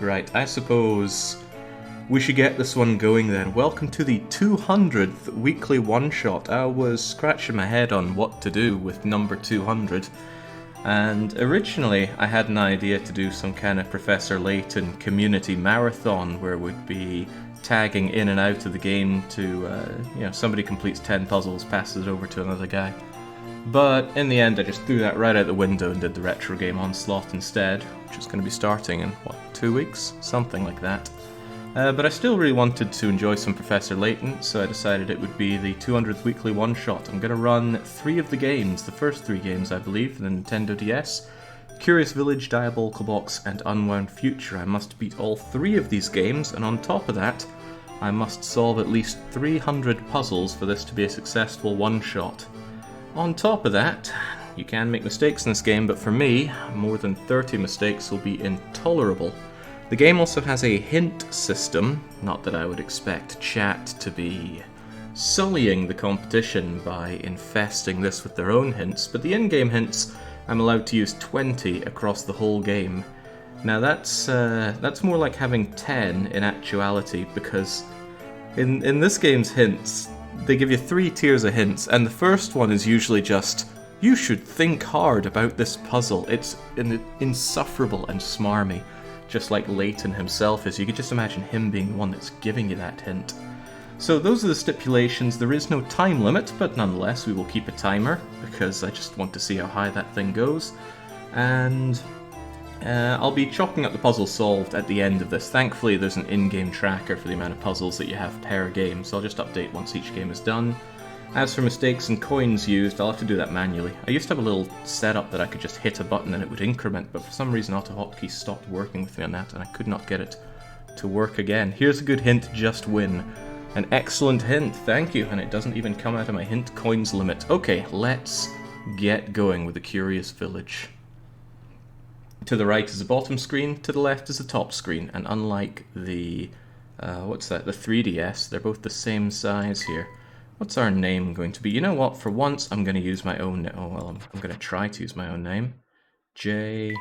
Right, I suppose we should get this one going then. Welcome to the 200th weekly one-shot. I was scratching my head on what to do with number 200, and originally I had an idea to do some kind of Professor Layton community marathon where we'd be tagging in and out of the game to, somebody completes 10 puzzles, passes it over to another guy. But in the end, I just threw that right out the window and did the retro game onslaught instead, which is going to be starting in, 2 weeks? Something like that. But I still really wanted to enjoy some Professor Layton, so I decided it would be the 200th weekly one-shot. I'm going to run 3 of the games, the first 3 games I believe, for the Nintendo DS. Curious Village, Diabolical Box, and Unwound Future. I must beat all 3 of these games, and on top of that, I must solve at least 300 puzzles for this to be a successful one-shot. On top of that, you can make mistakes in this game, but for me, more than 30 mistakes will be intolerable. The game also has a hint system, not that I would expect chat to be sullying the competition by infesting this with their own hints, but the in-game hints, I'm allowed to use 20 across the whole game. Now that's more like having 10 in actuality, because in this game's hints, they give you 3 tiers of hints, and the first one is usually just, you should think hard about this puzzle. It's insufferable and smarmy, just like Layton himself is. You could just imagine him being the one that's giving you that hint. So those are the stipulations. There is no time limit, but nonetheless we will keep a timer, because I just want to see how high that thing goes. And I'll be chalking up the puzzles solved at the end of this. Thankfully there's an in-game tracker for the amount of puzzles that you have per game, so I'll just update once each game is done. As for mistakes and coins used, I'll have to do that manually. I used to have a little setup that I could just hit a button and it would increment, but for some reason AutoHotkey stopped working with me on that and I could not get it to work again. Here's a good hint, just win. An excellent hint, thank you, and it doesn't even come out of my hint coins limit. Okay, let's get going with the Curious Village. To the right is the bottom screen, to the left is the top screen, and unlike the, the 3DS, they're both the same size here. What's our name going to be? You know what, for once I'm going to use my own name. Oh, well, I'm going to try to use my own name. J...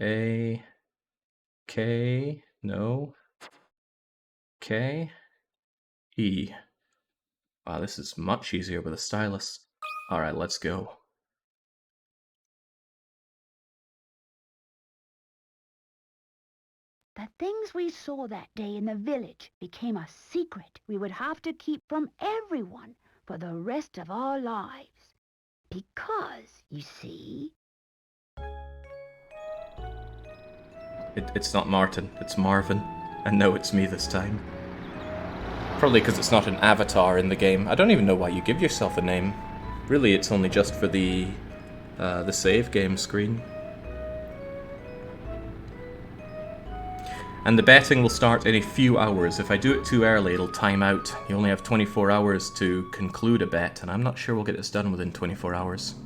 A... K... No... K... E. Wow, this is much easier with a stylus. Alright, let's go. The things we saw that day in the village became a secret we would have to keep from everyone for the rest of our lives. Because, you see... It's not Martin, it's Marvin. And no, it's me this time. Probably because it's not an avatar in the game. I don't even know why you give yourself a name. Really, it's only just for the save game screen. And the betting will start in a few hours. If I do it too early, it'll time out. You only have 24 hours to conclude a bet, and I'm not sure we'll get this done within 24 hours.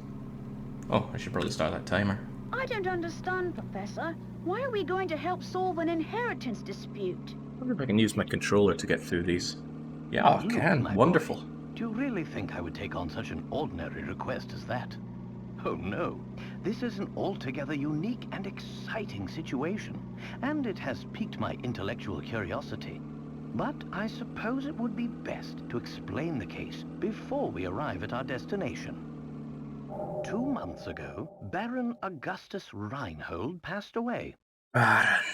Oh, I should probably start that timer. I don't understand, Professor. Why are we going to help solve an inheritance dispute? I wonder if I can use my controller to get through these. Yeah, I can. Wonderful. Do you really think I would take on such an ordinary request as that? Oh no, this is an altogether unique and exciting situation, and it has piqued my intellectual curiosity. But I suppose it would be best to explain the case before we arrive at our destination. 2 months ago, Baron Augustus Reinhold passed away. Baron.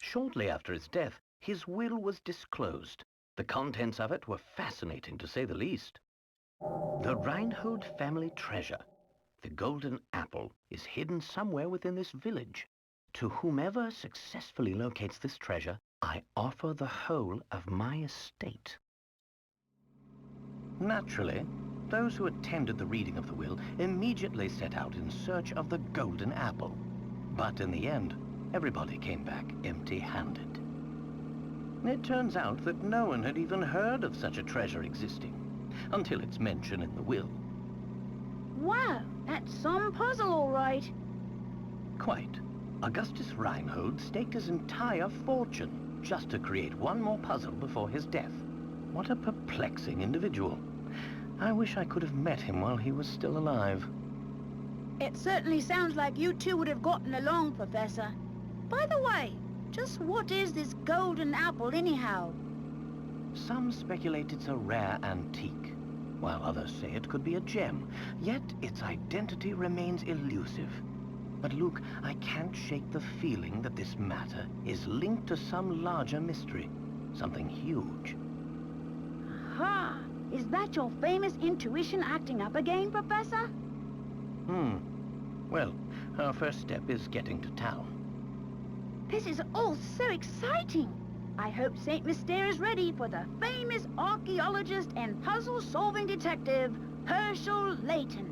Shortly after his death, his will was disclosed. The contents of it were fascinating, to say the least. The Reinhold family treasure, the golden apple, is hidden somewhere within this village. To whomever successfully locates this treasure, I offer the whole of my estate. Naturally, those who attended the reading of the will immediately set out in search of the golden apple. But in the end, everybody came back empty-handed. It turns out that no one had even heard of such a treasure existing, until its mention in the will. Wow, that's some puzzle, all right. Quite. Augustus Reinhold staked his entire fortune just to create one more puzzle before his death. What a perplexing individual. I wish I could have met him while he was still alive. It certainly sounds like you two would have gotten along, Professor. By the way, just what is this golden apple anyhow? Some speculate it's a rare antique, while others say it could be a gem, yet its identity remains elusive. But Luke, I can't shake the feeling that this matter is linked to some larger mystery, something huge. Aha! Is that your famous intuition acting up again, Professor? Well, our first step is getting to town. This is all so exciting. I hope Saint Mystere is ready for the famous archaeologist and puzzle-solving detective, Hershel Layton.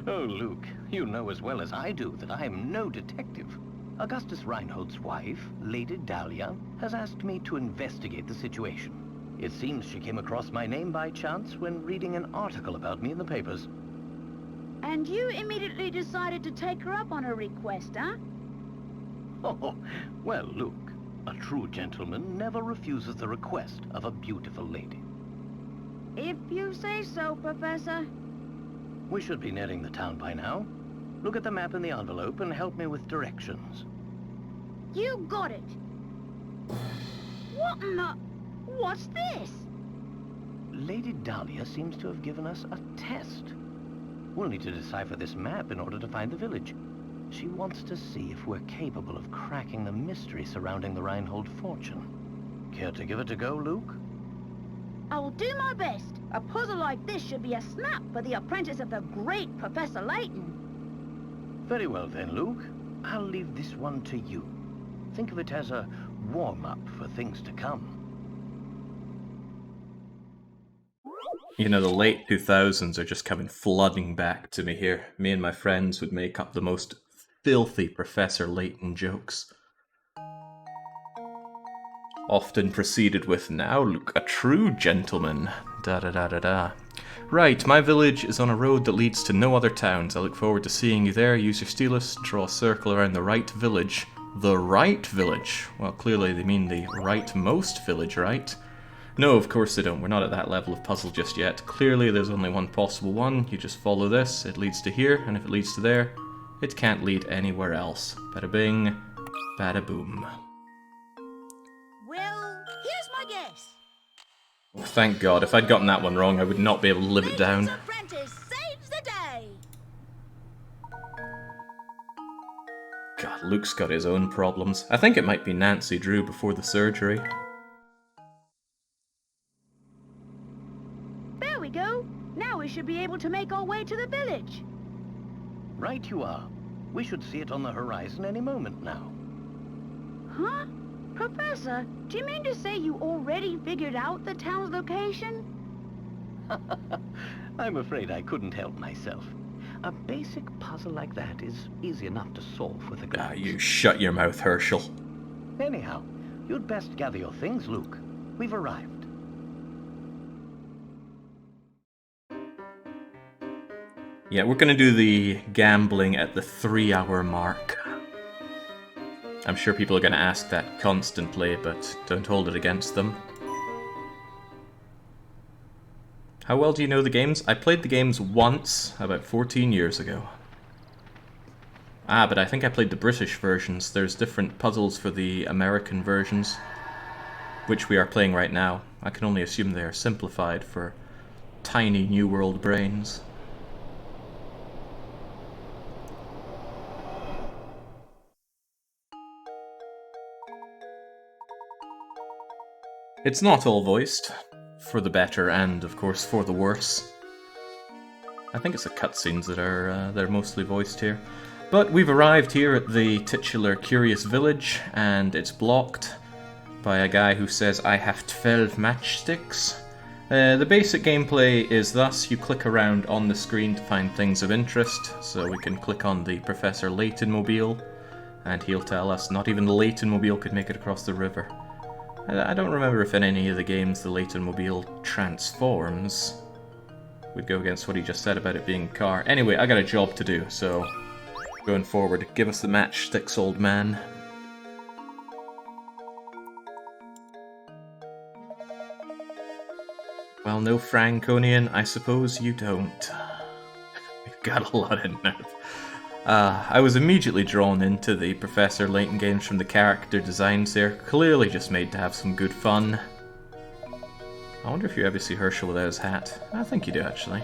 Oh, Luke, you know as well as I do that I am no detective. Augustus Reinhold's wife, Lady Dahlia, has asked me to investigate the situation. It seems she came across my name by chance when reading an article about me in the papers. And you immediately decided to take her up on her request, huh? Oh, well, Luke, a true gentleman never refuses the request of a beautiful lady. If you say so, Professor. We should be nearing the town by now. Look at the map in the envelope and help me with directions. You got it. What in the... What's this? Lady Dahlia seems to have given us a test. We'll need to decipher this map in order to find the village. She wants to see if we're capable of cracking the mystery surrounding the Reinhold fortune. Care to give it a go, Luke? I'll do my best. A puzzle like this should be a snap for the apprentice of the great Professor Layton. Very well then, Luke. I'll leave this one to you. Think of it as a warm-up for things to come. You know, the late 2000s are just coming flooding back to me here. Me and my friends would make up the most filthy Professor Layton jokes. Often preceded with, "Now look, a true gentleman. Da da da da da." Right, my village is on a road that leads to no other towns. I look forward to seeing you there. Use your stylus, draw a circle around the right village. The right village? Well, clearly they mean the rightmost village, right? No, of course they don't. We're not at that level of puzzle just yet. Clearly there's only one possible one. You just follow this, it leads to here, and if it leads to there, it can't lead anywhere else. Bada bing, bada boom. Well, here's my guess. Thank God, if I'd gotten that one wrong, I would not be able to live it down. Layton's apprentice saves the day. God, Luke's got his own problems. I think it might be Nancy Drew before the surgery. There we go. Now we should be able to make our way to the village. Right you are. We should see it on the horizon any moment now. Huh? Professor, do you mean to say you already figured out the town's location? I'm afraid I couldn't help myself. A basic puzzle like that is easy enough to solve with a glance. Ah, you shut your mouth, Hershel. Anyhow, you'd best gather your things, Luke. We've arrived. Yeah, we're gonna do the gambling at the 3-hour mark. I'm sure people are gonna ask that constantly, but don't hold it against them. How well do you know the games? I played the games once, about 14 years ago. Ah, but I think I played the British versions. There's different puzzles for the American versions, which we are playing right now. I can only assume they are simplified for tiny New World brains. It's not all voiced, for the better and, of course, for the worse. I think it's the cutscenes that are they're mostly voiced here. But we've arrived here at the titular Curious Village, and it's blocked by a guy who says, "I have 12 matchsticks." The basic gameplay is thus: you click around on the screen to find things of interest, so we can click on the Professor Layton mobile, and he'll tell us not even the Layton mobile could make it across the river. I don't remember if in any of the games the Layton mobile transforms. We'd go against what he just said about it being a car. Anyway, I got a job to do, so going forward, give us the matchsticks, old man. Well, no Franconian, I suppose you don't. We've got a lot of nerve. I was immediately drawn into the Professor Layton games from the character designs there, clearly just made to have some good fun. I wonder if you ever see Hershel without his hat. I think you do, actually.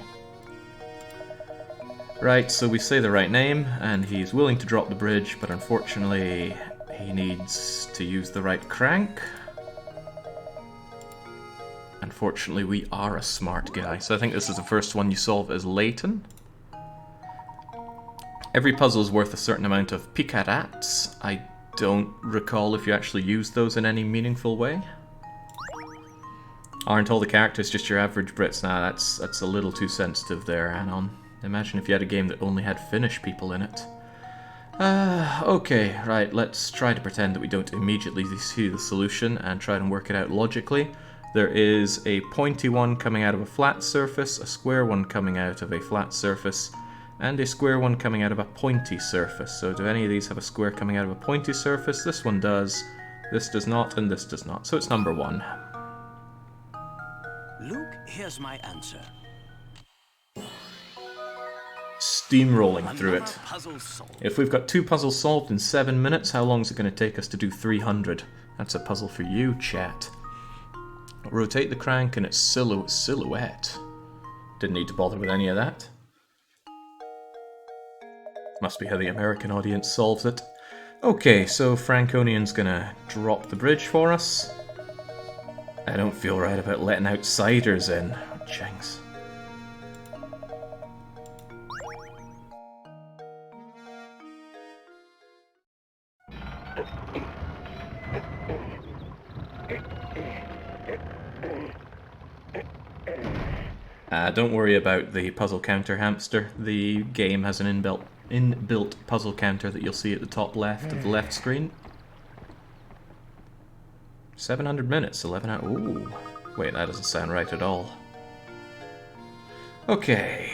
Right, so we say the right name, and he's willing to drop the bridge, but unfortunately he needs to use the right crank. Unfortunately, we are a smart guy, so I think this is the first one you solve as Layton. Every puzzle is worth a certain amount of picarats. I don't recall if you actually use those in any meaningful way. Aren't all the characters just your average Brits? Nah, that's a little too sensitive there, Anon. Imagine if you had a game that only had Finnish people in it. Okay, right, let's try to pretend that we don't immediately see the solution and try and work it out logically. There is a pointy one coming out of a flat surface, a square one coming out of a flat surface, and a square one coming out of a pointy surface. So do any of these have a square coming out of a pointy surface? This one does, this does not, and this does not. So it's number 1. Luke, here's my answer. Steamrolling through it. Puzzle solved. If we've got 2 puzzles solved in 7 minutes, how long is it going to take us to do 300? That's a puzzle for you, chat. Rotate the crank and its silhouette. Didn't need to bother with any of that. Must be how the American audience solves it. Okay, so Franconian's gonna drop the bridge for us. I don't feel right about letting outsiders in. Jinx. Don't worry about the puzzle counter, hamster. The game has an inbuilt puzzle counter that you'll see at the top left of the left screen. 700 minutes, 11 hours. Ooh. Wait, that doesn't sound right at all. Okay.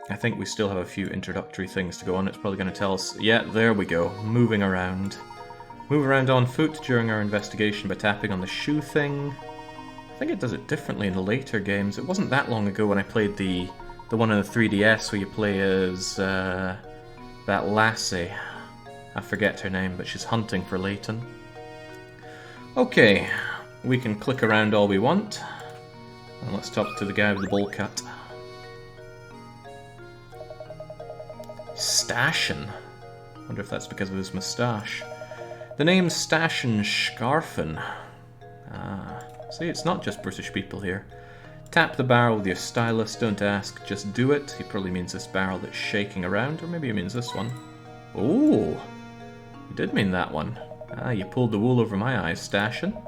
I think we still have a few introductory things to go on. It's probably going to tell us... Yeah, there we go. Moving around. Move around on foot during our investigation by tapping on the shoe thing. I think it does it differently in the later games. It wasn't that long ago when I played the one on the 3DS where you play as that lassie. I forget her name, but she's hunting for Layton. Okay, we can click around all we want. And let's talk to the guy with the bowl cut. Stashin. Wonder if that's because of his moustache. The name's Stashin Scarfin. Ah, see, it's not just British people here. Tap the barrel with your stylus, don't ask, just do it. He probably means this barrel that's shaking around, or maybe he means this one. Ooh, he did mean that one. Ah, you pulled the wool over my eyes, Stashin.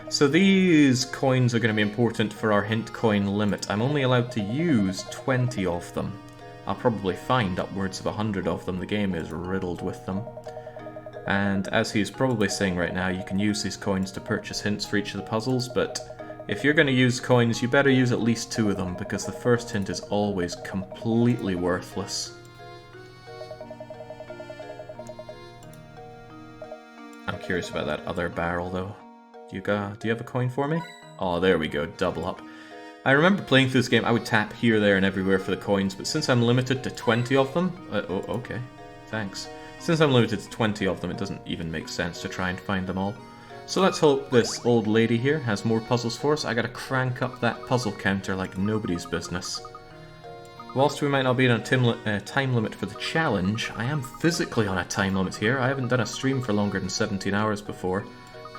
So these coins are going to be important for our hint coin limit. I'm only allowed to use 20 of them. I'll probably find upwards of 100 of them. The game is riddled with them. And as he's probably saying right now, you can use these coins to purchase hints for each of the puzzles, but if you're going to use coins, you better use at least 2 of them, because the first hint is always completely worthless. I'm curious about that other barrel, though. Do you have a coin for me? Oh, there we go, double up. I remember playing through this game, I would tap here, there, and everywhere for the coins, but since I'm limited to 20 of them... oh, okay, thanks. Since I'm limited to 20 of them, it doesn't even make sense to try and find them all. So let's hope this old lady here has more puzzles for us. I gotta crank up that puzzle counter like nobody's business. Whilst we might not be on a time limit for the challenge, I am physically on a time limit here. I haven't done a stream for longer than 17 hours before,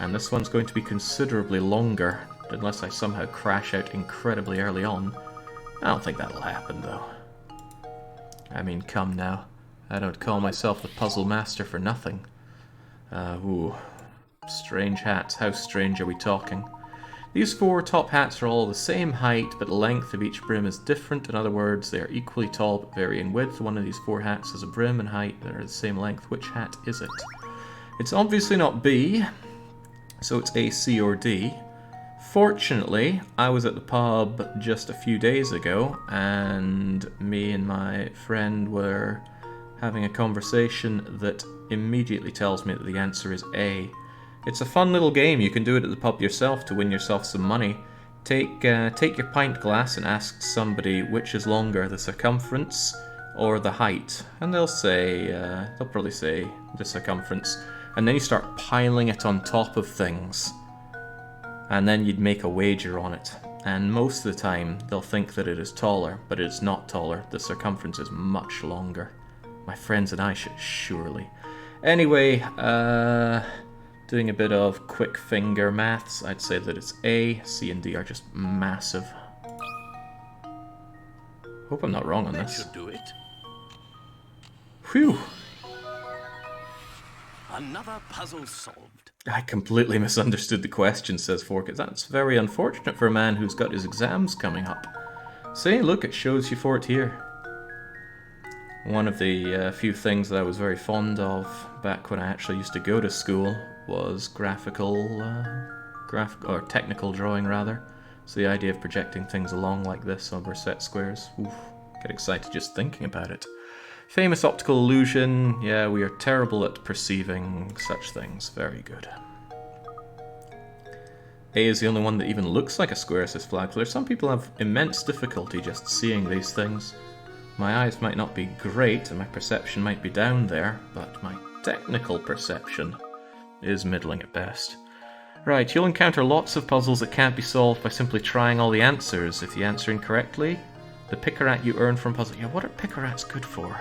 and this one's going to be considerably longer, unless I somehow crash out incredibly early on. I don't think that'll happen, though. I mean, come now. I don't call myself the puzzle master for nothing. Ooh. Strange hats. How strange are we talking? These 4 top hats are all the same height, but the length of each brim is different. In other words, they are equally tall but vary in width. One of these 4 hats has a brim and height that are the same length. Which hat is it? It's obviously not B, so it's A, C, or D. Fortunately, I was at the pub just a few days ago, and me and my friend were having a conversation that immediately tells me that the answer is A. It's a fun little game. You can do it at the pub yourself to win yourself some money. Take your pint glass and ask somebody which is longer, the circumference or the height, and they'll probably say the circumference, and then you start piling it on top of things, and then you'd make a wager on it, and most of the time they'll think that it is taller, but it's not taller. The circumference is much longer. My friends and I should surely. Anyway, doing a bit of quick finger maths, I'd say that it's A. C and D are just massive. Hope I'm not wrong on That this. should do it. Whew! Another puzzle solved. I completely misunderstood the question, says Forkett. That's very unfortunate for a man who's got his exams coming up. See, look, it shows you for it here. One of the few things that I was very fond of back when I actually used to go to school was technical drawing, rather. So the idea of projecting things along like this over set squares, oof, get excited just thinking about it. Famous optical illusion, yeah, we are terrible at perceiving such things. Very good. A is the only one that even looks like a square, says Flagflare. Some people have immense difficulty just seeing these things. My eyes might not be great, and my perception might be down there, but my technical perception is middling at best. Right, you'll encounter lots of puzzles that can't be solved by simply trying all the answers. If you answer incorrectly, the pickerat you earn from puzzle... Yeah, what are pickerats good for?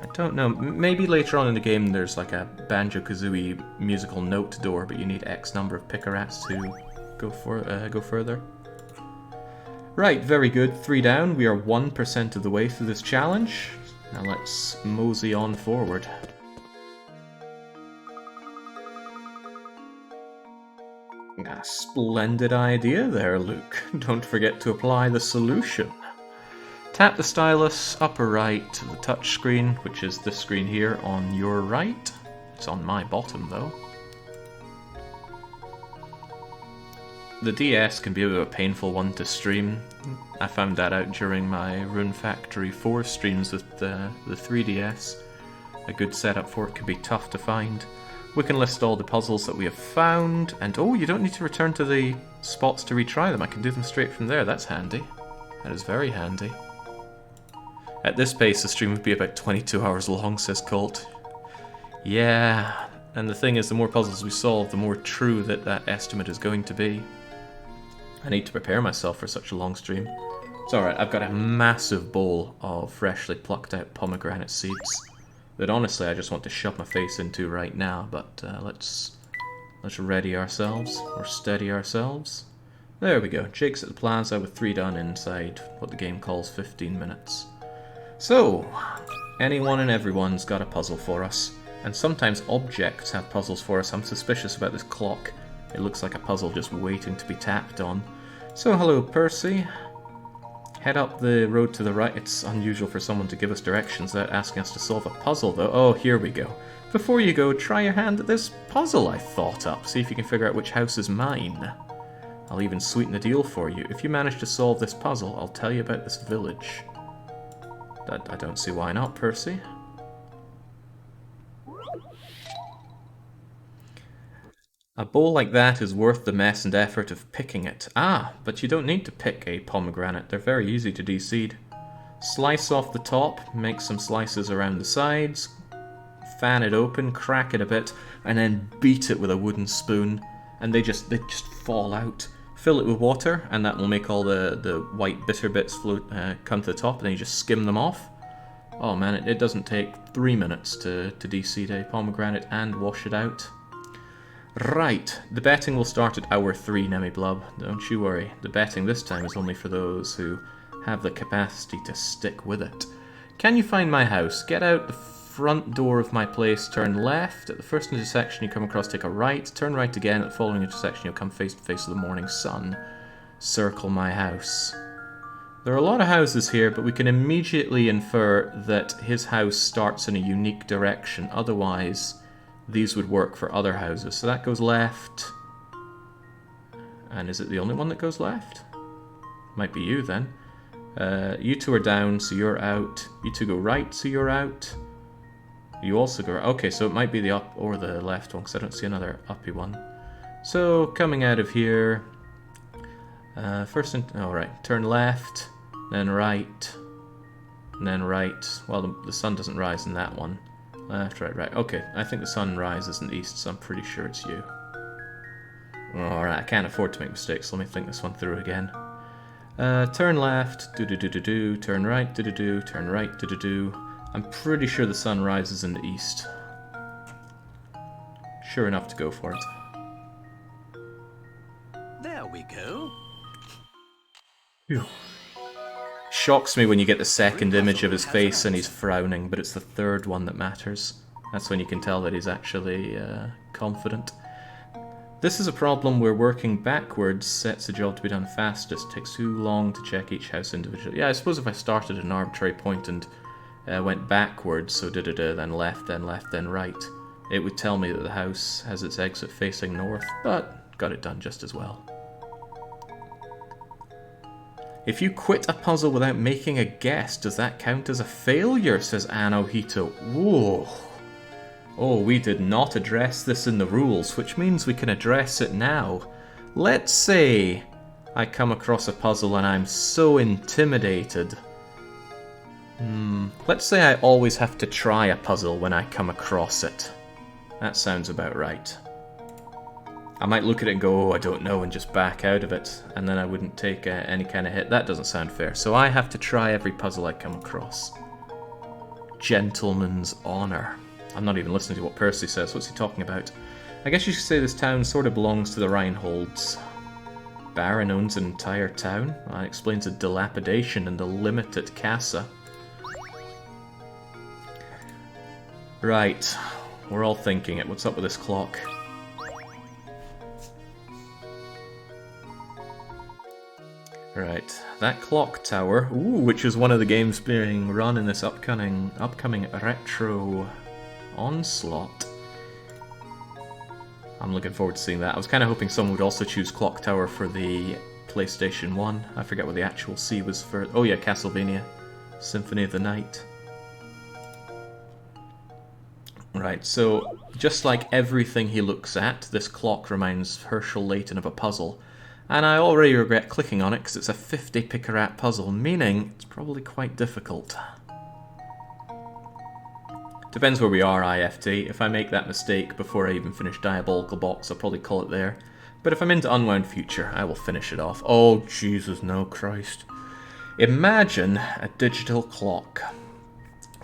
I don't know. Maybe later on in the game there's like a Banjo-Kazooie musical note door, but you need X number of pickerats to go further. Right, very good. 3 down. We are 1% of the way through this challenge. Now let's mosey on forward. A splendid idea there, Luke. Don't forget to apply the solution. Tap the stylus upper right to the touch screen, which is this screen here on your right. It's on my bottom though. The DS can be a bit of a painful one to stream. I found that out during my Rune Factory 4 streams with the 3DS. A good setup for it can be tough to find. We can list all the puzzles that we have found, and oh, you don't need to return to the spots to retry them. I can do them straight from there. That's handy. That is very handy. At this pace, the stream would be about 22 hours long, says Colt. Yeah, and the thing is, the more puzzles we solve, the more true that estimate is going to be. I need to prepare myself for such a long stream. It's alright, I've got a massive bowl of freshly plucked out pomegranate seeds that honestly I just want to shove my face into right now, but let's ready ourselves, or steady ourselves. There we go, Jake's at the plaza with 3 done inside what the game calls 15 minutes. So, anyone and everyone's got a puzzle for us, and sometimes objects have puzzles for us. I'm suspicious about this clock. It looks like a puzzle just waiting to be tapped on. So hello Percy. Head up the road to the right. It's unusual for someone to give us directions without asking us to solve a puzzle though. Oh, here we go. Before you go, try your hand at this puzzle I thought up. See if you can figure out which house is mine. I'll even sweeten the deal for you. If you manage to solve this puzzle, I'll tell you about this village. I don't see why not, Percy. A bowl like that is worth the mess and effort of picking it. Ah, but you don't need to pick a pomegranate. They're very easy to de-seed. Slice off the top, make some slices around the sides, fan it open, crack it a bit, and then beat it with a wooden spoon, and they just fall out. Fill it with water, and that will make all the white bitter bits come to the top, and then you just skim them off. Oh man, it doesn't take 3 minutes to de-seed a pomegranate and wash it out. Right, the betting will start at hour 3, Nemiblub. Don't you worry. The betting this time is only for those who have the capacity to stick with it. Can you find my house? Get out the front door of my place, turn left. At the first intersection you come across, take a right. Turn right again. At the following intersection you'll come face to face with the morning sun. Circle my house. There are a lot of houses here, but we can immediately infer that his house starts in a unique direction. Otherwise, these would work for other houses. So that goes left. And is it the only one that goes left? Might be you then. You two are down, so you're out. You two go right, so you're out. You also go... Okay, so it might be the up or the left one, because I don't see another uppy one. So, coming out of here, Alright, turn left, then right, and then right. Well, the sun doesn't rise in that one. Left, right, right. Okay, I think the sun rises in the east, so I'm pretty sure it's you. Alright, I can't afford to make mistakes, so let me think this one through again. Turn left, do-do-do-do-do, turn right, do-do-do, turn right, do-do-do. I'm pretty sure the sun rises in the east. Sure enough to go for it. There we go. Phew. Shocks me when you get the second image of his face and he's frowning, but it's the third one that matters. That's when you can tell that he's actually confident. This is a problem where working backwards sets a job to be done fastest. Takes too long to check each house individually. Yeah, I suppose if I started at an arbitrary point and went backwards, so then left, then right, it would tell me that the house has its exit facing north, but got it done just as well. If you quit a puzzle without making a guess, does that count as a failure, says Anohito. Whoa. Oh, we did not address this in the rules, which means we can address it now. Let's say I come across a puzzle and I'm so intimidated. Let's say I always have to try a puzzle when I come across it. That sounds about right. I might look at it and go, oh, I don't know, and just back out of it, and then I wouldn't take any kind of hit. That doesn't sound fair. So I have to try every puzzle I come across. Gentleman's honor. I'm not even listening to what Percy says. What's he talking about? I guess you should say this town sort of belongs to the Reinholds. Baron owns an entire town? Well, that explains the dilapidation and the limited casa. Right. We're all thinking it. What's up with this clock? Right, that clock tower, which is one of the games being run in this upcoming retro onslaught. I'm looking forward to seeing that. I was kind of hoping someone would also choose Clock Tower for the PlayStation 1. I forget what the actual C was for. Oh yeah, Castlevania. Symphony of the Night. Right, so just like everything he looks at, this clock reminds Hershel Layton of a puzzle. And I already regret clicking on it because it's a 50 picarat puzzle, meaning it's probably quite difficult. Depends where we are, IFT. If I make that mistake before I even finish Diabolical Box, I'll probably call it there. But if I'm into Unwound Future, I will finish it off. Oh, Jesus, no, Christ. Imagine a digital clock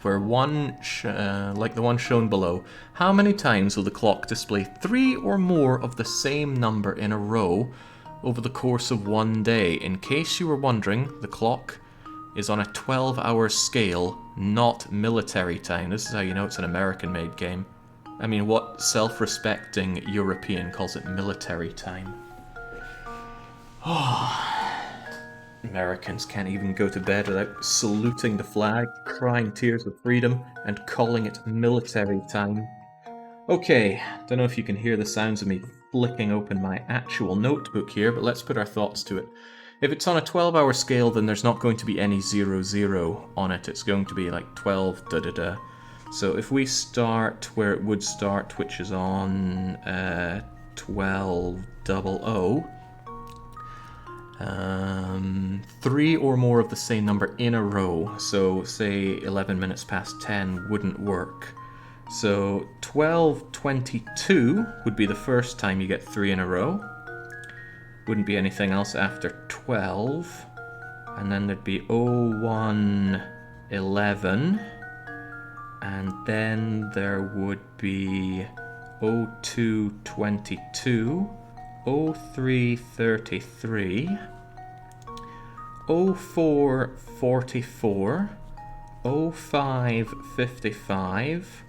where like the one shown below, how many times will the clock display 3 or more of the same number in a row over the course of one day? In case you were wondering, the clock is on a 12-hour scale, not military time. This is how you know it's an American-made game. I mean, what self-respecting European calls it military time? Americans can't even go to bed without saluting the flag, crying tears of freedom, and calling it military time. Okay, don't know if you can hear the sounds of me flicking open my actual notebook here, but let's put our thoughts to it. If it's on a 12-hour scale, then there's not going to be any 00 on it. It's going to be like 12 da-da-da. So if we start where it would start, which is on 1200, 3 or more of the same number in a row. So say 11 minutes past 10 wouldn't work. So 12:22 would be the first time you get 3 in a row. Wouldn't be anything else after 12. And then there'd be 01:11. And then there would be 02:22, 03:33, 04:44, 05:55,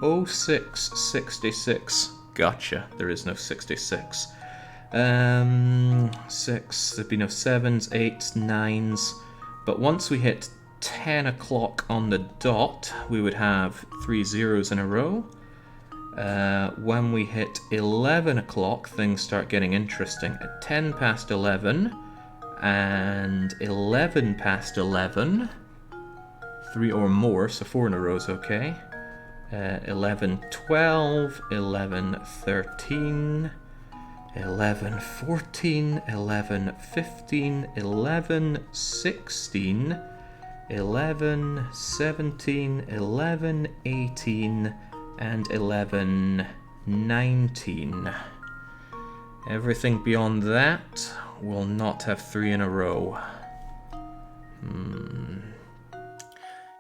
06:66. Gotcha, there is no 66. 6, there'd be no 7s, 8s, 9s. But once we hit 10 o'clock on the dot, we would have 3 zeros in a row. When we hit 11 o'clock, things start getting interesting. At 10 past 11 and 11 past 11, 3 or more, so 4 in a row is okay. 11:12, 11:13, 11, 14, 11, 15, 11, 16, 11, 17, 11, 18, and 11, 19. Everything beyond that will not have 3 in a row.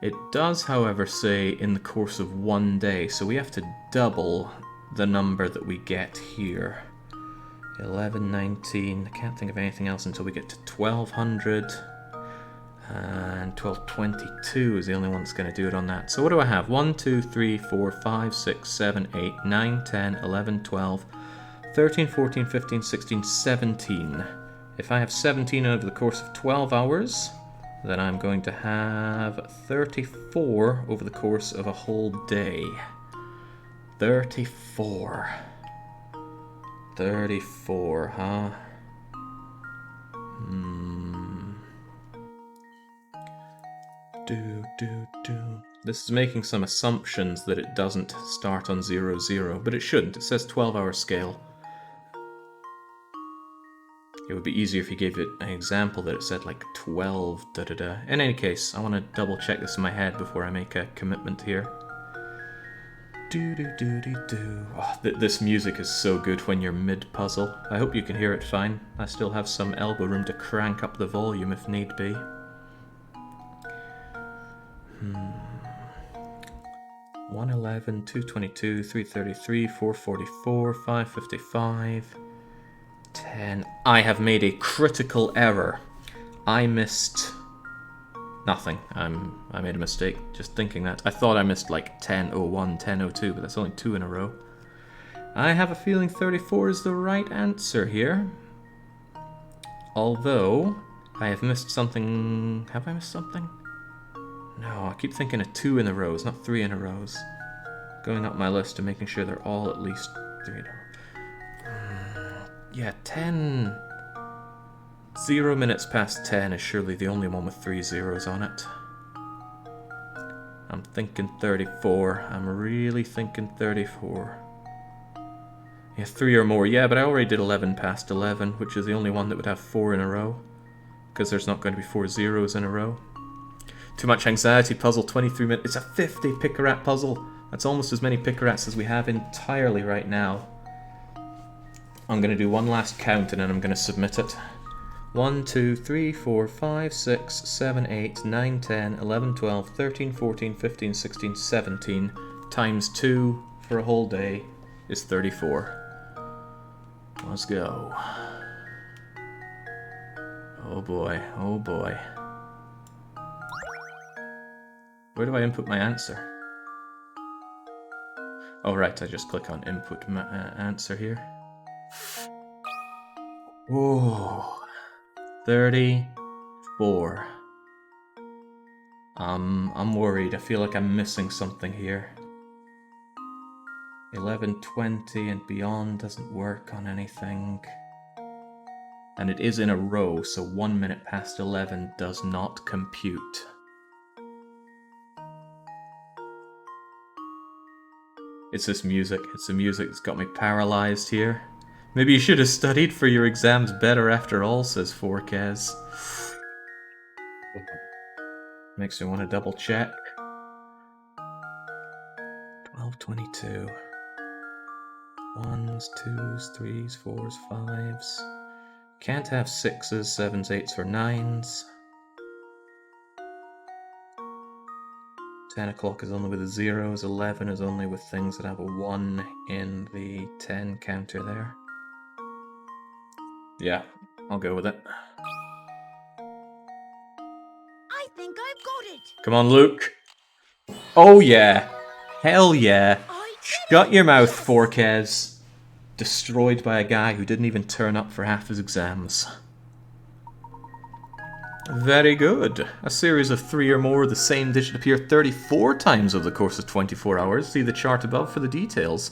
It does, however, say in the course of 1 day, so we have to double the number that we get here. 11, 19, I can't think of anything else until we get to 1200, and 1222 is the only one that's going to do it on that. So what do I have? 1, 2, 3, 4, 5, 6, 7, 8, 9, 10, 11, 12, 13, 14, 15, 16, 17. If I have 17 over the course of 12 hours, then I'm going to have 34 over the course of a whole day. 34. 34, huh? This is making some assumptions that it doesn't start on 0, 0, but it shouldn't. It says 12-hour scale. It would be easier if you gave it an example that it said like 12 da-da-da. In any case, I want to double check this in my head before I make a commitment here. Oh, this music is so good when you're mid-puzzle. I hope you can hear it fine. I still have some elbow room to crank up the volume if need be. 111, 222, 333, 444, 555, 10. I have made a critical error. I missed nothing. I made a mistake just thinking that. I thought I missed like 1001, 1002, but that's only 2 in a row. I have a feeling 34 is the right answer here. Although, I have missed something. Have I missed something? No, I keep thinking of 2 in a row, not 3 in a row. Going up my list and making sure they're all at least 3 in a row. Yeah, 10. 0 minutes past 10 is surely the only one with 3 zeros on it. I'm thinking 34. I'm really thinking 34. Yeah, 3 or more. Yeah, but I already did 11 past 11, which is the only one that would have 4 in a row. Because there's not going to be 4 zeros in a row. Too much anxiety puzzle, 23 minutes. It's a 50 pick-a-rat puzzle. That's almost as many pick-a-rats as we have entirely right now. I'm going to do one last count and then I'm going to submit it. 1, 2, 3, 4, 5, 6, 7, 8, 9, 10, 11, 12, 13, 14, 15, 16, 17 times 2 for a whole day is 34. Let's go. Oh boy, oh boy. Where do I input my answer? Oh right, I just click on input answer here. Whoa. 34. I'm worried. I feel like I'm missing something here. 11:20 and beyond doesn't work on anything. And it is in a row, so 1 minute past 11 does not compute. It's this music. It's the music that's got me paralyzed here. Maybe you should have studied for your exams better after all, says Forkez. Makes me want to double check. 12:22. 1s, 2s, 3s, 4s, 5s. Can't have 6s, 7s, 8s, or 9s. 10 o'clock is only with the zeros. 11 is only with things that have a 1 in the 10 counter there. Yeah, I'll go with it. I think I've got it. Come on, Luke. Oh yeah. Hell yeah. Shut your mouth, Forkez. Destroyed by a guy who didn't even turn up for half his exams. Very good. A series of 3 or more of the same digit appear 34 times over the course of 24 hours. See the chart above for the details.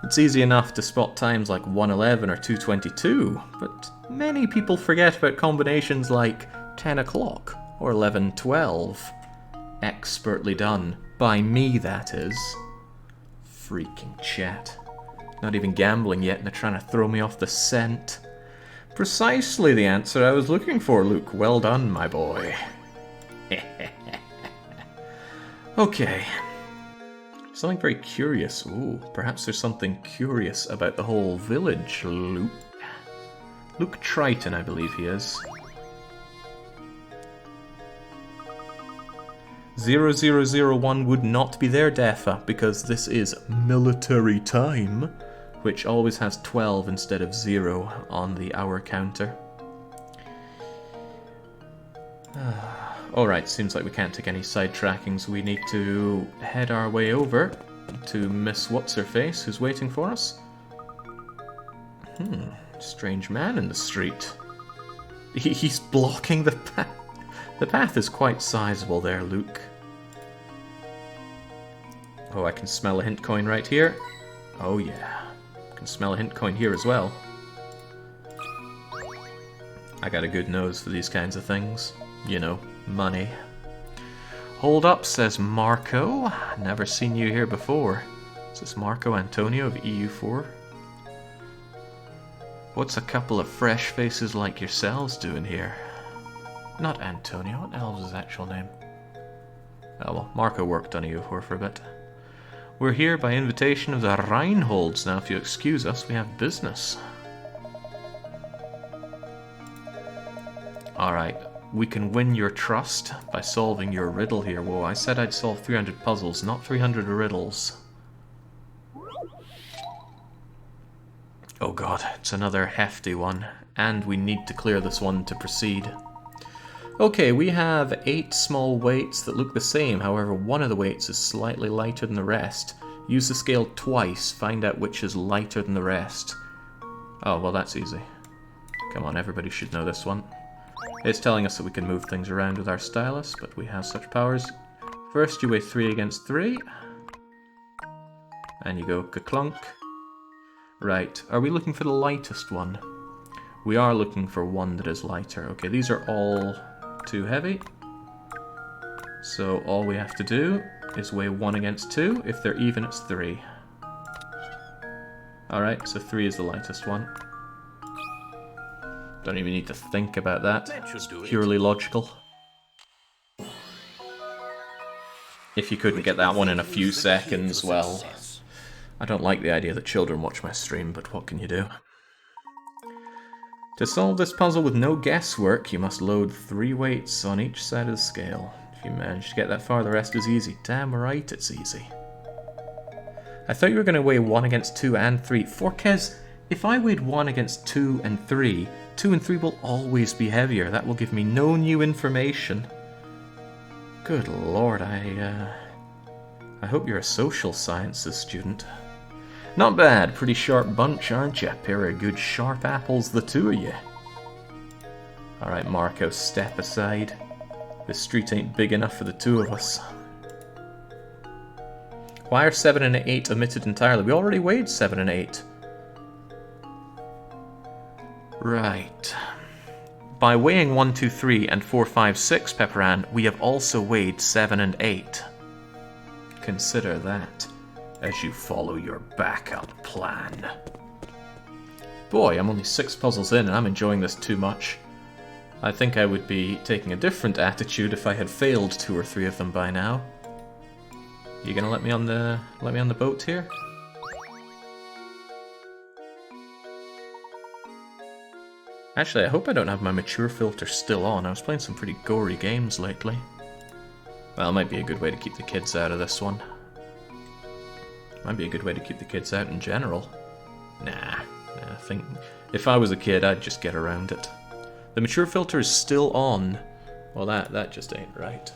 It's easy enough to spot times like 111 or 222, but many people forget about combinations like 10 o'clock or 11:12. Expertly done. By me, that is. Freaking chat. Not even gambling yet, and they're trying to throw me off the scent. Precisely the answer I was looking for, Luke. Well done, my boy. Okay. Something very curious. Ooh, perhaps there's something curious about the whole village, Luke. Luke Triton, I believe he is. 0001 would not be there, Defa, because this is military time, which always has 12 instead of 0 on the hour counter. Alright, seems like we can't take any sidetrackings. We need to head our way over to Miss What's-Her-Face, who's waiting for us. Strange man in the street. He's blocking the path. The path is quite sizable there, Luke. Oh, I can smell a hint coin right here. Oh yeah. I can smell a hint coin here as well. I got a good nose for these kinds of things. You know, money. Hold up, says Marco. Never seen you here before. Is this Marco Antonio of EU4? What's a couple of fresh faces like yourselves doing here? Not Antonio, what the hell was his actual name? Oh well, Marco worked on EU4 for a bit. We're here by invitation of the Reinholds. Now if you excuse us, we have business. Alright, we can win your trust by solving your riddle here. Whoa, I said I'd solve 300 puzzles, not 300 riddles. Oh god, it's another hefty one. And we need to clear this one to proceed. Okay, we have 8 small weights that look the same, however one of the weights is slightly lighter than the rest. Use the scale twice, find out which is lighter than the rest. Oh, well that's easy. Come on, everybody should know this one. It's telling us that we can move things around with our stylus, but we have such powers. First you weigh 3 against 3. And you go ka-clunk. Right, are we looking for the lightest one? We are looking for one that is lighter. Okay, these are all too heavy. So all we have to do is weigh 1 against 2. If they're even, it's 3. Alright, so 3 is the lightest one. Don't even need to think about that. It's purely logical. If you couldn't get that one in a few seconds, well... I don't like the idea that children watch my stream, but what can you do? To solve this puzzle with no guesswork, you must load 3 weights on each side of the scale. If you manage to get that far, the rest is easy. Damn right it's easy. I thought you were going to weigh 1 against 2 and 3. Forkez, if I weighed 1 against 2 and 3, 2 and 3 will always be heavier. That will give me no new information. Good lord, I hope you're a social sciences student. Not bad, pretty sharp bunch, aren't you? Pair of good sharp apples, the two of you. Alright, Marco, step aside. This street ain't big enough for the two of us. Why are 7 and 8 omitted entirely? We already weighed 7 and 8. Right. By weighing 1, 2, 3 and 4, 5, 6, Pepperan, we have also weighed 7 and 8. Consider that as you follow your backup plan. Boy, I'm only 6 puzzles in and I'm enjoying this too much. I think I would be taking a different attitude if I had failed 2 or 3 of them by now. You gonna let me on the boat here? Actually, I hope I don't have my mature filter still on. I was playing some pretty gory games lately. Well, it might be a good way to keep the kids out of this one. Might be a good way to keep the kids out in general. Nah, I think if I was a kid, I'd just get around it. The mature filter is still on. Well, that just ain't right.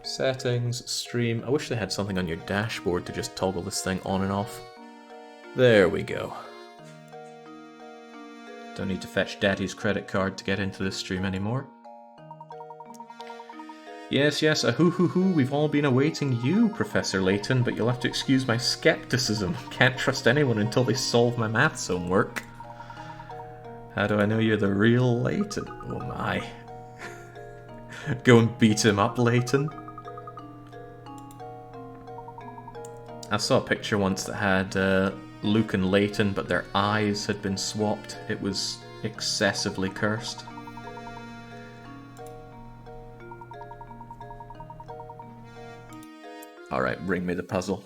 Settings, stream. I wish they had something on your dashboard to just toggle this thing on and off. There we go. Don't need to fetch Daddy's credit card to get into this stream anymore. Yes, a hoo-hoo-hoo, we've all been awaiting you, Professor Layton, but you'll have to excuse my skepticism. Can't trust anyone until they solve my maths homework. How do I know you're the real Layton? Oh my. Go and beat him up, Layton. I saw a picture once that had Luke and Layton, but their eyes had been swapped. It was excessively cursed. Alright, bring me the puzzle.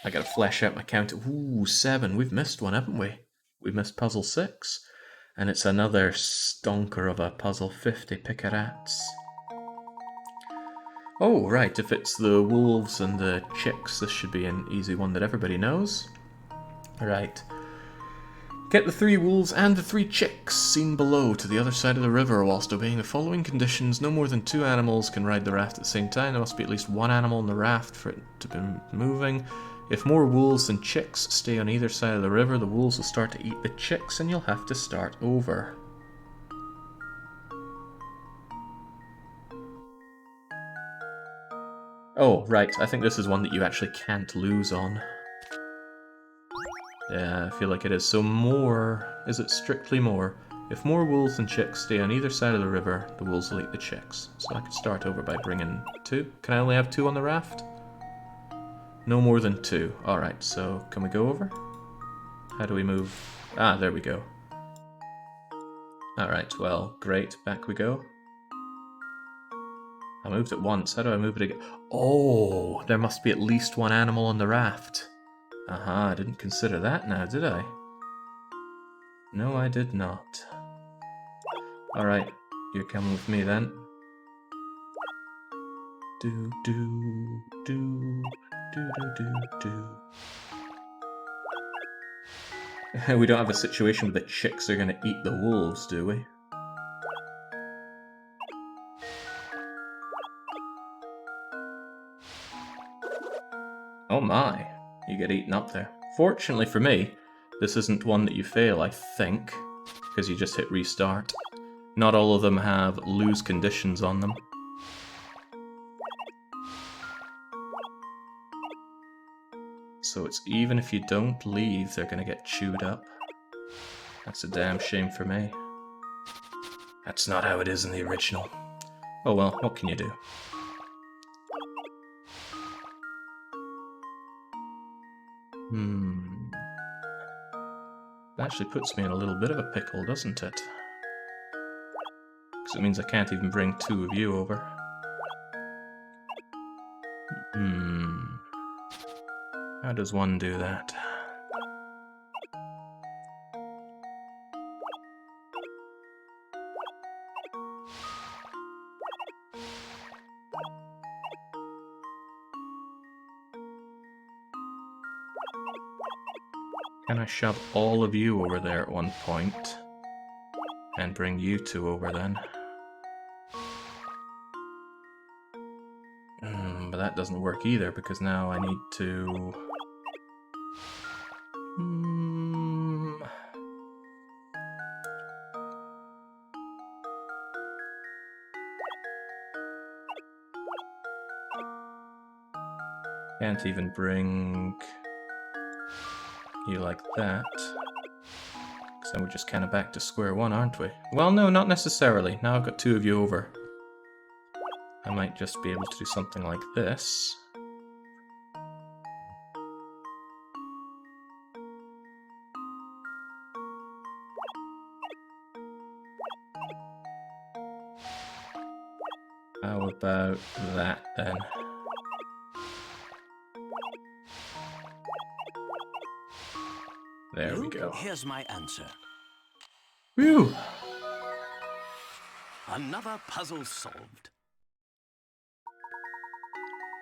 I gotta flesh out my count. Ooh, 7. We've missed one, haven't we? We missed puzzle 6. And it's another stonker of a puzzle 50 pick-a-rats. Oh, right, if it's the wolves and the chicks, this should be an easy one that everybody knows. Right. Get the 3 wolves and the 3 chicks seen below to the other side of the river whilst obeying the following conditions. No more than 2 animals can ride the raft at the same time. There must be at least 1 animal on the raft for it to be moving. If more wolves than chicks stay on either side of the river, the wolves will start to eat the chicks and you'll have to start over. Oh, right, I think this is one that you actually can't lose on. Yeah, I feel like it is. So more... Is it strictly more? If more wolves than chicks stay on either side of the river, the wolves will eat the chicks. So I could start over by bringing 2. Can I only have 2 on the raft? No more than 2. Alright, so can we go over? How do we move? Ah, there we go. Alright, well, great. Back we go. I moved it once. How do I move it again? Oh, there must be at least 1 animal on the raft. Aha, I didn't consider that now, did I? No, I did not. Alright, you're coming with me then. Do, do, do, do, do, do, do. We don't have a situation where the chicks are going to eat the wolves, do we? Oh my, you get eaten up there. Fortunately for me, this isn't one that you fail, I think, because you just hit restart. Not all of them have lose conditions on them. So it's even if you don't leave, they're gonna get chewed up. That's a damn shame for me. That's not how it is in the original. Oh well, what can you do? That actually puts me in a little bit of a pickle, doesn't it? Because it means I can't even bring 2 of you over. How does one do that? Can I shove all of you over there at one point? And bring you 2 over then? But that doesn't work either, because now I need to... Can't even bring you like that. Because then we're just kind of back to square one, aren't we? Well, no, not necessarily. Now I've got 2 of you over. I might just be able to do something like this. How about that then? There we go. Here's my answer. Whew! Another puzzle solved.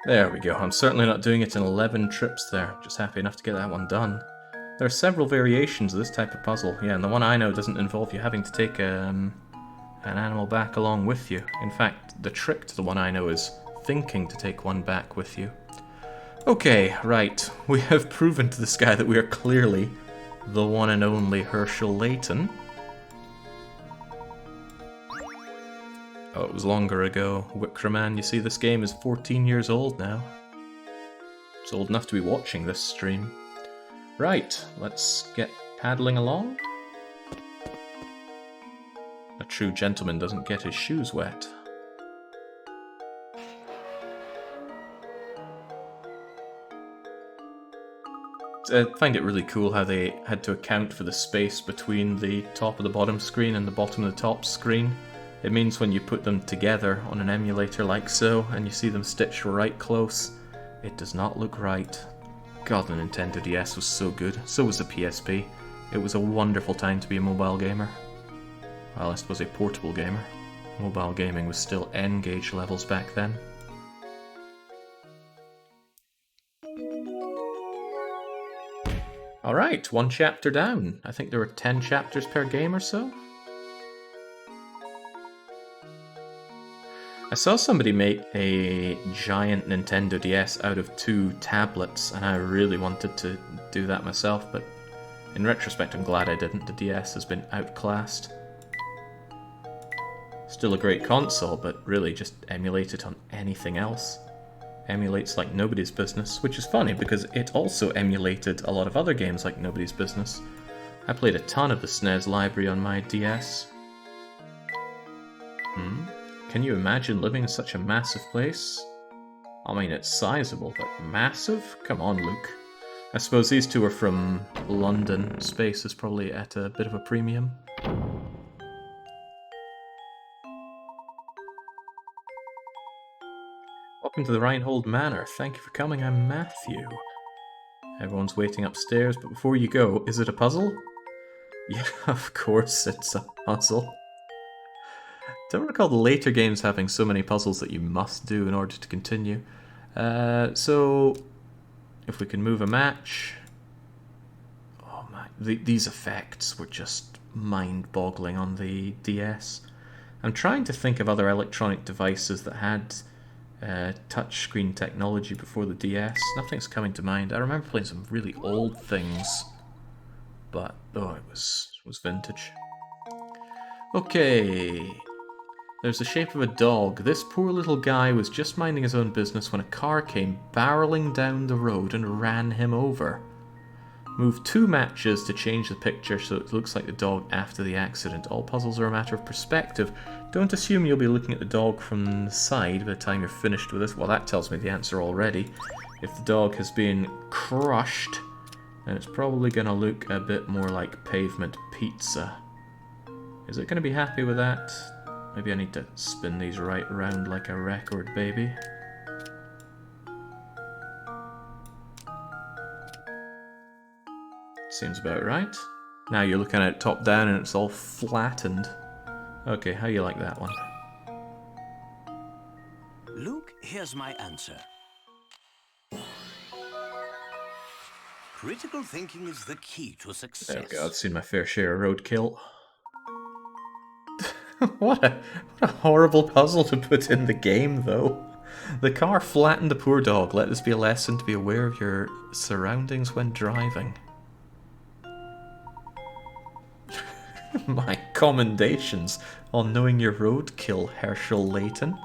There we go. I'm certainly not doing it in 11 trips there. Just happy enough to get that one done. There are several variations of this type of puzzle. Yeah, and the one I know doesn't involve you having to take an animal back along with you. In fact, the trick to the one I know is thinking to take one back with you. Okay, right. We have proven to this guy that we are clearly the one and only Hershel Layton. Oh, it was longer ago. Wikraman, you see, this game is 14 years old now. It's old enough to be watching this stream. Right, let's get paddling along. A true gentleman doesn't get his shoes wet. I find it really cool how they had to account for the space between the top of the bottom screen and the bottom of the top screen. It means when you put them together on an emulator like so, and you see them stitched right close, it does not look right. God, the Nintendo DS was so good. So was the PSP. It was a wonderful time to be a mobile gamer. Well, I suppose a portable gamer. Mobile gaming was still N-gauge levels back then. Alright, 1 chapter down. I think there were 10 chapters per game or so. I saw somebody make a giant Nintendo DS out of 2 tablets, and I really wanted to do that myself, but in retrospect I'm glad I didn't. The DS has been outclassed. Still a great console, but really just emulate it on anything else. Emulates like nobody's business, which is funny because it also emulated a lot of other games like nobody's business. I played a ton of the SNES library on my DS. Can you imagine living in such a massive place? I mean, it's sizable, but massive? Come on, Luke. I suppose these two are from London. Space is probably at a bit of a premium. Welcome to the Reinhold Manor. Thank you for coming, I'm Matthew. Everyone's waiting upstairs, but before you go, is it a puzzle? Yeah, of course it's a puzzle. Don't recall the later games having so many puzzles that you must do in order to continue. So, if we can move a match... Oh my, these effects were just mind-boggling on the DS. I'm trying to think of other electronic devices that had touchscreen technology before the DS. Nothing's coming to mind. I remember playing some really old things, but oh, it was vintage. Okay, there's the shape of a dog. This poor little guy was just minding his own business when a car came barreling down the road and ran him over. Move 2 matches to change the picture so it looks like the dog after the accident. All puzzles are a matter of perspective. Don't assume you'll be looking at the dog from the side by the time you're finished with this. Well, that tells me the answer already. If the dog has been crushed, then it's probably going to look a bit more like pavement pizza. Is it going to be happy with that? Maybe I need to spin these right around like a record, baby. Seems about right. Now you're looking at it top down and it's all flattened. Okay, how you like that one? Luke, here's my answer. Critical thinking is the key to success. There we go, I've seen my fair share of roadkill. What a horrible puzzle to put in the game, though. The car flattened the poor dog. Let this be a lesson to be aware of your surroundings when driving. My commendations on knowing your roadkill, Hershel Layton.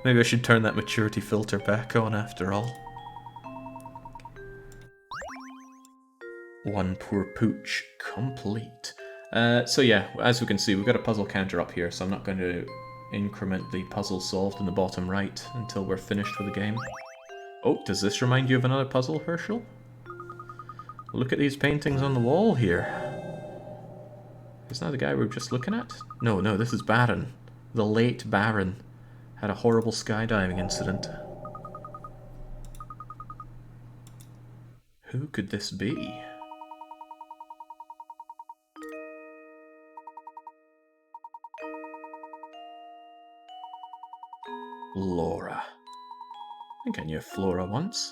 Maybe I should turn that maturity filter back on after all. One poor pooch complete. So yeah, as we can see, we've got a puzzle counter up here, so I'm not going to increment the puzzle solved in the bottom right until we're finished with the game. Oh, does this remind you of another puzzle, Hershel? Look at these paintings on the wall here. Isn't that the guy we were just looking at? No, this is Baron. The late Baron had a horrible skydiving incident. Who could this be? Laura. I think I knew Flora once.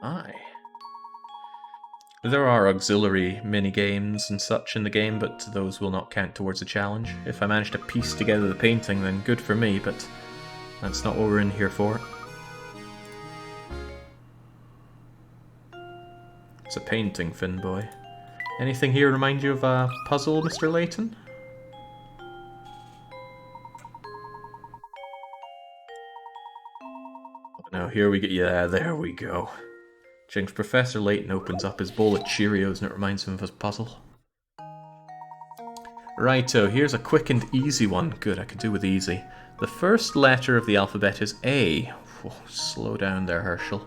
Aye. There are auxiliary mini-games and such in the game, but those will not count towards the challenge. If I manage to piece together the painting, then good for me, but that's not what we're in here for. It's a painting, Finboy. Anything here remind you of a puzzle, Mr. Layton? Oh, no, here we get... Yeah, there we go. Jinx, Professor Layton opens up his bowl of Cheerios and it reminds him of his puzzle. Righto, here's a quick and easy one. Good, I could do with easy. The first letter of the alphabet is A. Whoa, slow down there, Hershel.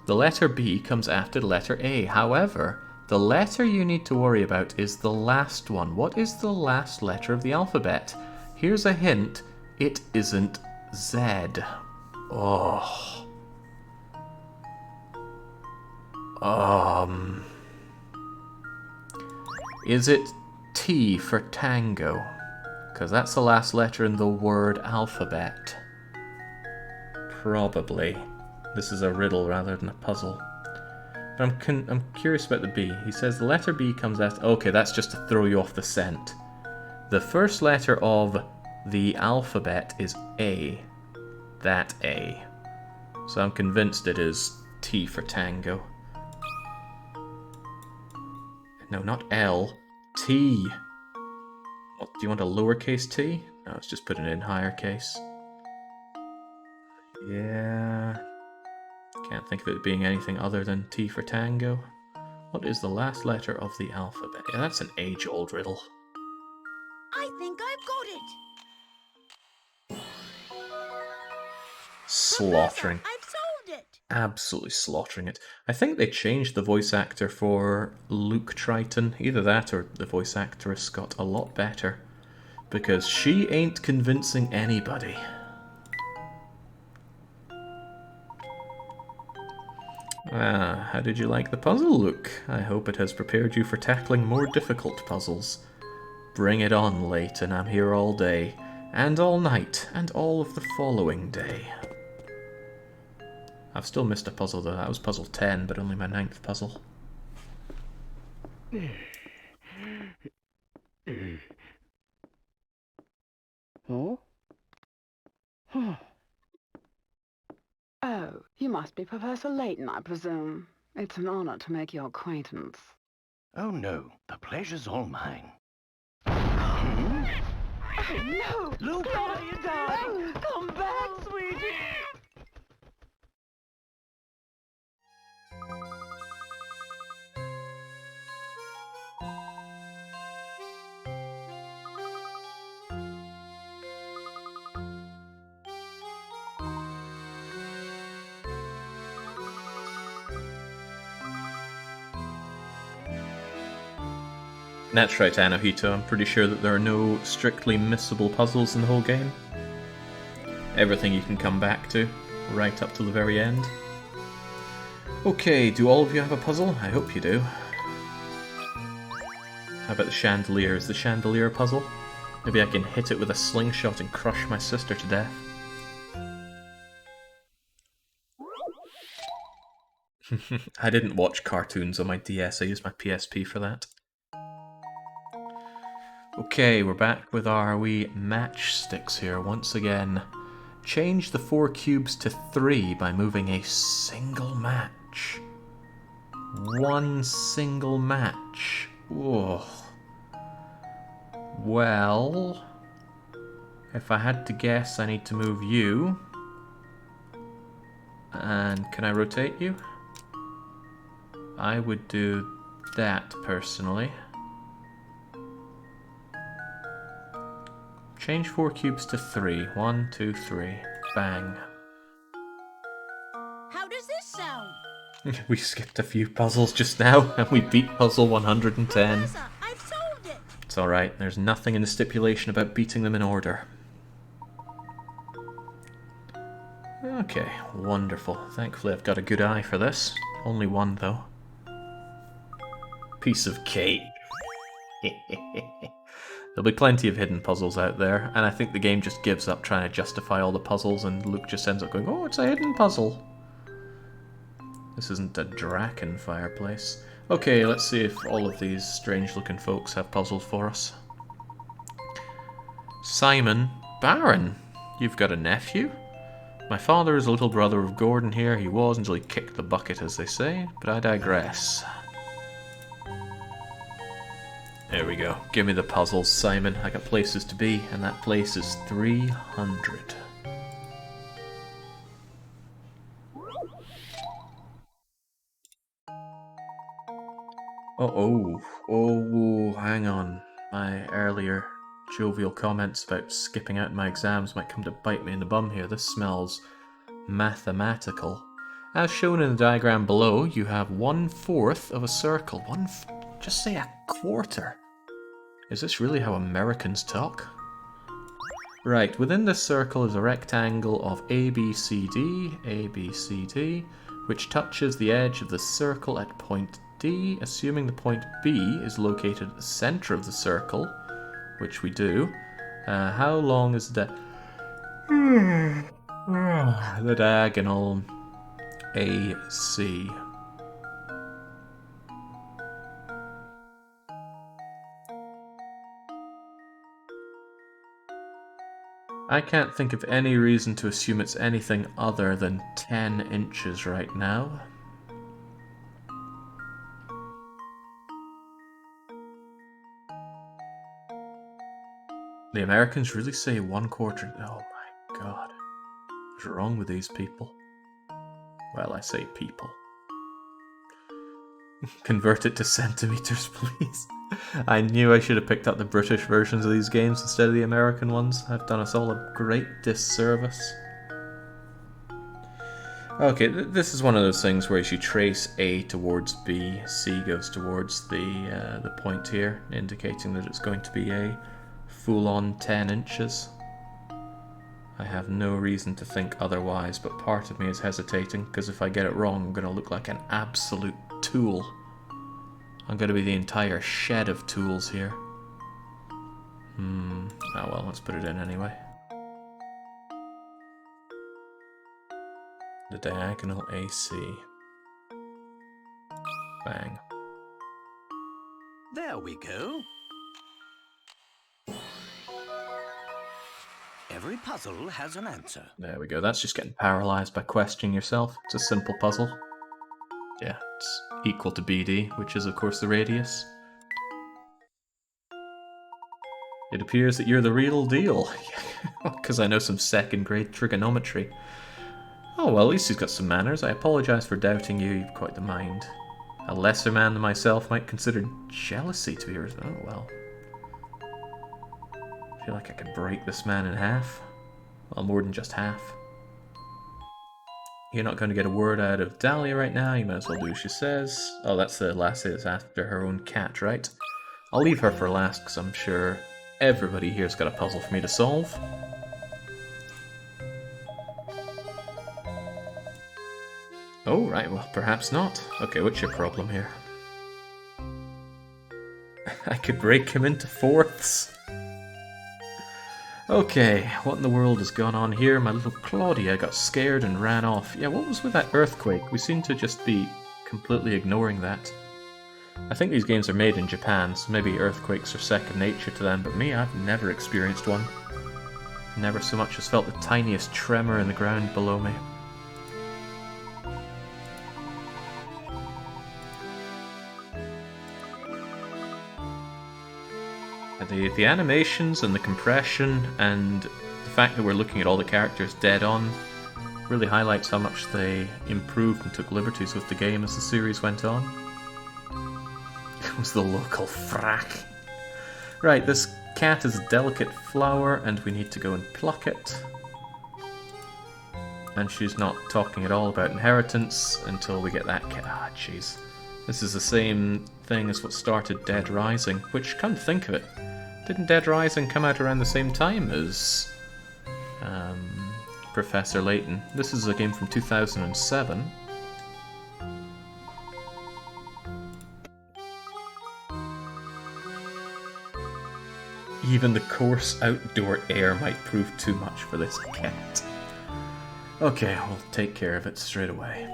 The letter B comes after the letter A. However, the letter you need to worry about is the last one. What is the last letter of the alphabet? Here's a hint. It isn't Z. Oh. Is it T for tango? Because that's the last letter in the word alphabet. Probably. This is a riddle rather than a puzzle. But I'm curious about the B. He says the letter B comes after... Okay, that's just to throw you off the scent. The first letter of the alphabet is A. That A. So I'm convinced it is T for tango. No, not L. T. What, do you want a lowercase t? No, let's just put it in higher case. Yeah. Can't think of it being anything other than T for tango. What is the last letter of the alphabet? Yeah, that's an age-old riddle. I think I've got it. Slaughtering. Professor, I've solved it. Absolutely slaughtering it. I think they changed the voice actor for Luke Triton. Either that or the voice actress got a lot better. Because she ain't convincing anybody. Ah, how did you like the puzzle, Luke? I hope it has prepared you for tackling more difficult puzzles. Bring it on, Layton. I'm here all day, and all night, and all of the following day. I've still missed a puzzle though. That was puzzle 10, but only my 9th puzzle. Oh? Oh, you must be Professor Layton, I presume. It's an honor to make your acquaintance. Oh no, the pleasure's all mine. Oh, no! Luke! What are you doing? Come back, sweetie! That's right, Anohito. I'm pretty sure that there are no strictly missable puzzles in the whole game. Everything you can come back to, right up to the very end. Okay, do all of you have a puzzle? I hope you do. How about the chandelier? Is the chandelier a puzzle? Maybe I can hit it with a slingshot and crush my sister to death. I didn't watch cartoons on my DS, I used my PSP for that. Okay, we're back with our wee matchsticks here once again. Change the 4 cubes to 3 by moving a single match. One single match. Whoa. Well, if I had to guess, I need to move you. And can I rotate you? I would do that personally. Change 4 cubes to 3. 1, 2, 3. Bang. How does this sound? We skipped a few puzzles just now, and we beat puzzle 110. Professor, I've solved it. It's alright, there's nothing in the stipulation about beating them in order. Okay, wonderful. Thankfully I've got a good eye for this. Only one, though. Piece of cake. There'll be plenty of hidden puzzles out there, and I think the game just gives up trying to justify all the puzzles, and Luke just ends up going, oh, it's a hidden puzzle. This isn't a Draken fireplace. Okay, let's see if all of these strange-looking folks have puzzles for us. Simon Baron, you've got a nephew? My father is a little brother of Gordon here. He was until he kicked the bucket, as they say, but I digress. There we go. Give me the puzzles, Simon. I got places to be, and that place is 300. Oh, hang on. my earlier jovial comments about skipping out my exams might come to bite me in the bum here. This smells mathematical. As shown in the diagram below, you have 1/4 of a circle. Just say a quarter. Is this really how Americans talk? Right, within this circle is a rectangle of ABCD, which touches the edge of the circle at point D, assuming the point B is located at the center of the circle, which we do. How long is the diagonal AC? I can't think of any reason to assume it's anything other than 10 inches right now. The Americans really say 1/4. Oh my god. What's wrong with these people? Well, I say people. Convert it to centimeters, please. I knew I should have picked up the British versions of these games instead of the American ones. I've done us all a great disservice. Okay, this is one of those things where as you trace A towards B, C goes towards the point here, indicating that it's going to be a full-on 10 inches. I have no reason to think otherwise, but part of me is hesitating, because if I get it wrong, I'm going to look like an absolute tool. I'm going to be the entire shed of tools here. Oh well, let's put it in anyway. The diagonal AC. Bang. There we go. Every puzzle has an answer. There we go. That's just getting paralyzed by questioning yourself. It's a simple puzzle. Yeah, it's equal to BD, which is of course the radius. It appears that you're the real deal. Because I know some second grade trigonometry. Oh well, at least he's got some manners. I apologise for doubting you. You've quite the mind. A lesser man than myself might consider jealousy to be... Oh well. I feel like I could break this man in half. Well, more than just half. You're not going to get a word out of Dahlia right now. You might as well do as she says. Oh, that's the lassie that's after her own cat, right? I'll leave her for last because I'm sure everybody here's got a puzzle for me to solve. Oh, right, well, perhaps not. Okay, what's your problem here? I could break him into fourths. Okay, what in the world has gone on here? My little Claudia got scared and ran off. Yeah, what was with that earthquake? We seem to just be completely ignoring that. I think these games are made in Japan, so maybe earthquakes are second nature to them, but me, I've never experienced one. Never so much as felt the tiniest tremor in the ground below me. The animations and the compression and the fact that we're looking at all the characters dead on really highlights how much they improved and took liberties with the game as the series went on. It was the local frack. Right, this cat is a delicate flower and we need to go and pluck it. And she's not talking at all about inheritance until we get that cat. Ah, jeez. This is the same thing as what started Dead Rising, which, come to think of it, didn't Dead Rising come out around the same time as Professor Layton? This is a game from 2007. Even the coarse outdoor air might prove too much for this cat. Okay, we'll take care of it straight away.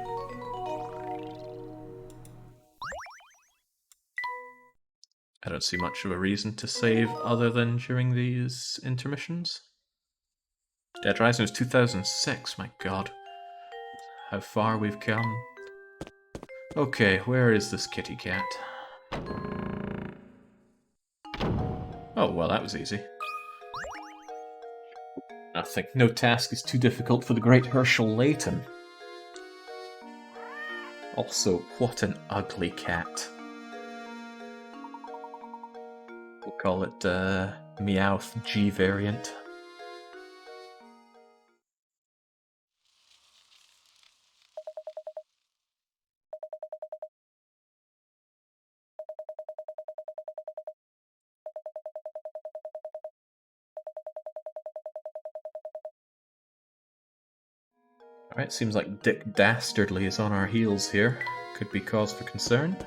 I don't see much of a reason to save other than during these intermissions. Dead Rising was 2006, my god. How far we've come. Okay, where is this kitty cat? Oh, well, that was easy. Nothing. No task is too difficult for the great Hershel Layton. Also, what an ugly cat. Call it Meowth G variant. Alright, seems like Dick Dastardly is on our heels here. Could be cause for concern.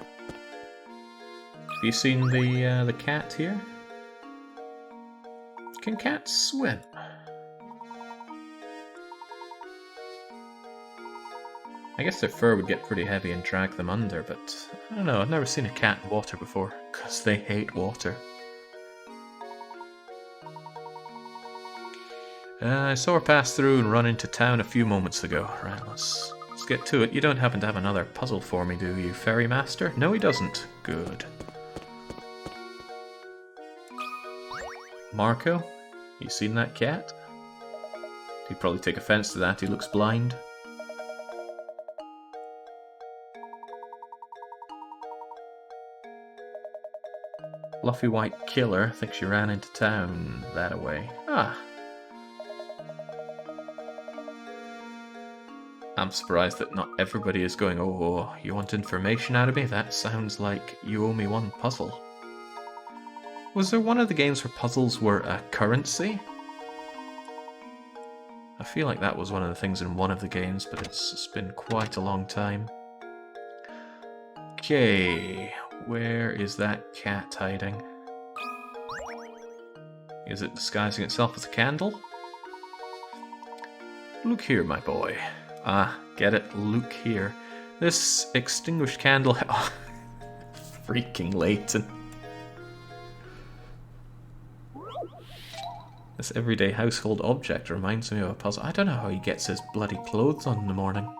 Have you seen the cat here? Can cats swim? I guess their fur would get pretty heavy and drag them under, but I don't know, I've never seen a cat in water before, because they hate water. I saw her pass through and run into town a few moments ago. Right, let's get to it. You don't happen to have another puzzle for me, do you, Fairy Master? No, he doesn't. Good. Marco, you seen that cat? He'd probably take offense to that, he looks blind. Fluffy White Killer, I think she ran into town that-a-way. Ah. I'm surprised that not everybody is going, oh, you want information out of me? That sounds like you owe me one puzzle. Was there one of the games where puzzles were a currency? I feel like that was one of the things in one of the games, but it's been quite a long time. Okay, where is that cat hiding? Is it disguising itself as a candle? Look here, my boy. Ah, get it? Look here. This extinguished candle... Oh, freaking Layton. This everyday household object reminds me of a puzzle. I don't know how he gets his bloody clothes on in the morning.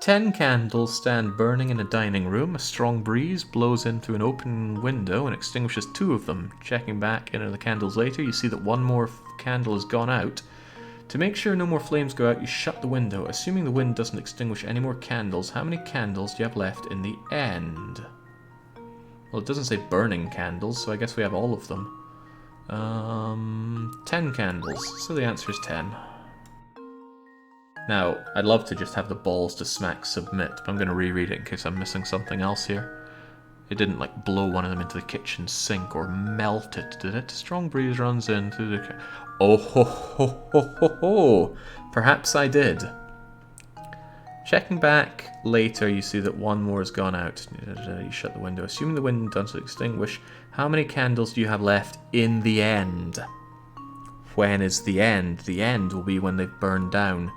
10 candles stand burning in a dining room. A strong breeze blows in through an open window and extinguishes 2 of them. Checking back into the candles later, you see that one more candle has gone out. To make sure no more flames go out, you shut the window. Assuming the wind doesn't extinguish any more candles, how many candles do you have left in the end? Well, it doesn't say burning candles, so I guess we have all of them. 10 candles, so the answer is 10. Now, I'd love to just have the balls to smack submit, but I'm going to reread it in case I'm missing something else here. It didn't, like, blow one of them into the kitchen sink or melt it, did it? Strong breeze runs in through the... Oh ho ho ho ho ho! Perhaps I did. Checking back later, you see that one more has gone out. You shut the window. Assuming the wind doesn't extinguish, how many candles do you have left in the end? When is the end? The end will be when they've burned down.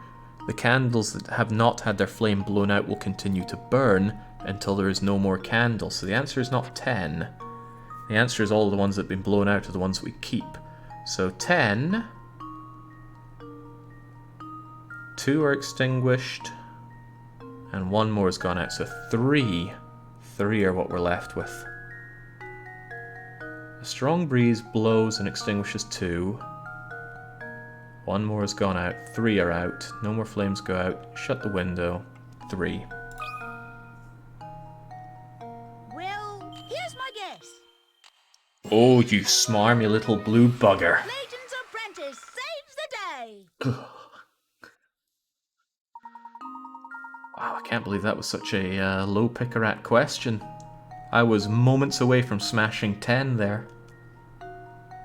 The candles that have not had their flame blown out will continue to burn until there is no more candles. So the answer is not 10. The answer is all the ones that have been blown out are the ones that we keep. So 10. 2 are extinguished. And 1 more has gone out. So 3. 3 are what we're left with. A strong breeze blows and extinguishes 2. 1 more has gone out. 3 are out. No more flames go out. Shut the window. 3. Well, here's my guess. Oh, you smarmy little blue bugger. Layton's apprentice saves the day. Wow, I can't believe that was such a low picker-at question. I was moments away from smashing 10 there.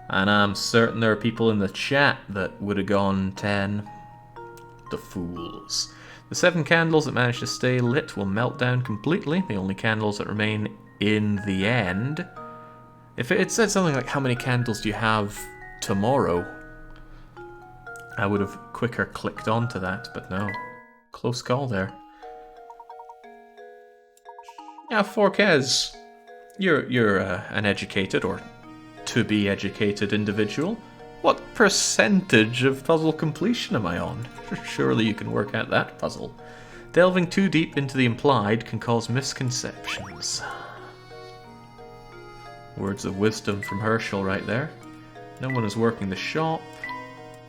And I'm certain there are people in the chat that would have gone 10. The fools. The 7 candles that manage to stay lit will melt down completely. The only candles that remain in the end. If it said something like, how many candles do you have tomorrow? I would have quicker clicked onto that, but no. Close call there. Yeah, Forquez. You're an educated or to-be educated individual. What percentage of puzzle completion am I on? Surely you can work out that puzzle. Delving too deep into the implied can cause misconceptions. Words of wisdom from Hershel right there. No one is working the shop.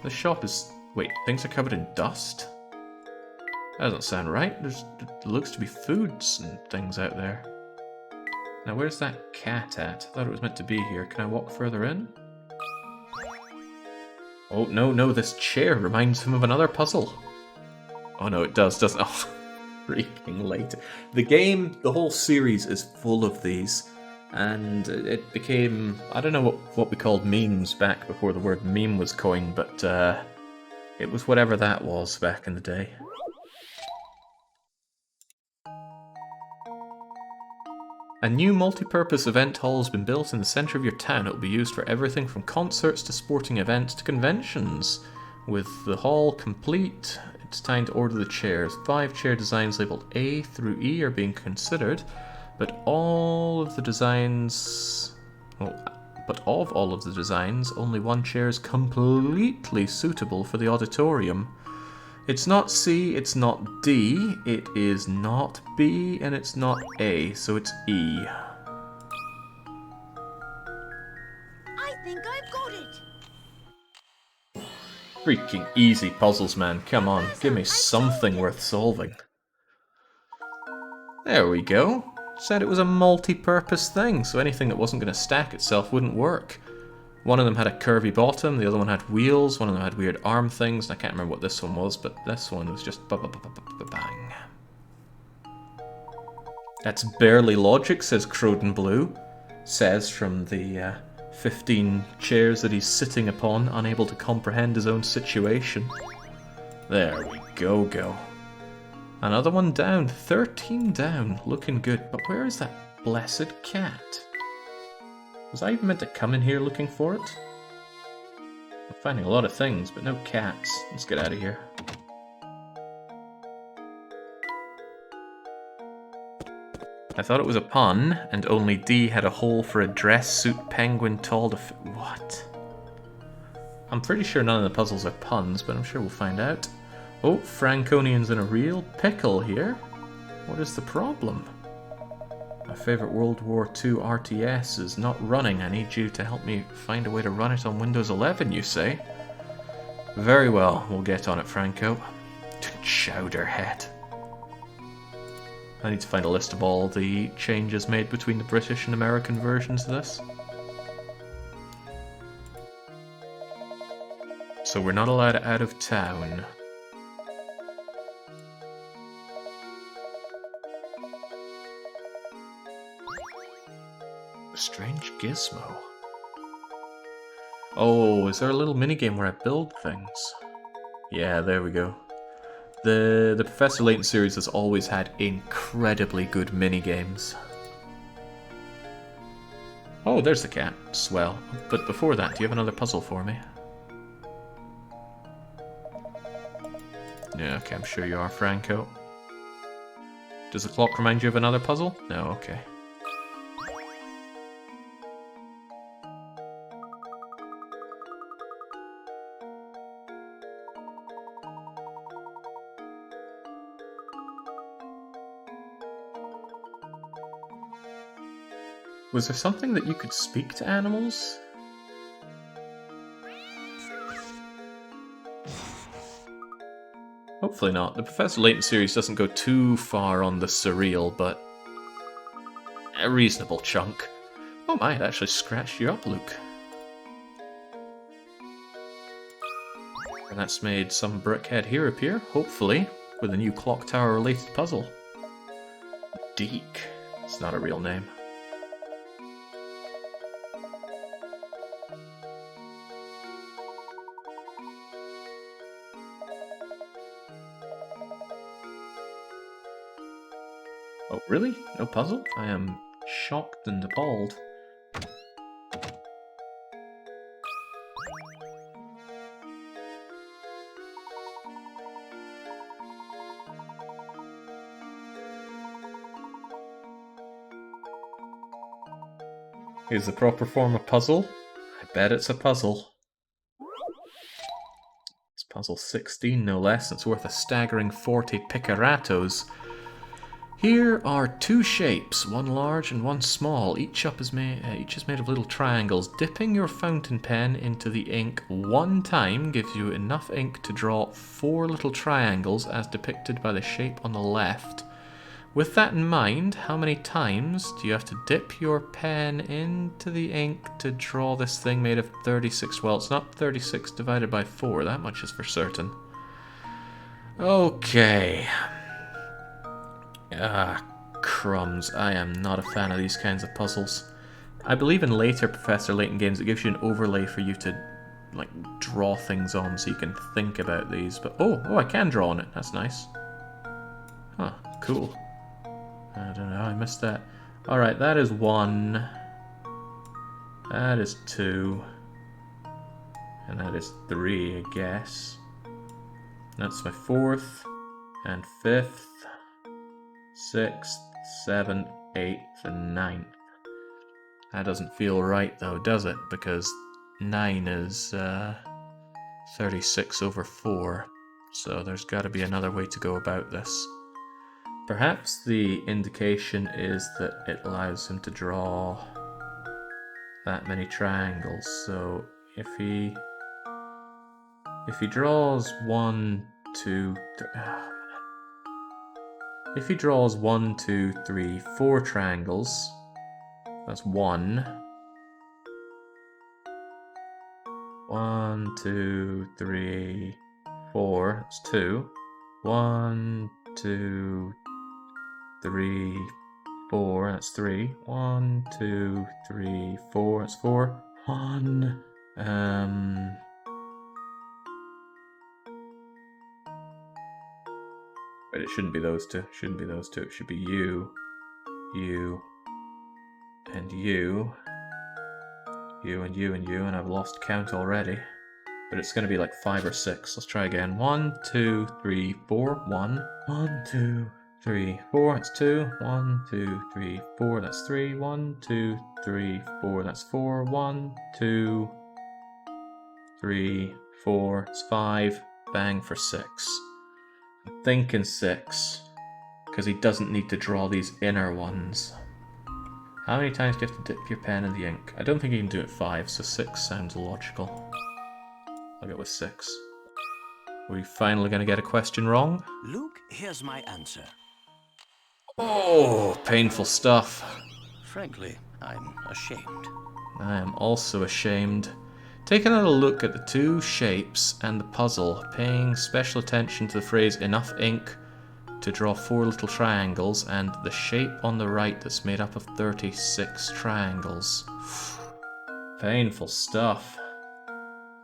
The shop is... Wait, things are covered in dust? That doesn't sound right. There looks to be foods and things out there. Now where's that cat at? I thought it was meant to be here. Can I walk further in? Oh, no, this chair reminds him of another puzzle. Oh no, it does, doesn't it? Oh, freaking late. The game, the whole series is full of these. And it became, I don't know what we called memes back before the word meme was coined, but it was whatever that was back in the day. A new multi-purpose event hall has been built in the centre of your town. It will be used for everything from concerts to sporting events to conventions. With the hall complete, it's time to order the chairs. 5 chair designs labelled A through E are being considered, but all of the designs... But of all of the designs, only one chair is completely suitable for the auditorium. It's not C, it's not D, it is not B, and it's not A, so it's E. I think I've got it. Freaking easy puzzles, man. Come on, give me something worth solving. There we go. Said it was a multi-purpose thing, so anything that wasn't going to stack itself wouldn't work. One of them had a curvy bottom, the other one had wheels, one of them had weird arm things, and I can't remember what this one was, but this one was just bang. That's barely logic, says Croden Blue. Says from the 15 chairs that he's sitting upon, unable to comprehend his own situation. There we go. Another one down, 13 down, looking good. But where is that blessed cat? Was I even meant to come in here looking for it? I'm finding a lot of things, but no cats. Let's get out of here. I thought it was a pun, and only D had a hole for a dress suit penguin tall to fit. What? I'm pretty sure none of the puzzles are puns, but I'm sure we'll find out. Oh, Franconian's in a real pickle here. What is the problem? My favourite World War II RTS is not running. I need you to help me find a way to run it on Windows 11, you say? Very well, we'll get on it, Franco. Chowderhead. I need to find a list of all the changes made between the British and American versions of this. So we're not allowed out of town. A strange gizmo. Oh, is there a little minigame where I build things? Yeah, there we go. The Professor Layton series has always had incredibly good minigames. Oh, there's the cat. Swell. But before that, do you have another puzzle for me? Yeah, okay, I'm sure you are, Franco. Does the clock remind you of another puzzle? No, okay. Was there something that you could speak to animals? Hopefully not. The Professor Layton series doesn't go too far on the surreal, but a reasonable chunk. Oh my, it actually scratched you up, Luke. And that's made some brickhead here appear, hopefully, with a new clock tower related puzzle. Deke. It's not a real name. Oh, really? No puzzle? I am shocked and appalled. Is the proper form a puzzle? I bet it's a puzzle. It's puzzle 16, no less. It's worth a staggering 40 picaratos. Here are 2 shapes, one large and one small. Each is made of little triangles. Dipping your fountain pen into the ink one time gives you enough ink to draw 4 little triangles as depicted by the shape on the left. With that in mind, how many times do you have to dip your pen into the ink to draw this thing made of 36? Well, it's not 36 divided by 4, that much is for certain. Okay. Ah, crumbs. I am not a fan of these kinds of puzzles. I believe in later Professor Layton games it gives you an overlay for you to, like, draw things on so you can think about these. But, oh, I can draw on it. That's nice. Huh, cool. I don't know how I missed that. Alright, that is 1. That is 2. And that is 3, I guess. That's my 4th, and 5th, 6th, 7th, 8th, and 9th. That doesn't feel right though, does it? Because 9 is 36 over 4. So there's got to be another way to go about this. Perhaps the indication is that it allows him to draw that many triangles. So if he draws 1, 2, 3, if he draws 1, 2, 3, 4 triangles, that's 1. 1, 2, 3, 4, that's 2. 1, 2, 3, 4, that's 3. 1, 2, 3, 4, that's 4. 1, but it shouldn't be those two. It shouldn't be those two. It should be you, and you, and you, and you, and I've lost count already. But it's going to be like 5 or 6. Let's try again. 1, 2, 3, 4. 1, 2, 3, 4. That's 2. 1, 2, 3, 4. That's 3. 1, 2, 3, 4. That's 4. 1, 2, 3, 4. It's 5. Bang for 6. I'm thinking 6. Because he doesn't need to draw these inner ones. How many times do you have to dip your pen in the ink? I don't think you can do it 5, so 6 sounds logical. I'll go with 6. Are we finally going to get a question wrong? Luke, here's my answer. Oh, painful stuff. Frankly, I'm ashamed. I am also ashamed. Take another look at the 2 shapes and the puzzle, paying special attention to the phrase enough ink to draw 4 little triangles and the shape on the right that's made up of 36 triangles. Painful stuff.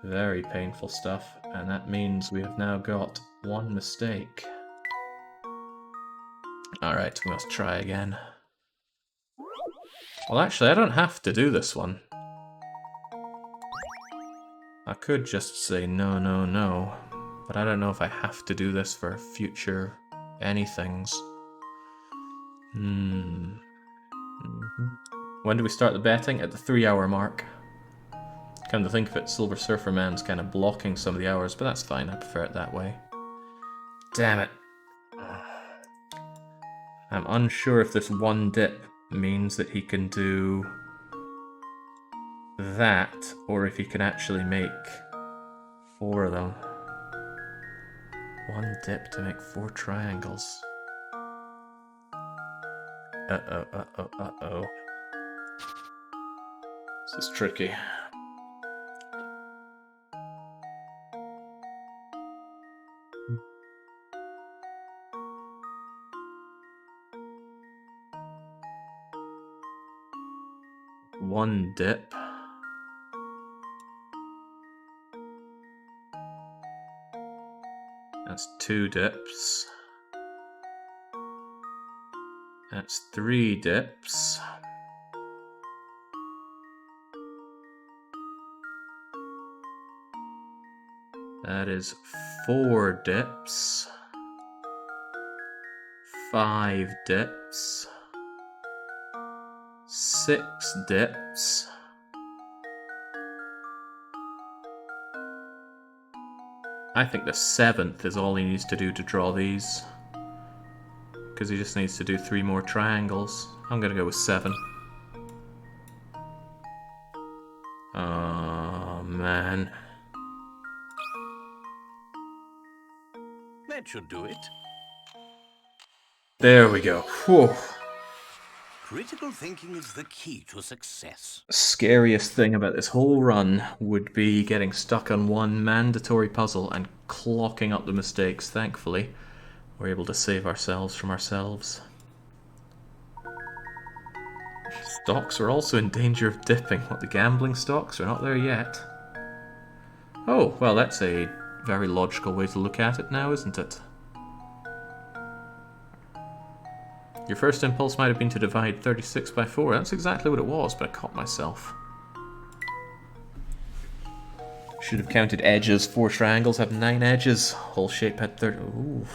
Very painful stuff, and that means we have now got 1 mistake. Alright, we must try again. Well, actually, I don't have to do this one. I could just say no, no, no, but I don't know if I have to do this for future anythings. When do we start the betting? At the 3-hour mark. Come to think of it, Silver Surfer Man's kind of blocking some of the hours, but that's fine, I prefer it that way. Damn it. I'm unsure if this 1 dip means that he can do that, or if he can actually make 4 of them. 1 dip to make 4 triangles. Uh-oh, uh-oh, uh-oh. This is tricky. One dip. That's 2 dips. That's 3 dips. That is 4 dips. 5 dips. 6 dips. I think the 7th is all he needs to do to draw these. Because he just needs to do 3 more triangles. I'm gonna go with 7. Oh, man. That should do it. There we go. Whew. Critical thinking is the key to success. Scariest thing about this whole run would be getting stuck on one mandatory puzzle and clocking up the mistakes. Thankfully, we're able to save ourselves from ourselves. Stocks are also in danger of dipping. What, the gambling stocks are not there yet? Oh, well, that's a very logical way to look at it now, isn't it? Your first impulse might have been to divide 36 by 4. That's exactly what it was, but I caught myself. Should have counted edges. 4 triangles have 9 edges. Whole shape had 30. Ooh,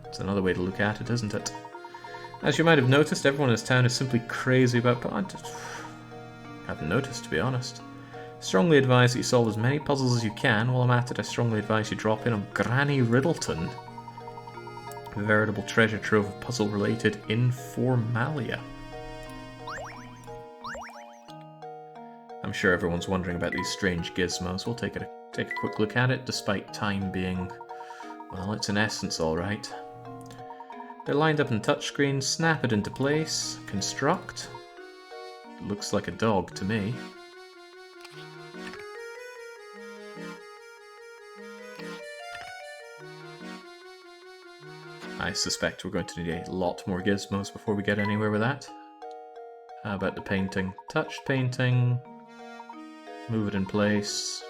that's another way to look at it, isn't it? As you might have noticed, everyone in this town is simply crazy about... I haven't noticed, to be honest. Strongly advise that you solve as many puzzles as you can. While I'm at it, I strongly advise you drop in on Granny Riddleton. A veritable treasure trove of puzzle-related informalia. I'm sure everyone's wondering about these strange gizmos. We'll take a quick look at it, despite time being... well, it's an essence, alright. They're lined up in touchscreen, snap it into place, construct. It looks like a dog to me. I suspect we're going to need a lot more gizmos before we get anywhere with that. How about the painting? Touch painting. Move it in place.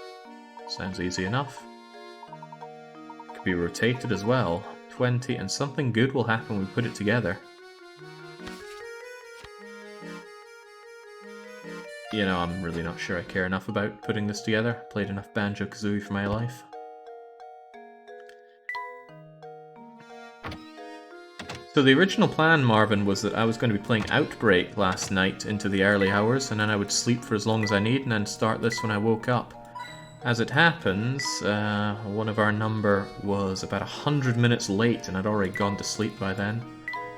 Sounds easy enough. Could be rotated as well. 20, and something good will happen when we put it together. You know, I'm really not sure I care enough about putting this together. Played enough Banjo-Kazooie for my life. So the original plan, Marvin, was that I was going to be playing Outbreak last night into the early hours, and then I would sleep for as long as I need, and then start this when I woke up. As it happens, one of our number was about 100 minutes late, and I'd already gone to sleep by then.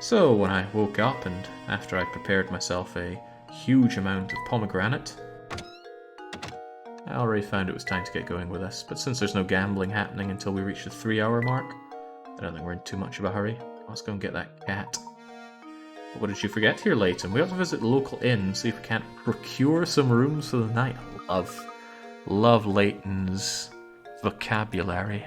So when I woke up, and after I prepared myself a huge amount of pomegranate, I already found it was time to get going with this. But since there's no gambling happening until we reach the 3-hour mark, I don't think we're in too much of a hurry. Let's go and get that cat. But what did you forget here, Layton? We ought to visit the local inn, see if we can't procure some rooms for the night. Love Layton's vocabulary.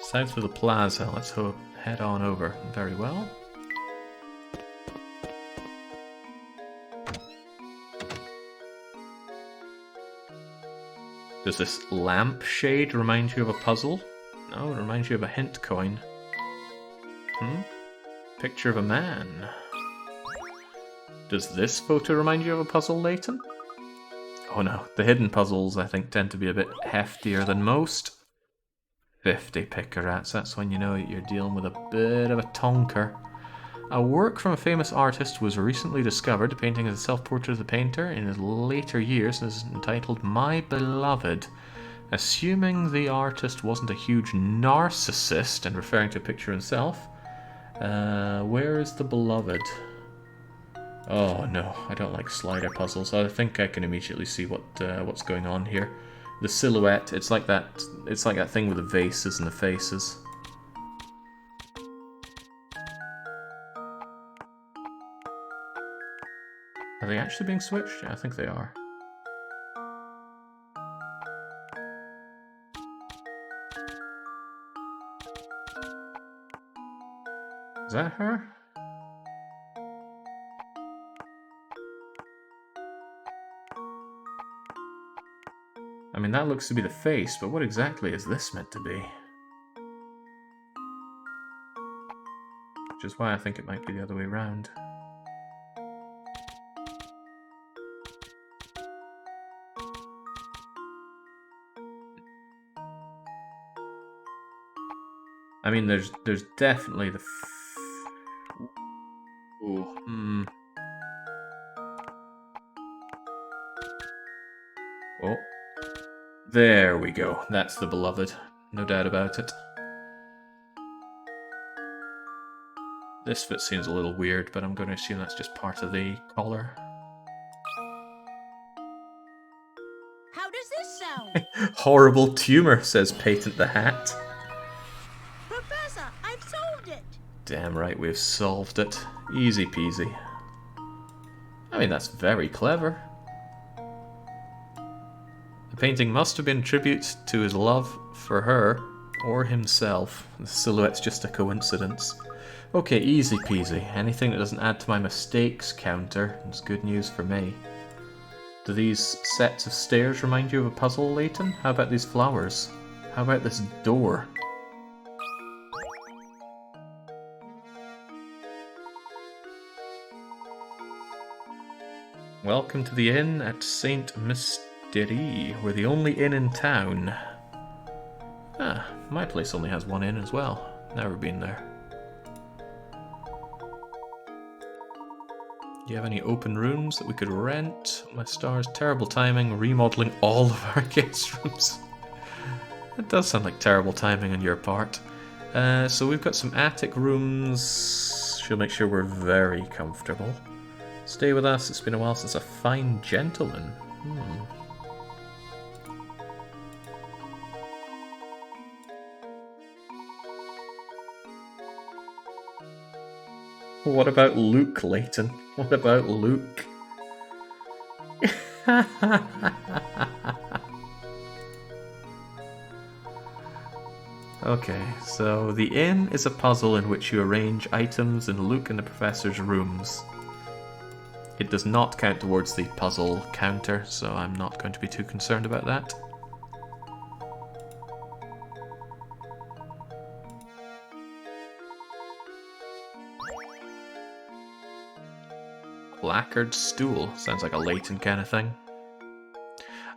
South of the plaza. Let's head on over. Very well. Does this lampshade remind you of a puzzle? No, it reminds you of a hint coin. Picture of a man. Does this photo remind you of a puzzle, Layton? Oh no, the hidden puzzles I think tend to be a bit heftier than most. 50 picarats, that's when you know you're dealing with a bit of a tonker. A work from a famous artist was recently discovered. The painting is a self-portrait of the painter in his later years and is entitled My Beloved. Assuming the artist wasn't a huge narcissist and referring to a picture himself, where is the beloved? Oh no, I don't like slider puzzles. I think I can immediately see what's going on here. The silhouette, it's like that thing with the vases and the faces. Are they actually being switched? Yeah, I think they are. Is that her? I mean, that looks to be the face, but what exactly is this meant to be? Which is why I think it might be the other way around. I mean, there's definitely the... Oh. There we go. That's the beloved. No doubt about it. This fit seems a little weird, but I'm going to assume that's just part of the collar. How does this sound? Horrible tumor, says Patent the Hat. Professor, I've solved Damn right, we've solved it. Easy peasy. I mean, that's very clever. The painting must have been a tribute to his love for her or himself. The silhouette's just a coincidence. Okay, easy peasy. Anything that doesn't add to my mistakes counter is good news for me. Do these sets of stairs remind you of a puzzle, Layton? How about these flowers? How about this door? Welcome to the inn at Saint Mystery. We're the only inn in town. Ah, my place only has one inn as well. Never been there. Do you have any open rooms that we could rent? My stars, terrible timing, remodeling all of our guest rooms. That does sound like terrible timing on your part. So we've got some attic rooms. She'll make sure we're very comfortable. Stay with us, it's been a while since a fine gentleman. What about Luke, Layton? What about Luke? Okay, so the inn is a puzzle in which you arrange items in Luke and the Professor's rooms. It does not count towards the puzzle counter, so I'm not going to be too concerned about that. Lacquered stool. Sounds like a Layton kind of thing.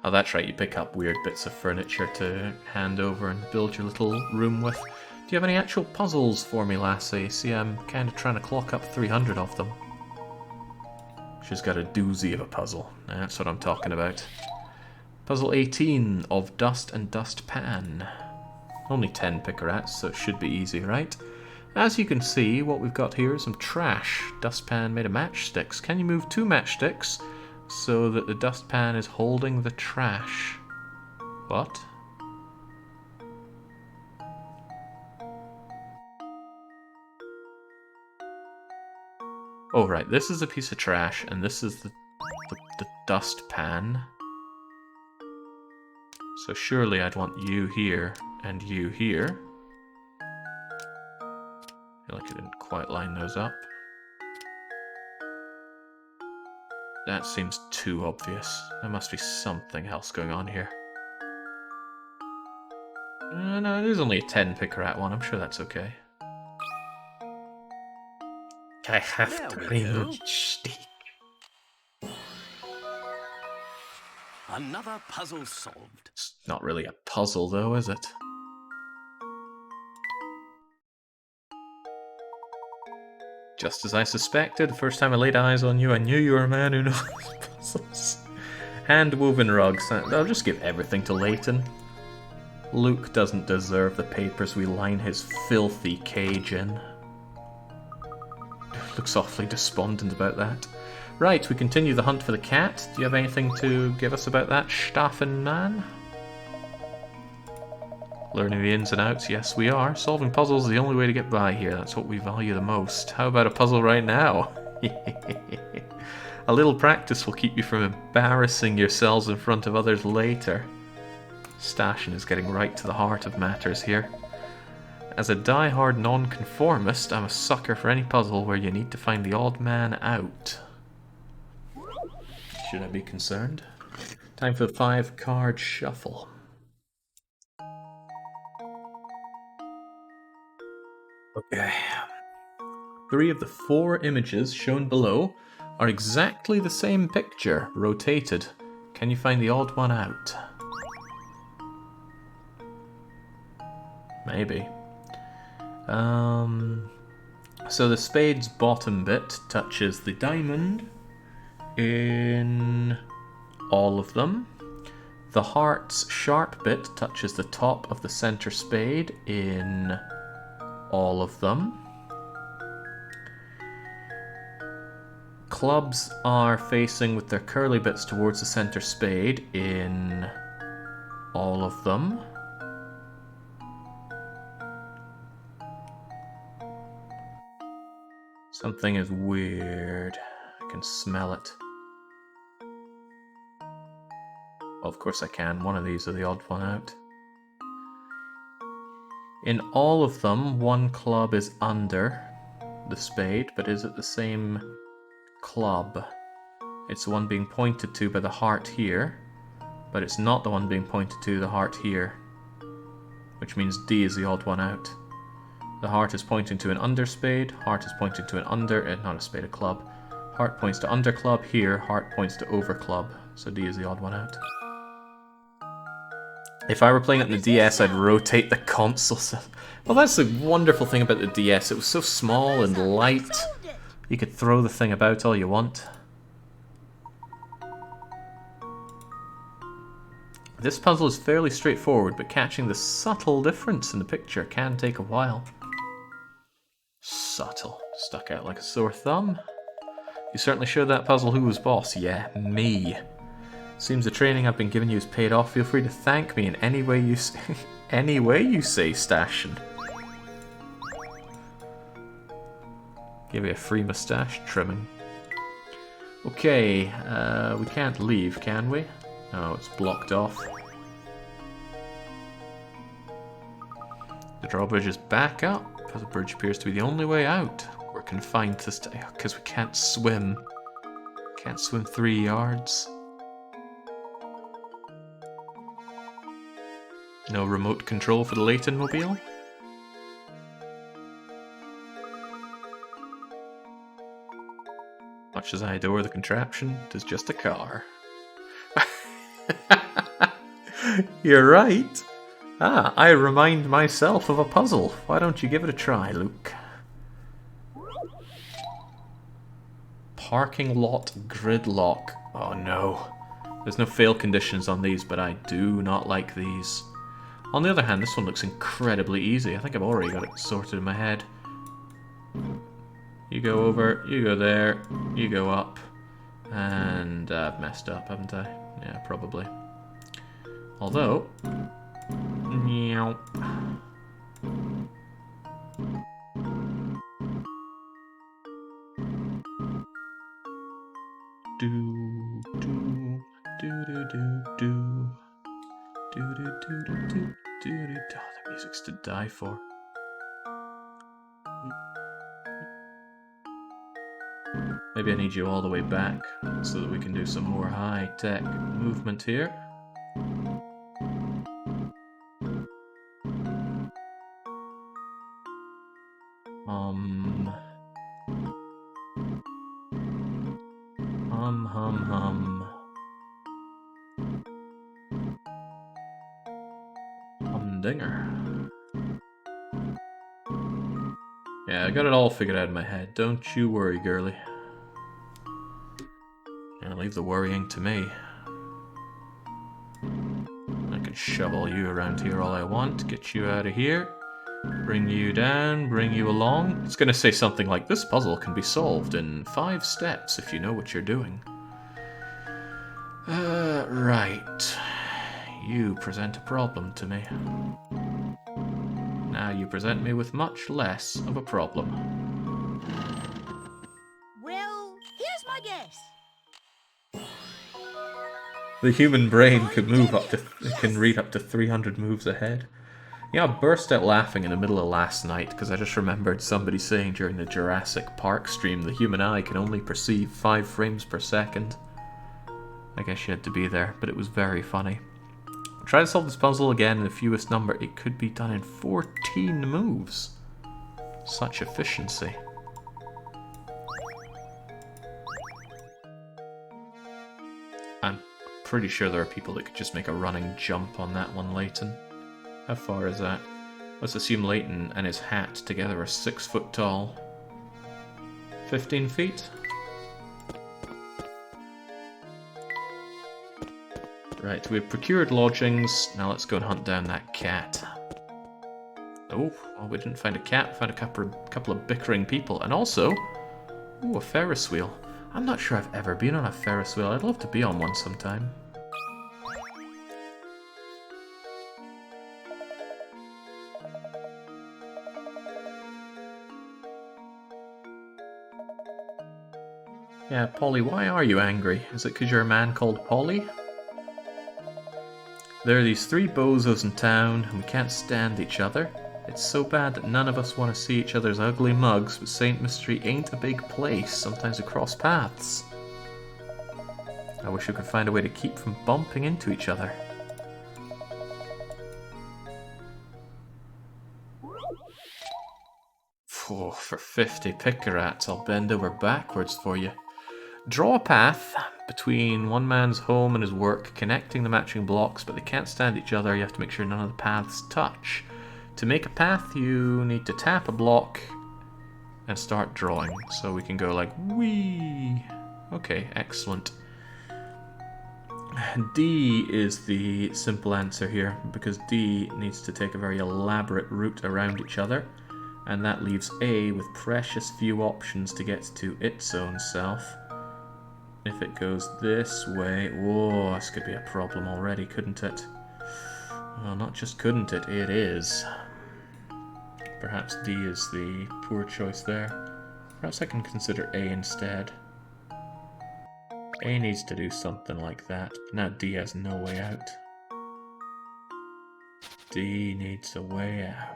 Oh, that's right, you pick up weird bits of furniture to hand over and build your little room with. Do you have any actual puzzles for me, lassie? See, I'm kind of trying to clock up 300 of them. She's got a doozy of a puzzle. That's what I'm talking about. Puzzle 18 of Dust and Dustpan. Only 10 pickerats, so it should be easy, right? As you can see, what we've got here is some trash. Dustpan made of matchsticks. Can you move 2 matchsticks so that the dustpan is holding the trash? What? Oh, right, this is a piece of trash, and this is the dustpan. So surely I'd want you here and you here. I feel like I didn't quite line those up. That seems too obvious. There must be something else going on here. No, it is only a 10 pickerat one. I'm sure that's okay. I have to remove stick. Another puzzle solved. It's not really a puzzle, though, is it? Just as I suspected, the first time I laid eyes on you, I knew you were a man who knows puzzles. Hand-woven rugs. I'll just give everything to Layton. Luke doesn't deserve the papers we line his filthy cage in. Looks awfully despondent about that. Right, we continue the hunt for the cat. Do you have anything to give us about that, Staffen man? Learning the ins and outs, yes we are. Solving puzzles is the only way to get by here. That's what we value the most. How about a puzzle right now? A little practice will keep you from embarrassing yourselves in front of others later. Stashin is getting right to the heart of matters here. As a die-hard non-conformist, I'm a sucker for any puzzle where you need to find the odd man out. Should I be concerned? Time for the 5-card shuffle. Okay. 3 of the 4 images shown below are exactly the same picture, rotated. Can you find the odd one out? Maybe. So the spade's bottom bit touches the diamond in all of them. The heart's sharp bit touches the top of the center spade in all of them. Clubs are facing with their curly bits towards the center spade in all of them. Something is weird. I can smell it. Well, of course I can. One of these are the odd one out. In all of them, one club is under the spade, but is it the same club? It's the one being pointed to by the heart here, but it's not the one being pointed to the heart here, which means D is the odd one out. The heart is pointing to an under spade, heart is pointing to an under, not a spade, a club. Heart points to under club here, heart points to over club, so D is the odd one out. If I were playing it on the DS, I'd rotate the console. Well, that's the wonderful thing about the DS. It was so small and light. You could throw the thing about all you want. This puzzle is fairly straightforward, but catching the subtle difference in the picture can take a while. Subtle. Stuck out like a sore thumb. You certainly showed that puzzle who was boss. Yeah, me. Seems the training I've been giving you has paid off. Feel free to thank me in any way you say, Stashin. Give you a free mustache trimming. Okay, we can't leave, can we? No, it's blocked off. The drawbridge is back up. The bridge appears to be the only way out. We're confined to stay because we can't swim. Can't swim 3 yards. No remote control for the Layton mobile. Much as I adore the contraption, it is just a car. You're right. Ah, I remind myself of a puzzle. Why don't you give it a try, Luke? Parking lot gridlock. Oh no. There's no fail conditions on these, but I do not like these. On the other hand, this one looks incredibly easy. I think I've already got it sorted in my head. You go over, you go there, you go up. And I've messed up, haven't I? Yeah, probably. Although... Meow. Do do do do do do do do do do do do. Oh, the music's to die for. Maybe I need you all the way back so that we can do some more high-tech movement here. Hum. Humdinger. Yeah, I got it all figured out in my head. Don't you worry, girly. Yeah, leave the worrying to me. I can shovel you around here all I want, get you out of here, bring you down, bring you along. It's going to say something like, this puzzle can be solved in 5 steps if you know what you're doing. Right. You present a problem to me. Now you present me with much less of a problem. Well, here's my guess. The human brain can read up to 300 moves ahead. Yeah, I burst out laughing in the middle of last night because I just remembered somebody saying during the Jurassic Park stream the human eye can only perceive 5 frames per second. I guess you had to be there, but it was very funny. Try to solve this puzzle again in the fewest number. It could be done in 14 moves. Such efficiency. I'm pretty sure there are people that could just make a running jump on that one, Layton. How far is that? Let's assume Layton and his hat together are 6 foot tall. 15 feet? Right, we've procured lodgings. Now let's go and hunt down that cat. Oh, well, we didn't find a cat. We found a couple of bickering people. And also, ooh, a Ferris wheel. I'm not sure I've ever been on a Ferris wheel. I'd love to be on one sometime. Yeah, Polly, why are you angry? Is it because you're a man called Polly? There are these 3 bozos in town, and we can't stand each other. It's so bad that none of us want to see each other's ugly mugs, but St. Mystery ain't a big place. Sometimes we cross paths. I wish we could find a way to keep from bumping into each other. Oh, for 50 picarats, I'll bend over backwards for you. Draw a path between one man's home and his work, connecting the matching blocks, but they can't stand each other. You have to make sure none of the paths touch. To make a path, you need to tap a block and start drawing. So we can go like, wee. Okay, excellent. D is the simple answer here, because D needs to take a very elaborate route around each other, and that leaves A with precious few options to get to its own self. If it goes this way, whoa, this could be a problem already, couldn't it? Well, not just couldn't it, it is. Perhaps D is the poor choice there. Perhaps I can consider A instead. A needs to do something like that, but now D has no way out. D needs a way out.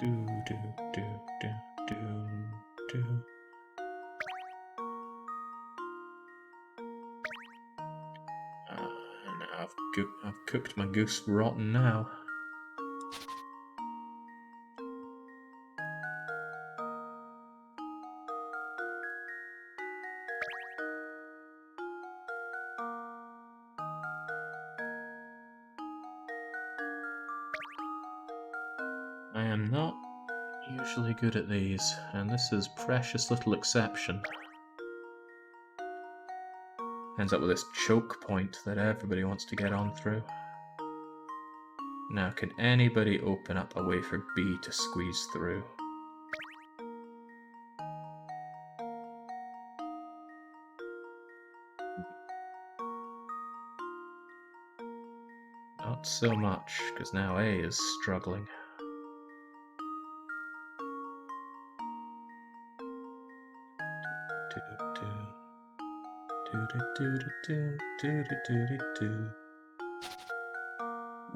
Do, do, do, do, do, do. Now I've cooked my goose rotten now. I am not usually good at these, and this is precious little exception. Ends up with this choke point that everybody wants to get on through. Now, can anybody open up a way for B to squeeze through? Not so much, because now A is struggling.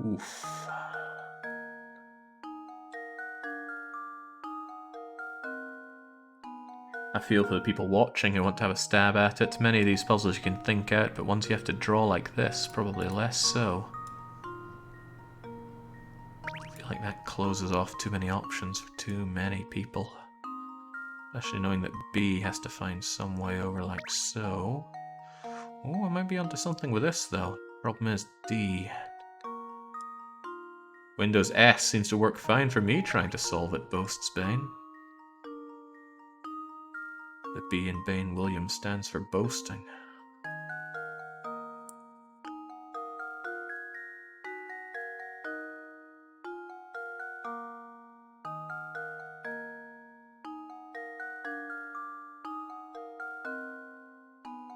Oof. I feel for the people watching who want to have a stab at it. Many of these puzzles you can think out, but ones you have to draw like this, probably less so. I feel like that closes off too many options for too many people. Especially knowing that B has to find some way over like so. Oh, I might be onto something with this though. Problem is D. Windows S seems to work fine for me trying to solve it, boasts Bane. The B in Bane Williams stands for boasting.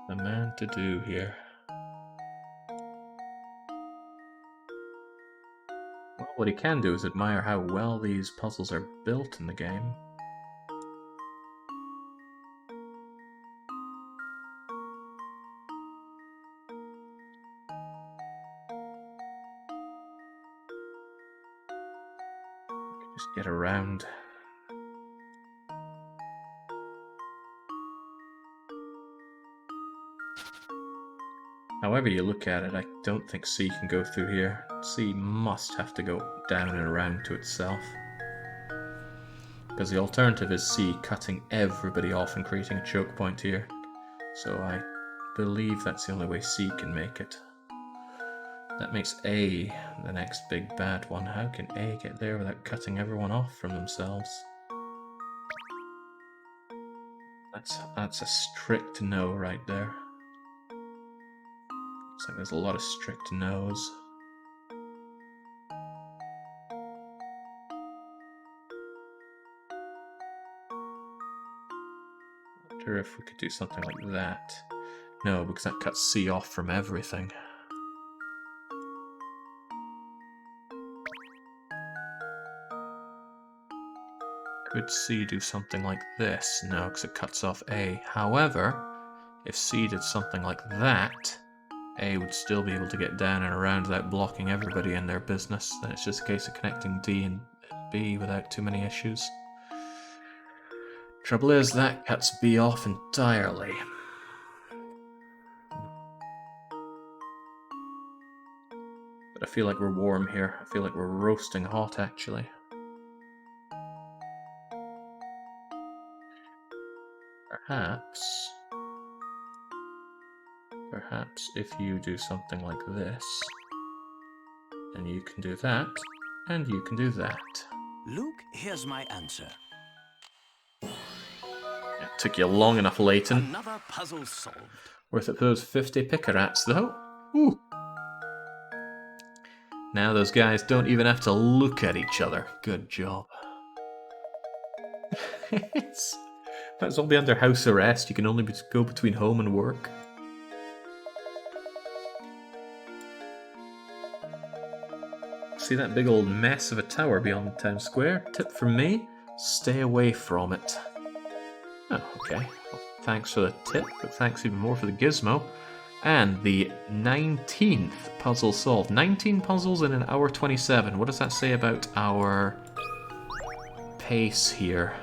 The man to do here. Well, what he can do is admire how well these puzzles are built in the game. Just get around. However you look at it, I don't think C can go through here. C must have to go down and around to itself. Because the alternative is C cutting everybody off and creating a choke point here. So I believe that's the only way C can make it. That makes A the next big bad one. How can A get there without cutting everyone off from themselves? That's a strict no right there. Looks like there's a lot of strict no's. I wonder if we could do something like that. No, because that cuts C off from everything. Could C do something like this? No, because it cuts off A. However, if C did something like that, A would still be able to get down and around without blocking everybody in their business. Then it's just a case of connecting D and B without too many issues. Trouble is, that cuts B off entirely. But I feel like we're warm here. I feel like we're roasting hot, actually. Perhaps if you do something like this, then you can do that, and you can do that. Luke, here's my answer. It took you long enough, Layton. Another puzzle solved. Worth it for those 50 picarats, though. Ooh. Now those guys don't even have to look at each other. Good job. Might as well be under house arrest. You can only go between home and work. See that big old mess of a tower beyond the town square? Tip from me, stay away from it. Oh, okay. Well, thanks for the tip, but thanks even more for the gizmo. And the 19th puzzle solved. 19 puzzles in an hour 27. What does that say about our pace here?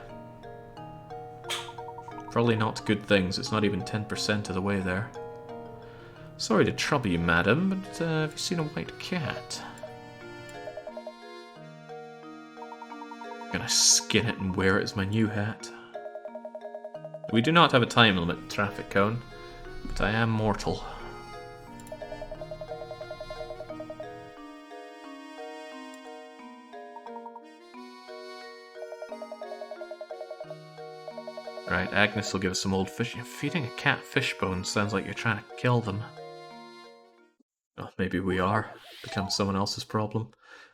Probably not good things. It's not even 10% of the way there. Sorry to trouble you, madam, but have you seen a white cat? I'm gonna skin it and wear it as my new hat. We do not have a time limit traffic cone, but I am mortal. Right, Agnes will give us some old fish. Feeding a cat fish bones sounds like you're trying to kill them. Oh, maybe we are. Become someone else's problem.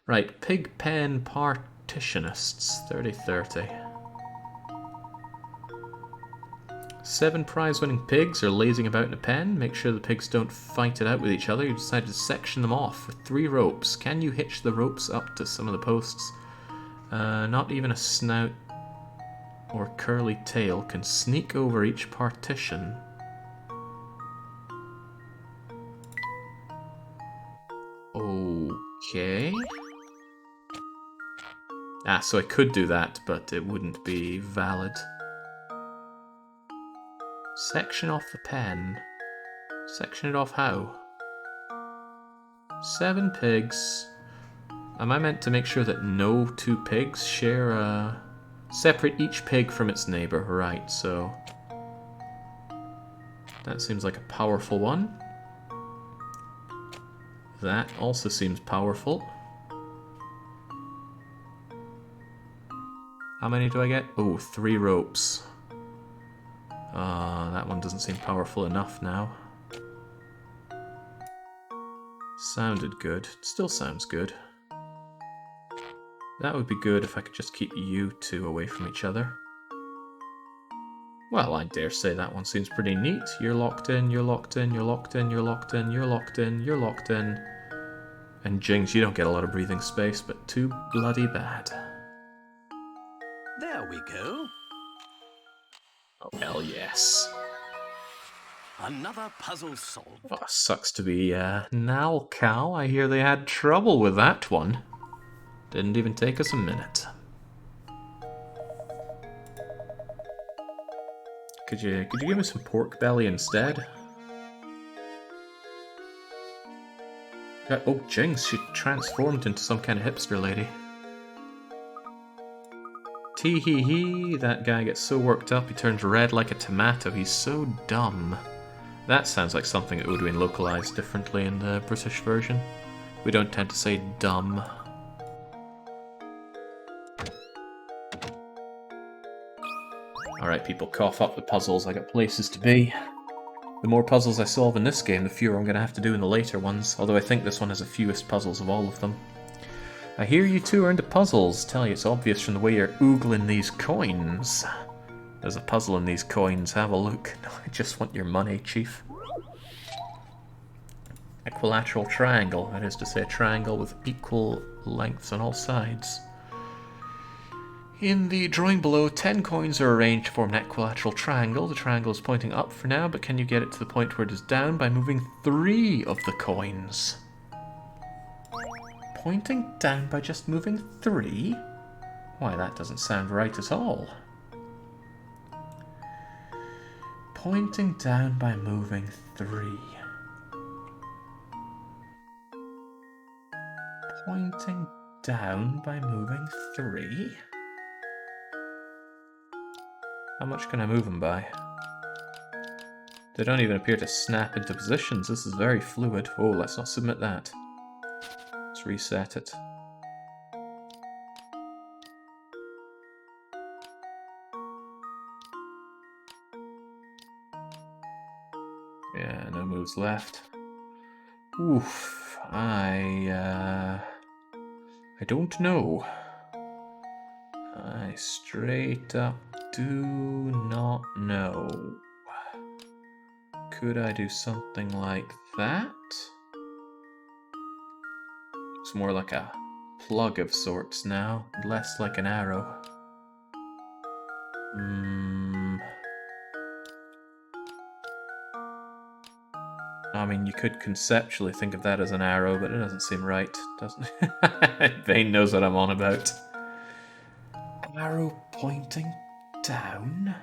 Right, pig pen partitionists. 30-30. 7 prize-winning pigs are lazing about in a pen. Make sure the pigs don't fight it out with each other. You decide to section them off with 3 ropes. Can you hitch the ropes up to some of the posts? Not even a snout or curly tail can sneak over each partition. Okay. Ah, so I could do that, but it wouldn't be valid. Section off the pen. Section it off how? 7 pigs. Am I meant to make sure that no 2 pigs share a... Separate each pig from its neighbor, right, so... That seems like a powerful one. That also seems powerful. How many do I get? Oh, 3 ropes. That one doesn't seem powerful enough now. Sounded good. Still sounds good. That would be good if I could just keep you 2 away from each other. Well, I dare say that one seems pretty neat. You're locked in, you're locked in, you're locked in, you're locked in, you're locked in, you're locked in. And Jings, you don't get a lot of breathing space, but too bloody bad. There we go. Oh, hell yes. Another puzzle solved. Oh, sucks to be Nal Cow. I hear they had trouble with that one. Didn't even take us a minute. Could you give me some pork belly instead? Oh, Jinx, she transformed into some kind of hipster lady. Tee hee hee, that guy gets so worked up he turns red like a tomato. He's so dumb. That sounds like something that would have been localized differently in the British version. We don't tend to say dumb. Alright, people, cough up the puzzles. I got places to be. The more puzzles I solve in this game, the fewer I'm going to have to do in the later ones, although I think this one has the fewest puzzles of all of them. I hear you two are into puzzles. Tell you it's obvious from the way you're oogling these coins. There's a puzzle in these coins. Have a look. No, I just want your money, Chief. Equilateral triangle. That is to say, a triangle with equal lengths on all sides. In the drawing below, 10 coins are arranged to form an equilateral triangle. The triangle is pointing up for now, but can you get it to the point where it is down by moving 3 of the coins? Pointing down by just moving 3? Why, that doesn't sound right at all. Pointing down by moving 3. Pointing down by moving 3? How much can I move them by? They don't even appear to snap into positions. This is very fluid. Oh, let's not submit that. Let's reset it. Yeah, no moves left. Oof. I don't know. I straight up do not know. Could I do something like that? Looks more like a plug of sorts now, less like an arrow. I mean, you could conceptually think of that as an arrow, but it doesn't seem right, doesn't it? Vane knows what I'm on about. Arrow pointing down?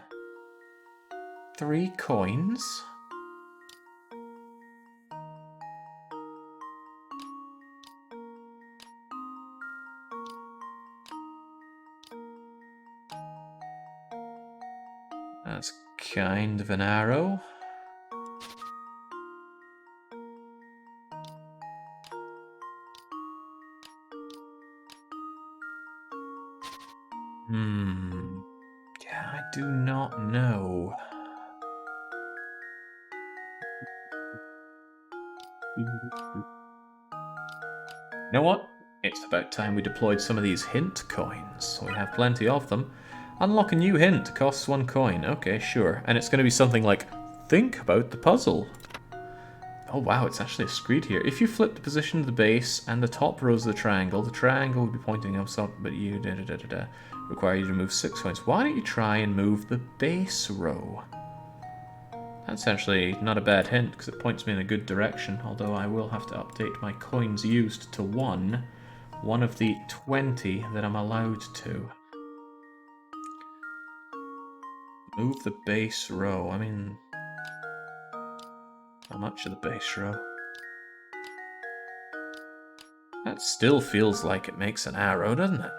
3 coins? That's kind of an arrow. Yeah, I do not know. You know what? It's about time we deployed some of these hint coins. We have plenty of them. Unlock a new hint. Costs 1 coin. Okay, sure. And it's going to be something like, think about the puzzle. Oh wow, it's actually a screed here. If you flip the position of the base and the top rows of the triangle will be pointing up, but you require you to move 6 coins. Why don't you try and move the base row? That's actually not a bad hint, because it points me in a good direction, although I will have to update my coins used to 1 of the 20 that I'm allowed to. Move the base row. I mean, how much of the base row? That still feels like it makes an arrow, doesn't it?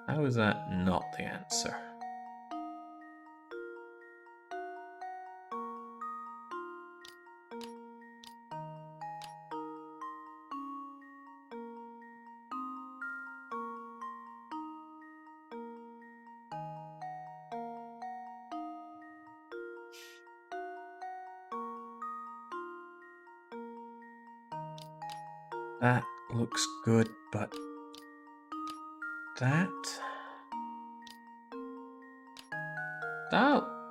How is that not the answer? That looks good, but that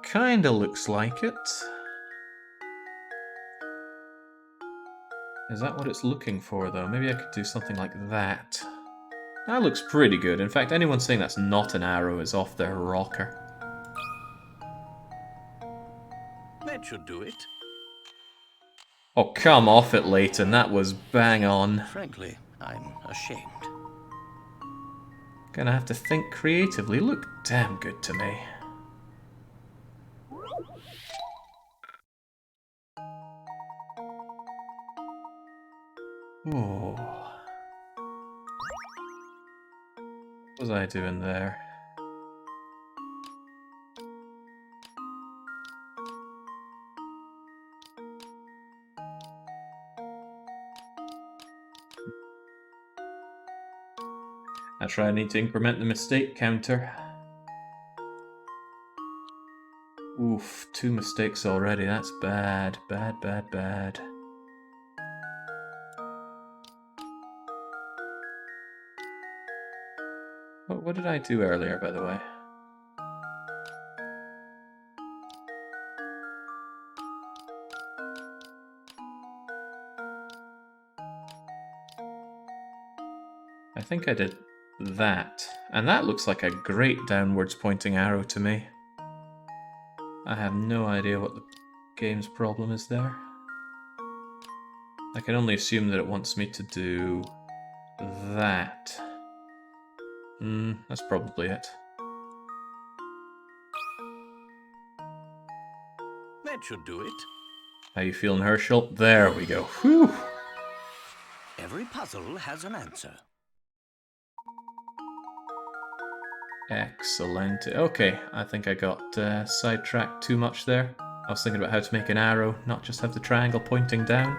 kinda looks like it. Is that what it's looking for, though? Maybe I could do something like that. That looks pretty good. In fact, anyone saying that's not an arrow is off their rocker. That should do it. Oh, come off it, Layton. That was bang on. Frankly, I'm ashamed. Gonna have to think creatively. Look damn good to me. Oh. What was I doing there? That's right, I need to increment the mistake counter. Oof, 2 mistakes already. That's bad. Bad, bad, bad. What did I do earlier, by the way? think I did that. And that looks like a great downwards pointing arrow to me. I have no idea what the game's problem is there. I can only assume that it wants me to do that. That's probably it. That should do it. How you feeling, Hershel? There we go. Whew! Every puzzle has an answer. Excellent. Okay, I think I got sidetracked too much there. I was thinking about how to make an arrow, not just have the triangle pointing down.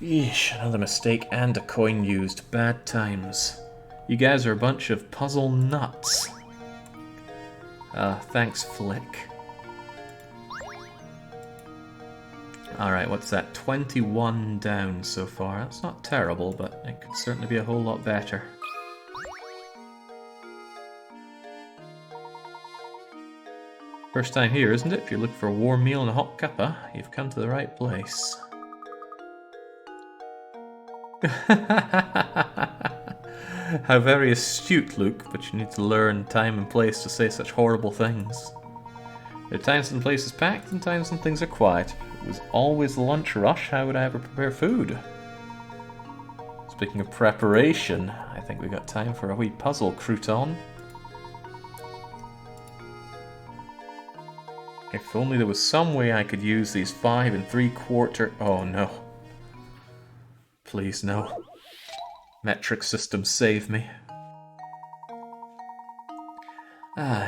Yeesh, another mistake and a coin used. Bad times. You guys are a bunch of puzzle nuts. Thanks, Flick. Alright, what's that? 21 down so far. That's not terrible, but it could certainly be a whole lot better. First time here, isn't it? If you're looking for a warm meal and a hot cuppa, you've come to the right place. How very astute, Luke, but you need to learn time and place to say such horrible things. There are times when the place is packed and times when things are quiet. If it was always the lunch rush, how would I ever prepare food? Speaking of preparation, I think we got time for a wee puzzle, crouton. If only there was some way I could use these 5 3/4... Oh no. Please no. Metric system, save me.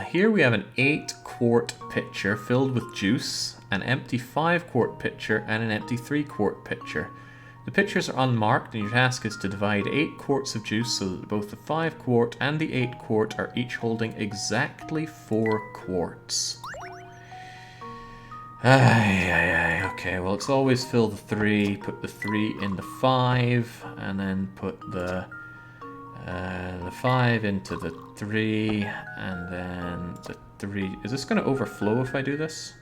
Here we have an 8-quart pitcher filled with juice, an empty 5-quart pitcher, and an empty 3-quart pitcher. The pitchers are unmarked, and your task is to divide 8 quarts of juice so that both the 5-quart and the 8-quart are each holding exactly 4 quarts. Okay, well, it's always fill the 3, put the 3 in the 5, and then put the 5 into the 3, and then the 3... Is this going to overflow if I do this?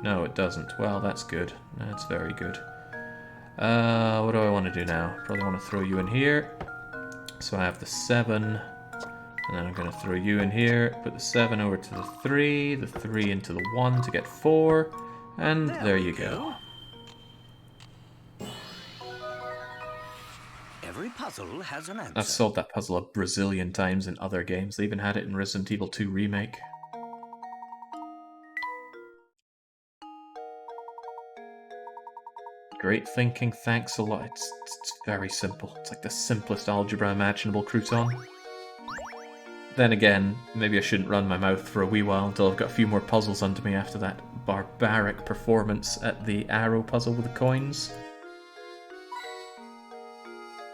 No, it doesn't. Well, that's good. That's very good. What do I want to do now? Probably want to throw you in here. So I have the 7, and then I'm going to throw you in here, put the 7 over to the 3 into the 1 to get 4, and there you go. Every puzzle has an answer. I've solved that puzzle a Brazilian times in other games. They even had it in Resident Evil 2 Remake. Great thinking, thanks a lot. It's very simple. It's like the simplest algebra imaginable, crouton. Then again, maybe I shouldn't run my mouth for a wee while until I've got a few more puzzles under me after that barbaric performance at the arrow puzzle with the coins.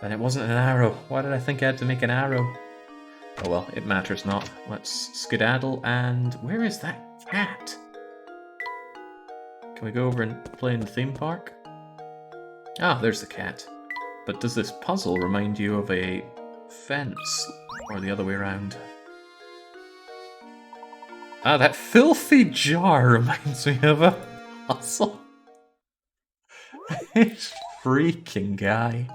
And it wasn't an arrow. Why did I think I had to make an arrow? Oh well, it matters not. Let's skedaddle, and where is that cat? Can we go over and play in the theme park? Ah, there's the cat. But does this puzzle remind you of a fence, or the other way around? Ah, that filthy jar reminds me of a puzzle. This freaking guy.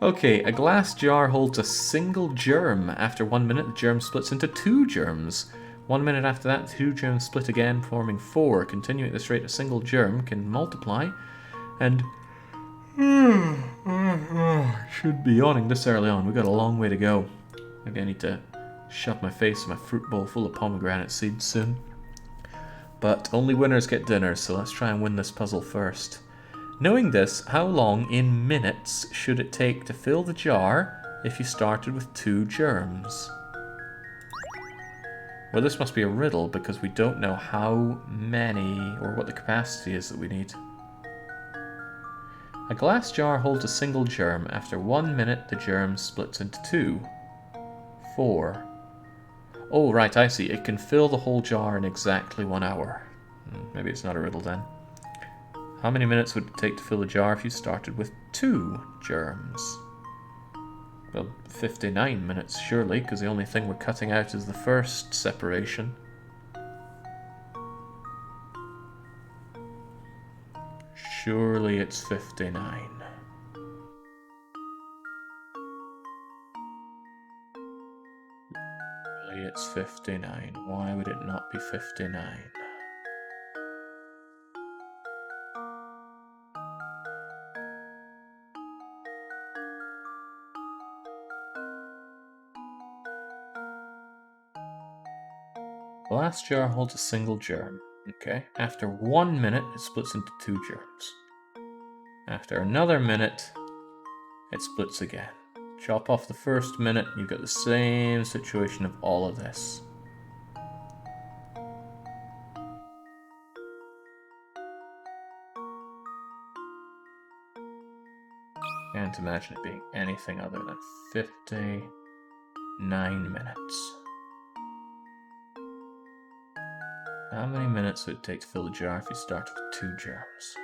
Okay, a glass jar holds a single germ. After 1 minute, the germ splits into 2 germs. 1 minute after that, 2 germs split again, forming 4. Continuing at this rate, a single germ can multiply, and... should be yawning this early on. We've got a long way to go. Maybe I need to shove my face in my fruit bowl full of pomegranate seeds soon. But only winners get dinner, so let's try and win this puzzle first. Knowing this, how long in minutes should it take to fill the jar if you started with 2 germs? Well, this must be a riddle because we don't know how many or what the capacity is that we need. A glass jar holds a single germ. After 1 minute, the germ splits into 2. 4. Oh, right, I see. It can fill the whole jar in exactly 1 hour. Maybe it's not a riddle then. How many minutes would it take to fill a jar if you started with 2 germs? Well, 59 minutes, surely, because the only thing we're cutting out is the first separation. Surely it's 59. Surely it's 59. Why would it not be 59? The last jar holds a single germ. Okay. After 1 minute, it splits into 2 germs. After another minute, it splits again. Chop off the first minute, you've got the same situation of all of this. Can't imagine it being anything other than 59 minutes. How many minutes would it take to fill a jar if you start with 2 germs?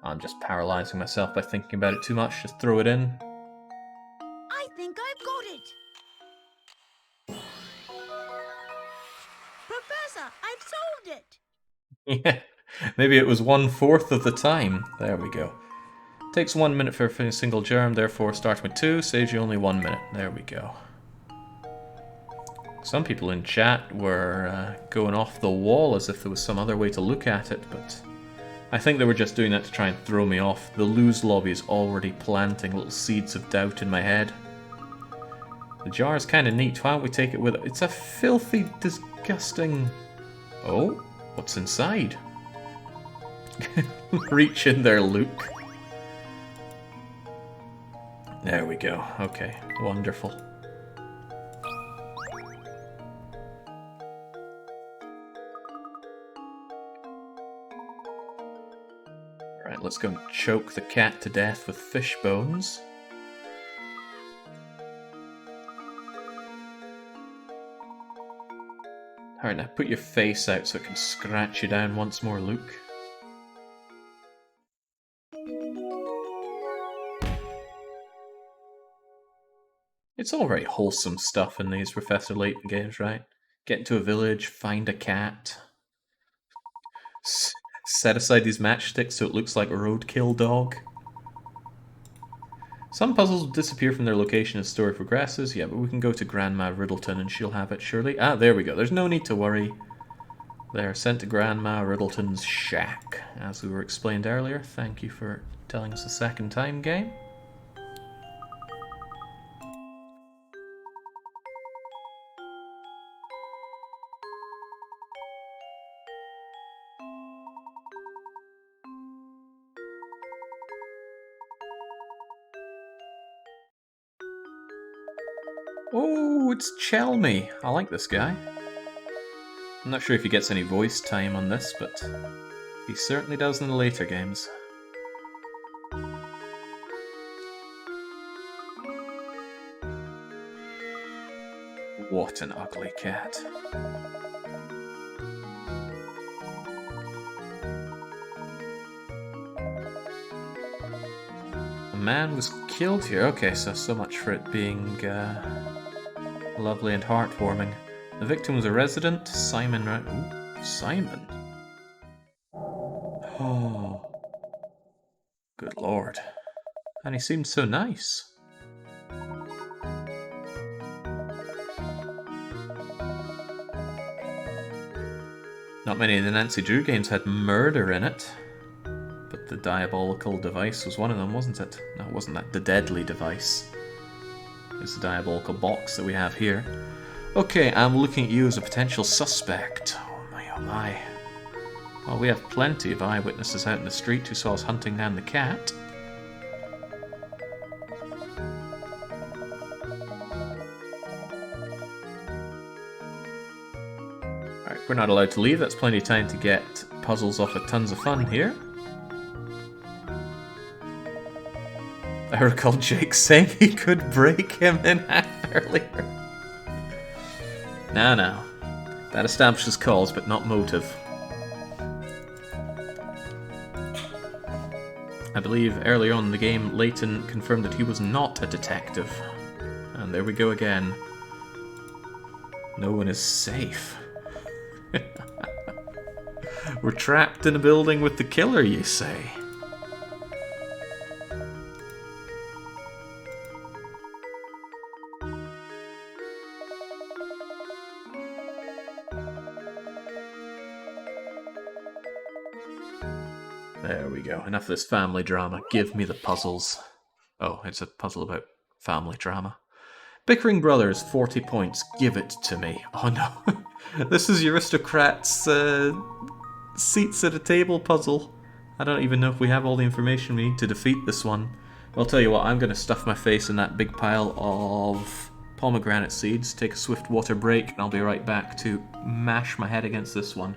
I'm just paralyzing myself by thinking about it too much. Just throw it in. I think I've got it. Professor, I've solved it. Yeah, maybe it was 1/4 of the time. There we go. Takes 1 minute for a single germ, therefore starting with 2 saves you only 1 minute. There we go. Some people in chat were going off the wall as if there was some other way to look at it, but I think they were just doing that to try and throw me off. The lose lobby is already planting little seeds of doubt in my head. The jar is kind of neat. Why don't we take it with it? It's a filthy, disgusting... Oh, what's inside? Reach in there, Luke. There we go. Okay, wonderful. Alright, let's go and choke the cat to death with fish bones. Alright, now put your face out so it can scratch you down once more, Luke. It's all very wholesome stuff in these Professor Layton games, right? Get into a village, find a cat. Set aside these matchsticks so it looks like a roadkill dog. Some puzzles will disappear from their location as the story progresses. Yeah, but we can go to Grandma Riddleton and she'll have it, surely. Ah, there we go. There's no need to worry. They're sent to Grandma Riddleton's shack, as we were explained earlier. Thank you for telling us a second time, game. Oh, it's Chelmy. I like this guy. I'm not sure if he gets any voice time on this, but he certainly does in the later games. What an ugly cat. A man was killed here. Okay, so much for it being lovely and heartwarming. The victim was a resident, Simon. Ooh, Simon. Oh, good lord. And he seemed so nice. Not many of the Nancy Drew games had murder in it, but the diabolical device was one of them, wasn't it? No, it wasn't that. The deadly device. It's the diabolical box that we have here. Okay, I'm looking at you as a potential suspect. Oh my, oh my. Well, we have plenty of eyewitnesses out in the street who saw us hunting down the cat. Alright, we're not allowed to leave. That's plenty of time to get puzzles off with tons of fun here. I recall Jake saying he could break him in half earlier. No. That establishes cause, but not motive. I believe earlier on in the game, Layton confirmed that he was not a detective. And there we go again. No one is safe. We're trapped in a building with the killer, you say? There we go. Enough of this family drama. Give me the puzzles. Oh, it's a puzzle about family drama. Bickering brothers, 40 points. Give it to me. Oh no. This is aristocrats' seats at a table puzzle. I don't even know if we have all the information we need to defeat this one. I'll tell you what, I'm going to stuff my face in that big pile of pomegranate seeds, take a swift water break, and I'll be right back to mash my head against this one.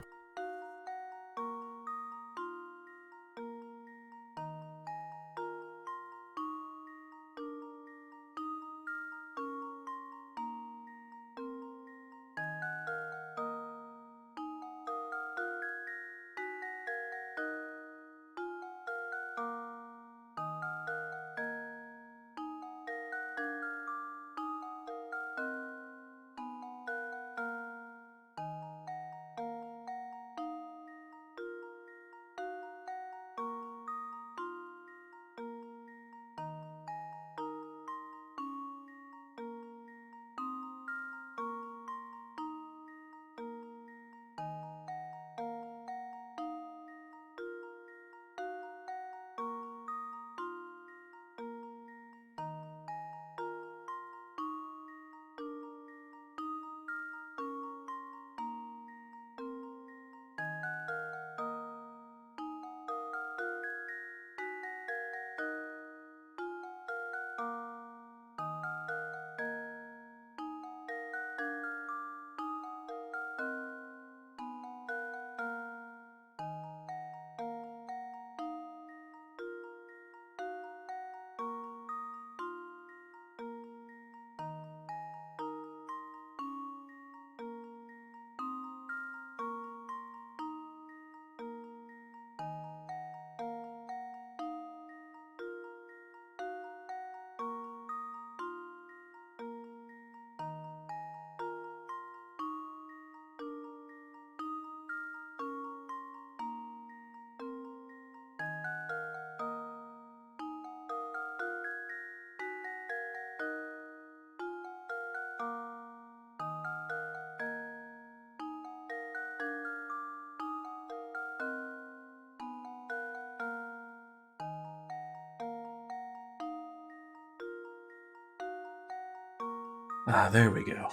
Ah, there we go.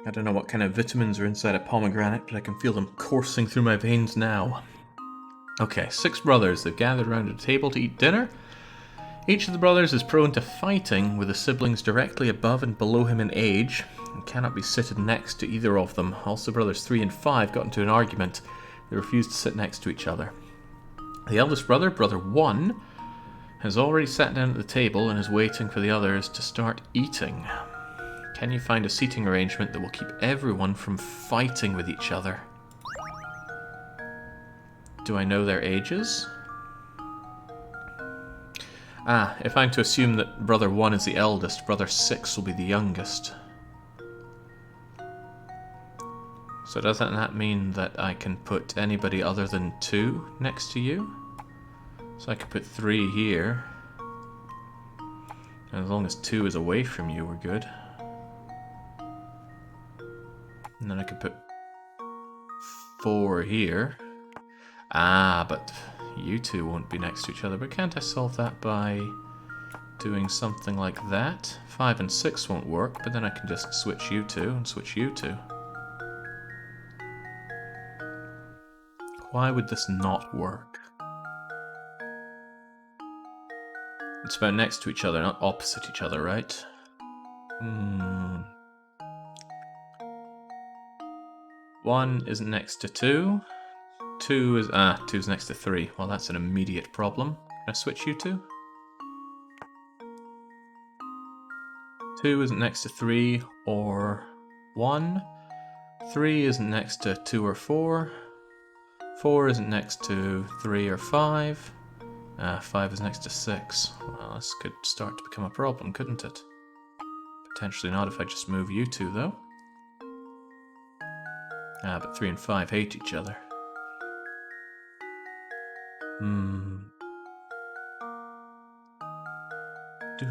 I don't know what kind of vitamins are inside a pomegranate, but I can feel them coursing through my veins now. Okay, 6 brothers. They've gathered around a table to eat dinner. Each of the brothers is prone to fighting, with the siblings directly above and below him in age, and cannot be seated next to either of them. Also, brothers 3 and 5 got into an argument. They refused to sit next to each other. The eldest brother, brother 1, has already sat down at the table and is waiting for the others to start eating. Can you find a seating arrangement that will keep everyone from fighting with each other? Do I know their ages? Ah, if I'm to assume that brother 1 is the eldest, brother 6 will be the youngest. So doesn't that mean that I can put anybody other than 2 next to you? So I could put 3 here. And as long as 2 is away from you, we're good. And then I could put 4 here. Ah, but you 2 won't be next to each other. But can't I solve that by doing something like that? 5 and 6 won't work, but then I can just switch you 2 and switch you 2. Why would this not work? It's about next to each other, not opposite each other, right? 1 isn't next to 2. 2's next to 3. Well, that's an immediate problem. Can I switch you 2? 2 isn't next to 3 or 1. 3 isn't next to 2 or 4. 4 isn't next to 3 or 5. 5 is next to 6. Well, this could start to become a problem, couldn't it? Potentially not if I just move you 2, though. But 3 and 5 hate each other. Do do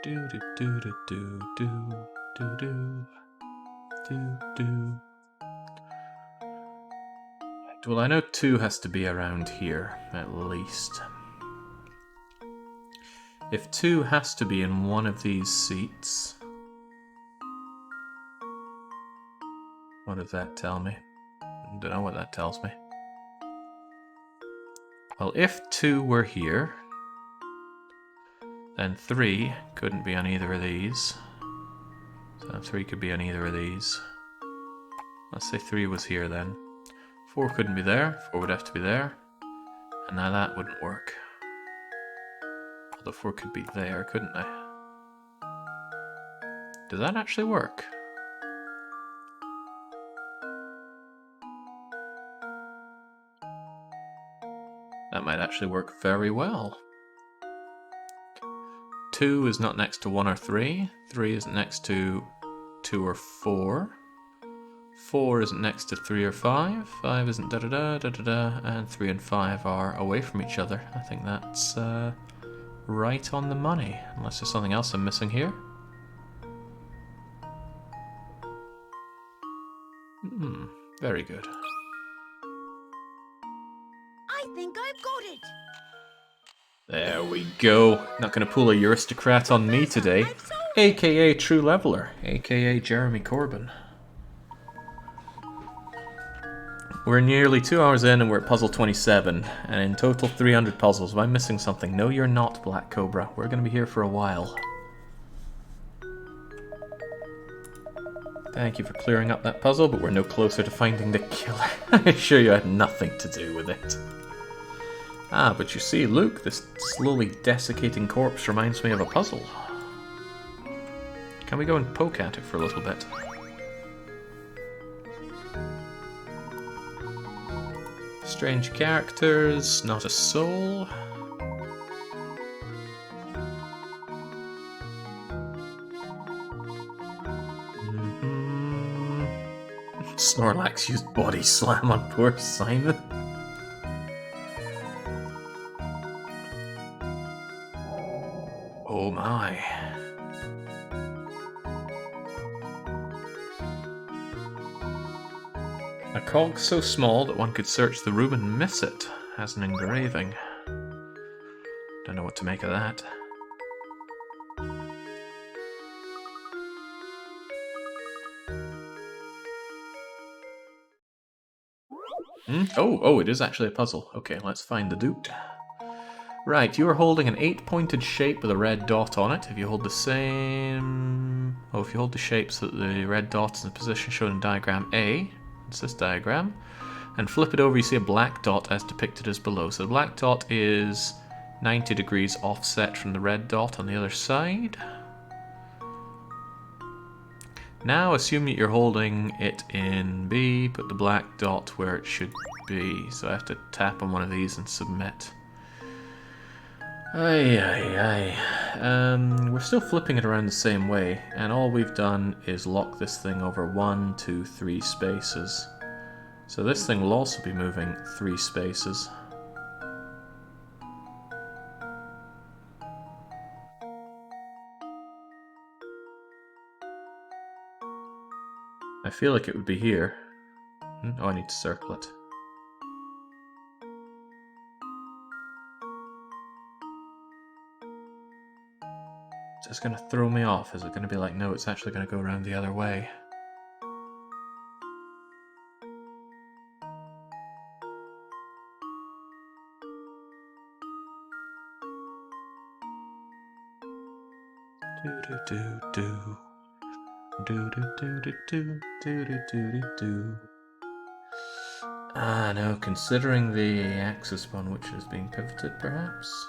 do do do do do do do do. Well, I know 2 has to be around here, at least. If 2 has to be in one of these seats... What does that tell me? I don't know what that tells me. Well, if 2 were here, then 3 couldn't be on either of these. So 3 could be on either of these. Let's say 3 was here then. 4 couldn't be there, 4 would have to be there. And now that wouldn't work. Although 4 could be there, couldn't they? Does that actually work? That might actually work very well. 2 is not next to 1 or 3. 3 isn't next to 2 or 4. 4 isn't next to 3 or 5. 5 isn't da-da-da, da-da-da. And 3 and 5 are away from each other. I think that's right on the money. Unless there's something else I'm missing here. Very good. I think I've got it. There we go. Not going to pull a aristocrat on me today. AKA True Leveler. AKA Jeremy Corbyn. We're nearly 2 hours in and we're at puzzle 27. And in total 300 puzzles. Am I missing something? No, you're not, Black Cobra. We're going to be here for a while. Thank you for clearing up that puzzle, but we're no closer to finding the killer. I assure you I had nothing to do with it. Ah, but you see, look, this slowly desiccating corpse reminds me of a puzzle. Can we go and poke at it for a little bit? Strange characters, not a soul. Snorlax used body slam on poor Simon. Oh my. A cog so small that one could search the room and miss it has an engraving. Don't know what to make of that. Oh, it is actually a puzzle. Okay, let's find the dude. Right, you are holding an 8-pointed shape with a red dot on it. If you hold the same... Oh, if you hold the shape so that the red dot is in the position shown in diagram A, it's this diagram, and flip it over, you see a black dot as depicted as below. So the black dot is 90 degrees offset from the red dot on the other side. Now assume that you're holding it in B, put the black dot where it should be. So I have to tap on one of these and submit. We're still flipping it around the same way, and all we've done is lock this thing over 1, 2, 3 spaces. So this thing will also be moving 3 spaces. I feel like it would be here. Oh, I need to circle it. Is this going to throw me off? Is it going to be like, no, it's actually going to go around the other way? Do-do-do-do. Do-do-do-do-do. Ah, no, considering the axis upon which it is being pivoted, perhaps?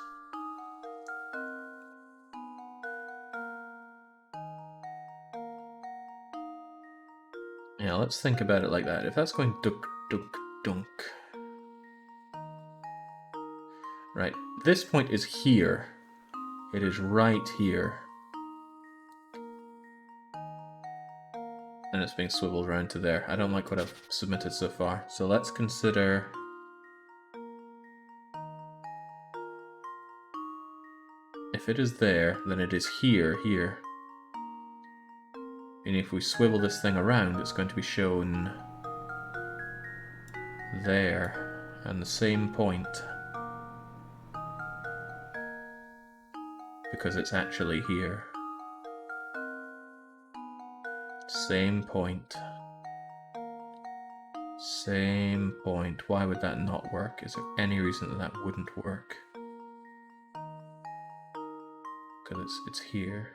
Yeah, let's think about it like that. If that's going dunk, dunk, dunk. Right, this point is here. It is right here. And it's being swiveled around to there. I don't like what I've submitted so far. So let's consider if it is there, then it is here. And if we swivel this thing around, it's going to be shown there, and the same point. Because it's actually here. Same point. Same point. Why would that not work? Is there any reason that that wouldn't work? Because it's here.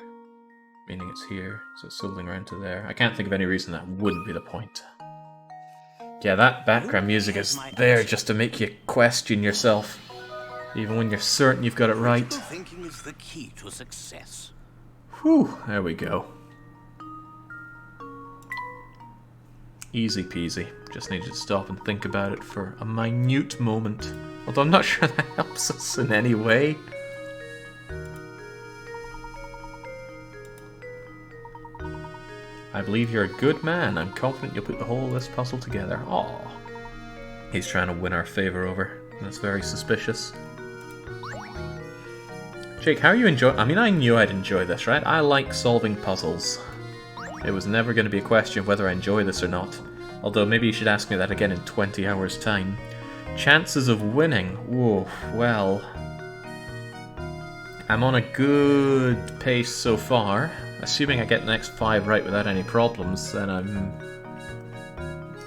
Meaning it's here, so it's swiveling around to there. I can't think of any reason that wouldn't be the point. Yeah, that background music is there just to make you question yourself. Even when you're certain you've got it right. Thinking is the key to success. Whew, there we go. Easy peasy. Just needed to stop and think about it for a minute moment. Although I'm not sure that helps us in any way. I believe you're a good man. I'm confident you'll put the whole of this puzzle together. Aww. He's trying to win our favor over. That's very suspicious. Jake, how are you enjoying... I mean, I knew I'd enjoy this, right? I like solving puzzles. It was never going to be a question of whether I enjoy this or not. Although maybe you should ask me that again in 20 hours' time. Chances of winning? Whoa, well... I'm on a good pace so far. Assuming I get the next 5 right without any problems, then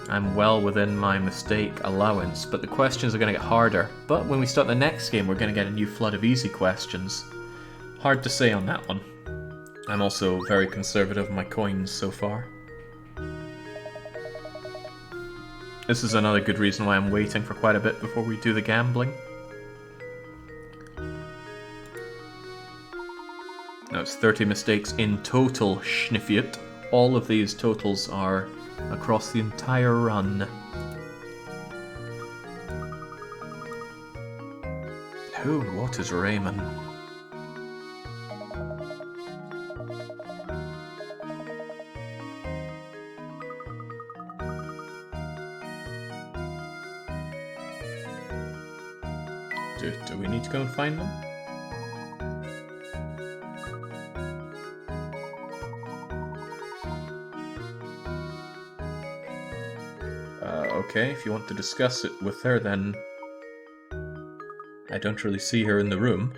I'm well within my mistake allowance. But the questions are going to get harder. But when we start the next game, we're going to get a new flood of easy questions. Hard to say on that one. I'm also very conservative in my coins so far. This is another good reason why I'm waiting for quite a bit before we do the gambling. Now it's 30 mistakes in total, Schniffiet. All of these totals are across the entire run. Who? What is Raymond? Do we need to go and find them? Okay, if you want to discuss it with her, then I don't really see her in the room.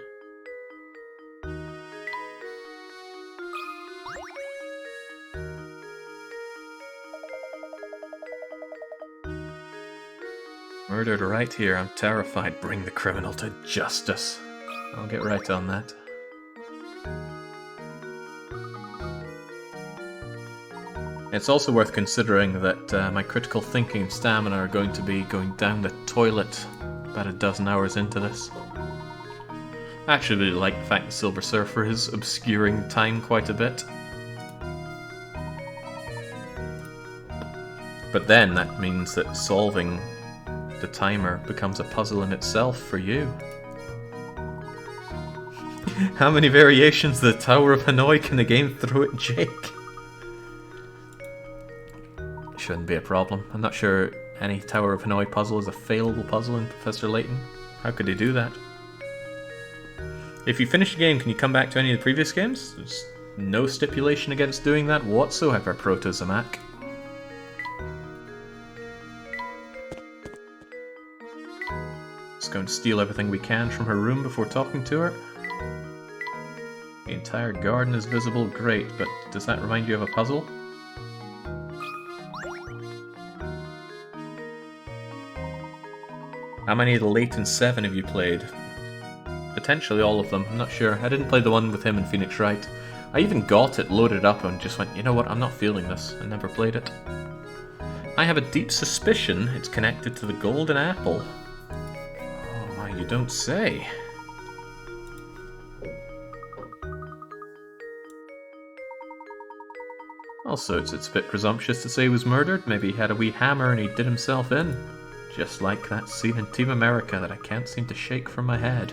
Murdered right here, I'm terrified. Bring the criminal to justice. I'll get right on that. It's also worth considering that my critical thinking and stamina are going to be going down the toilet about a dozen hours into this. I actually really like the fact that Silver Surfer is obscuring time quite a bit. But then that means that solving the timer becomes a puzzle in itself for you. How many variations of the Tower of Hanoi can the game throw at Jake? Shouldn't be a problem. I'm not sure any Tower of Hanoi puzzle is a failable puzzle in Professor Layton. How could he do that? If you finish a game, can you come back to any of the previous games? There's no stipulation against doing that whatsoever, Proto-Zamak. Just going to steal everything we can from her room before talking to her. The entire garden is visible, great, but does that remind you of a puzzle? How many of the Layton 7 have you played? Potentially all of them, I'm not sure. I didn't play the one with him in Phoenix Wright. I even got it, loaded up, and just went, you know what, I'm not feeling this. I never played it. I have a deep suspicion it's connected to the Golden Apple. Oh my, you don't say. Also, it's a bit presumptuous to say he was murdered. Maybe he had a wee hammer and he did himself in. Just like that scene in Team America that I can't seem to shake from my head.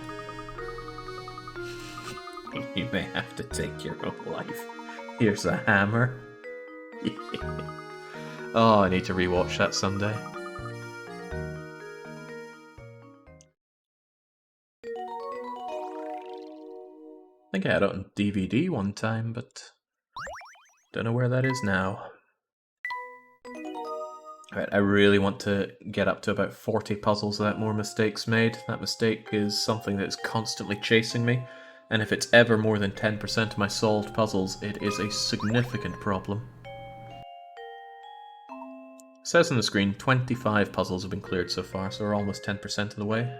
You may have to take your own life. Here's a hammer. Oh, I need to rewatch that someday. I think I had it on DVD one time, but don't know where that is now. Right, I really want to get up to about 40 puzzles without more mistakes made. That mistake is something that is constantly chasing me, and if it's ever more than 10% of my solved puzzles, it is a significant problem. It says on the screen 25 puzzles have been cleared so far, so we're almost 10% of the way.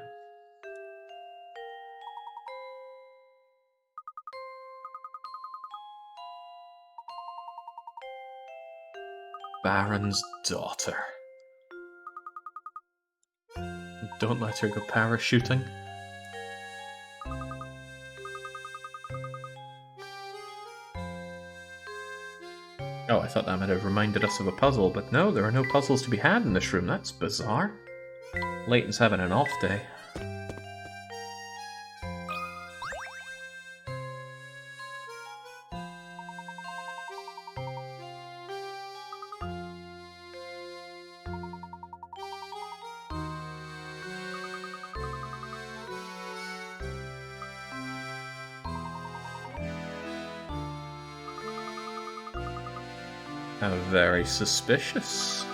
Baron's daughter. Don't let her go parachuting. Oh, I thought that might have reminded us of a puzzle, but no, there are no puzzles to be had in this room. That's bizarre. Layton's having an off day. How very suspicious.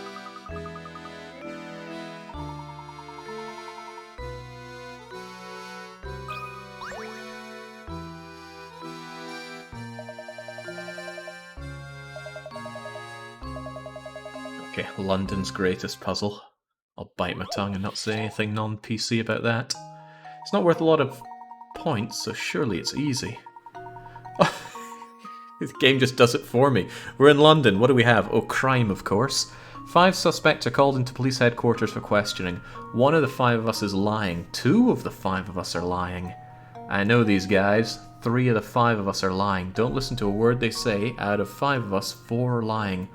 Okay, London's greatest puzzle. I'll bite my tongue and not say anything non-PC about that. It's not worth a lot of points, so surely it's easy. This game just does it for me. We're in London. What do we have? Oh, crime, of course. 5 suspects are called into police headquarters for questioning. 1 of the 5 of us is lying. 2 of the 5 of us are lying. I know these guys. 3 of the 5 of us are lying. Don't listen to a word they say. Out of 5 of us, 4 are lying.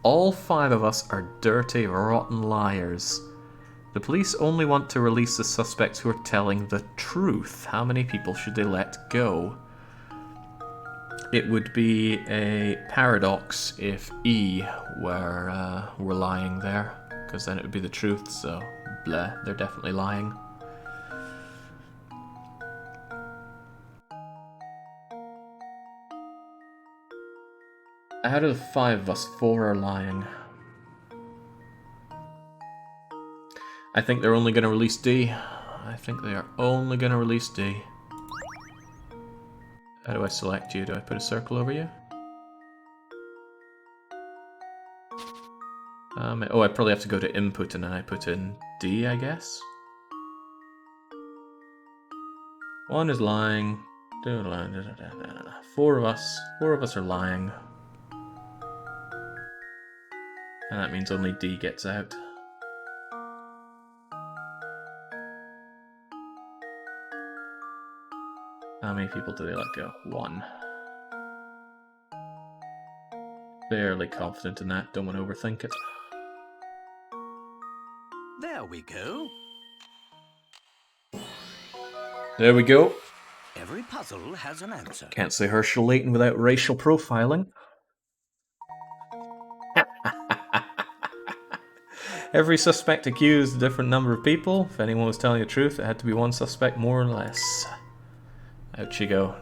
All 5 of us are dirty, rotten liars. The police only want to release the suspects who are telling the truth. How many people should they let go? It would be a paradox if E were lying there, because then it would be the truth, so bleh, they're definitely lying. Out of the 5 of us, 4 are lying. I think they're only going to release D. I think they are only going to release D. How do I select you? Do I put a circle over you? Oh, I probably have to go to input and then I put in D, I guess? 1 is lying. 2 lying. 4 of us are lying. And that means only D gets out. How many people do they let go? 1. Fairly confident in that, don't want to overthink it. There we go. There we go. Every puzzle has an answer. Can't say Hershel Layton without racial profiling. Every suspect accused a different number of people. If anyone was telling the truth, it had to be 1 suspect more or less. Out you go.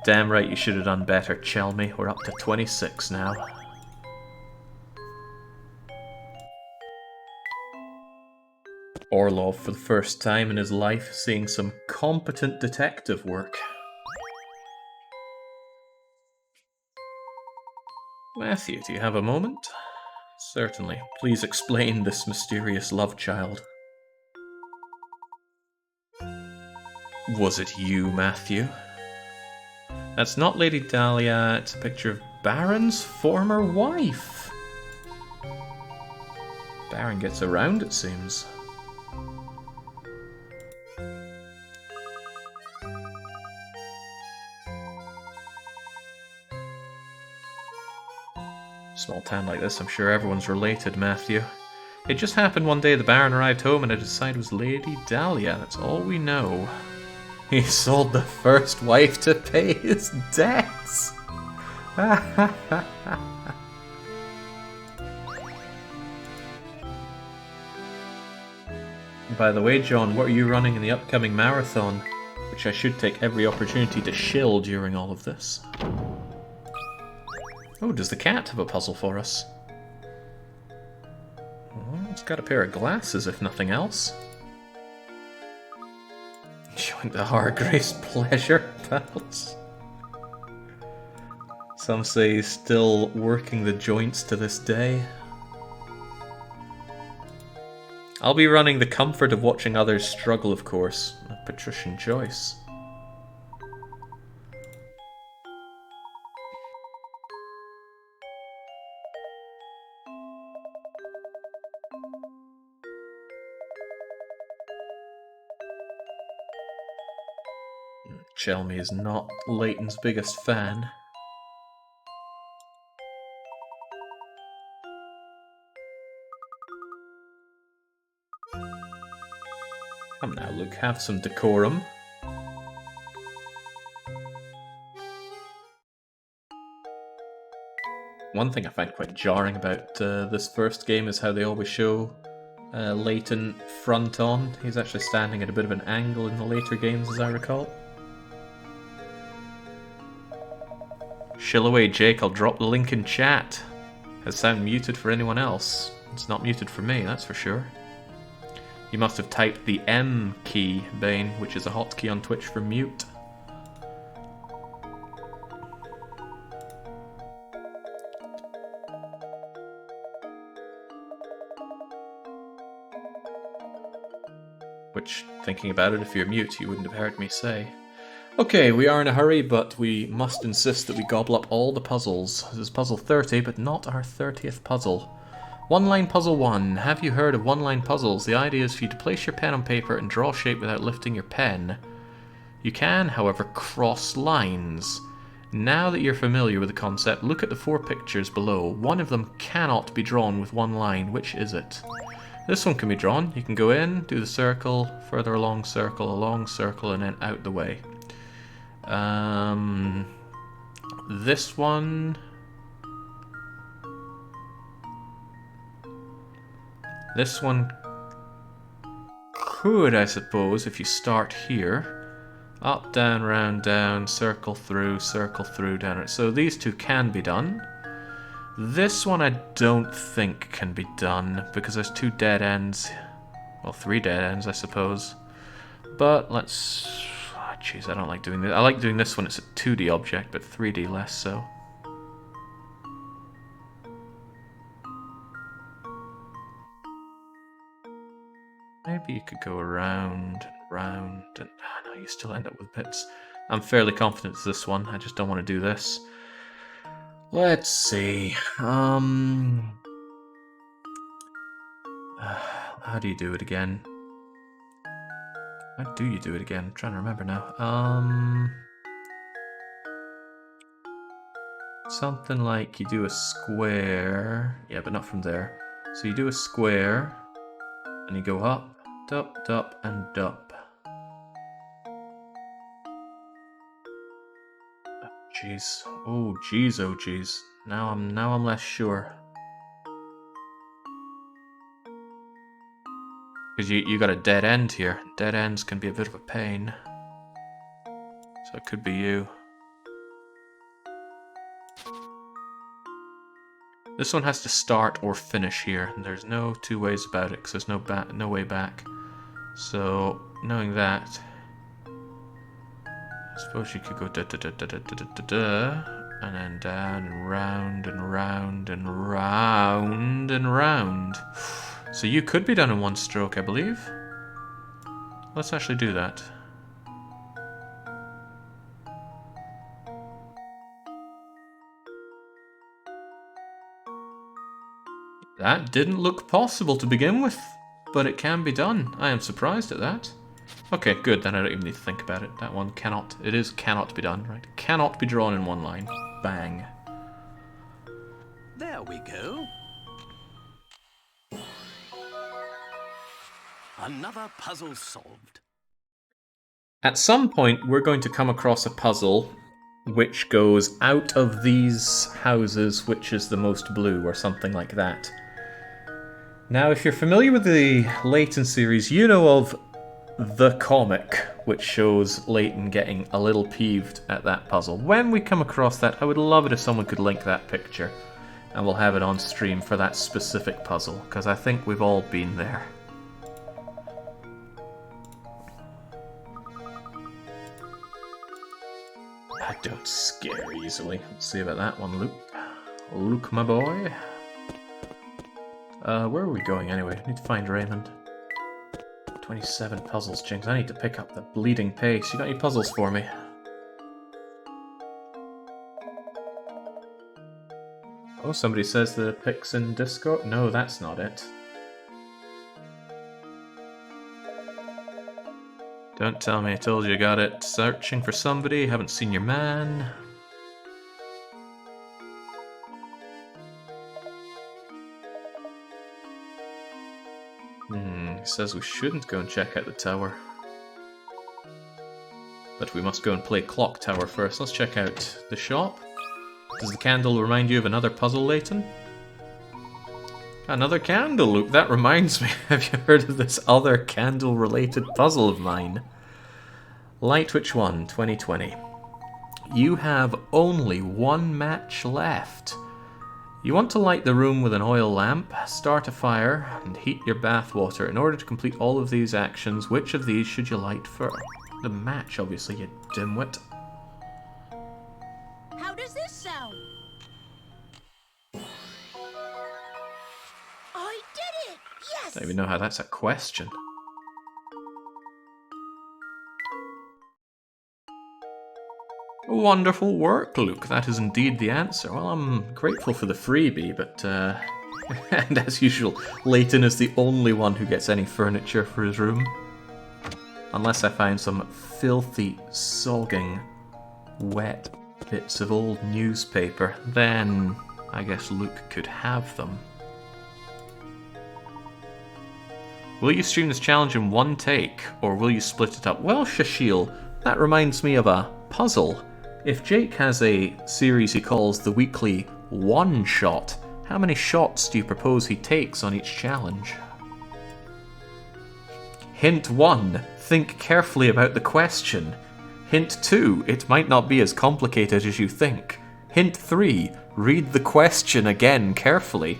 Damn right you should have done better, Chelmy. We're up to 26 now. Orlov, for the first time in his life, seeing some competent detective work. Matthew, do you have a moment? Certainly. Please explain this mysterious love child. Was it you, Matthew? That's not Lady Dahlia, it's a picture of Baron's former wife. Baron gets around, it seems. Small town like this, I'm sure everyone's related, Matthew. It just happened one day the Baron arrived home and I decided it was Lady Dahlia, that's all we know. He sold the first wife to pay his debts! By the way, John, what are you running in the upcoming marathon? Which which I should take every opportunity to shill during all of this. Oh, does the cat have a puzzle for us? Oh, it's got a pair of glasses, if nothing else. Join the Hargrave's pleasure pals. Some say he's still working the joints to this day. I'll be running the comfort of watching others struggle, of course. A patrician choice. Chelmy is not Layton's biggest fan. Come now, Luke, have some decorum. One thing I find quite jarring about this first game is how they always show Layton front on. He's actually standing at a bit of an angle in the later games, as I recall. Shill away, Jake. I'll drop the link in chat. Has sound muted for anyone else? It's not muted for me, that's for sure. You must have typed the M key, Bane, which is a hotkey on Twitch for mute. Which, thinking about it, if you're mute, you wouldn't have heard me say. Okay, we are in a hurry, but we must insist that we gobble up all the puzzles. This is puzzle 30, but not our 30th puzzle. One-line puzzle 1. Have you heard of one-line puzzles? The idea is for you to place your pen on paper and draw a shape without lifting your pen. You can, however, cross lines. Now that you're familiar with the concept, look at the 4 pictures below. One of them cannot be drawn with one line. Which is it? This one can be drawn. You can go in, do the circle, further along circle, and then out the way. This one... This one could, I suppose, if you start here. Up, down, round, down, circle through, down. So these two can be done. This one I don't think can be done, because there's 2 dead ends. Well, 3 dead ends, I suppose. But let's... Oh, jeez, I don't like doing this. I like doing this one, it's a 2D object, but 3D less so. Maybe you could go around and round, and no, you still end up with bits. I'm fairly confident it's this one, I just don't want to do this. Let's see. How do you do it again? How do you do it again? I'm trying to remember now. Something like you do a square. Yeah, but not from there. So you do a square, and you go up, up, and up. Jeez. Oh jeez, oh jeez. Now I'm less sure. Because you got a dead end here. Dead ends can be a bit of a pain. So it could be you. This one has to start or finish here. And there's no 2 ways about it, because there's no way back. So, knowing that, I suppose you could go and then down and round and round and round and round. So you could be done in 1 stroke, I believe. Let's actually do that. That didn't look possible to begin with, but it can be done. I am surprised at that. Okay, good, then I don't even need to think about it. That one cannot be done, right? Cannot be drawn in 1 line. Bang. There we go. Another puzzle solved. At some point, we're going to come across a puzzle which goes out of these houses, which is the most blue, or something like that. Now, if you're familiar with the Layton series, you know of the comic, which shows Layton getting a little peeved at that puzzle. When we come across that, I would love it if someone could link that picture, and we'll have it on stream for that specific puzzle, because I think we've all been there. I don't scare easily. Let's see about that one, Luke. Luke, my boy. Where are we going anyway? I need to find Raymond. 27 puzzles, Jinx. I need to pick up the bleeding pace. You got any puzzles for me? Oh, somebody says the pic's in Discord? No, that's not it. Don't tell me I told you got it. Searching for somebody, haven't seen your man. He says we shouldn't go and check out the tower. But we must go and play Clock Tower first. Let's check out the shop. Does the candle remind you of another puzzle, Layton? Another candle, Luke. That reminds me. Have you heard of this other candle-related puzzle of mine? Light which one? 2020. You have only one match left. You want to light the room with an oil lamp, start a fire, and heat your bath water. In order to complete all of these actions, which of these should you light first? The match, obviously, you dimwit. How does this sound? I did it! Yes! I don't even know how that's a question. Wonderful work, Luke. That is indeed the answer. Well, I'm grateful for the freebie, but, and as usual, Layton is the only one who gets any furniture for his room. Unless I find some filthy, sogging, wet bits of old newspaper, then I guess Luke could have them. Will you stream this challenge in one take, or will you split it up? Well, Hershel, that reminds me of a puzzle. If Jake has a series he calls the weekly one-shot, how many shots do you propose he takes on each challenge? Hint 1. Think carefully about the question. Hint 2. It might not be as complicated as you think. Hint 3. Read the question again carefully.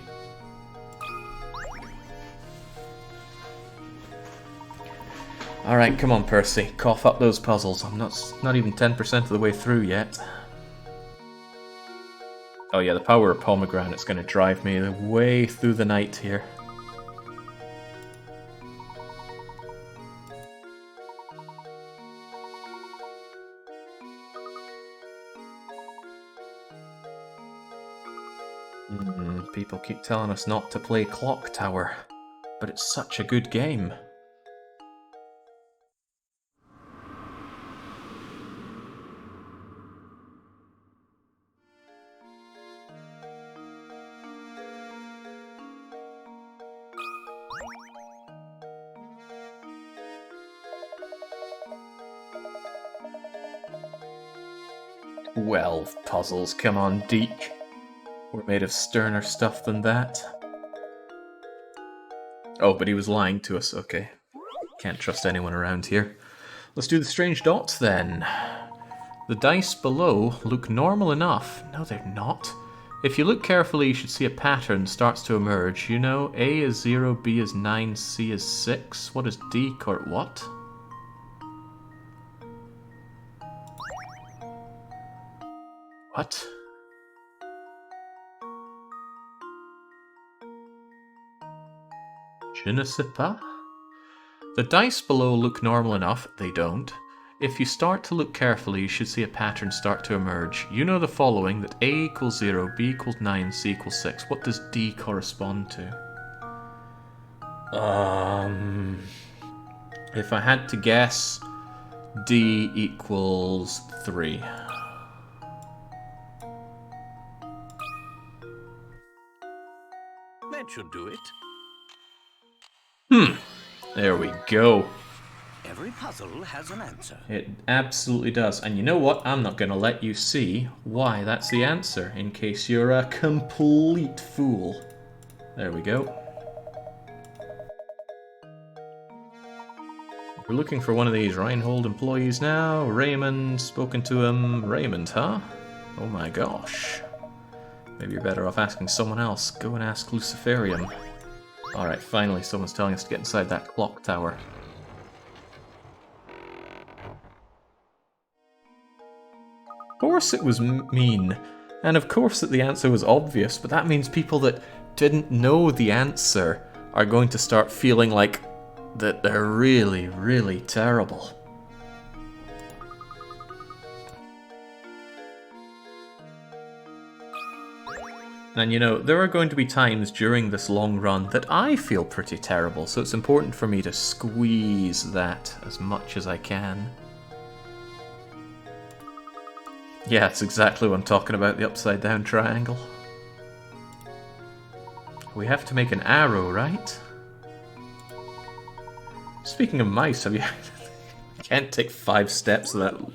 Alright, come on, Percy. Cough up those puzzles. I'm not even 10% of the way through yet. Oh yeah, the power of pomegranate's going to drive me way through the night here. People keep telling us not to play Clock Tower, but it's such a good game. Well, puzzles, come on, Deke. We're made of sterner stuff than that. Oh, but he was lying to us, okay. Can't trust anyone around here. Let's do the strange dots then. The dice below look normal enough. No, they're not. If you look carefully, you should see a pattern starts to emerge. You know, A is 0, B is 9, C is 6. What is D, or what? What? Je ne sais pas. The dice below look normal enough. They don't. If you start to look carefully, you should see a pattern start to emerge. You know the following, that A equals 0, B equals 9, C equals 6. What does D correspond to? If I had to guess, D equals 3. That should do it. There we go. Every puzzle has an answer. It absolutely does. And you know what? I'm not going to let you see why that's the answer, in case you're a complete fool. There we go. We're looking for one of these Reinhold employees now. Raymond, spoken to him. Raymond, huh? Oh my gosh. Maybe you're better off asking someone else. Go and ask Luciferium. Alright, finally someone's telling us to get inside that clock tower. Of course it was mean. And of course that the answer was obvious, but that means people that didn't know the answer are going to start feeling like that they're really, really terrible. And you know, there are going to be times during this long run that I feel pretty terrible, so it's important for me to squeeze that as much as I can. Yeah, it's exactly what I'm talking about, the upside down triangle. We have to make an arrow, right? Speaking of mice, have you... I can't take 5 steps without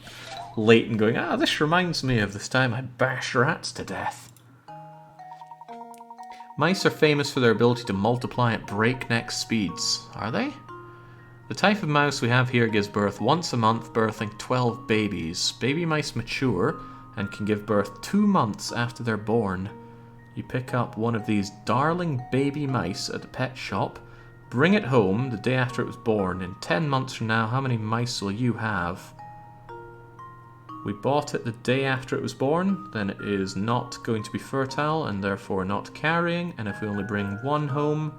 Layton going, ah, this reminds me of this time I bashed rats to death. Mice are famous for their ability to multiply at breakneck speeds, are they? The type of mouse we have here gives birth once a month, birthing 12 babies. Baby mice mature and can give birth 2 months after they're born. You pick up one of these darling baby mice at the pet shop, bring it home the day after it was born. In 10 months from now, how many mice will you have? We bought it the day after it was born, then it is not going to be fertile and therefore not carrying, and if we only bring 1 home,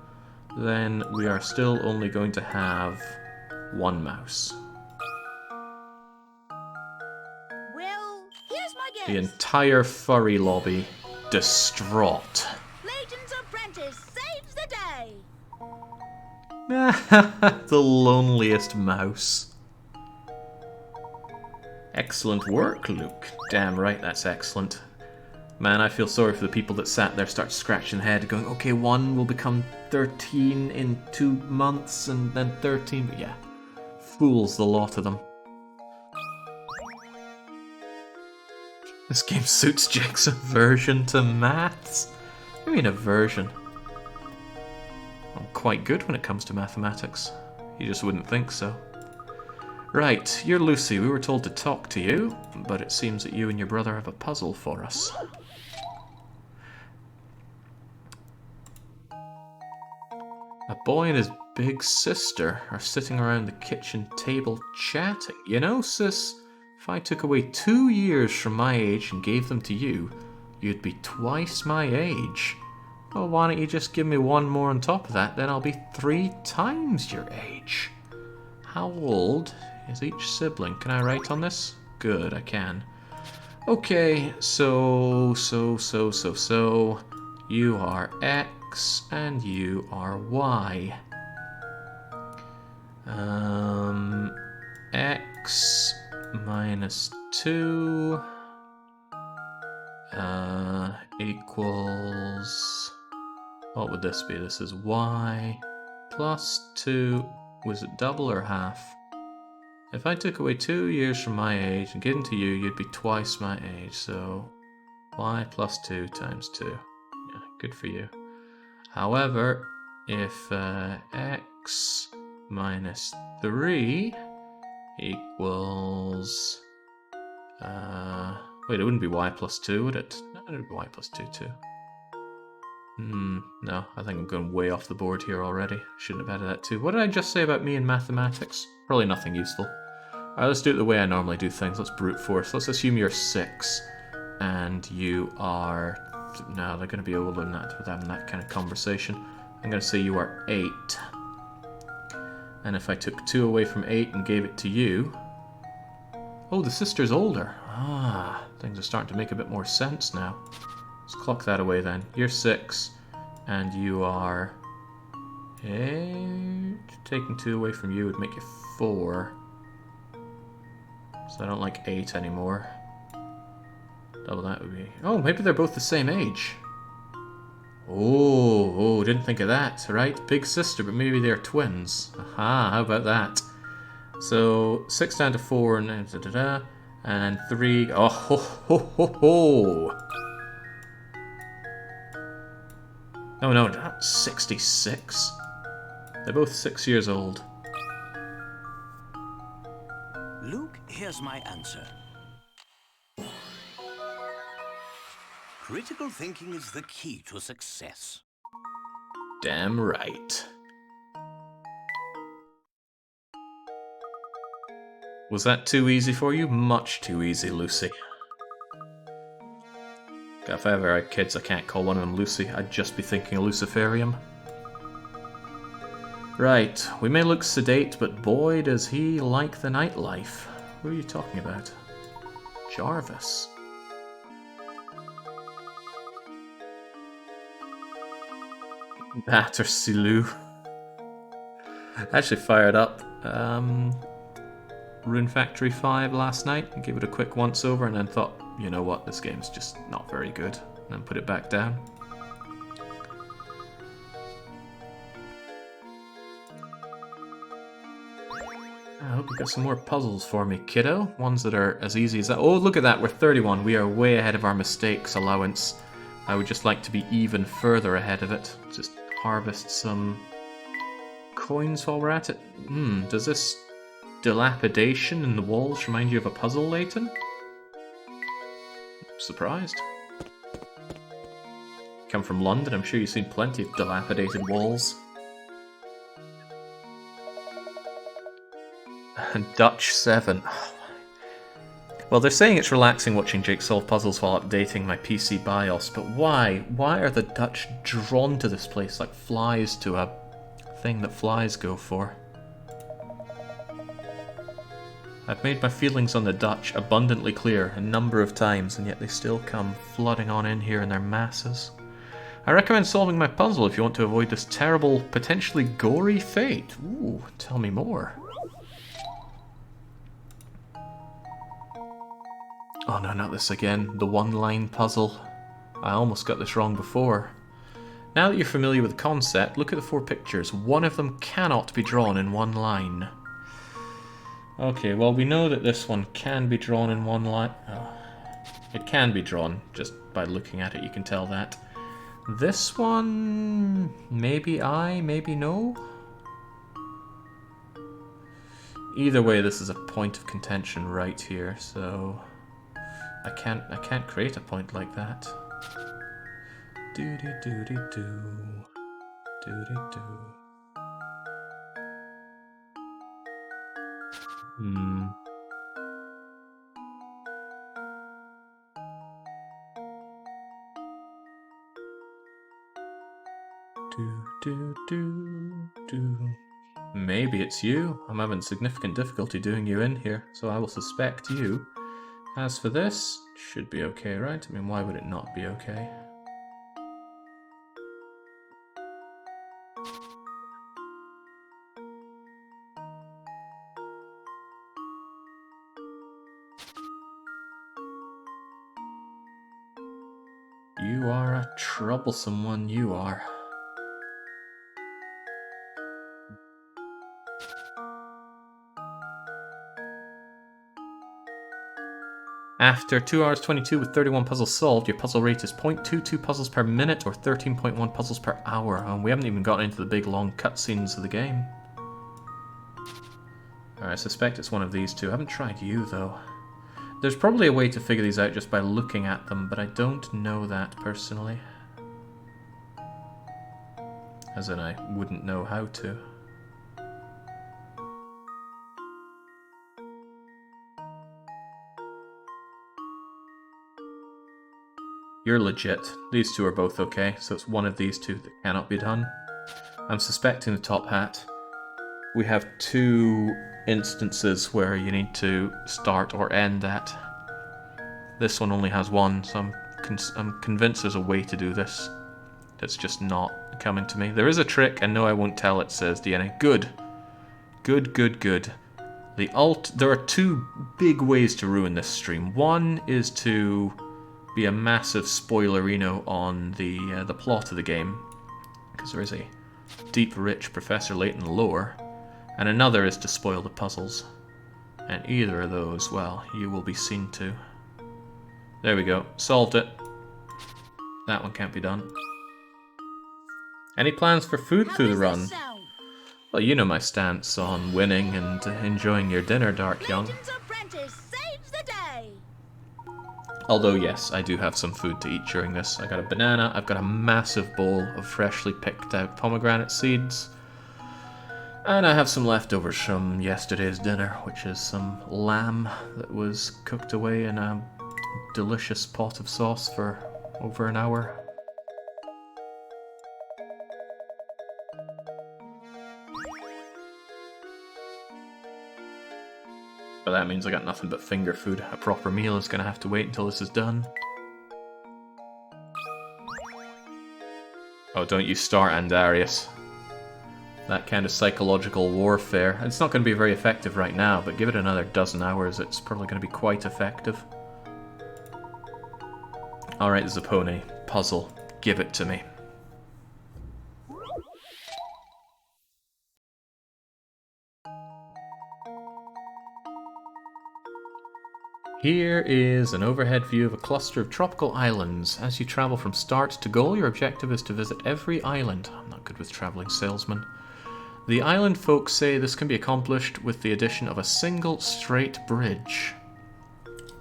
then we are still only going to have 1 mouse. Well, here's my guess. The entire furry lobby distraught. Layton's apprentice saves the day. The loneliest mouse. Excellent work, Luke. Damn right, that's excellent. Man, I feel sorry for the people that sat there, start scratching their head, going, okay, 1 will become 13 in 2 months, and then 13, but yeah. Fools, the lot of them. This game suits Jake's aversion to maths. I mean, aversion. I'm quite good when it comes to mathematics. You just wouldn't think so. Right, you're Lucy. We were told to talk to you, but it seems that you and your brother have a puzzle for us. A boy and his big sister are sitting around the kitchen table chatting. You know, sis, if I took away 2 years from my age and gave them to you, you'd be twice my age. Well, why don't you just give me 1 more on top of that, then I'll be 3 times your age. How old is each sibling? Can I write on this? Good, I can. Okay, so, you are X and you are Y. X minus 2 equals... What would this be? This is Y plus 2. Was it double or half? If I took away 2 years from my age and gave them to you, you'd be twice my age. So Y plus 2 times 2. Yeah, good for you. However, if X minus 3 equals... wait, it wouldn't be Y plus 2, would it? No, it would be Y plus 2 too. No, I think I'm going way off the board here already. Shouldn't have added that too. What did I just say about me and mathematics? Probably nothing useful. Alright, let's do it the way I normally do things. Let's brute force. Let's assume you're 6. And you are... No, they're going to be older than that with having that kind of conversation. I'm going to say you are 8. And if I took 2 away from 8 and gave it to you... Oh, the sister's older. Ah, things are starting to make a bit more sense now. Let's clock that away then. You're 6, and you are 8. Taking 2 away from you would make you 4. So I don't like 8 anymore. Double that would be... Oh, maybe they're both the same age. Oh, didn't think of that, right? Big sister, but maybe they're twins. Aha, how about that? So, 6 down to 4, and 3... Oh, ho, ho, ho, ho! No, not 66. They're both 6 years old. Here's my answer. Critical thinking is the key to success. Damn right. Was that too easy for you? Much too easy, Lucy. If I ever had kids, I can't call one of them Lucy. I'd just be thinking a Luciferium. Right, we may look sedate, but boy does he like the nightlife. Who are you talking about? Jarvis. Battersea. Actually fired up Rune Factory 5 last night and gave it a quick once over and then thought, you know what, this game's just not very good. And then put it back down. I hope you got some more puzzles for me, kiddo. Ones that are as easy as that. Oh, look at that, we're 31. We are way ahead of our mistakes allowance. I would just like to be even further ahead of it. Just harvest some coins while we're at it. Does this dilapidation in the walls remind you of a puzzle, Layton? Surprised. Come from London, I'm sure you've seen plenty of dilapidated walls. Dutch 7. Well, they're saying it's relaxing watching Jake solve puzzles while updating my PC BIOS, but why? Why are the Dutch drawn to this place like flies to a thing that flies go for? I've made my feelings on the Dutch abundantly clear a number of times, and yet they still come flooding on in here in their masses. I recommend solving my puzzle if you want to avoid this terrible, potentially gory fate. Ooh, tell me more. Oh no, not this again. The one-line puzzle. I almost got this wrong before. Now that you're familiar with the concept, look at the 4 pictures. One of them cannot be drawn in one line. Okay, well we know that this one can be drawn in one line. Oh, it can be drawn, just by looking at it you can tell that. This one... maybe I, maybe no? Either way, this is a point of contention right here, so... I can't create a point like that. Do-de-do-de-do. Do-de-do. Do-do-do-do. Maybe it's you. I'm having significant difficulty doing you in here, so I will suspect you. As for this, should be okay, right? I mean, why would it not be okay? You are a troublesome one, you are. After 2 hours 22 with 31 puzzles solved, your puzzle rate is 0.22 puzzles per minute or 13.1 puzzles per hour. And we haven't even gotten into the big long cutscenes of the game. Alright, I suspect it's one of these two. I haven't tried you, though. There's probably a way to figure these out just by looking at them, but I don't know that personally. As in, I wouldn't know how to. You're legit. These two are both okay, so it's one of these two that cannot be done. I'm suspecting the top hat. We have 2 instances where you need to start or end at. This one only has 1, so I'm convinced there's a way to do this. That's just not coming to me. There is a trick, and no, I won't tell it, says DNA. Good. Good, good, good. There are 2 big ways to ruin this stream. One is to be a massive spoilerino on the plot of the game, because there is a deep, rich Professor Layton lore, and another is to spoil the puzzles. And either of those, well, you will be seen to. There we go. Solved it. That one can't be done. Any plans for food through the run? Well, you know my stance on winning and enjoying your dinner, Dark Young. apprentice saves the day. Although, yes, I do have some food to eat during this. I got a banana, I've got a massive bowl of freshly picked out pomegranate seeds, and I have some leftovers from yesterday's dinner, which is some lamb that was cooked away in a delicious pot of sauce for over an hour. But that means I got nothing but finger food. A proper meal is going to have to wait until this is done. Oh, don't you start, Andarius. That kind of psychological warfare. It's not going to be very effective right now, but give it another dozen hours, it's probably going to be quite effective. Alright, Zappone. Puzzle. Give it to me. Here is an overhead view of a cluster of tropical islands. As you travel from start to goal, your objective is to visit every island. I'm not good with traveling salesmen. The island folks say this can be accomplished with the addition of a single straight bridge.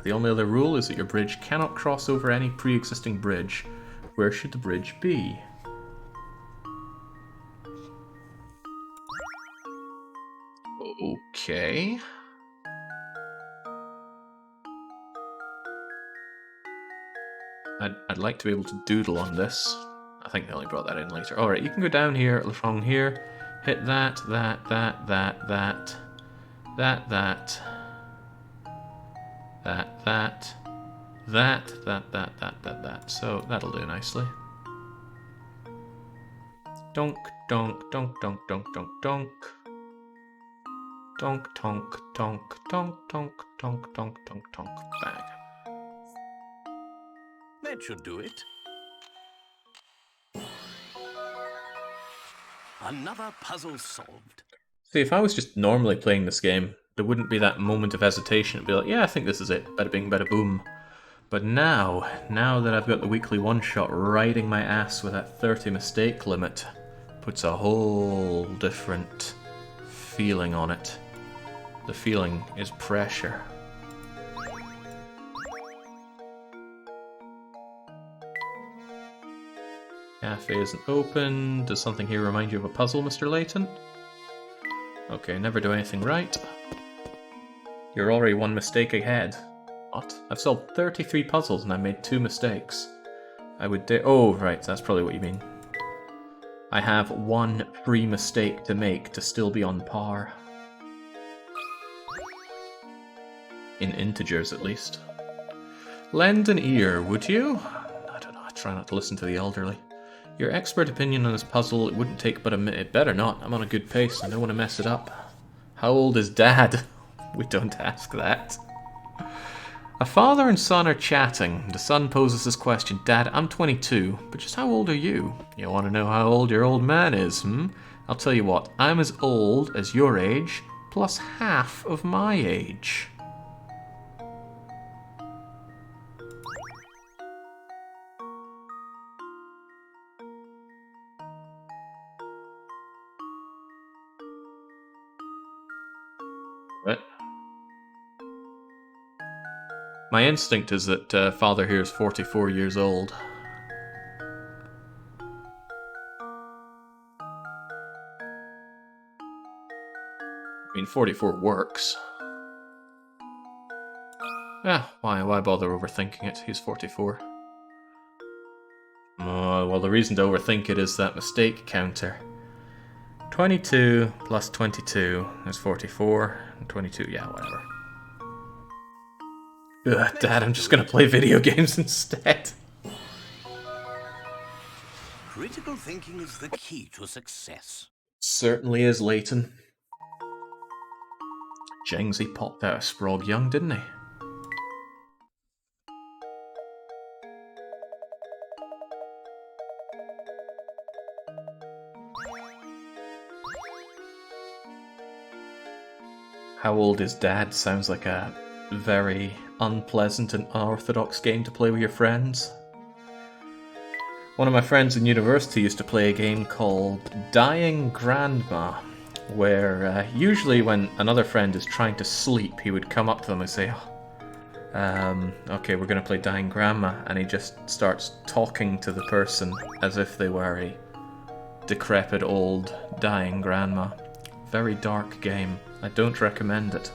The only other rule is that your bridge cannot cross over any pre-existing bridge. Where should the bridge be? Okay. I'd like to be able to doodle on this. I think they only brought that in later. Alright, you can go down here, along here, hit that, that, that, that, that, that, that, that, that, that. So that'll do nicely. Donk, donk, donk, donk, donk, donk, donk. Donk, tonk, tonk, tonk, tonk, tonk, tonk, tonk, tonk, bang. That should do it. Another puzzle solved. See, if I was just normally playing this game, there wouldn't be that moment of hesitation. It'd be like, yeah, I think this is it. Bada bing, bada boom. But now that I've got the weekly one-shot riding my ass with that 30 mistake limit, puts a whole different feeling on it. The feeling is pressure. Cafe isn't open. Does something here remind you of a puzzle, Mr. Layton? Okay, never do anything right. You're already one mistake ahead. What? I've solved 33 puzzles and I made 2 mistakes. I would oh, right, that's probably what you mean. I have 1 free mistake to make to still be on par. In integers, at least. Lend an ear, would you? I don't know, I try not to listen to the elderly. Your expert opinion on this puzzle, it wouldn't take but a minute. It better not. I'm on a good pace. I don't want to mess it up. How old is Dad? We don't ask that. A father and son are chatting. The son poses this question. Dad, I'm 22, but just how old are you? You want to know how old your old man is, hmm? I'll tell you what. I'm as old as your age, plus half of my age. What? My instinct is that father here is 44 years old. I mean, 44 works. Yeah, why bother overthinking it? He's 44. Well, the reason to overthink it is that mistake counter. 22 plus 22 is 44, and 22, yeah, whatever. Ugh, Dad, I'm just gonna play video games instead. Critical thinking is the key to success. Certainly is, Layton. Jengsy popped out of Sprague young, didn't he? How old is Dad sounds like a very unpleasant and unorthodox game to play with your friends. One of my friends in university used to play a game called Dying Grandma, where usually when another friend is trying to sleep, he would come up to them and say, okay, we're going to play Dying Grandma, and he just starts talking to the person as if they were a decrepit old dying grandma. Very dark game. I don't recommend it.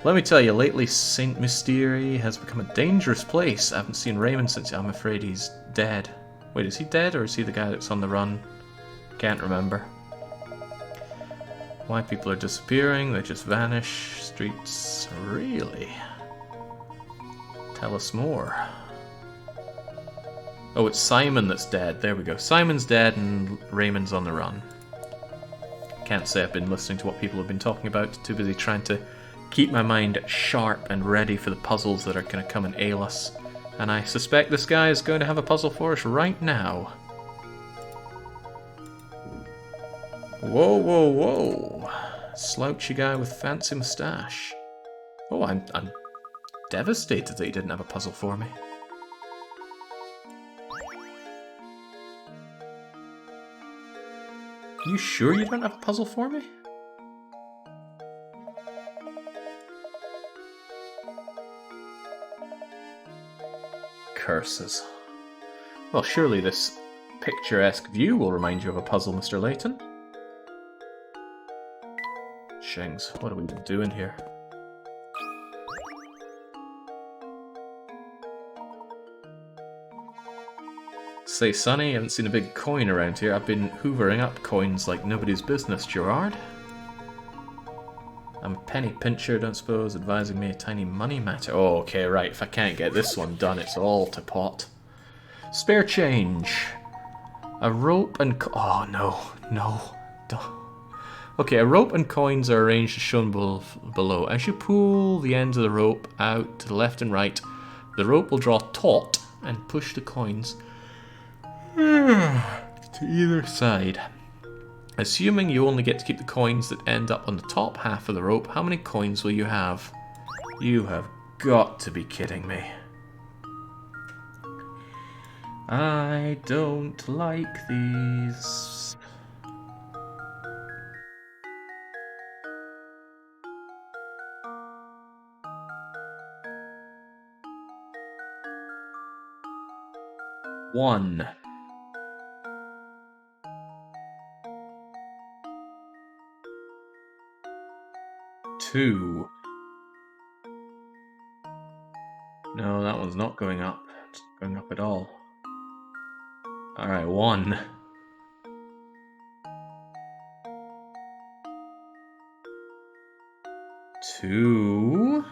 Let me tell you, lately Saint Mystery has become a dangerous place. I haven't seen Raymond since I'm afraid he's dead. Wait, is he dead or is he the guy that's on the run? Can't remember. Why people are disappearing, they just vanish. Streets, really? Tell us more. Oh, it's Simon that's dead. There we go. Simon's dead and Raymond's on the run. Can't say I've been listening to what people have been talking about. Too busy trying to keep my mind sharp and ready for the puzzles that are going to come and ail us. And I suspect this guy is going to have a puzzle for us right now. Whoa, whoa, whoa. Slouchy guy with fancy moustache. Oh, I'm devastated that he didn't have a puzzle for me. You sure you don't have a puzzle for me? Curses. Well, surely this picturesque view will remind you of a puzzle, Mr. Layton. Shings, what have we been doing here? Say, Sonny, I haven't seen a big coin around here. I've been hoovering up coins like nobody's business, Gerard. I'm a penny pincher, don't suppose, advising me a tiny money matter. Oh, okay, right. If I can't get this one done, it's all to pot. Spare change. A rope and... oh, no. No. Don't. Okay, a rope and coins are arranged as shown below. As you pull the ends of the rope out to the left and right, the rope will draw taut and push the coins to either side. Assuming you only get to keep the coins that end up on the top half of the rope, how many coins will you have? You have got to be kidding me. I don't like these. One. Two. No, that one's not going up. It's not going up at all. Alright, one. Two.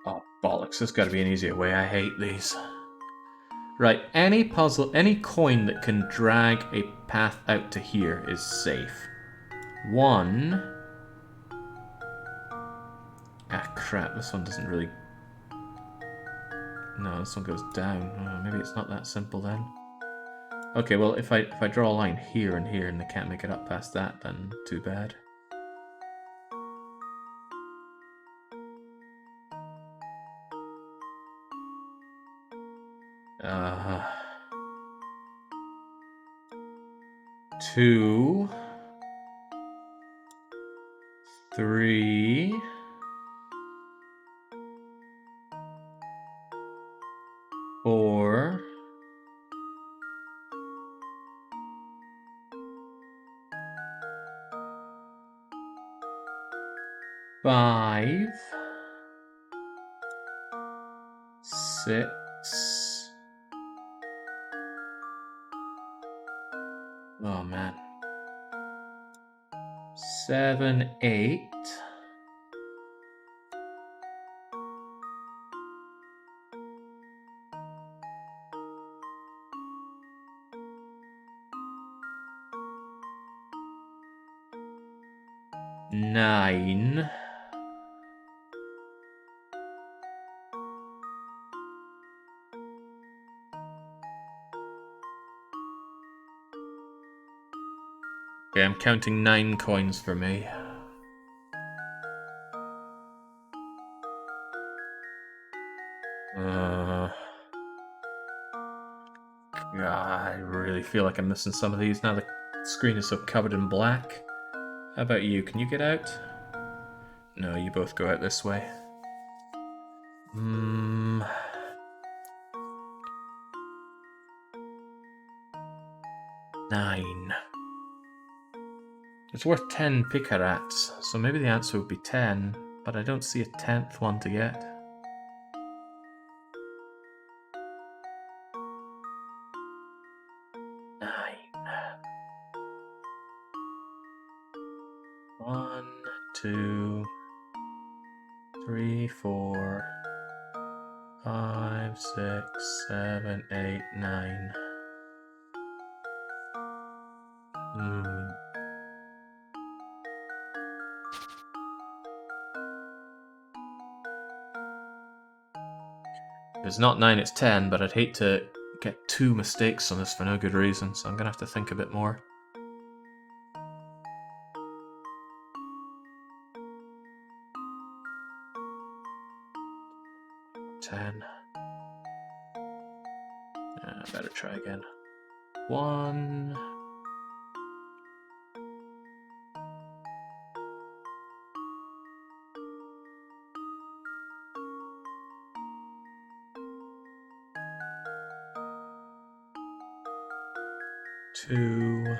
Oh, bollocks. There's got to be an easier way. I hate these. Right, any puzzle, any coin that can drag a path out to here is safe. One. Ah, crap. This one doesn't really... No, this one goes down. Oh, maybe it's not that simple then. Okay, well, if I draw a line here and here and they can't make it up past that, then too bad. Two. Three. Four. Five. Six. Oh man. 7, 8. Nine. Okay, I'm counting 9 coins for me. God, I really feel like I'm missing some of these now the screen is so covered in black. How about you? Can you get out? No, you both go out this way. 9. It's worth 10 picarats, so maybe the answer would be 10, but I don't see a 10th one to get. One, 2, 3, 4, 5, 6, 7, 8, 9. If it's not 9, it's 10, but I'd hate to get 2 mistakes on this for no good reason, so I'm gonna have to think a bit more. I better try again. 1. 2.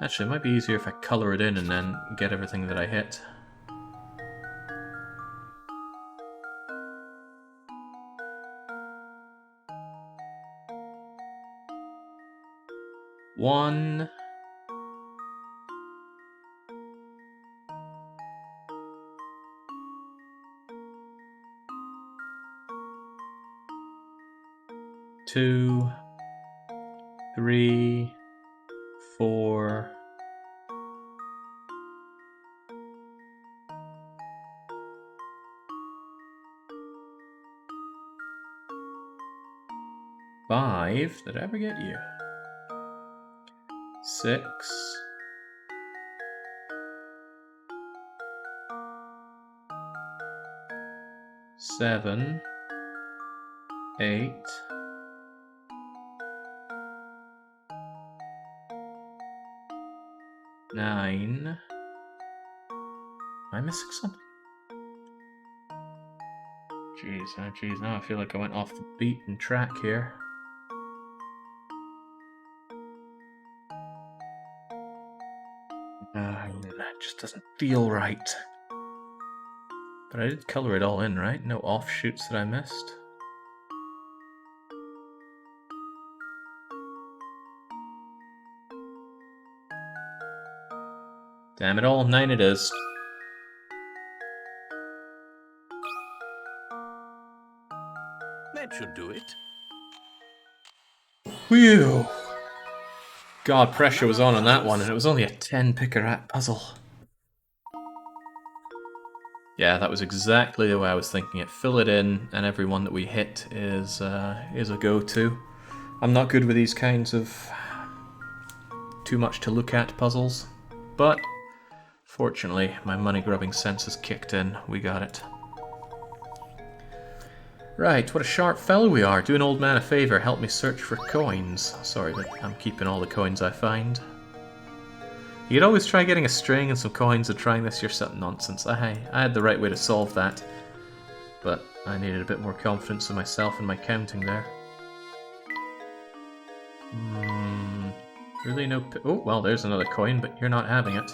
Actually, it might be easier if I color it in and then get everything that I hit. One. 2, 3, 4. Five. Did I ever get you? 6. 7. 8. 9. Am I missing something? Jeez, now I feel like I went off the beaten track here. 9. That just doesn't feel right. But I did color it all in, right? No offshoots that I missed. Damn it all, 9 it is. That should do it. Whew! God, pressure was on that one, and it was only a 10 picarat puzzle. Yeah, that was exactly the way I was thinking it. Fill it in, and every one that we hit is a go-to. I'm not good with these kinds of too much to look at puzzles, but fortunately, my money-grubbing sense has kicked in. We got it. Right, what a sharp fellow we are. Do an old man a favour, help me search for coins. Sorry, but I'm keeping all the coins I find. You could always try getting a string and some coins and trying this yourself. Nonsense. I had the right way to solve that, but I needed a bit more confidence in myself and my counting there. Really no... Oh, well, there's another coin, but you're not having it.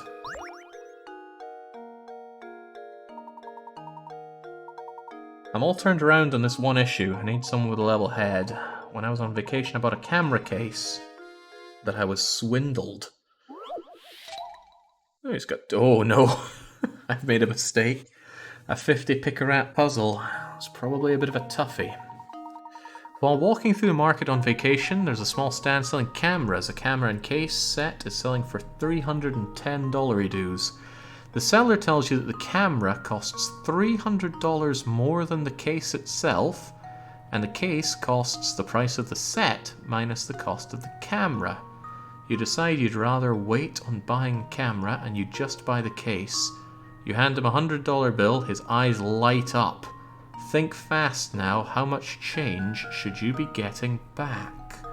I'm all turned around on this one issue. I need someone with a level head. When I was on vacation, I bought a camera case, but I was swindled. Oh, he's got... Oh, no. I've made a mistake. A 50 picarat puzzle. It's probably a bit of a toughie. While walking through the market on vacation, there's a small stand selling cameras. A camera and case set is selling for $310 dues. The seller tells you that the camera costs $300 more than the case itself, and the case costs the price of the set minus the cost of the camera. You decide you'd rather wait on buying the camera and you just buy the case. You hand him a $100 bill, his eyes light up. Think fast now, how much change should you be getting back?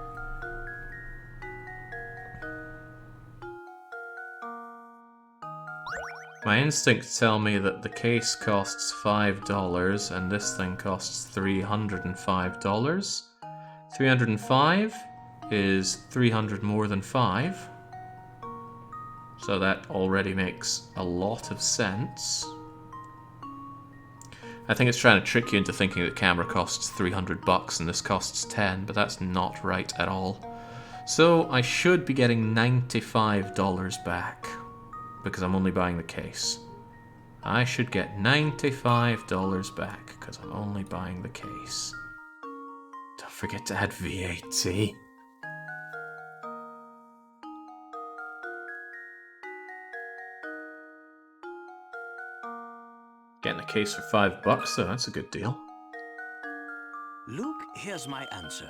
My instincts tell me that the case costs $5 and this thing costs $305. 305 is 300 more than 5. So that already makes a lot of sense. I think it's trying to trick you into thinking that camera costs $300 and this costs 10, but that's not right at all. So I should be getting $95 back, because I'm only buying the case. I should get $95 back, because I'm only buying the case. Don't forget to add VAT. Getting a case for $5 though, that's a good deal. Luke, here's my answer.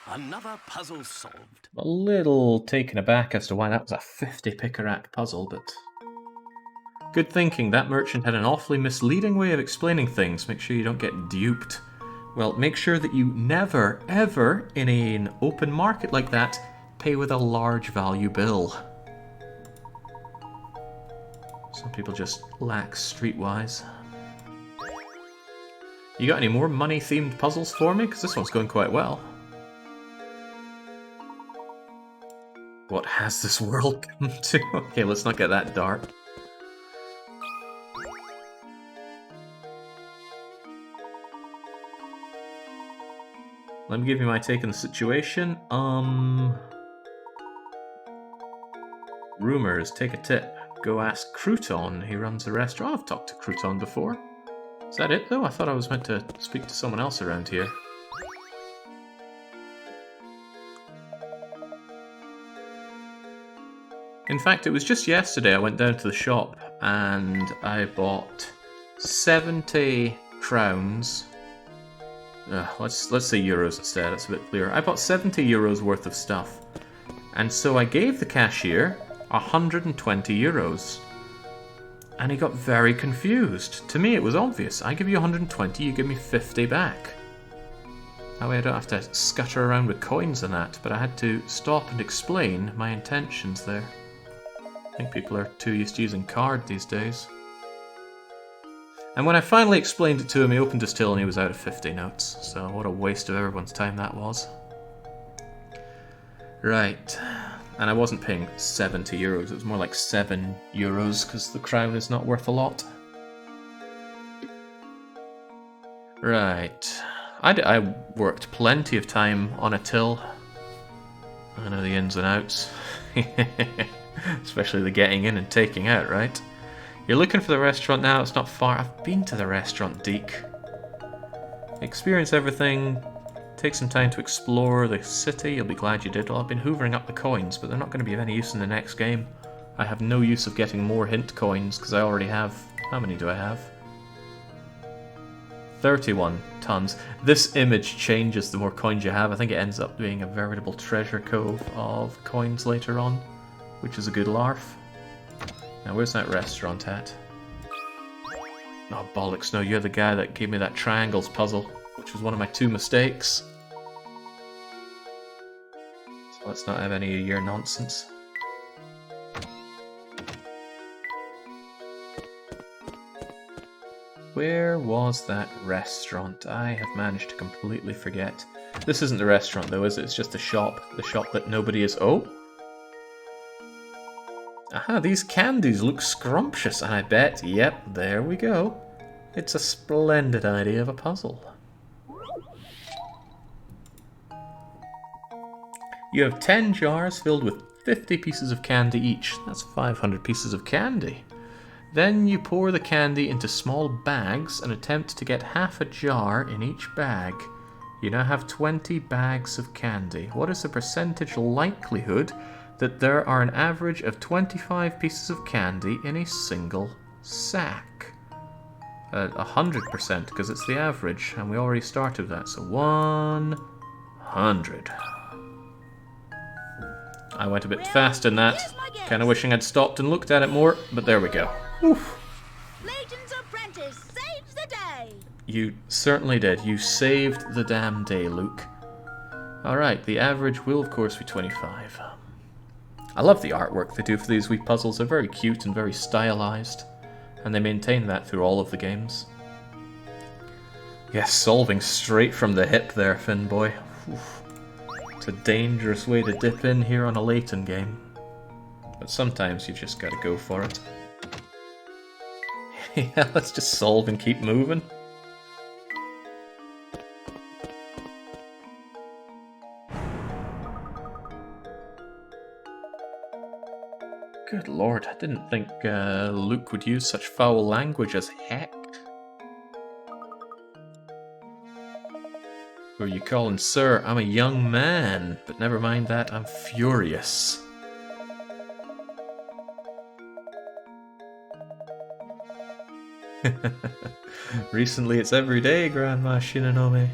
Another puzzle solved. A little taken aback as to why that was a 50 picker-rack puzzle, but... Good thinking, that merchant had an awfully misleading way of explaining things. Make sure you don't get duped. Well, make sure that you never, ever, in an open market like that, pay with a large value bill. Some people just lack streetwise. You got any more money-themed puzzles for me? Because this one's going quite well. What has this world come to? Okay, let's not get that dark. Let me give you my take on the situation. Rumors, take a tip. Go ask Crouton, he runs a restaurant. I've talked to Crouton before. Is that it though? I thought I was meant to speak to someone else around here. In fact, it was just yesterday I went down to the shop and I bought 70 crowns. Let's say euros instead, that's a bit clearer. I bought 70 euros worth of stuff. And so I gave the cashier 120 euros. And he got very confused. To me it was obvious. I give you 120, you give me 50 back. That way I don't have to scutter around with coins and that, but I had to stop and explain my intentions there. I think people are too used to using card these days. And when I finally explained it to him, he opened his till and he was out of 50 notes. So what a waste of everyone's time that was. Right. And I wasn't paying 70 euros, it was more like 7 euros because the crown is not worth a lot. Right. I worked plenty of time on a till. I know the ins and outs. Especially the getting in and taking out, right? You're looking for the restaurant now, it's not far. I've been to the restaurant, Deke. Experience everything. Take some time to explore the city, you'll be glad you did. Well, I've been hoovering up the coins, but they're not going to be of any use in the next game. I have no use of getting more hint coins, because I already have... How many do I have? 31 tons. This image changes the more coins you have. I think it ends up being a veritable treasure cove of coins later on, which is a good larf. Now, where's that restaurant at? Oh, bollocks, no, you're the guy that gave me that triangles puzzle, which was one of my 2 mistakes. So let's not have any of your nonsense. Where was that restaurant? I have managed to completely forget. This isn't the restaurant though, is it? It's just the shop that nobody is... Oh! Aha, these candies look scrumptious, and I bet, yep, there we go. It's a splendid idea of a puzzle. You have 10 jars filled with 50 pieces of candy each. That's 500 pieces of candy. Then you pour the candy into small bags and attempt to get half a jar in each bag. You now have 20 bags of candy. What is the percentage likelihood that there are an average of 25 pieces of candy in a single sack? 100%, because it's the average, and we already started that, so 100. I went a bit fast in that, kind of wishing I'd stopped and looked at it more, but there we go. Oof. Layton's apprentice saves the day. You certainly did. You saved the damn day, Luke. Alright, the average will of course be 25. I love the artwork they do for these wee puzzles. They're very cute and very stylized, and they maintain that through all of the games. Yes, solving straight from the hip there, Finn boy. Oof. It's a dangerous way to dip in here on a Layton game. But sometimes you just gotta go for it. Yeah, let's just solve and keep moving. Good lord, I didn't think Luke would use such foul language as heck. Who are you calling sir? I'm a young man, but never mind that, I'm furious. Recently it's every day, Grandma Shinonome.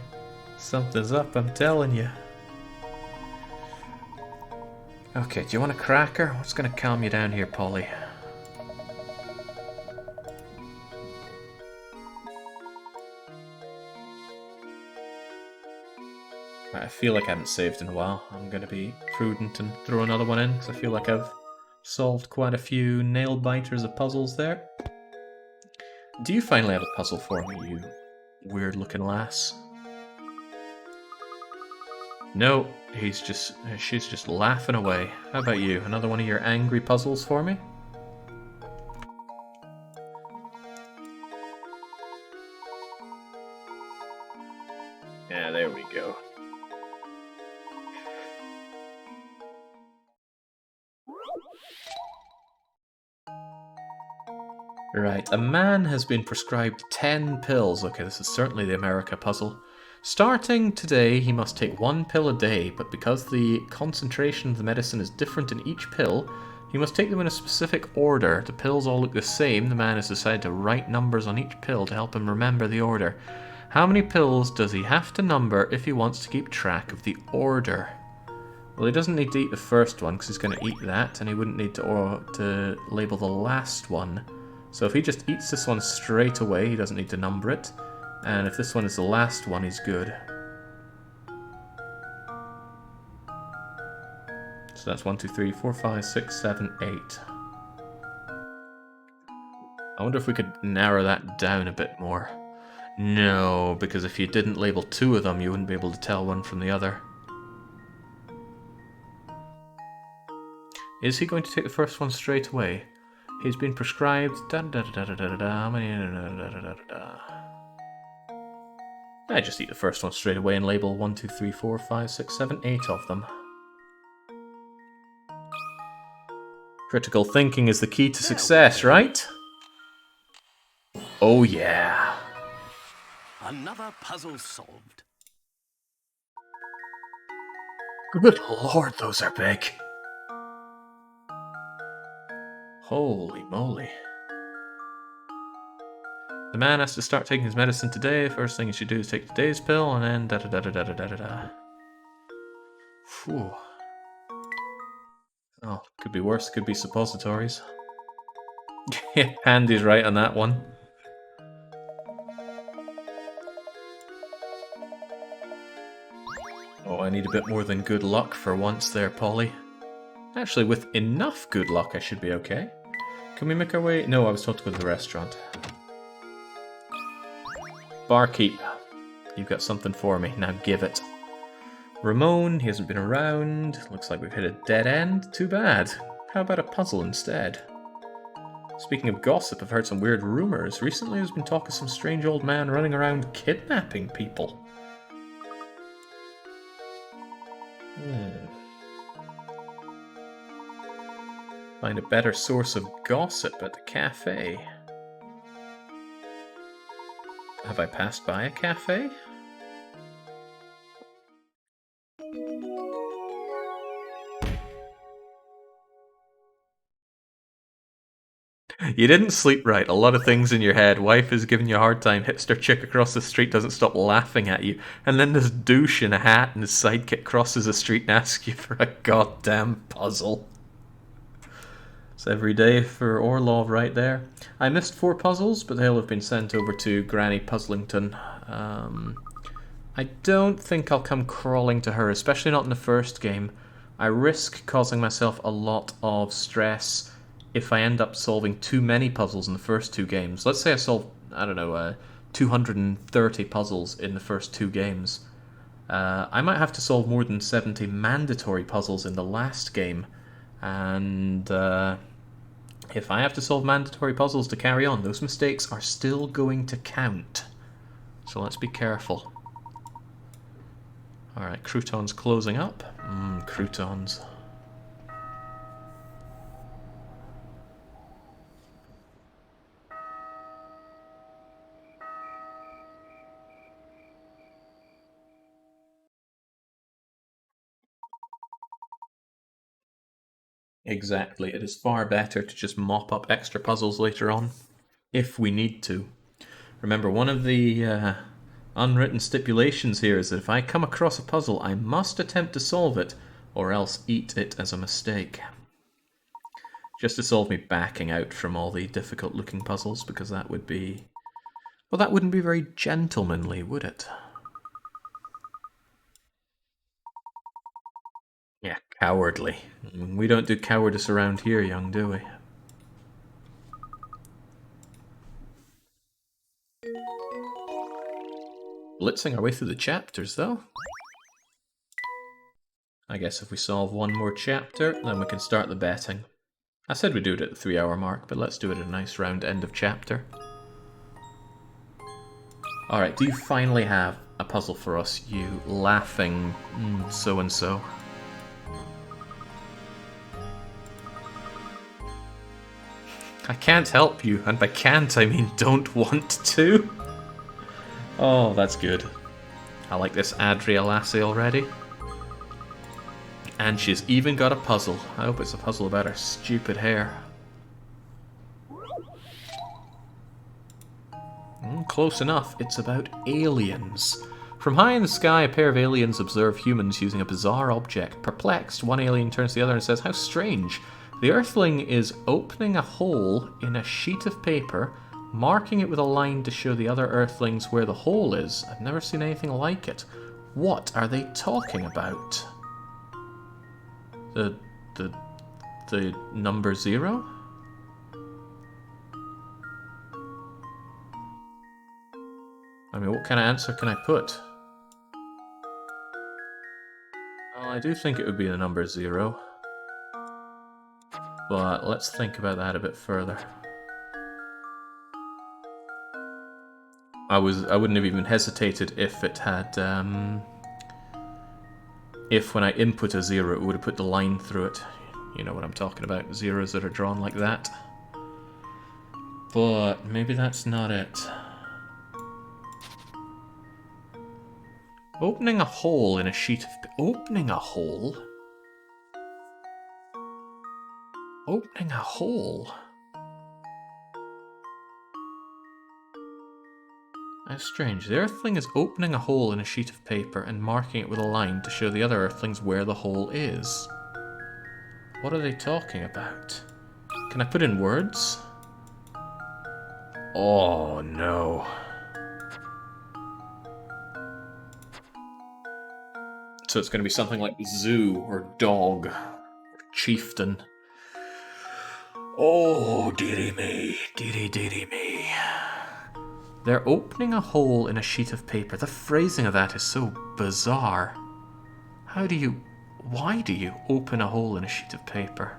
Something's up, I'm telling you. Okay, do you want a cracker? What's gonna calm you down here, Polly? Right, I feel like I haven't saved in a while. I'm gonna be prudent and throw another one in, because I feel like I've solved quite a few nail-biters of puzzles there. Do you finally have a puzzle for me, you weird-looking lass? No, she's just laughing away. How about you? Another one of your angry puzzles for me? Yeah, there we go. Right, a man has been prescribed 10 pills. Okay, this is certainly the America puzzle. Starting today, he must take 1 pill a day, but because the concentration of the medicine is different in each pill, he must take them in a specific order. The pills all look the same. The man has decided to write numbers on each pill to help him remember the order. How many pills does he have to number if he wants to keep track of the order? Well, he doesn't need to eat the first one because he's going to eat that, and he wouldn't need to label the last one. So if he just eats this one straight away, he doesn't need to number it. And if this one is the last one, he's good. So that's 1, 2, 3, 4, 5, 6, 7, 8. I wonder if we could narrow that down a bit more. No, because if you didn't label 2 of them, you wouldn't be able to tell one from the other. Is he going to take the first one straight away? He's been prescribed... How many... I just eat the first one straight away and label 1, 2, 3, 4, 5, 6, 7, 8 of them. Critical thinking is the key to success, right? Oh yeah. Another puzzle solved. Good lord, those are big. Holy moly. The man has to start taking his medicine today. First thing he should do is take today's pill, and then da-da-da-da-da-da-da-da. Phew. Oh, could be worse. Could be suppositories. Handy's right on that one. Oh, I need a bit more than good luck for once there, Polly. Actually, with enough good luck, I should be okay. Can we make our way? No, I was told to go to the restaurant. Barkeep, you've got something for me. Now give it. Ramon, he hasn't been around. Looks like we've hit a dead end. Too bad. How about a puzzle instead? Speaking of gossip, I've heard some weird rumors. Recently there's been talk of some strange old man running around kidnapping people. Find a better source of gossip at the cafe. Have I passed by a cafe? You didn't sleep right. A lot of things in your head. Wife is giving you a hard time. Hipster chick across the street doesn't stop laughing at you. And then this douche in a hat and his sidekick crosses the street and asks you for a goddamn puzzle. It's every day for Orlov right there. I missed 4 puzzles, but they'll have been sent over to Granny Puzzlington. I don't think I'll come crawling to her, especially not in the first game. I risk causing myself a lot of stress if I end up solving too many puzzles in the first 2 games. Let's say I solve, I don't know, 230 puzzles in the first 2 games. I might have to solve more than 70 mandatory puzzles in the last game. And if I have to solve mandatory puzzles to carry on, those mistakes are still going to count. So let's be careful. Alright, croutons closing up. Croutons. Exactly. It is far better to just mop up extra puzzles later on, if we need to. Remember, one of the unwritten stipulations here is that if I come across a puzzle, I must attempt to solve it, or else eat it as a mistake. Just to solve me backing out from all the difficult-looking puzzles, because that would be... well, that wouldn't be very gentlemanly, would it? Yeah, cowardly. We don't do cowardice around here, young, do we? Blitzing our way through the chapters, though. I guess if we solve one more chapter, then we can start the betting. I said we'd do it at the 3-hour mark, but let's do it at a nice round end of chapter. Alright, do you finally have a puzzle for us, you laughing so-and-so? I can't help you, and by can't I mean don't want to. Oh, that's good. I like this Adria lassie already. And she's even got a puzzle. I hope it's a puzzle about her stupid hair. Close enough. It's about aliens. From high in the sky, a pair of aliens observe humans using a bizarre object. Perplexed, one alien turns to the other and says, "How strange. The Earthling is opening a hole in a sheet of paper, marking it with a line to show the other Earthlings where the hole is. I've never seen anything like it. What are they talking about?" The number 0? I mean, what kind of answer can I put? Well, I do think it would be the number 0. But let's think about that a bit further. I wouldn't have even hesitated if it had, if when I input a 0 it would have put the line through it. You know what I'm talking about, zeros that are drawn like that. But maybe that's not it. Opening a hole in a sheet of... opening a hole? Opening a hole? That's strange. The Earthling is opening a hole in a sheet of paper and marking it with a line to show the other Earthlings where the hole is. What are they talking about? Can I put in words? Oh no. So it's going to be something like zoo or dog or chieftain. Oh, dearie me, dearie me. They're opening a hole in a sheet of paper. The phrasing of that is so bizarre. How do you... why do you open a hole in a sheet of paper?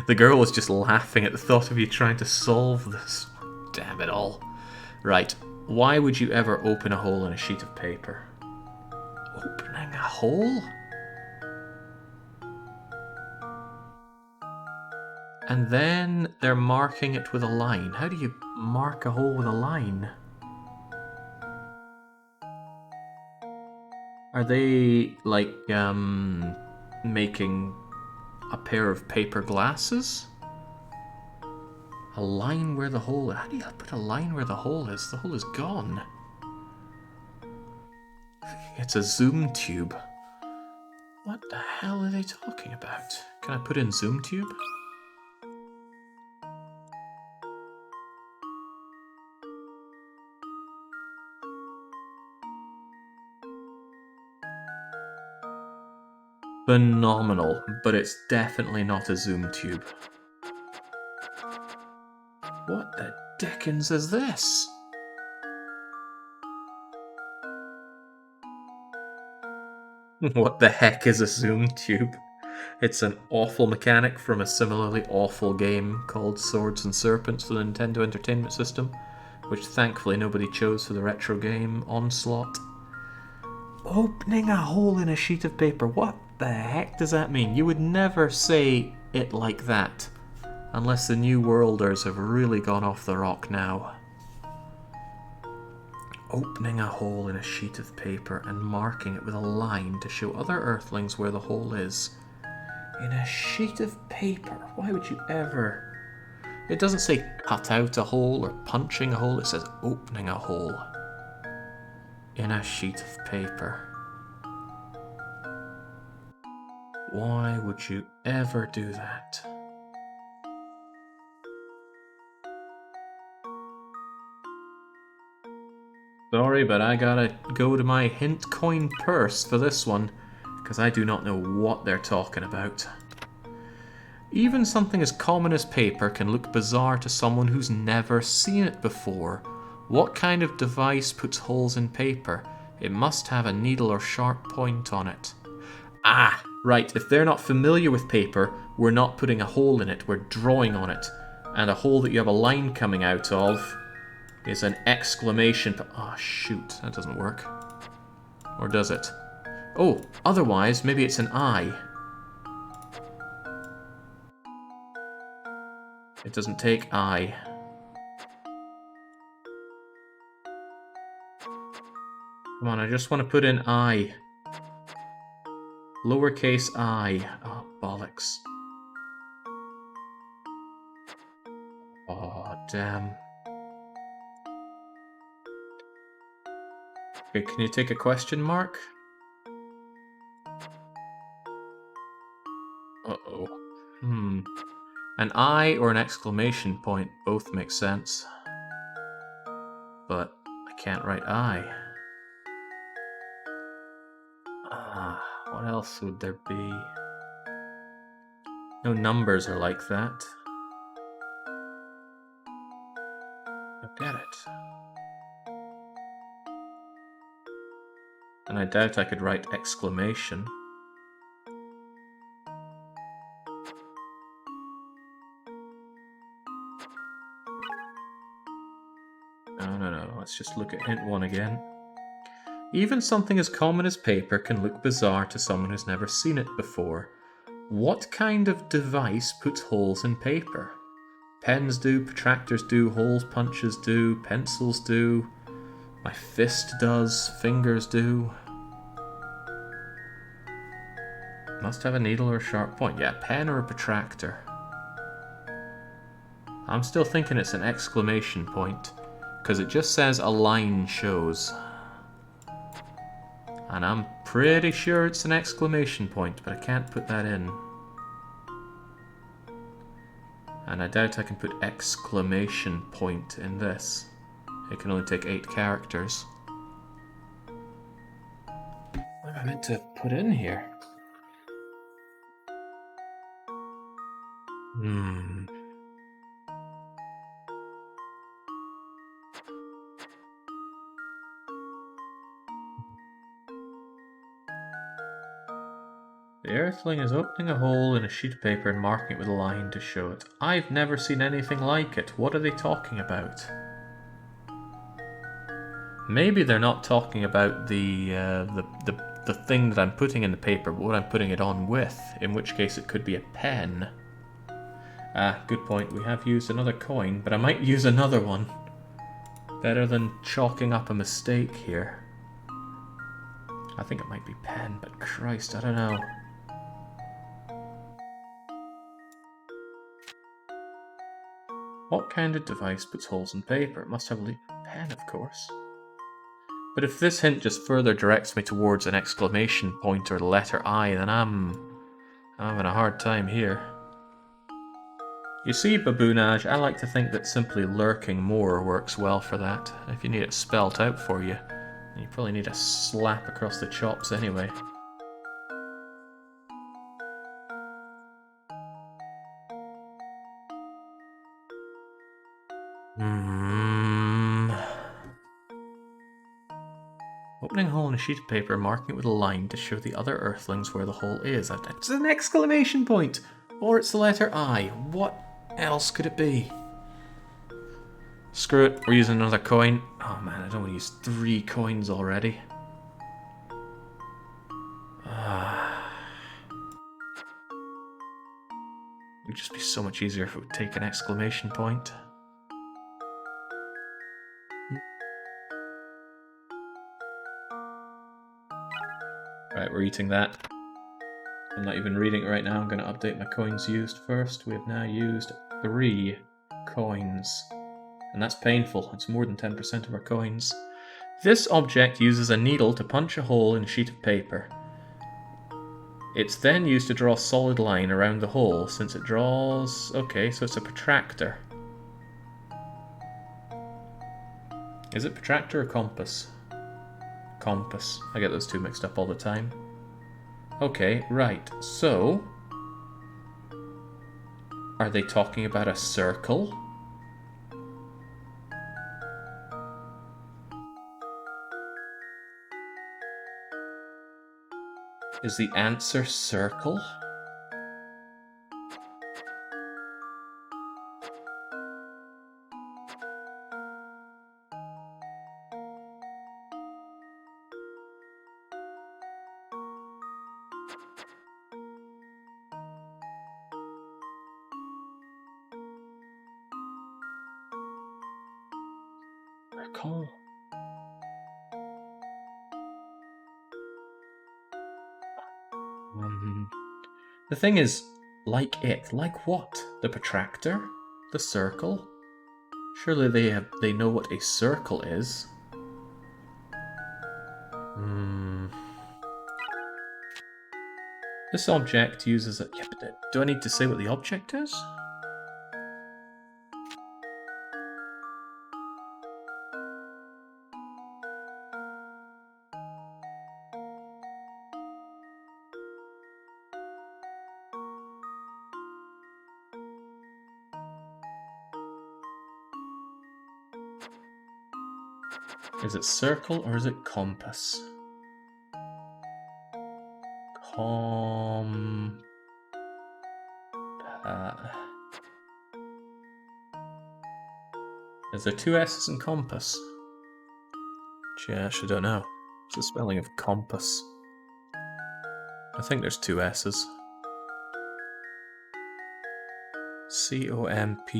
The girl was just laughing at the thought of you trying to solve this. Damn it all. Right, why would you ever open a hole in a sheet of paper? Opening a hole? And then they're marking it with a line. How do you mark a hole with a line? Are they, like, making a pair of paper glasses? A line where the hole... how do you put a line where the hole is? The hole is gone. It's a zoom tube. What the hell are they talking about? Can I put in zoom tube? phenomenal, but it's definitely not a zoom tube. What the dickens is this? What the heck is a zoom tube? It's an awful mechanic from a similarly awful game called Swords and Serpents for the Nintendo Entertainment System, which thankfully nobody chose for the retro game Onslaught. Opening a hole in a sheet of paper, what the heck does that mean? You would never say it like that, unless the New Worlders have really gone off the rock now. Opening a hole in a sheet of paper and marking it with a line to show other Earthlings where the hole is. In a sheet of paper? Why would you ever? It doesn't say cut out a hole or punching a hole, it says opening a hole. In a sheet of paper. Why would you ever do that? Sorry, but I gotta go to my hint coin purse for this one, because I do not know what they're talking about. Even something as common as paper can look bizarre to someone who's never seen it before. What kind of device puts holes in paper? It must have a needle or sharp point on it. Ah, right, if they're not familiar with paper, we're not putting a hole in it, we're drawing on it. And a hole that you have a line coming out of is an exclamation. Oh shoot, that doesn't work. Or does it? Oh, otherwise, maybe it's an eye. It doesn't take eye. Come on, I just want to put in I. Lowercase I. Oh, bollocks. Oh, damn. Okay, can you take a question mark? Uh-oh. An I or an exclamation point both make sense. But I can't write I. What else would there be? No numbers are like that. I get it. And I doubt I could write exclamation. No. Let's just look at hint 1 again. Even something as common as paper can look bizarre to someone who's never seen it before. What kind of device puts holes in paper? Pens do, protractors do, holes punches do, pencils do, my fist does, fingers do. Must have a needle or a sharp point. Yeah, pen or a protractor. I'm still thinking it's an exclamation point, because it just says a line shows. And I'm pretty sure it's an exclamation point, but I can't put that in. And I doubt I can put exclamation point in this. It can only take 8 characters. What am I meant to put in here? The Earthling is opening a hole in a sheet of paper and marking it with a line to show it. I've never seen anything like it. What are they talking about? Maybe they're not talking about the thing that I'm putting in the paper, but what I'm putting it on with, in which case it could be a pen. Ah, good point. We have used another coin, but I might use another one. Better than chalking up a mistake here. I think it might be pen, but Christ, I don't know. What kind of device puts holes in paper? It must have a pen, of course. But if this hint just further directs me towards an exclamation point or the letter I, then I'm having a hard time here. You see, Baboonage, I like to think that simply lurking more works well for that. If you need it spelt out for you, you probably need a slap across the chops anyway. Opening a hole in a sheet of paper, marking it with a line to show the other Earthlings where the hole is. It's an exclamation point! Or it's the letter I. What else could it be? Screw it, we're using another coin. Oh man, I don't want to use 3 coins already. It would just be so much easier if it would take an exclamation point. Right, we're eating that. I'm not even reading it right now. I'm going to update my coins used first. We have now used 3 coins. And that's painful. It's more than 10% of our coins. This object uses a needle to punch a hole in a sheet of paper. It's then used to draw a solid line around the hole, since it draws... Okay, so it's a protractor. Is it protractor or compass? Compass. I get those two mixed up all the time. Okay, right, so... Are they talking about a circle? Is the answer circle? Circle. The thing is, like it. Like what? The protractor? The circle? Surely they know what a circle is. This object uses a... Yeah, but do I need to say what the object is? Is it circle or is it compass? Is there 2 S's in compass? Gee, I actually don't know. What's the spelling of compass? I think there's 2 S's. C-O-M-P-A-S-S?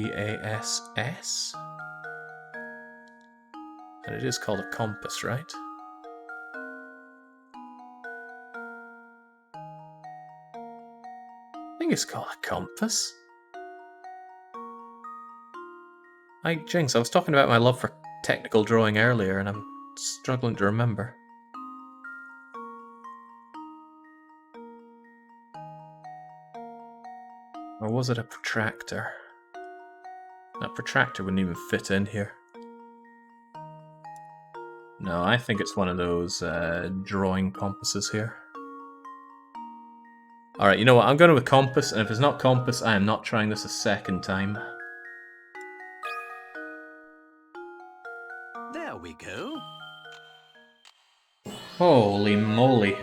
And it is called a compass, right? I think it's called a compass. Jinx, I was talking about my love for technical drawing earlier and I'm struggling to remember. Or was it a protractor? That protractor wouldn't even fit in here. No, I think it's one of those drawing compasses here. Alright, you know what? I'm going with compass, and if it's not compass, I am not trying this a second time. There we go. Holy moly.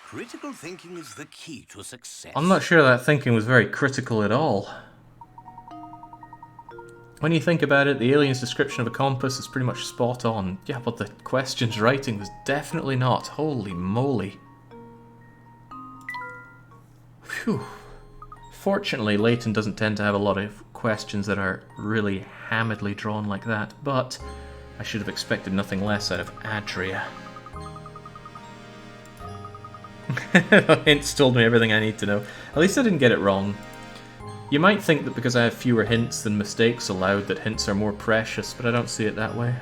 Critical thinking is the key to success. I'm not sure that thinking was very critical at all. When you think about it, the alien's description of a compass is pretty much spot on. Yeah, but the question's writing was definitely not. Holy moly. Phew. Fortunately, Layton doesn't tend to have a lot of questions that are really hammeredly drawn like that, but I should have expected nothing less out of Adria. Hints told me everything I need to know. At least I didn't get it wrong. You might think that because I have fewer hints than mistakes allowed that hints are more precious, but I don't see it that way.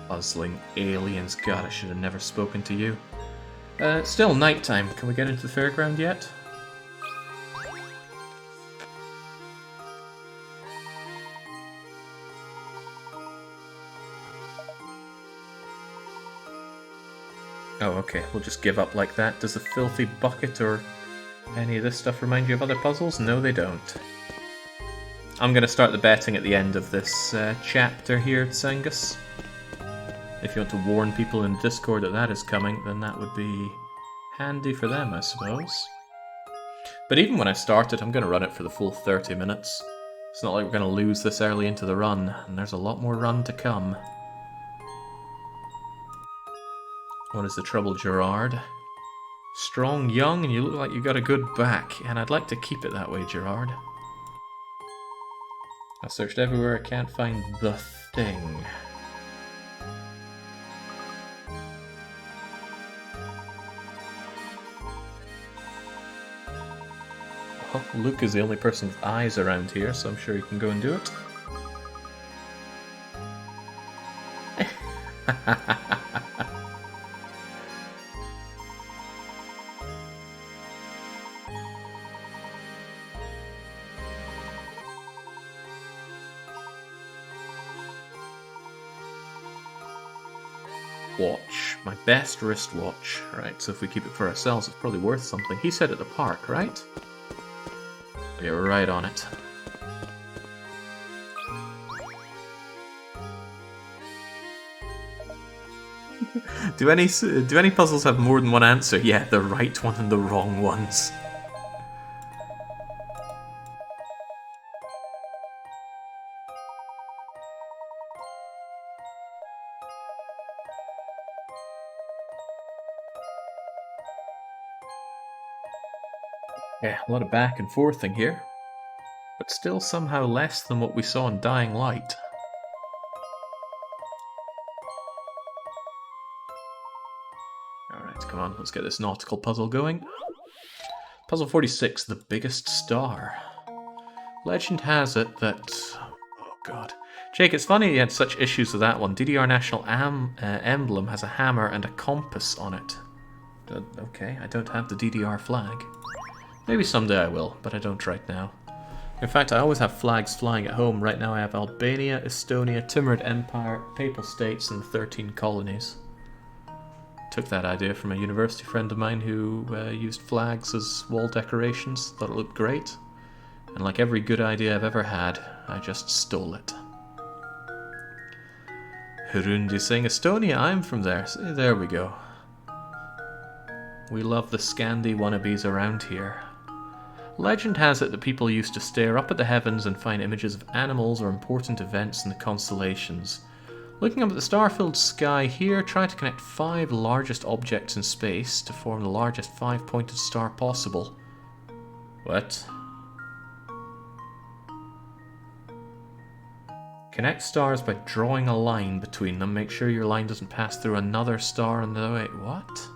Puzzling aliens. God, I should have never spoken to you. Still nighttime. Can we get into the fairground yet? Oh, okay. We'll just give up like that. Does the filthy bucket or any of this stuff remind you of other puzzles? No, they don't. I'm going to start the betting at the end of this chapter here, Tsangus. If you want to warn people in Discord that that is coming, then that would be handy for them, I suppose. But even when I started, I'm going to run it for the full 30 minutes. It's not like we're going to lose this early into the run, and there's a lot more run to come. What is the trouble, Gerard? Strong, young, and you look like you got a good back, and I'd like to keep it that way, Gerard. I searched everywhere, I can't find the thing. Well, Luke is the only person with eyes around here, so I'm sure he can go and do it. Watch. My best wristwatch. Right, so if we keep it for ourselves, it's probably worth something. He said at the park, right? Yeah, we're right on it. Do any puzzles have more than one answer? Yeah, the right one and the wrong ones. Yeah, a lot of back and forthing here, but still somehow less than what we saw in Dying Light. Alright, come on, let's get this nautical puzzle going. Puzzle 46, the biggest star. Legend has it that... Oh god. Jake, it's funny you had such issues with that one. DDR National Emblem has a hammer and a compass on it. Okay, I don't have the DDR flag. Maybe someday I will, but I don't right now. In fact, I always have flags flying at home. Right now I have Albania, Estonia, Timurid Empire, Papal States, and the 13 colonies. Took that idea from a university friend of mine who used flags as wall decorations. Thought it looked great. And like every good idea I've ever had, I just stole it. Harundi saying, Estonia, I'm from there. See, there we go. We love the Scandi wannabes around here. Legend has it that people used to stare up at the heavens and find images of animals or important events in the constellations. Looking up at the star-filled sky here, try to connect 5 largest objects in space to form the largest 5-pointed star possible. What? Connect stars by drawing a line between them. Make sure your line doesn't pass through another star on the way. What?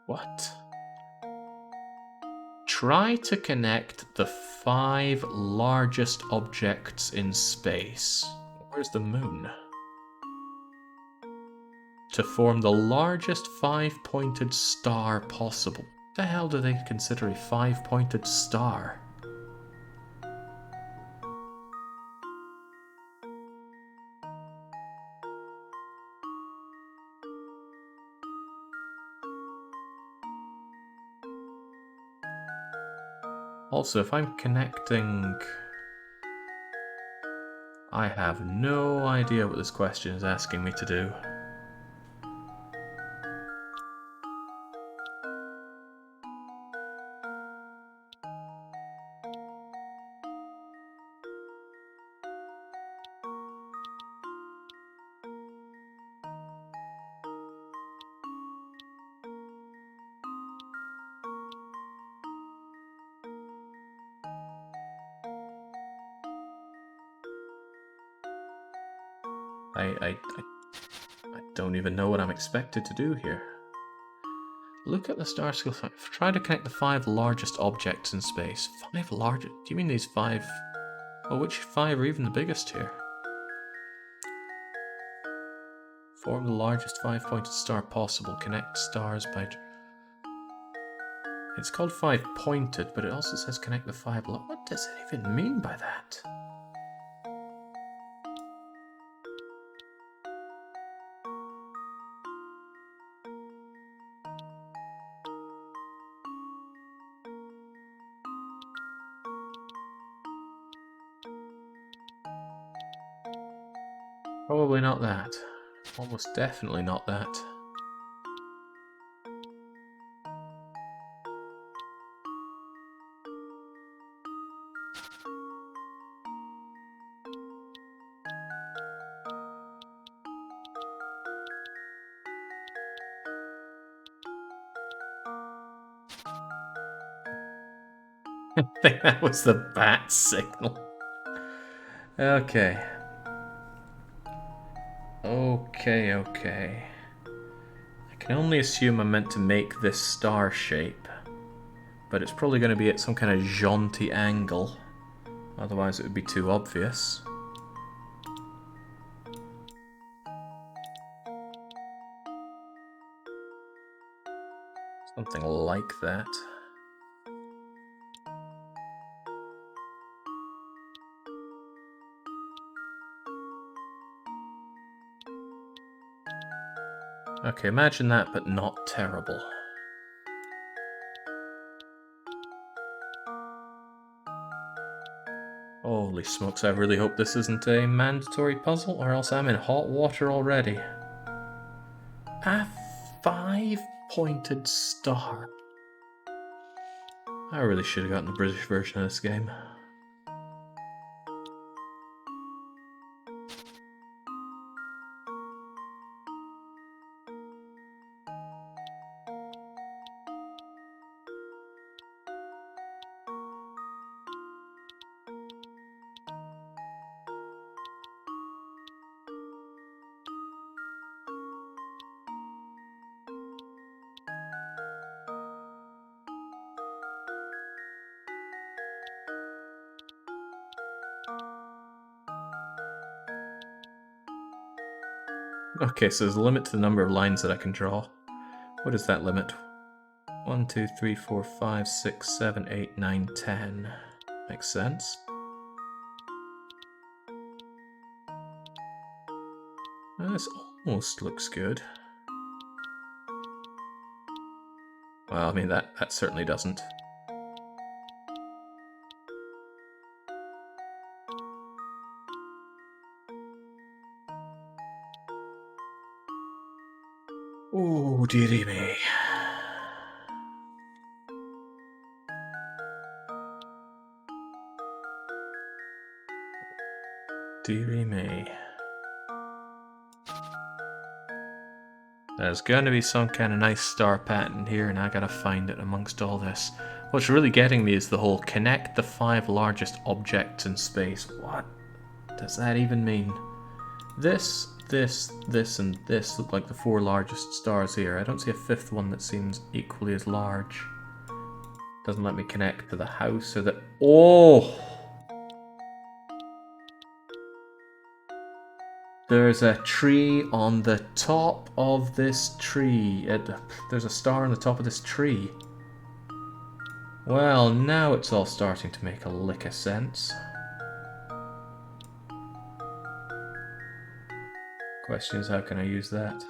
What? Try to connect the 5 largest objects in space. Where's the moon? To form the largest 5-pointed star possible. What the hell do they consider a 5-pointed star? Also, if I'm connecting... I have no idea what this question is asking me to do. I don't even know what I'm expected to do here. Look at the star scale. Try to connect the 5 largest objects in space. 5 largest? Do you mean these 5? Oh, which 5 are even the biggest here? Form the largest 5-pointed star possible. Connect stars by... It's called 5-pointed, but it also says connect the 5... What does it even mean by that? Probably not that. Almost definitely not that. I think that was the bat signal. Okay. Okay. I can only assume I'm meant to make this star shape. But it's probably going to be at some kind of jaunty angle. Otherwise it would be too obvious. Something like that. Okay, imagine that, but not terrible. Holy smokes, I really hope this isn't a mandatory puzzle, or else I'm in hot water already. A 5-pointed star. I really should have gotten the British version of this game. Okay, so there's a limit to the number of lines that I can draw. What is that limit? 1, 2, 3, 4, 5, 6, 7, 8, 9, 10. Makes sense. This almost looks good. Well, I mean, that certainly doesn't. Oh, dearie me. Dearie me. There's gonna be some kind of nice star pattern here, and I gotta find it amongst all this. What's really getting me is the whole connect the 5 largest objects in space. What does that even mean? This, and this look like the 4 largest stars here. I don't see a 5th one that seems equally as large. Doesn't let me connect to the house or the... Oh! There's a tree on the top of this tree. There's a star on the top of this tree. Well, now it's all starting to make a lick of sense. Question is, how can I use that?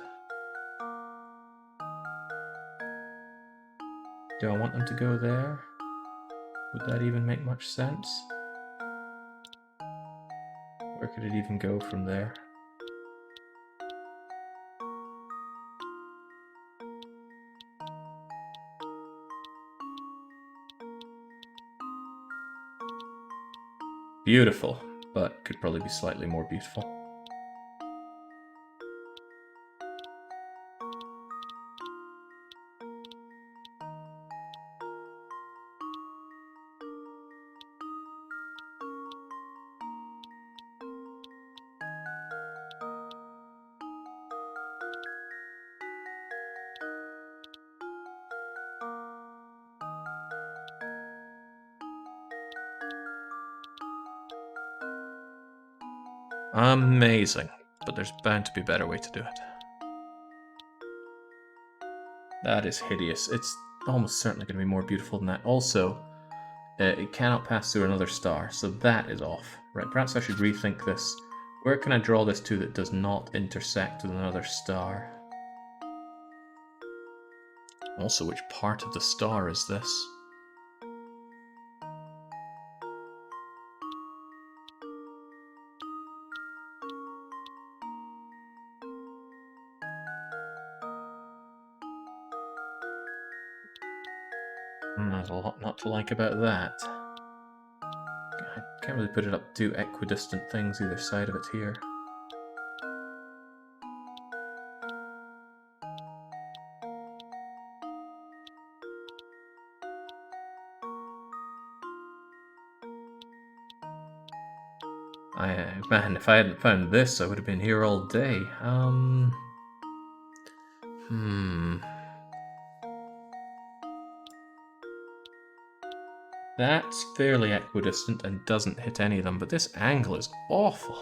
Do I want them to go there? Would that even make much sense? Where could it even go from there? Beautiful, but could probably be slightly more beautiful. Amazing, but there's bound to be a better way to do it. That is hideous. It's almost certainly going to be more beautiful than that. Also, it cannot pass through another star, so that is off. Right, perhaps I should rethink this. Where can I draw this to that does not intersect with another star? Also, which part of the star is this? There's a lot not to like about that. I can't really put it up to equidistant things either side of it here. Man, if I hadn't found this, I would have been here all day. That's fairly equidistant and doesn't hit any of them, but this angle is awful.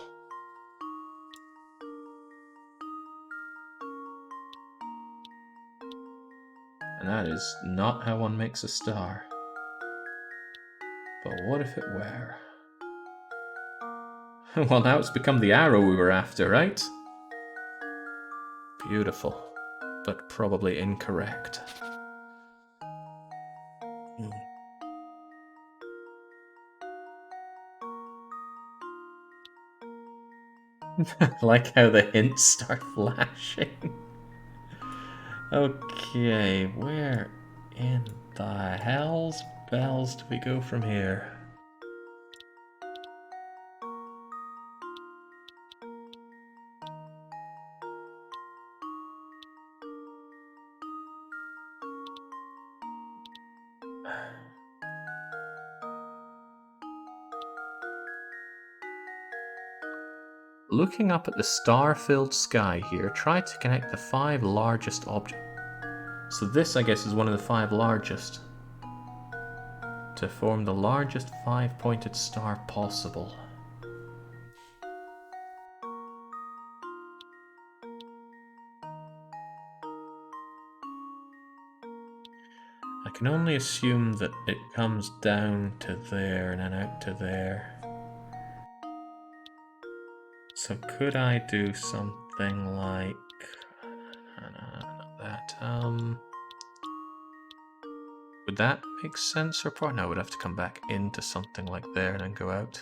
And that is not how one makes a star. But what if it were? Well, now it's become the arrow we were after, right? Beautiful, but probably incorrect. Like how the hints start flashing. Okay, where in the hell's bells do we go from here? Looking up at the star-filled sky here, try to connect the 5 largest objects. So this, I guess, is one of the 5 largest. To form the largest 5-pointed star possible. I can only assume that it comes down to there and then out to there. So could I do something like... not that. Would that make sense or part? No, I would have to come back into something like there and then go out.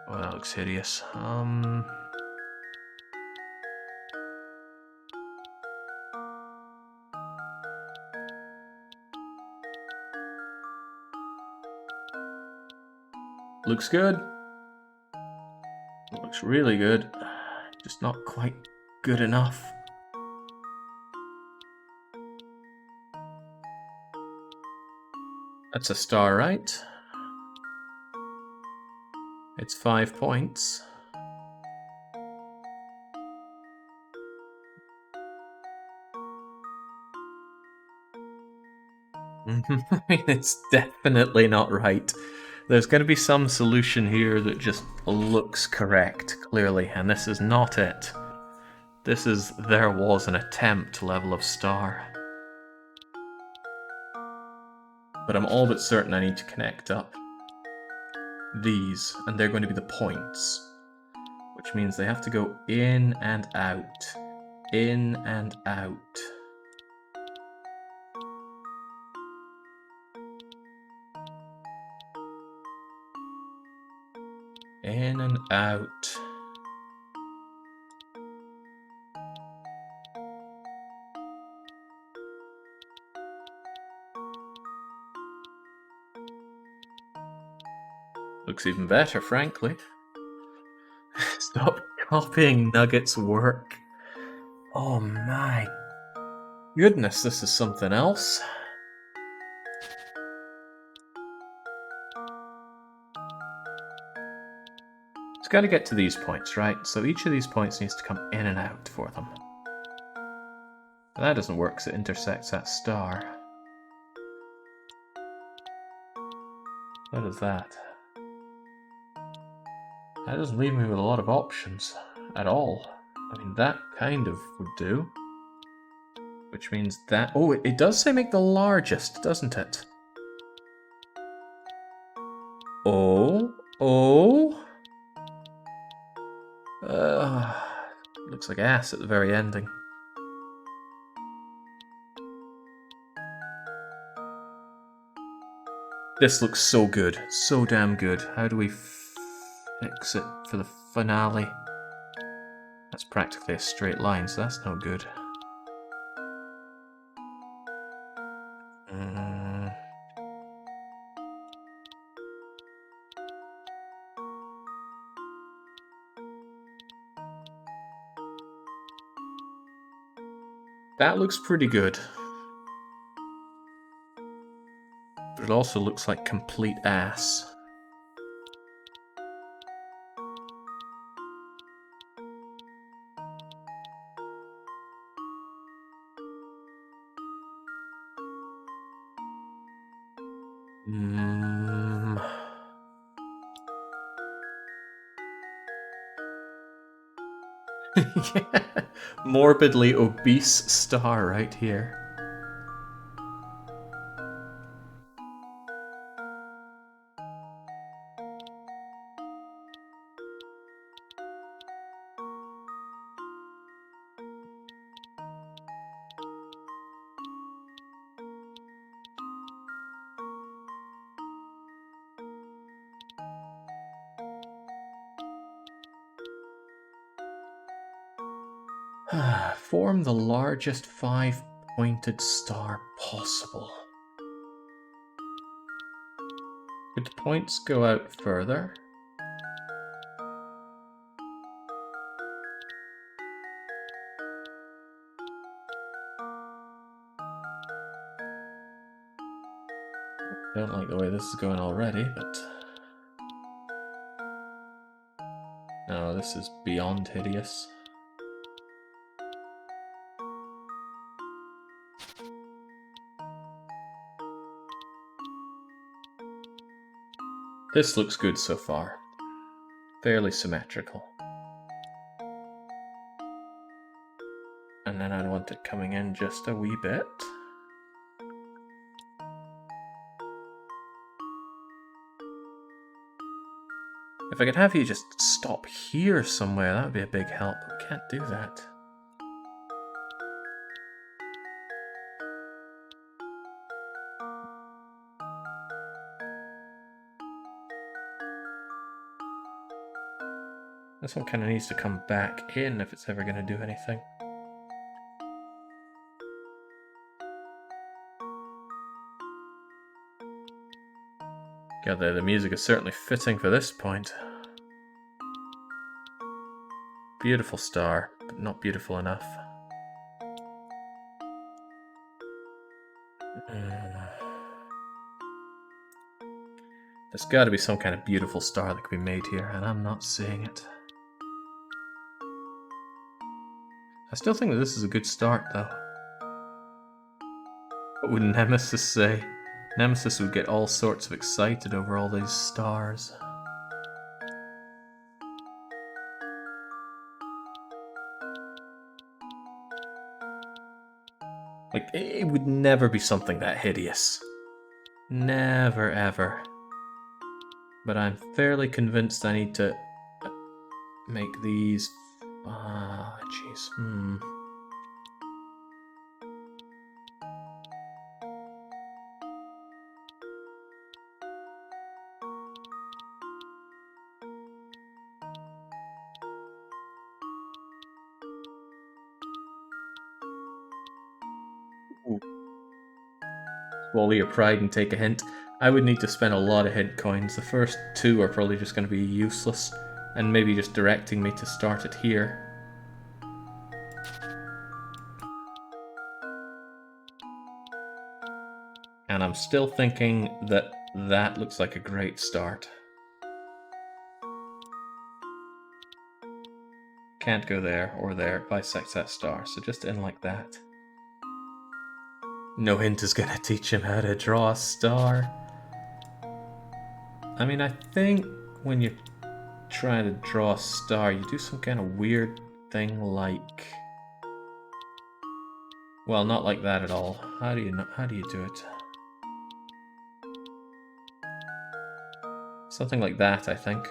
Oh, that looks hideous. Looks good. Looks really good. Just not quite good enough. That's a star, right? It's 5 points. It's definitely not right. There's going to be some solution here that just looks correct, clearly, and this is not it. This is there was an attempt level of star. But I'm all but certain I need to connect up these, and they're going to be the points. Which means they have to go in and out. In and out. In and out. Looks even better, frankly. Stop copying Nugget's work. Oh my goodness, this is something else. It's got to get to these points, right? So each of these points needs to come in and out for them. But that doesn't work because it intersects that star. What is that? That doesn't leave me with a lot of options at all. I mean, that kind of would do. Which means that... Oh, it does say make the largest, doesn't it? Oh. Looks like ass at the very ending. This looks so good. So damn good. How do we fix it for the finale? That's practically a straight line, so that's no good. That looks pretty good. But it also looks like complete ass. Yeah. Morbidly obese star right here. Form the largest 5-pointed star possible. Could the points go out further? I don't like the way this is going already, but... No, this is beyond hideous. This looks good so far. Fairly symmetrical. And then I'd want it coming in just a wee bit. If I could have you just stop here somewhere, that would be a big help. We can't do that. This one kind of needs to come back in if it's ever going to do anything. God, the music is certainly fitting for this point. Beautiful star, but not beautiful enough. There's got to be some kind of beautiful star that could be made here, and I'm not seeing it. I still think that this is a good start, though. What would Nemesis say? Nemesis would get all sorts of excited over all these stars. Like, it would never be something that hideous. Never, ever. But I'm fairly convinced I need to make these... Ah, jeez. Swallow your pride and take a hint. I would need to spend a lot of hint coins. The first 2 are probably just going to be useless, and maybe just directing me to start it here. And I'm still thinking that that looks like a great start. Can't go there or there, it bisects that star, so just in like that. No hint is gonna teach him how to draw a star. I mean, I think when you're trying to draw a star, you do some kind of weird thing like... Well, not like that at all. How do you do it? Something like that, I think.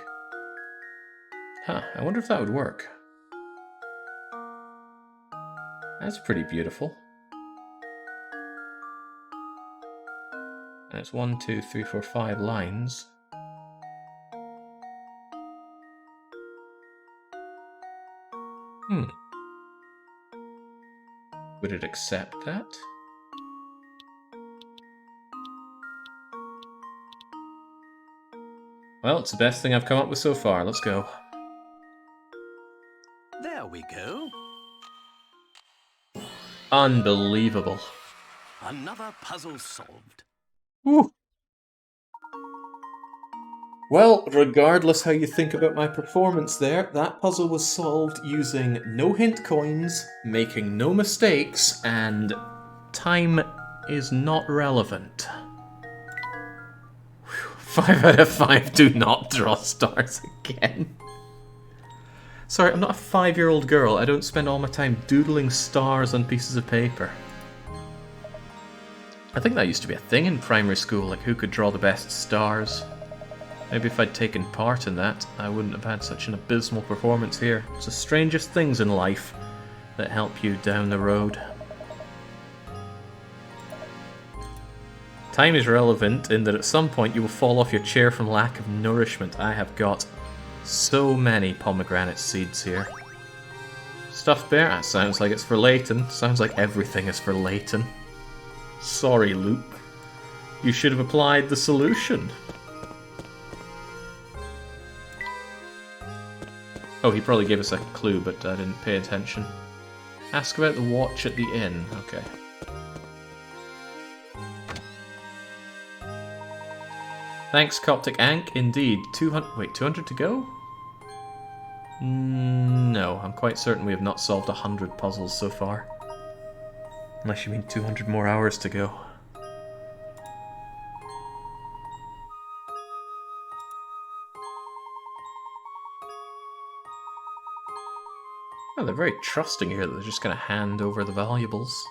Huh, I wonder if that would work. That's pretty beautiful. And it's 1, 2, 3, 4, 5 lines. Would it accept that? Well, it's the best thing I've come up with so far. Let's go. There we go. Unbelievable. Another puzzle solved. Woo. Well, regardless how you think about my performance there, that puzzle was solved using no hint coins, making no mistakes, and time is not relevant. 5 out of 5 do not draw stars again. Sorry, I'm not a 5-year-old girl. I don't spend all my time doodling stars on pieces of paper. I think that used to be a thing in primary school, like who could draw the best stars. Maybe if I'd taken part in that, I wouldn't have had such an abysmal performance here. It's the strangest things in life that help you down the road. Time is relevant in that at some point you will fall off your chair from lack of nourishment. I have got so many pomegranate seeds here. Stuffed bear? That sounds like it's for Layton. Sounds like everything is for Layton. Sorry, Luke. You should have applied the solution. Oh, he probably gave us a clue, but I didn't pay attention. Ask about the watch at the inn. Okay. Thanks, Coptic Ank. Indeed. 200... Wait, 200 to go? No, I'm quite certain we have not solved 100 puzzles so far. Unless you mean 200 more hours to go. Oh, they're very trusting here that they're just going to hand over the valuables.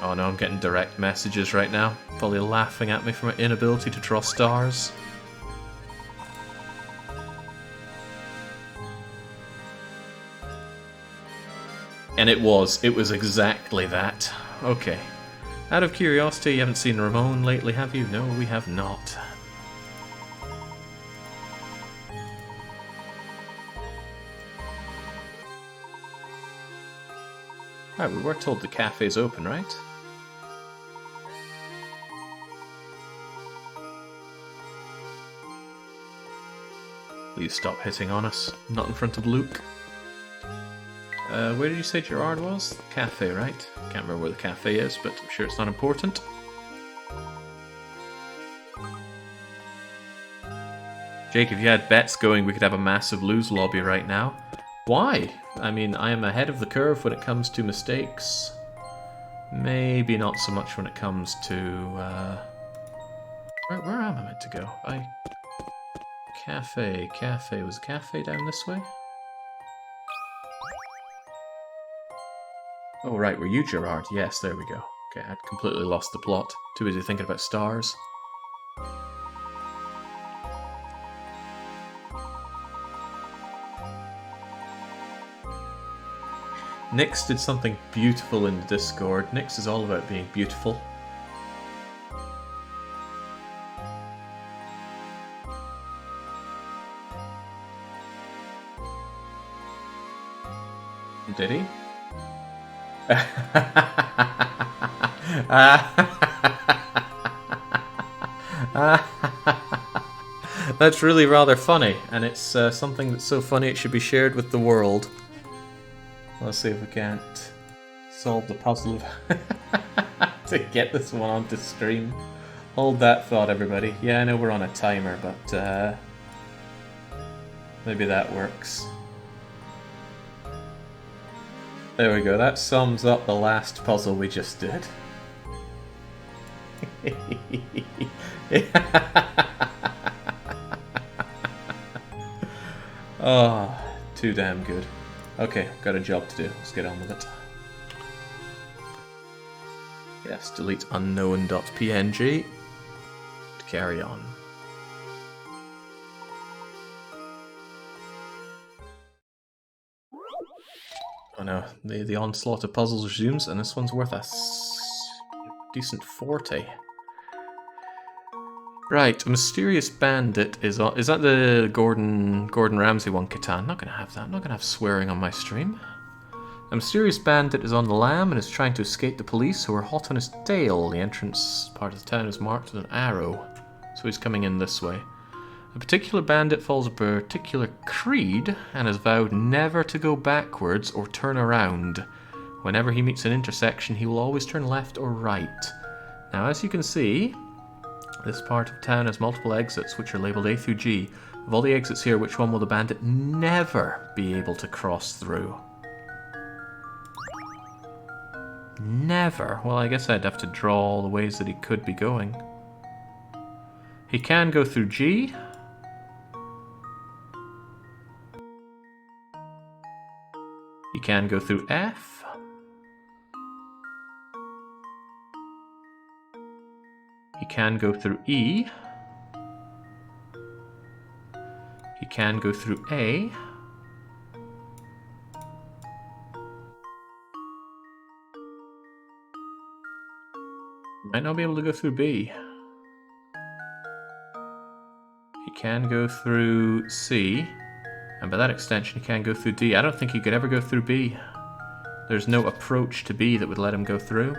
Oh no, I'm getting direct messages right now. Probably laughing at me for my inability to draw stars. And it was exactly that. Okay. Out of curiosity, you haven't seen Ramon lately, have you? No, we have not. Right, we were told the cafe's open, right? Please stop hitting on us. Not in front of Luke. Where did you say Gerard was? Cafe, right? Can't remember where the cafe is, but I'm sure it's not important. Jake, if you had bets going, we could have a massive lose lobby right now. Why? I mean, I am ahead of the curve when it comes to mistakes. Maybe not so much when it comes to... Where am I meant to go? Cafe. Was the cafe down this way? Oh, right, were you Gerard? Yes, there we go. Okay, I'd completely lost the plot. Too busy thinking about stars. Nyx did something beautiful in the Discord. Nyx is all about being beautiful. Did he? That's really rather funny, and it's something that's so funny it should be shared with the world. Let's see if we can't solve the puzzle to get this one onto stream. Hold that thought, everybody. Yeah, I know we're on a timer, but maybe that works. There we go, that sums up the last puzzle we just did. Oh, too damn good. Okay, got a job to do. Let's get on with it. Yes, delete unknown.png. Carry on. Oh no, the onslaught of puzzles resumes, and this one's worth a decent 40. Right, a mysterious bandit is on. Is that the Gordon Ramsay one, Catan? Not gonna have that. Not gonna have swearing on my stream. A mysterious bandit is on the lam and is trying to escape the police, who are hot on his tail. The entrance part of the town is marked with an arrow, so he's coming in this way. A particular bandit follows a particular creed and has vowed never to go backwards or turn around. Whenever he meets an intersection, he will always turn left or right. Now, as you can see, this part of town has multiple exits, which are labelled A through G. Of all the exits here, which one will the bandit never be able to cross through? Never. Well, I guess I'd have to draw all the ways that he could be going. He can go through G. He can go through F. He can go through E. He can go through A. Might not be able to go through B. He can go through C. And by that extension, he can go through D. I don't think he could ever go through B. There's no approach to B that would let him go through.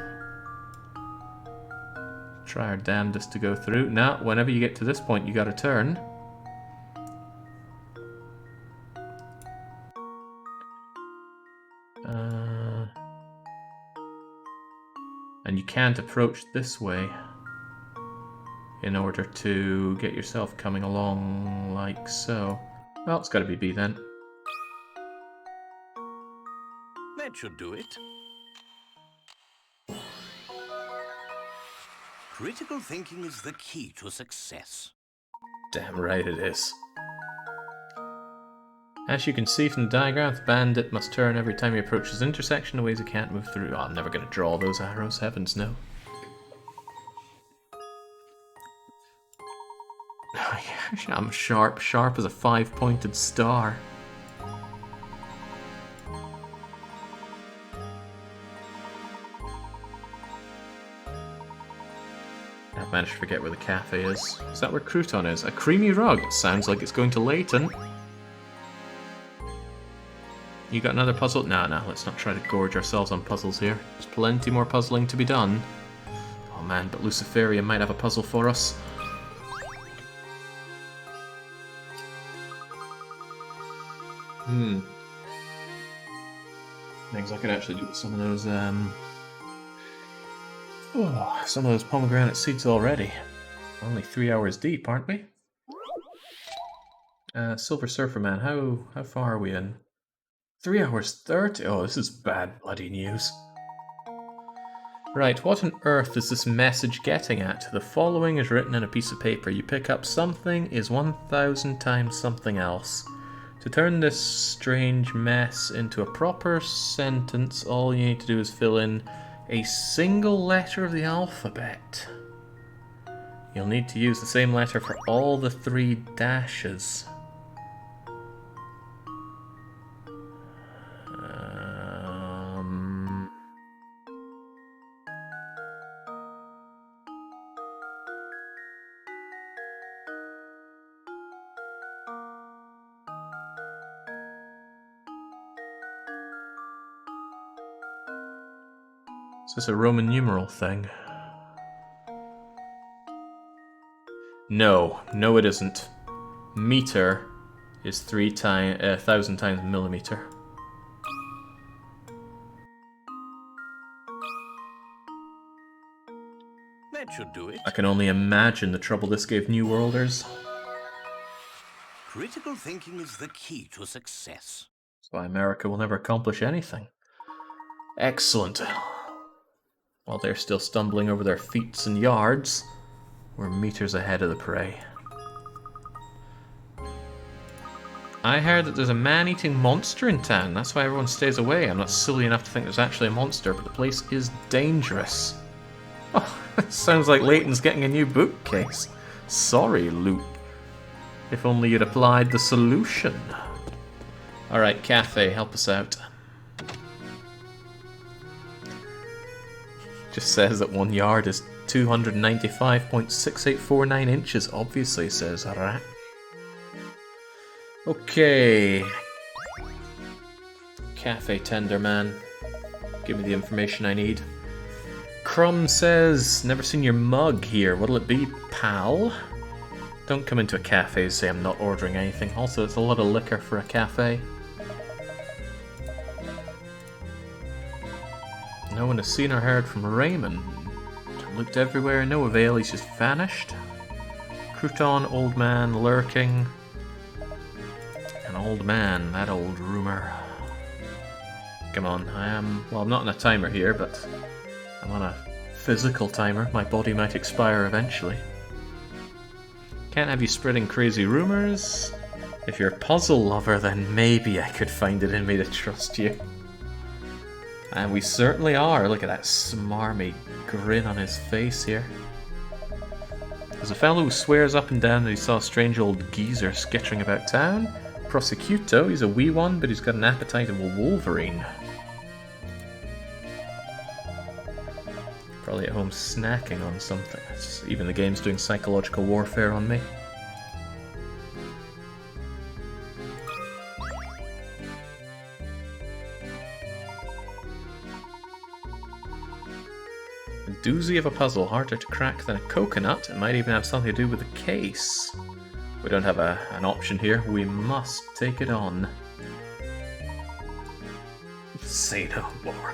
Try our damnedest to go through. Now, whenever you get to this point, you gotta turn. And you can't approach this way in order to get yourself coming along like so. Well, it's gotta be B then. That should do it. Critical thinking is the key to success. Damn right it is. As you can see from the diagram, the bandit must turn every time he approaches the intersection in ways he can't move through. Oh, I'm never going to draw those arrows, heavens no. I'm sharp. Sharp as a 5-pointed star. I've managed to forget where the cafe is. Is that where Crouton is? A creamy rug. It sounds like it's going to Layton. You got another puzzle? No, let's not try to gorge ourselves on puzzles here. There's plenty more puzzling to be done. Oh man, but Luciferian might have a puzzle for us. Things I could actually do with some of those, some of those pomegranate seeds already. Only 3 hours deep, aren't we? Silver Surfer Man, how far are we in? 3 hours 30? Oh, this is bad bloody news. Right, what on earth is this message getting at? The following is written in a piece of paper. You pick up something is 1,000 times something else. To turn this strange mess into a proper sentence, all you need to do is fill in a single letter of the alphabet. You'll need to use the same letter for all the 3 dashes. Is this a Roman numeral thing? No, it isn't. Meter is 1,000 times millimeter. That should do it. I can only imagine the trouble this gave New Worlders. Critical thinking is the key to success. That's why America will never accomplish anything. Excellent. While they're still stumbling over their feet and yards, we're meters ahead of the prey. I heard that there's a man-eating monster in town. That's why everyone stays away. I'm not silly enough to think there's actually a monster, but the place is dangerous. Oh, sounds like Layton's getting a new bookcase. Sorry, Loop. If only you'd applied the solution. Alright, cafe, help us out. Just says that 1 yard is 295.6849 inches, obviously, says Rat. Okay. Cafe tender man. Give me the information I need. Crumb says, never seen your mug here. What'll it be, pal? Don't come into a cafe and say I'm not ordering anything. Also, it's a lot of liquor for a cafe. No one has seen or heard from Raymond. Looked everywhere, no avail, he's just vanished. Crouton, old man, lurking. An old man, that old rumour. Come on, well, I'm not on a timer here, but I'm on a physical timer. My body might expire eventually. Can't have you spreading crazy rumours. If you're a puzzle lover, then maybe I could find it in me to trust you. And we certainly are. Look at that smarmy grin on his face here. There's a fellow who swears up and down that he saw a strange old geezer skittering about town. Prosecuto, he's a wee one, but he's got an appetite of a wolverine. Probably at home snacking on something. Even the game's doing psychological warfare on me. A doozy of a puzzle, harder to crack than a coconut. It might even have something to do with the case. We don't have an option here. We must take it on. Say no more.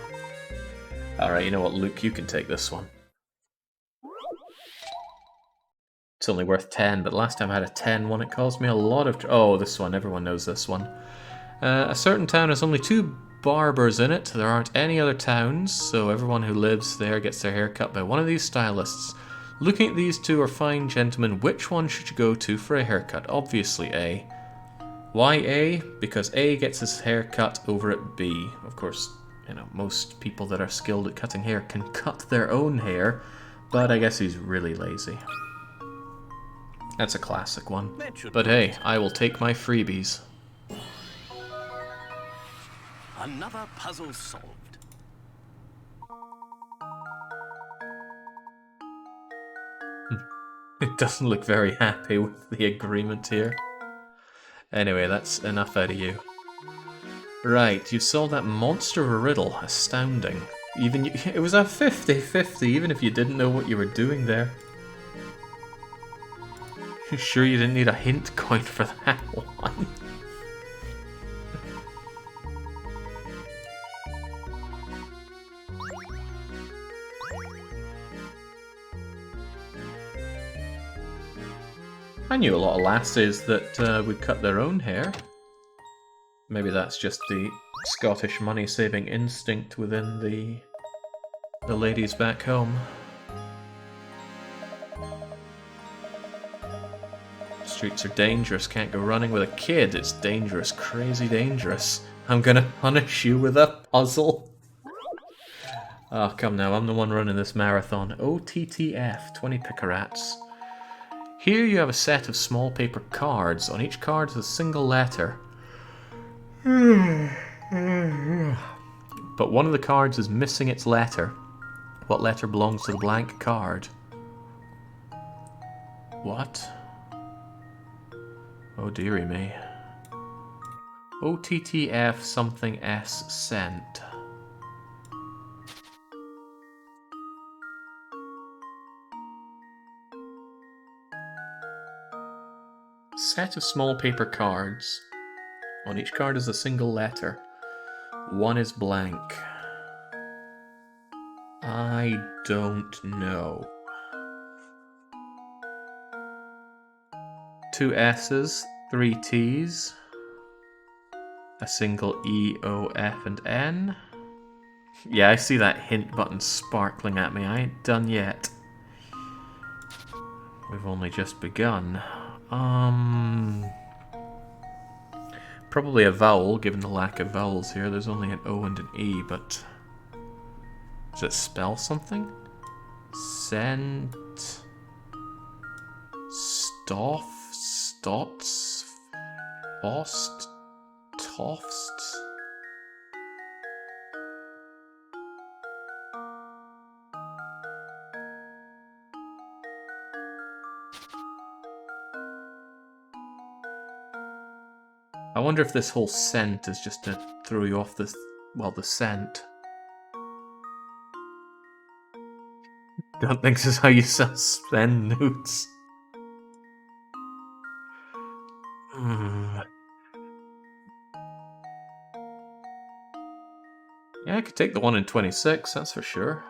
Alright, you know what, Luke, you can take this one. It's only worth 10, but last time I had a 10 one, it caused me a lot of... Oh, this one, everyone knows this one. A certain town has only 2 barbers in it. There aren't any other towns, so everyone who lives there gets their hair cut by one of these stylists. Looking at these 2 are fine gentlemen. Which one should you go to for a haircut? Obviously A. Why A? Because A gets his hair cut over at B. Of course, you know, most people that are skilled at cutting hair can cut their own hair, but I guess he's really lazy. That's a classic one. But hey, I will take my freebies. Another puzzle solved. It doesn't look very happy with the agreement here. Anyway, that's enough out of you. Right, you solved that monster riddle. Astounding. Even you, it was a 50-50, even if you didn't know what you were doing there. You sure you didn't need a hint coin for that one? I knew a lot of lasses that would cut their own hair. Maybe that's just the Scottish money-saving instinct within the ladies back home. Streets are dangerous, can't go running with a kid. It's dangerous, crazy dangerous. I'm gonna punish you with a puzzle. Oh, come now, I'm the one running this marathon. OTTF, 20 picarats. Here you have a set of small paper cards. On each card is a single letter. But one of the cards is missing its letter. What letter belongs to the blank card? What? Oh dearie me. OTTF something S sent. Set of small paper cards. On each card is a single letter. One is blank. I don't know. 2 S's, 3 T's, a single E, O, F, and N. Yeah, I see that hint button sparkling at me. I ain't done yet. We've only just begun. Probably a vowel, given the lack of vowels here. There's only an O and an E, but... Does it spell something? Sent... Stoff? Stots? Fost? Tofst? I wonder if this whole scent is just to throw you off this, well, the scent. Don't think this is how you send notes. Yeah, I could take the 1 in 26, that's for sure.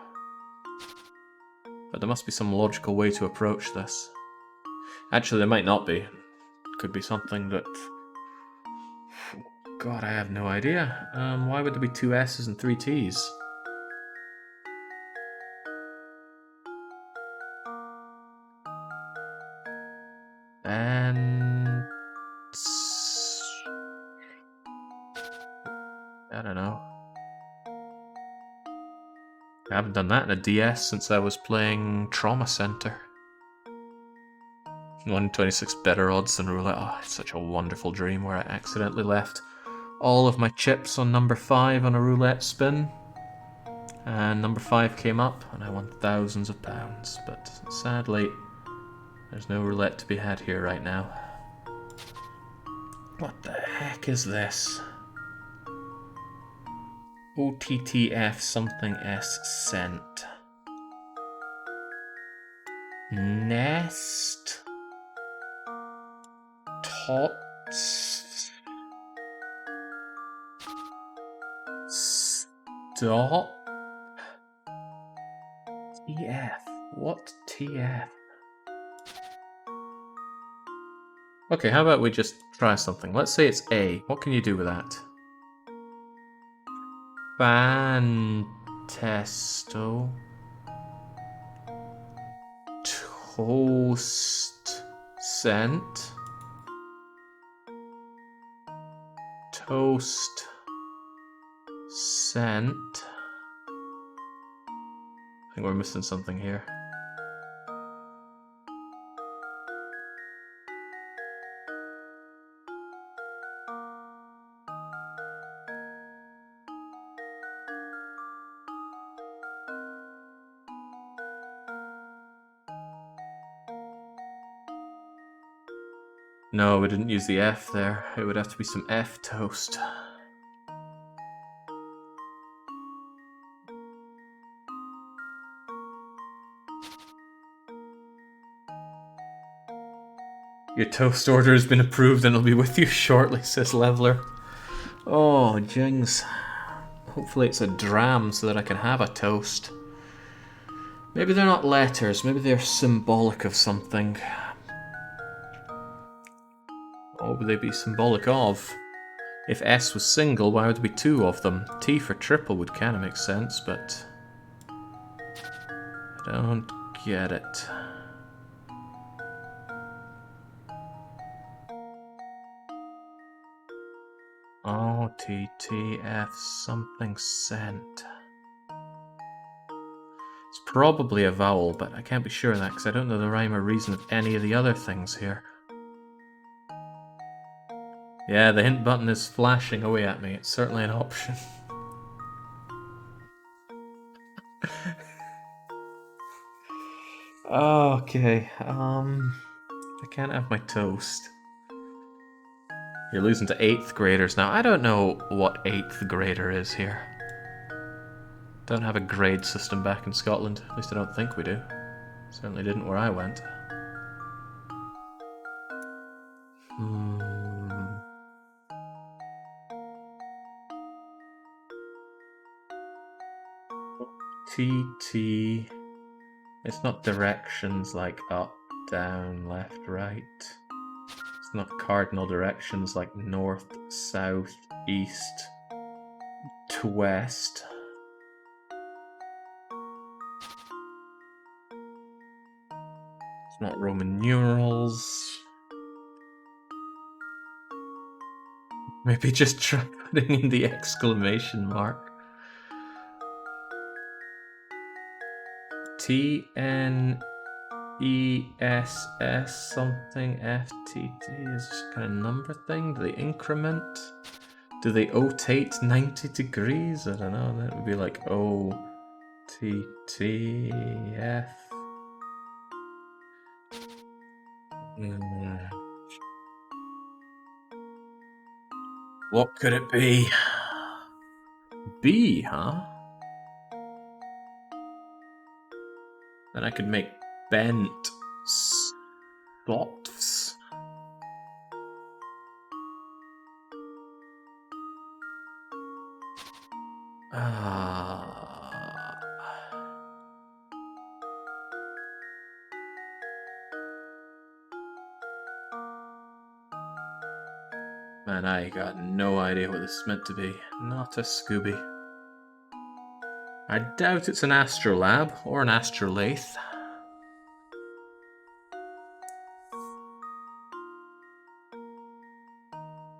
But there must be some logical way to approach this. Actually, there might not be. Could be something that... God, I have no idea. Why would there be 2 S's and 3 T's? And... I don't know. I haven't done that in a DS since I was playing Trauma Center. 1 in 26 better odds than roulette. Oh, it's such a wonderful dream where I accidentally left all of my chips on number 5 on a roulette spin. And number 5 came up and I won thousands of pounds. But sadly, there's no roulette to be had here right now. What the heck is this? OTTF something S sent. Nest. Tots. Stop. TF. What TF? Okay, how about we just try something? Let's say it's A. What can you do with that? Fantesto. Toast. Scent. Toast. Scent. I think we're missing something here. No, we didn't use the F there. It would have to be some F toast. Your toast order has been approved and it'll be with you shortly, says Leveler. Oh, jings. Hopefully it's a dram so that I can have a toast. Maybe they're not letters, maybe they're symbolic of something. What would they be symbolic of? If S was single, why would there be 2 of them? T for triple would kind of make sense, but... I don't get it. OTTF something sent. It's probably a vowel, but I can't be sure of that because I don't know the rhyme or reason of any of the other things here. Yeah, the hint button is flashing away at me. It's certainly an option. Okay, I can't have my toast. You're losing to 8th graders now. I don't know what 8th grader is here. Don't have a grade system back in Scotland. At least I don't think we do. Certainly didn't where I went. TT. It's not directions like up, down, left, right. It's not cardinal directions like north, south, east to west. It's not Roman numerals. Maybe just try putting in the exclamation mark. TNESS something FTT is this kind of number thing? Do they increment? Do they rotate 90 degrees? I don't know. That would be like OTTF. What could it be? B, huh? Then I could make bent spots. Man, I got no idea what this is meant to be. Not a Scooby. I doubt it's an astrolabe or an astrolaith.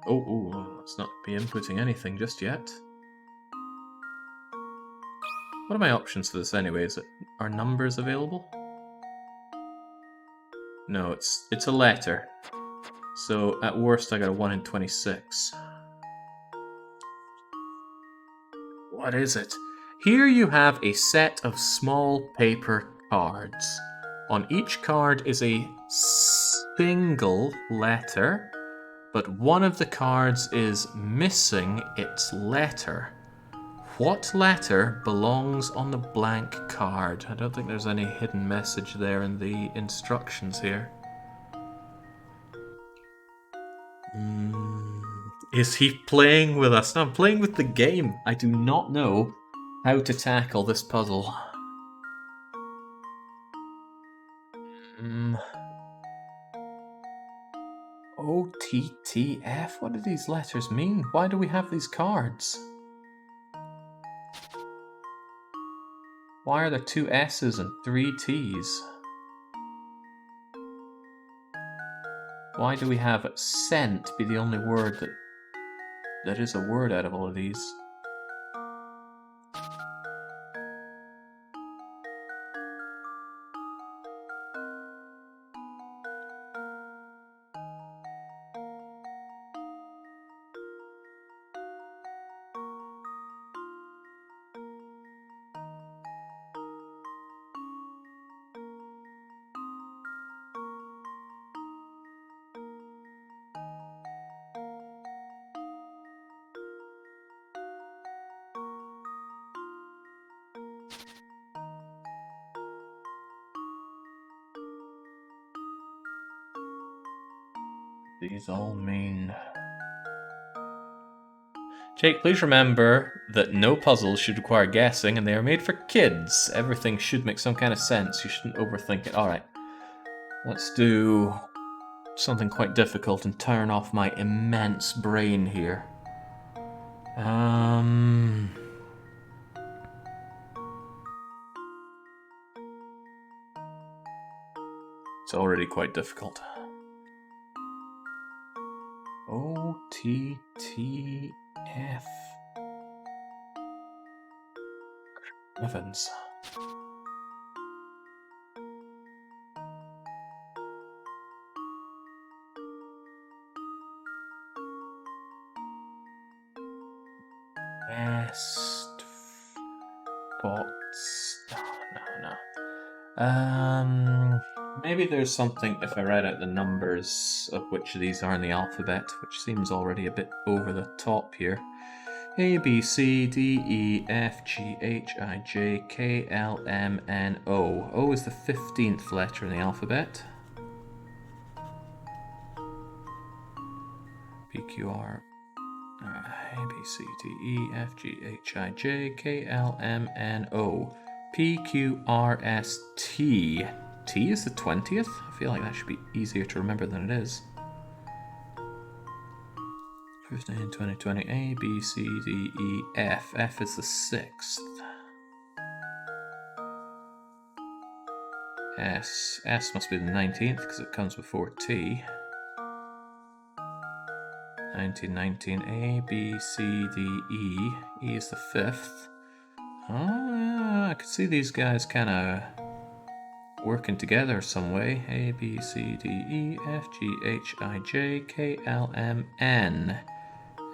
Oh, let's not be inputting anything just yet. What are my options for this anyway? Are numbers available? No, it's a letter. So at worst I got a 1 in 26. What is it? Here you have a set of small paper cards. On each card is a single letter, but one of the cards is missing its letter. What letter belongs on the blank card? I don't think there's any hidden message there in the instructions here. Is he playing with us? No, I'm playing with the game. I do not know how to tackle this puzzle. OTTF? What do these letters mean? Why do we have these cards? Why are there 2 S's and 3 T's? Why do we have sent be the only word that is a word out of all of these? These all mean... Jake, please remember that no puzzles should require guessing and they are made for kids. Everything should make some kind of sense. You shouldn't overthink it. Alright. Let's do something quite difficult and turn off my immense brain here. It's already quite difficult. OTTF. Heavens. Best spots. No. Maybe there's something if I write out the numbers of which of these are in the alphabet, which seems already a bit over the top here. A, B, C, D, E, F, G, H, I, J, K, L, M, N, O. O is the 15th letter in the alphabet. P, Q, R, A, B, C, D, E, F, G, H, I, J, K, L, M, N, O. P, Q, R, S, T. T is the 20th? I feel like that should be easier to remember than it is. 15, 20, 20, A, B, C, D, E, F. F is the 6th. S. S must be the 19th because it comes before T. 1919, A, B, C, D, E. E is the 5th. Oh, I could see these guys kind of working together some way. A, B, C, D, E, F, G, H, I, J, K, L, M, N.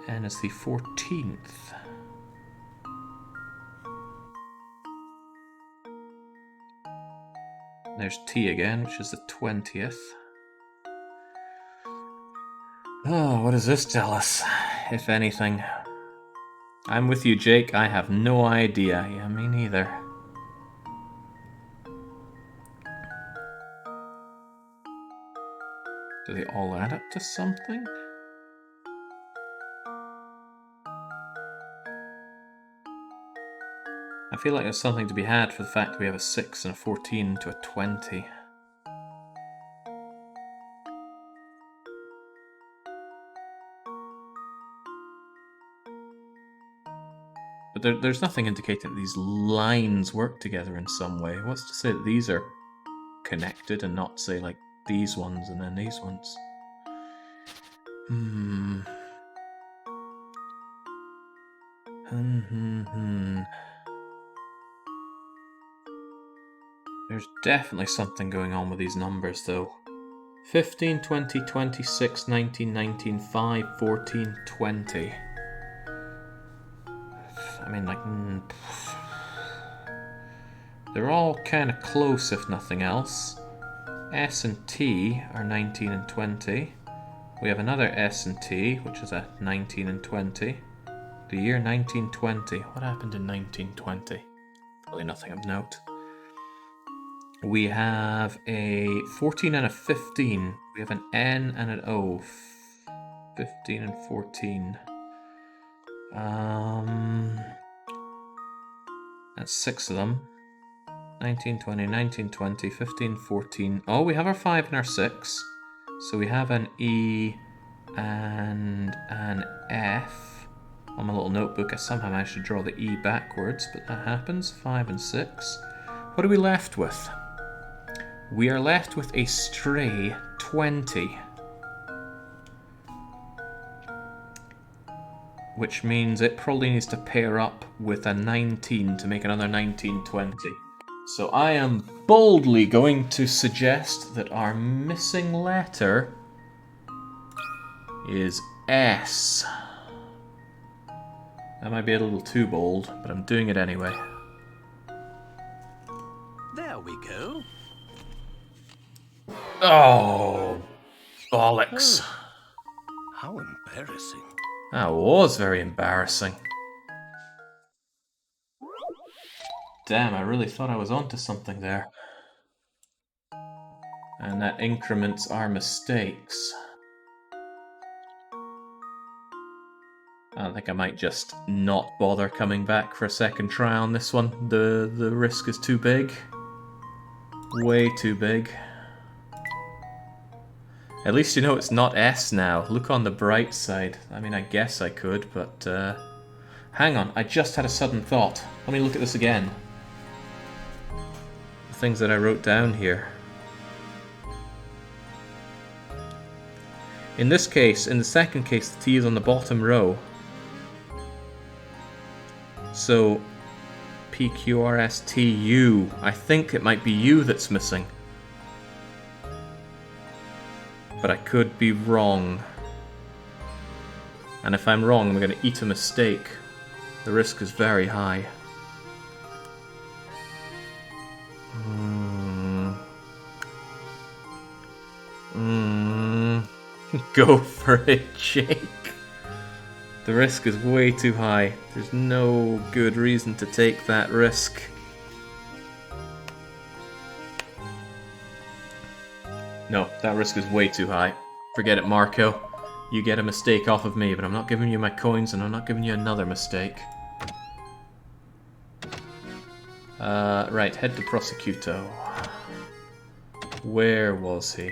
N is the 14th. There's T again, which is the 20th. Oh, what does this tell us, if anything? I'm with you, Jake. I have no idea. Yeah, me neither. Do they all add up to something? I feel like there's something to be had for the fact that we have a 6 and a 14 to a 20. But there's nothing indicating that these lines work together in some way. What's to say that these are connected and not, say, like these ones and then these ones? There's definitely something going on with these numbers, though. 15, 20, 26, 19, 19, 5, 14, 20. I mean, like... they're all kind of close, if nothing else. S and T are 19 and 20. We have another S and T, which is at 19 and 20. The year 1920. What happened in 1920? Probably nothing of note. We have a 14 and a 15. We have an N and an O. 15 and 14. That's 6 of them. 1920, 1920, 15, 14. Oh, we have our 5 and our 6. So we have an E and an F. On my little notebook, I somehow managed to draw the E backwards, but that happens. 5 and 6. What are we left with? We are left with a stray 20. Which means it probably needs to pair up with a 19 to make another 1920. So I am boldly going to suggest that our missing letter is S. That might be a little too bold, but I'm doing it anyway. There we go. Oh, bollocks. Oh, how embarrassing. That was very embarrassing. Damn, I really thought I was onto something there. And that increments our mistakes. I think I might just not bother coming back for a second try on this one. The risk is too big. Way too big. At least you know it's not S now. Look on the bright side. I mean, I guess I could, but... hang on, I just had a sudden thought. Let me look at this again. The things that I wrote down here. In this case, in the second case, the T is on the bottom row. So, P, Q, R, S, T, U. I think it might be U that's missing. But I could be wrong. And if I'm wrong, I'm going to eat a mistake. The risk is very high. Go for it, Jake. The risk is way too high. There's no good reason to take that risk. No, that risk is way too high. Forget it, Marco. You get a mistake off of me, but I'm not giving you my coins and I'm not giving you another mistake. Right, head to Prosecuto. Where was he?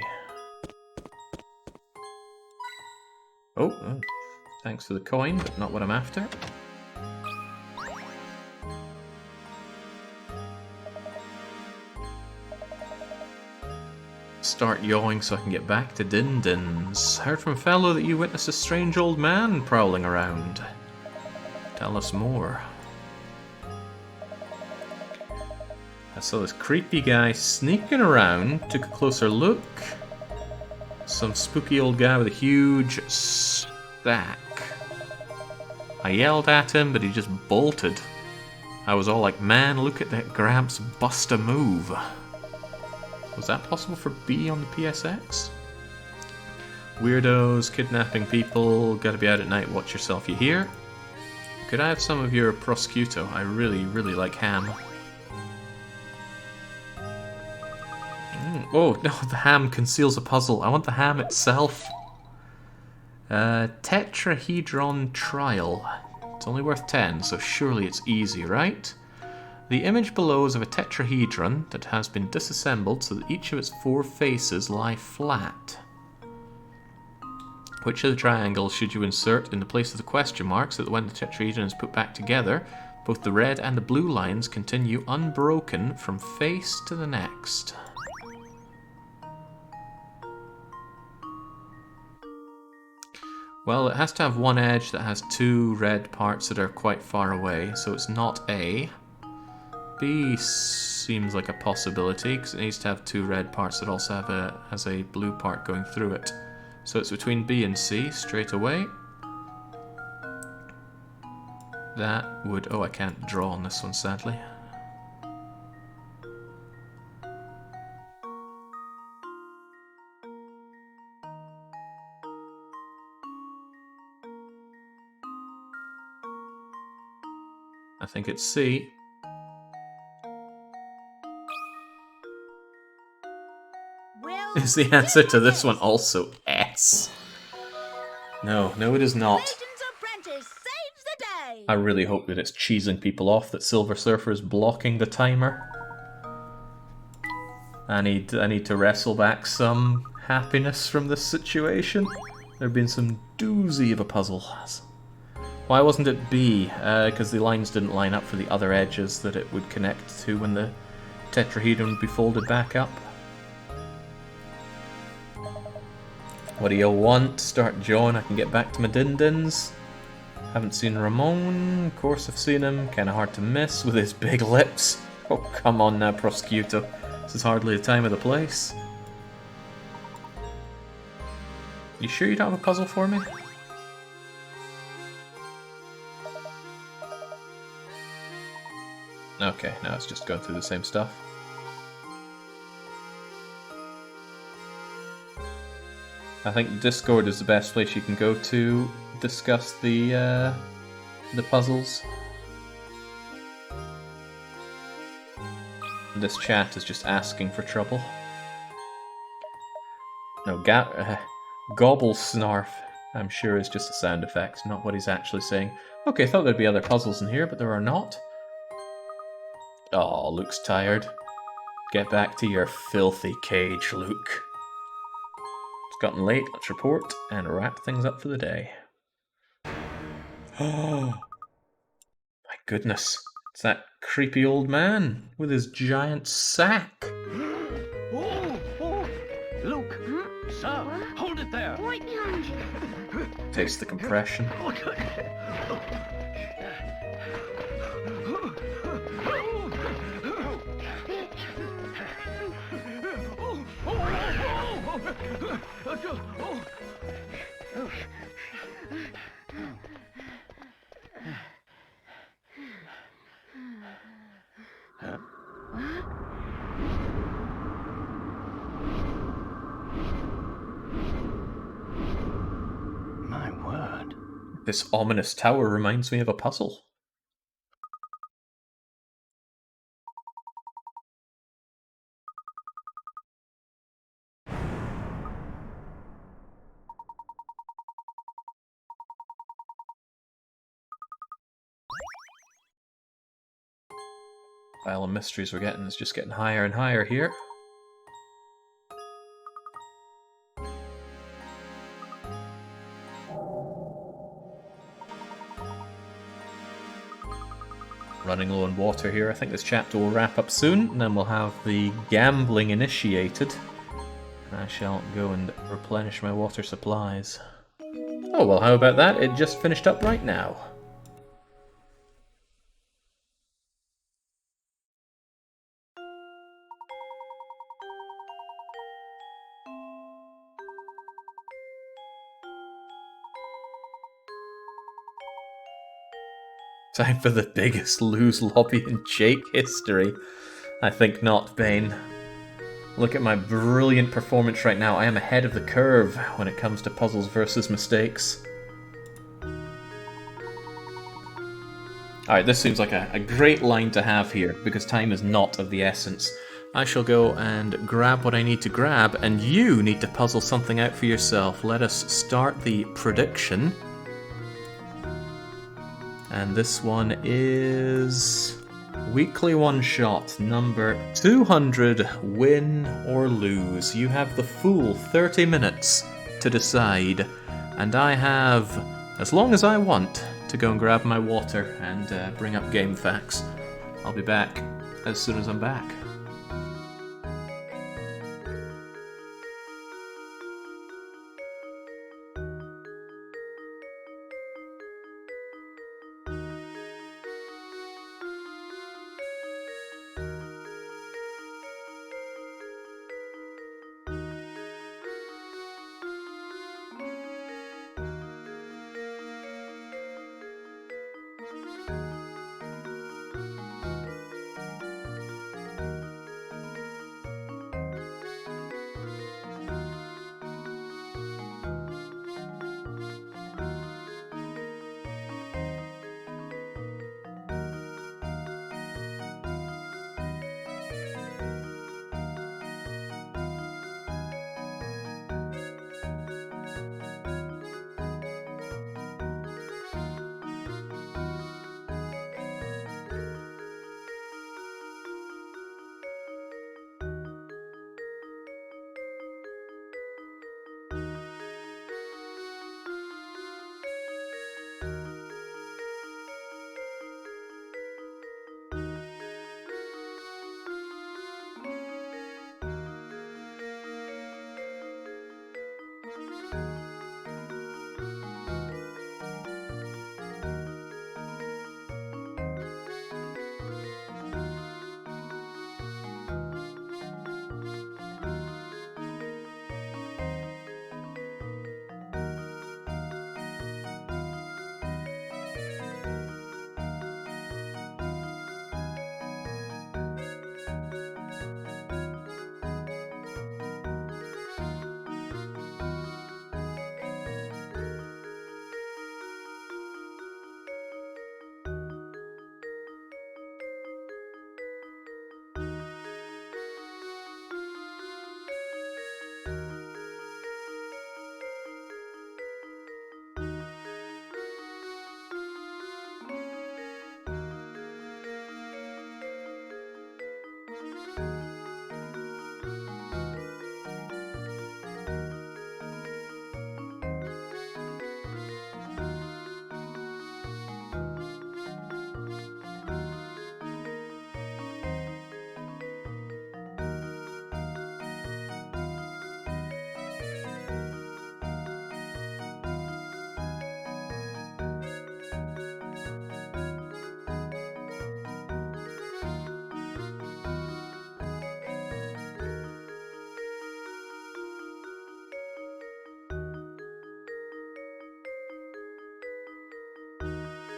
Oh, thanks for the coin, but not what I'm after. start yawing so I can get back to Din Din's. Heard from a fellow that you witnessed a strange old man prowling around. Tell us more. I saw this creepy guy sneaking around, took a closer look. Some spooky old guy with a huge sack. I yelled at him, but he just bolted. I was all like, man, look at that Gramps bust a move. Was that possible for B on the PSX? Weirdos, kidnapping people, gotta be out at night, watch yourself, you hear? Could I have some of your prosciutto? I really, really like ham. Oh, no, the ham conceals a puzzle. I want the ham itself. Tetrahedron trial. It's only worth 10, so surely it's easy, right? The image below is of a tetrahedron that has been disassembled so that each of its 4 faces lie flat. Which of the triangles should you insert in the place of the question mark so that when the tetrahedron is put back together, both the red and the blue lines continue unbroken from face to the next? Well, it has to have one edge that has 2 red parts that are quite far away, so it's not A. B seems like a possibility, because it needs to have 2 red parts that also has a blue part going through it. So it's between B and C, straight away. That would... oh, I can't draw on this one, sadly. I think it's C. Will Is the answer to this one also S? No, it is not. Layton's apprentice saves the day. I really hope that it's cheesing people off that Silver Surfer is blocking the timer. I need to wrestle back some happiness from this situation. There have been some doozy of a puzzle. Why wasn't it B? Because the lines didn't line up for the other edges that it would connect to when the tetrahedron would be folded back up. What do you want? Start John, I can get back to my din-dins. Haven't seen Ramon. Of course I've seen him. Kinda hard to miss with his big lips. Oh, come on now, Prosciutto. This is hardly the time or the place. You sure you don't have a puzzle for me? Okay, now it's just going through the same stuff. I think Discord is the best place you can go to discuss the puzzles. This chat is just asking for trouble. No, Gobble Snarf, I'm sure is just a sound effect, not what he's actually saying. Okay, I thought there'd be other puzzles in here, but there are not. Oh, Luke's tired. Get back to your filthy cage, Luke. It's gotten late, let's report and wrap things up for the day. Oh, my goodness. It's that creepy old man with his giant sack. Luke! Sir, hold it there! Right behind you. Taste the compression. My word. This ominous tower reminds me of a puzzle. Pile of mysteries we're getting is just getting higher and higher here. Running low on water here. I think this chapter will wrap up soon, and then we'll have the gambling initiated. I shall go and replenish my water supplies. Oh, well, how about that? It just finished up right now. Time for the biggest lose lobby in Jake history. I think not, Bane. Look at my brilliant performance right now. I am ahead of the curve when it comes to puzzles versus mistakes. Alright, this seems like a great line to have here, because time is not of the essence. I shall go and grab what I need to grab, and you need to puzzle something out for yourself. Let us start the prediction. And this one is weekly one-shot number 200, win or lose. You have the full 30 minutes to decide, and I have as long as I want to go and grab my water and bring up game facts. I'll be back as soon as I'm back.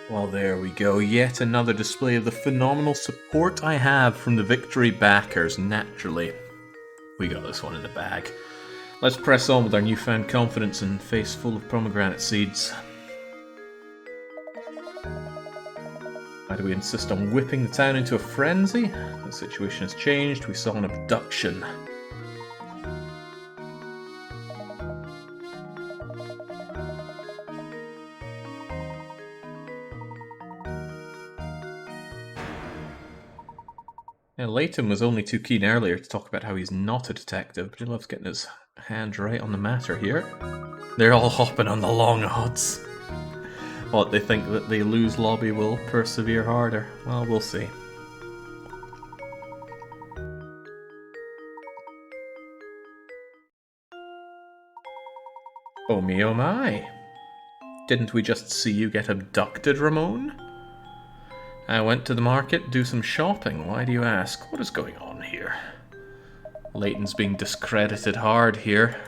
Well, there we go. Yet another display of the phenomenal support I have from the victory backers. Naturally, we got this one in the bag. Let's press on with our newfound confidence and face full of pomegranate seeds. Why do we insist on whipping the town into a frenzy? The situation has changed. We saw an abduction. Yeah, Layton was only too keen earlier to talk about how he's not a detective, but he loves getting his hand right on the matter here. They're all hopping on the long odds. What, they think that the lose lobby will persevere harder? Well, we'll see. Oh me, oh my. Didn't we just see you get abducted, Ramon? I went to the market, do some shopping. Why do you ask? What is going on here? Layton's being discredited hard here.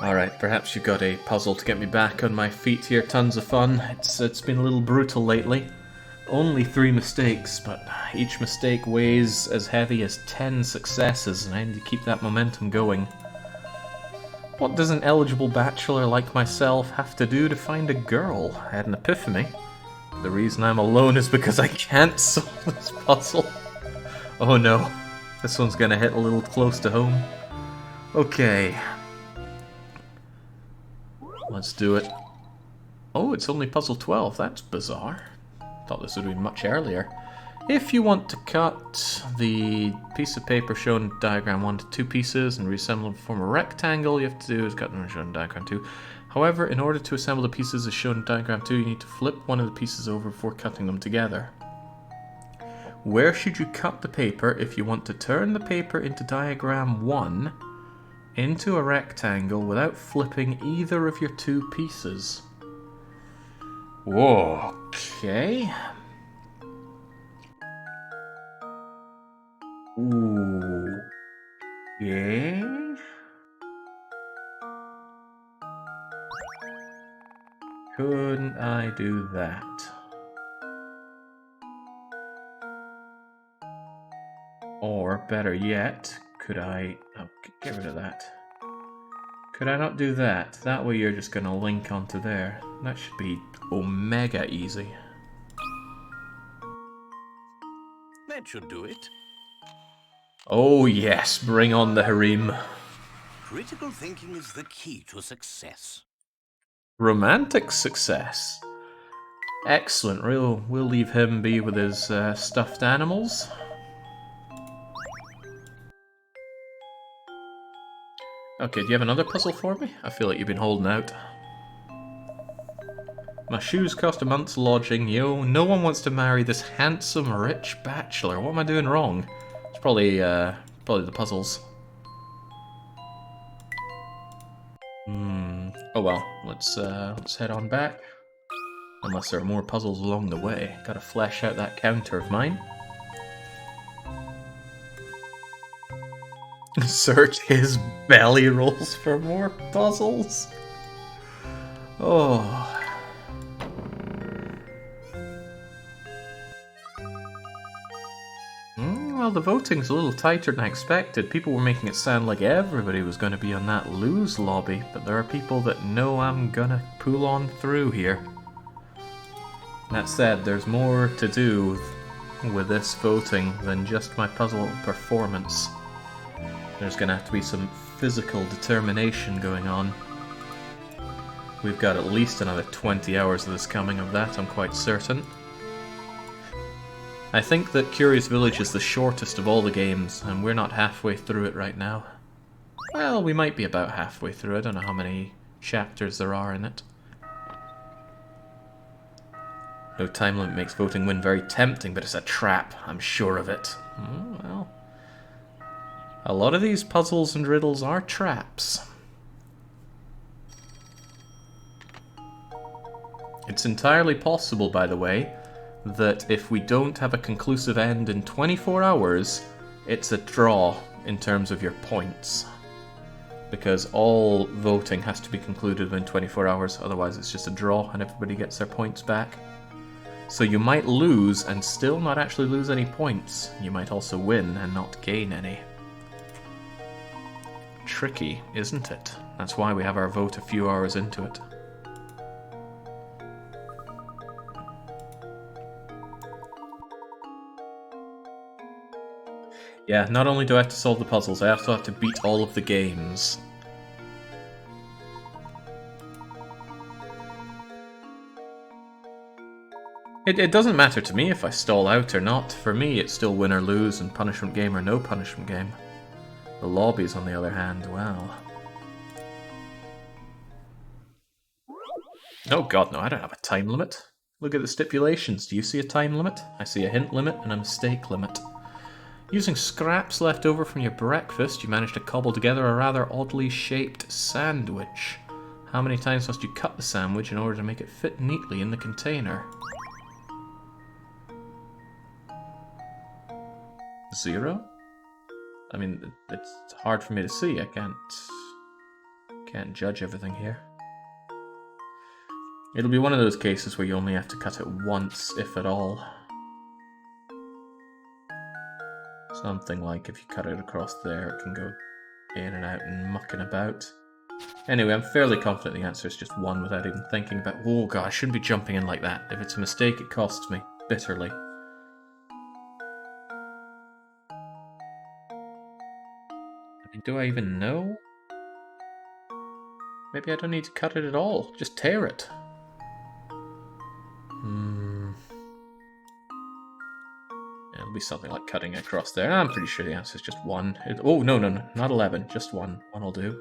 Alright, perhaps you've got a puzzle to get me back on my feet here. Tons of fun. It's been a little brutal lately. Only 3 mistakes, but each mistake weighs as heavy as 10 successes, and I need to keep that momentum going. What does an eligible bachelor like myself have to do to find a girl? I had an epiphany. The reason I'm alone is because I can't solve this puzzle. Oh no, this one's gonna hit a little close to home. Okay. Let's do it. Oh, it's only puzzle 12. That's bizarre. Thought this would be much earlier. If you want to cut the piece of paper shown in diagram 1 to 2 pieces and reassemble them to form a rectangle, you have to do is cut them shown in diagram 2. However, in order to assemble the pieces as shown in diagram 2, you need to flip one of the pieces over before cutting them together. Where should you cut the paper if you want to turn the paper into diagram 1 into a rectangle without flipping either of your 2 pieces? Okay. Ooh. Yeah. Couldn't I do that? Or, better yet, could I... Oh, get rid of that. Could I not do that? That way you're just gonna link onto there. That should be omega easy. That should do it. Oh yes, bring on the harem. Critical thinking is the key to success. Romantic success. Excellent. We'll leave him be with his stuffed animals. Okay, do you have another puzzle for me? I feel like you've been holding out. My shoes cost a month's lodging, yo. No one wants to marry this handsome, rich bachelor. What am I doing wrong? It's probably the puzzles. Oh well, let's head on back. Unless there are more puzzles along the way. Gotta flesh out that counter of mine. Search his belly rolls for more puzzles. Oh. Well, the voting's a little tighter than I expected. People were making it sound like everybody was going to be on that lose lobby, but there are people that know I'm gonna pull on through here. That said, there's more to do with this voting than just my puzzle performance. There's gonna have to be some physical determination going on. We've got at least another 20 hours of this coming of that, I'm quite certain. I think that Curious Village is the shortest of all the games, and we're not halfway through it right now. Well, we might be about halfway through. I don't know how many chapters there are in it. No time limit makes voting win very tempting, but it's a trap, I'm sure of it. Well, a lot of these puzzles and riddles are traps. It's entirely possible, by the way, that if we don't have a conclusive end in 24 hours, it's a draw in terms of your points. Because all voting has to be concluded within 24 hours, otherwise it's just a draw and everybody gets their points back. So you might lose and still not actually lose any points. You might also win and not gain any. Tricky, isn't it? That's why we have our vote a few hours into it. Yeah, not only do I have to solve the puzzles, I also have to beat all of the games. It doesn't matter to me if I stall out or not. For me, it's still win or lose and punishment game or no punishment game. The lobbies, on the other hand, wow. Oh god, no, I don't have a time limit. Look at the stipulations. Do you see a time limit? I see a hint limit and a mistake limit. Using scraps left over from your breakfast, you managed to cobble together a rather oddly shaped sandwich. How many times must you cut the sandwich in order to make it fit neatly in the container? 0? I mean, it's hard for me to see. I can't judge everything here. It'll be one of those cases where you only have to cut it once, if at all. Something like if you cut it across there, it can go in and out and mucking about. Anyway, I'm fairly confident the answer is just 1 without even thinking about... Oh god, I shouldn't be jumping in like that. If it's a mistake, it costs me. Bitterly. I mean, do I even know? Maybe I don't need to cut it at all. Just tear it. It'll be something like cutting across there. I'm pretty sure the answer is just 1. Oh, no, not 11. Just 1. 1 will do.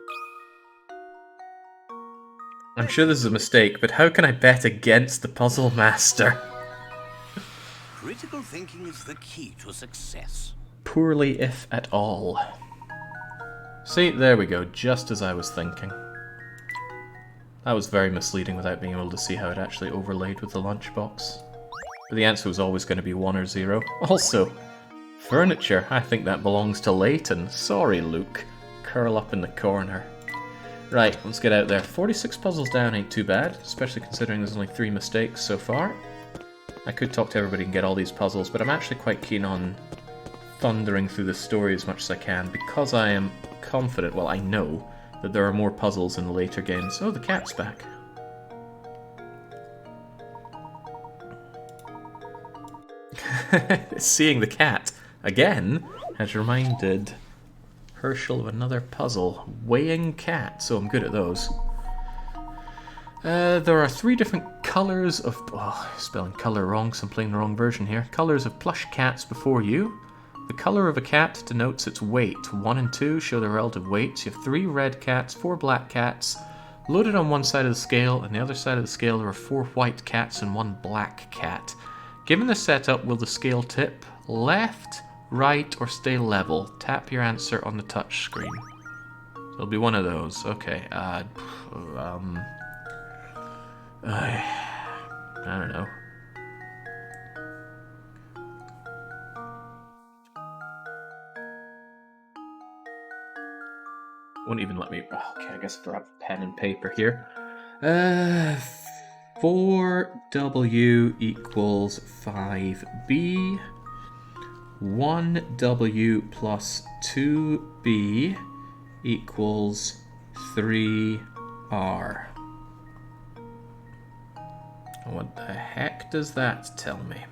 I'm sure this is a mistake, but how can I bet against the puzzle master? Critical thinking is the key to success. Poorly, if at all. See, there we go, just as I was thinking. That was very misleading without being able to see how it actually overlaid with the lunchbox. But the answer was always going to be 1 or 0. Also, furniture, I think that belongs to Layton. Sorry, Luke. Curl up in the corner. Right, let's get out there. 46 puzzles down ain't too bad, especially considering there's only 3 mistakes so far. I could talk to everybody and get all these puzzles, but I'm actually quite keen on thundering through the story as much as I can, because I am confident, well, I know, that there are more puzzles in the later games. Oh, the cat's back. Seeing the cat again has reminded Hershel of another puzzle. Weighing cat, so I'm good at those. There are 3 different colours of... Oh, spelling colour wrong, so I'm playing the wrong version here. Colours of plush cats before you. The colour of a cat denotes its weight. 1 and 2 show their relative weights. You have 3 red cats, 4 black cats. Loaded on one side of the scale, and the other side of the scale there are 4 white cats and 1 black cat. Given the setup, will the scale tip left, right, or stay level? Tap your answer on the touch screen. So it'll be one of those. Okay. I don't know. Won't even let me... Okay, I guess I'll grab pen and paper here. 4W equals 5B. 1W plus 2B equals 3R. What the heck does that tell me?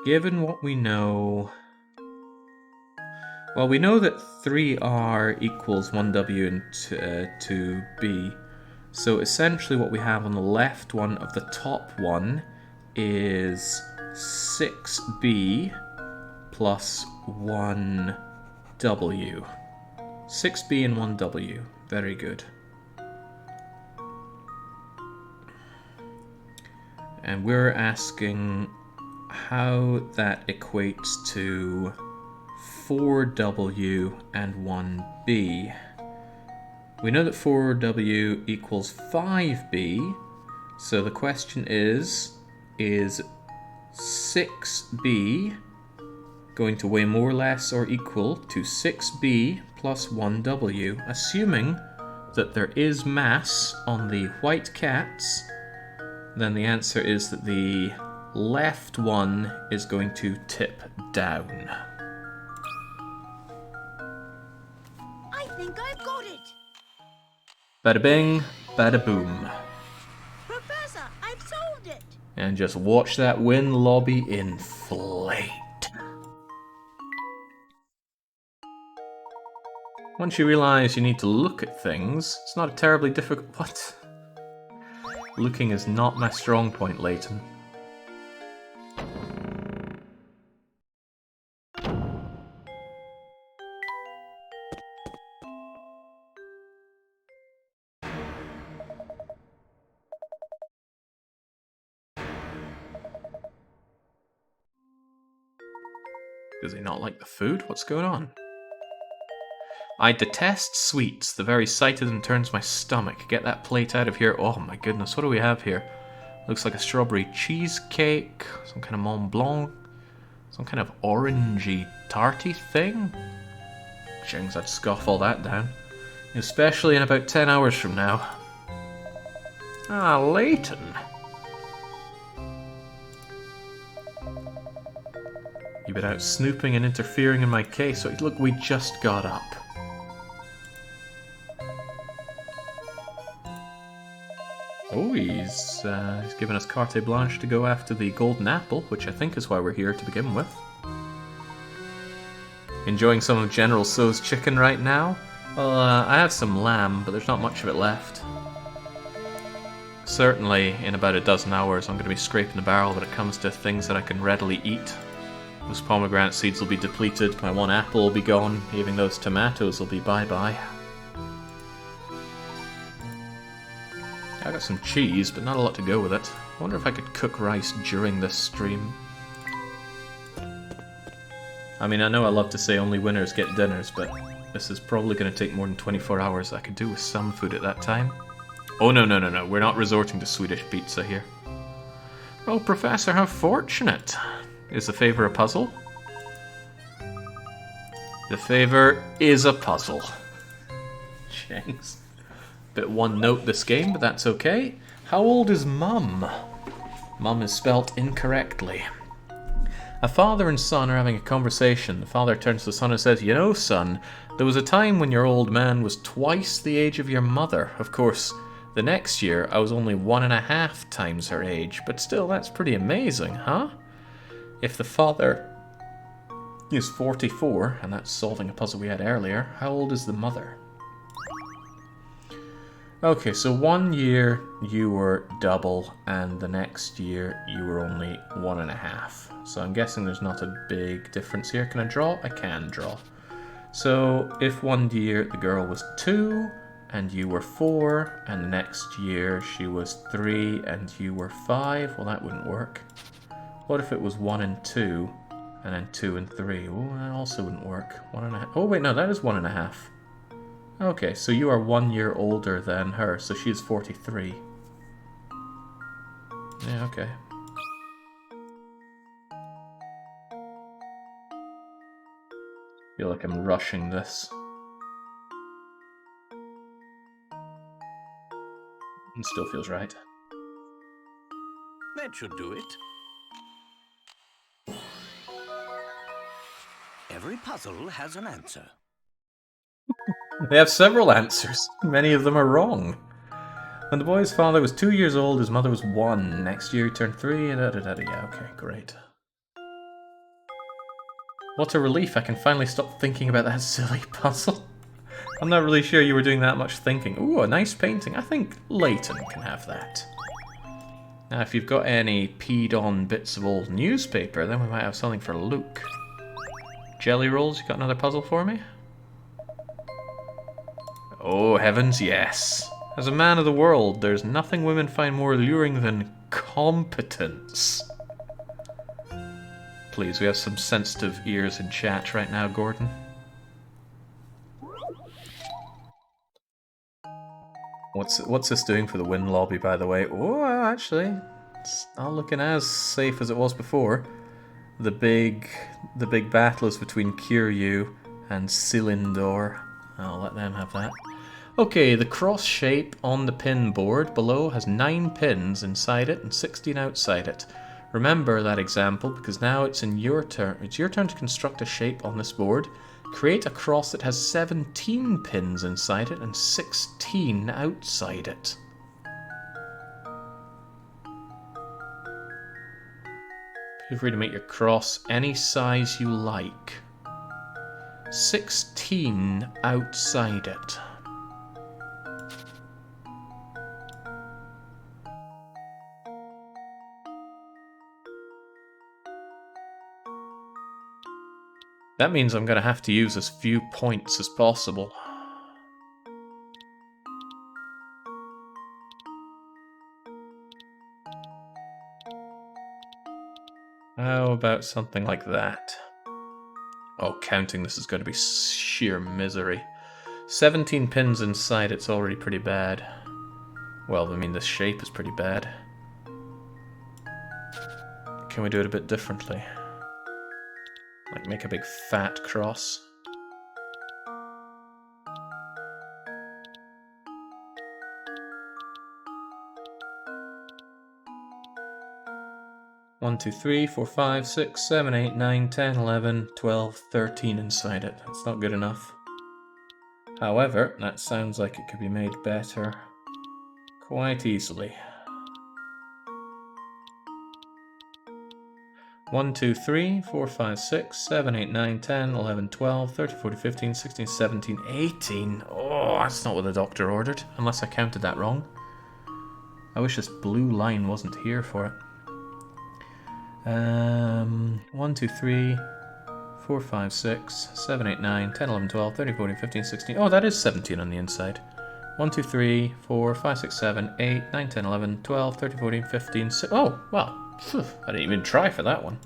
Given what we know... Well, we know that 3R equals 1W and 2B. So essentially what we have on the left one of the top one is 6B plus 1W. 6B and 1W. Very good. And we're asking how that equates to 4W and 1B. We know that 4W equals 5B, so the question is 6B going to weigh more, less, or equal to 6B plus 1W? Assuming that there is mass on the white cats, then the answer is that the left one is going to tip down. I think I've got it. Bada bing, bada boom. Professor, I've solved it. And just watch that win lobby inflate. Once you realise you need to look at things, it's not a terribly difficult... What? Looking is not my strong point, Layton. Does he not like the food? What's going on? I detest sweets. The very sight of them turns my stomach. Get that plate out of here. Oh my goodness, what do we have here? Looks like a strawberry cheesecake, some kind of Mont Blanc, some kind of orangey tarty thing. Jings, I'd scoff all that down. Especially in about 10 hours from now. Ah, Layton. You've been out snooping and interfering in my case. So look, we just got up. Oh, he's given us carte blanche to go after the golden apple, which I think is why we're here to begin with. Enjoying some of General So's chicken right now? Well, I have some lamb, but there's not much of it left. Certainly, in about a dozen hours, I'm going to be scraping the barrel when it comes to things that I can readily eat. Those pomegranate seeds will be depleted, my one apple will be gone, even those tomatoes will be bye-bye. I got some cheese, but not a lot to go with it. I wonder if I could cook rice during this stream. I mean, I know I love to say only winners get dinners, but this is probably going to take more than 24 hours. I could do with some food at that time. Oh, no, we're not resorting to Swedish pizza here. Oh, Professor, how fortunate. Is the favor a puzzle? The favor is a puzzle. Jinx. Bit one note this game, but that's okay. How old is Mum? Mum is spelt incorrectly. A father and son are having a conversation. The father turns to the son and says, "You know, son, there was a time when your old man was twice the age of your mother. Of course, the next year I was only 1.5 times her age, but still, that's pretty amazing, huh?" If the father is 44, and that's solving a puzzle we had earlier, how old is the mother? Okay, so 1 year you were double, and the next year you were only 1.5. So I'm guessing there's not a big difference here. Can I draw? I can draw. So if 1 year the girl was 2, and you were 4, and the next year she was 3, and you were 5, well, that wouldn't work. What if it was 1 and 2, and then 2 and 3? Oh, that also wouldn't work. 1.5. Oh, wait, no, that is 1.5. Okay, so you are 1 year older than her, so she's 43. Yeah, okay. Feel like I'm rushing this. It still feels right. That should do it. Every puzzle has an answer. They have several answers. Many of them are wrong. When the boy's father was 2 years old, his mother was 1. Next year he turned 3, and da-da-da-da. Yeah, okay, great. What a relief, I can finally stop thinking about that silly puzzle. I'm not really sure you were doing that much thinking. Ooh, a nice painting. I think Layton can have that. Now, if you've got any peed-on bits of old newspaper, then we might have something for Luke. Jelly rolls, you got another puzzle for me? Oh, heavens, yes. As a man of the world, there's nothing women find more alluring than competence. Please, we have some sensitive ears in chat right now, Gordon. What's this doing for the win lobby, by the way? Oh, actually, it's not looking as safe as it was before. The big battle is between Kiryu and Cylindor. I'll let them have that. Okay, the cross shape on the pin board below has 9 pins inside it and 16 outside it. Remember that example because now it's your turn. It's your turn to construct a shape on this board. Create a cross that has 17 pins inside it and 16 outside it. Feel free to make your cross any size you like. 16 outside it. That means I'm going to have to use as few points as possible. How about something like that? Oh, counting this is going to be sheer misery. 17 pins inside, it's already pretty bad. Well, I mean, this shape is pretty bad. Can we do it a bit differently? Like make a big fat cross? One, 2, 3, 4, 5, 6, 7, 8, 9, 10, 11, 12, 13 inside it. That's not good enough. However, that sounds like it could be made better quite easily. 1, 2, 3, 4, 5, 6, 7, 8, 9, 10, 11, 12, 13, 14, 15, 16, 17, 18. Oh, that's not what the doctor ordered, unless I counted that wrong. I wish this blue line wasn't here for it. 1, 2, 3, 4, 5, 6, 7, 8, 9, 10, 11, 12, 13, 14, 15, 16. Oh, that is 17 on the inside. 1, 2, 3, 4, 5, 6, 7, 8, 9, 10, 11, 12, 13, 14, 15, 16. Oh, well, I didn't even try for that one.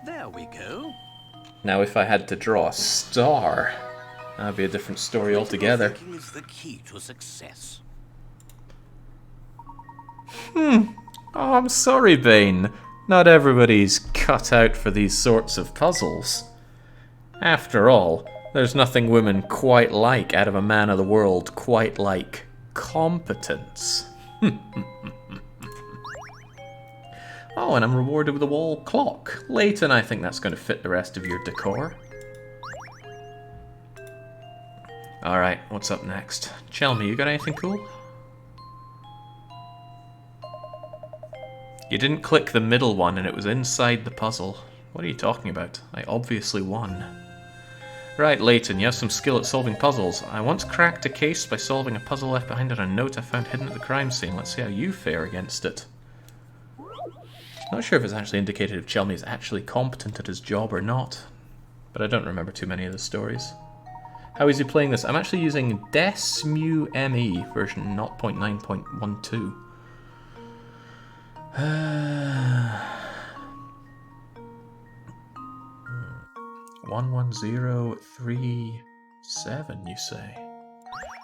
There we go. Now, if I had to draw a star, that'd be a different story altogether. Thinking is the key to success. Oh, I'm sorry, Bane. Not everybody's cut out for these sorts of puzzles. After all, there's nothing women quite like out of a man of the world quite like competence. Oh, and I'm rewarded with a wall clock. Layton, I think that's going to fit the rest of your decor. Alright, what's up next? Chelmy, you got anything cool? You didn't click the middle one and it was inside the puzzle. What are you talking about? I obviously won. Right, Layton, you have some skill at solving puzzles. I once cracked a case by solving a puzzle left behind on a note I found hidden at the crime scene. Let's see how you fare against it. Not sure if it's actually indicated if Chelmy is actually competent at his job or not, but I don't remember too many of the stories. How is he playing this? I'm actually using DesMu ME version 0.9.12. 11037, you say?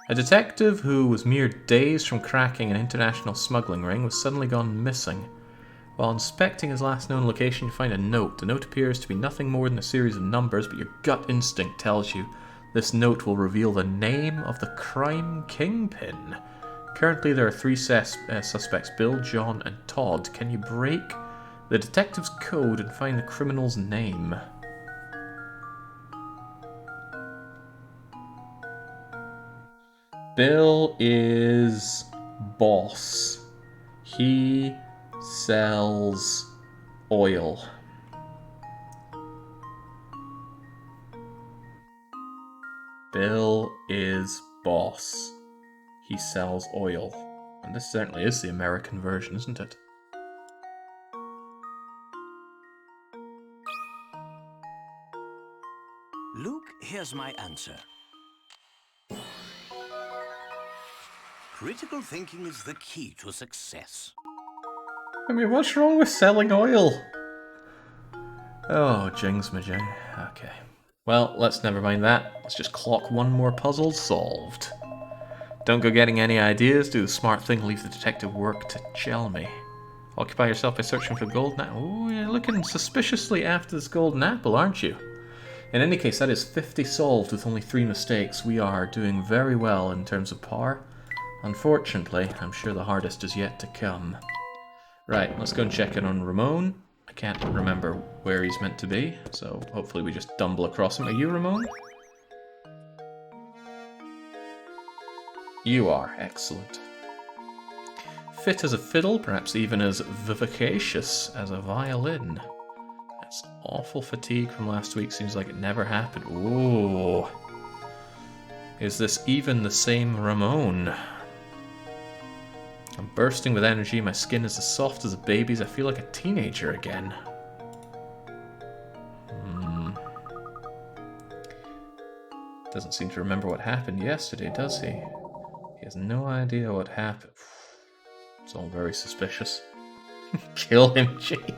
A detective who was mere days from cracking an international smuggling ring was suddenly gone missing. While inspecting his last known location, you find a note. The note appears to be nothing more than a series of numbers, but your gut instinct tells you this note will reveal the name of the crime kingpin. Currently, there are 3 suspects, Bill, John, and Todd. Can you break the detective's code and find the criminal's name? Bill is boss. He sells oil. Bill is boss. He sells oil. And this certainly is the American version, isn't it? Luke, here's my answer. Critical thinking is the key to success. I mean, what's wrong with selling oil? Oh, jings majing. Okay. Well, let's never mind that. Let's just clock one more puzzle solved. Don't go getting any ideas. Do the smart thing. Leave the detective work to Chelmy. Occupy yourself by searching for the golden apple. Oh, you're looking suspiciously after this golden apple, aren't you? In any case, that is 50 solved with only 3 mistakes. We are doing very well in terms of par. Unfortunately, I'm sure the hardest is yet to come. Right, let's go and check in on Ramon. I can't remember where he's meant to be, so hopefully we just stumble across him. Are you Ramon? You are. Excellent. Fit as a fiddle, perhaps even as vivacious as a violin. This awful fatigue from last week seems like it never happened. Ooh. Is this even the same Ramon? I'm bursting with energy, my skin is as soft as a baby's, I feel like a teenager again. Doesn't seem to remember what happened yesterday, does he? He has no idea what happened. It's all very suspicious. Kill him, Jake.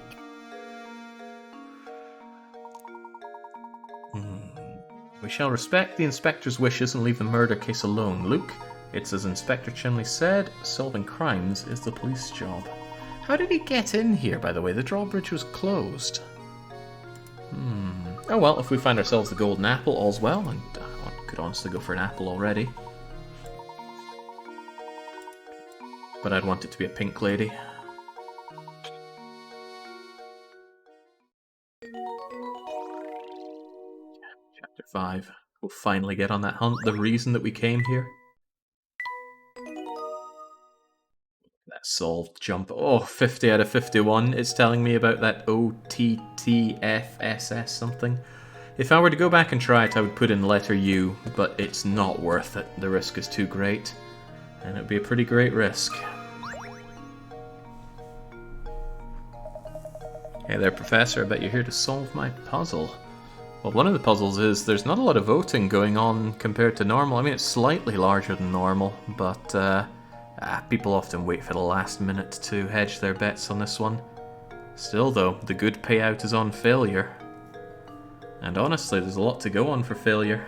We shall respect the inspector's wishes and leave the murder case alone, Luke. It's as Inspector Chinley said, solving crimes is the police job. How did he get in here, by the way? The drawbridge was closed. Oh well, if we find ourselves the golden apple, all's well, and I could honestly go for an apple already. But I'd want it to be a pink lady. Chapter 5. We'll finally get on that hunt. The reason that we came here. That solved jump. Oh, 50 out of 51. It's telling me about that OTTFSS something. If I were to go back and try it, I would put in letter U, but it's not worth it. The risk is too great. And it would be a pretty great risk. Hey there, Professor. I bet you're here to solve my puzzle. Well, one of the puzzles is there's not a lot of voting going on compared to normal. I mean, it's slightly larger than normal, but people often wait for the last minute to hedge their bets on this one. Still, though, the good payout is on failure. And honestly, there's a lot to go on for failure.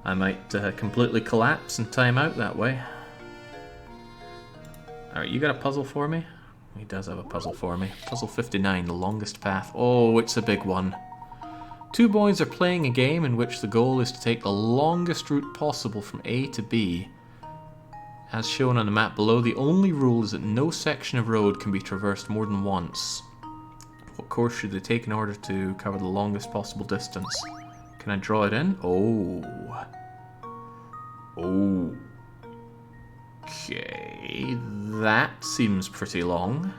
I might completely collapse and time out that way. Alright, you got a puzzle for me? He does have a puzzle for me. Puzzle 59, the longest path. Oh, it's a big one. Two boys are playing a game in which the goal is to take the longest route possible from A to B. As shown on the map below, the only rule is that no section of road can be traversed more than once. What course should they take in order to cover the longest possible distance? Can I draw it in? Oh. Oh. Okay, that seems pretty long.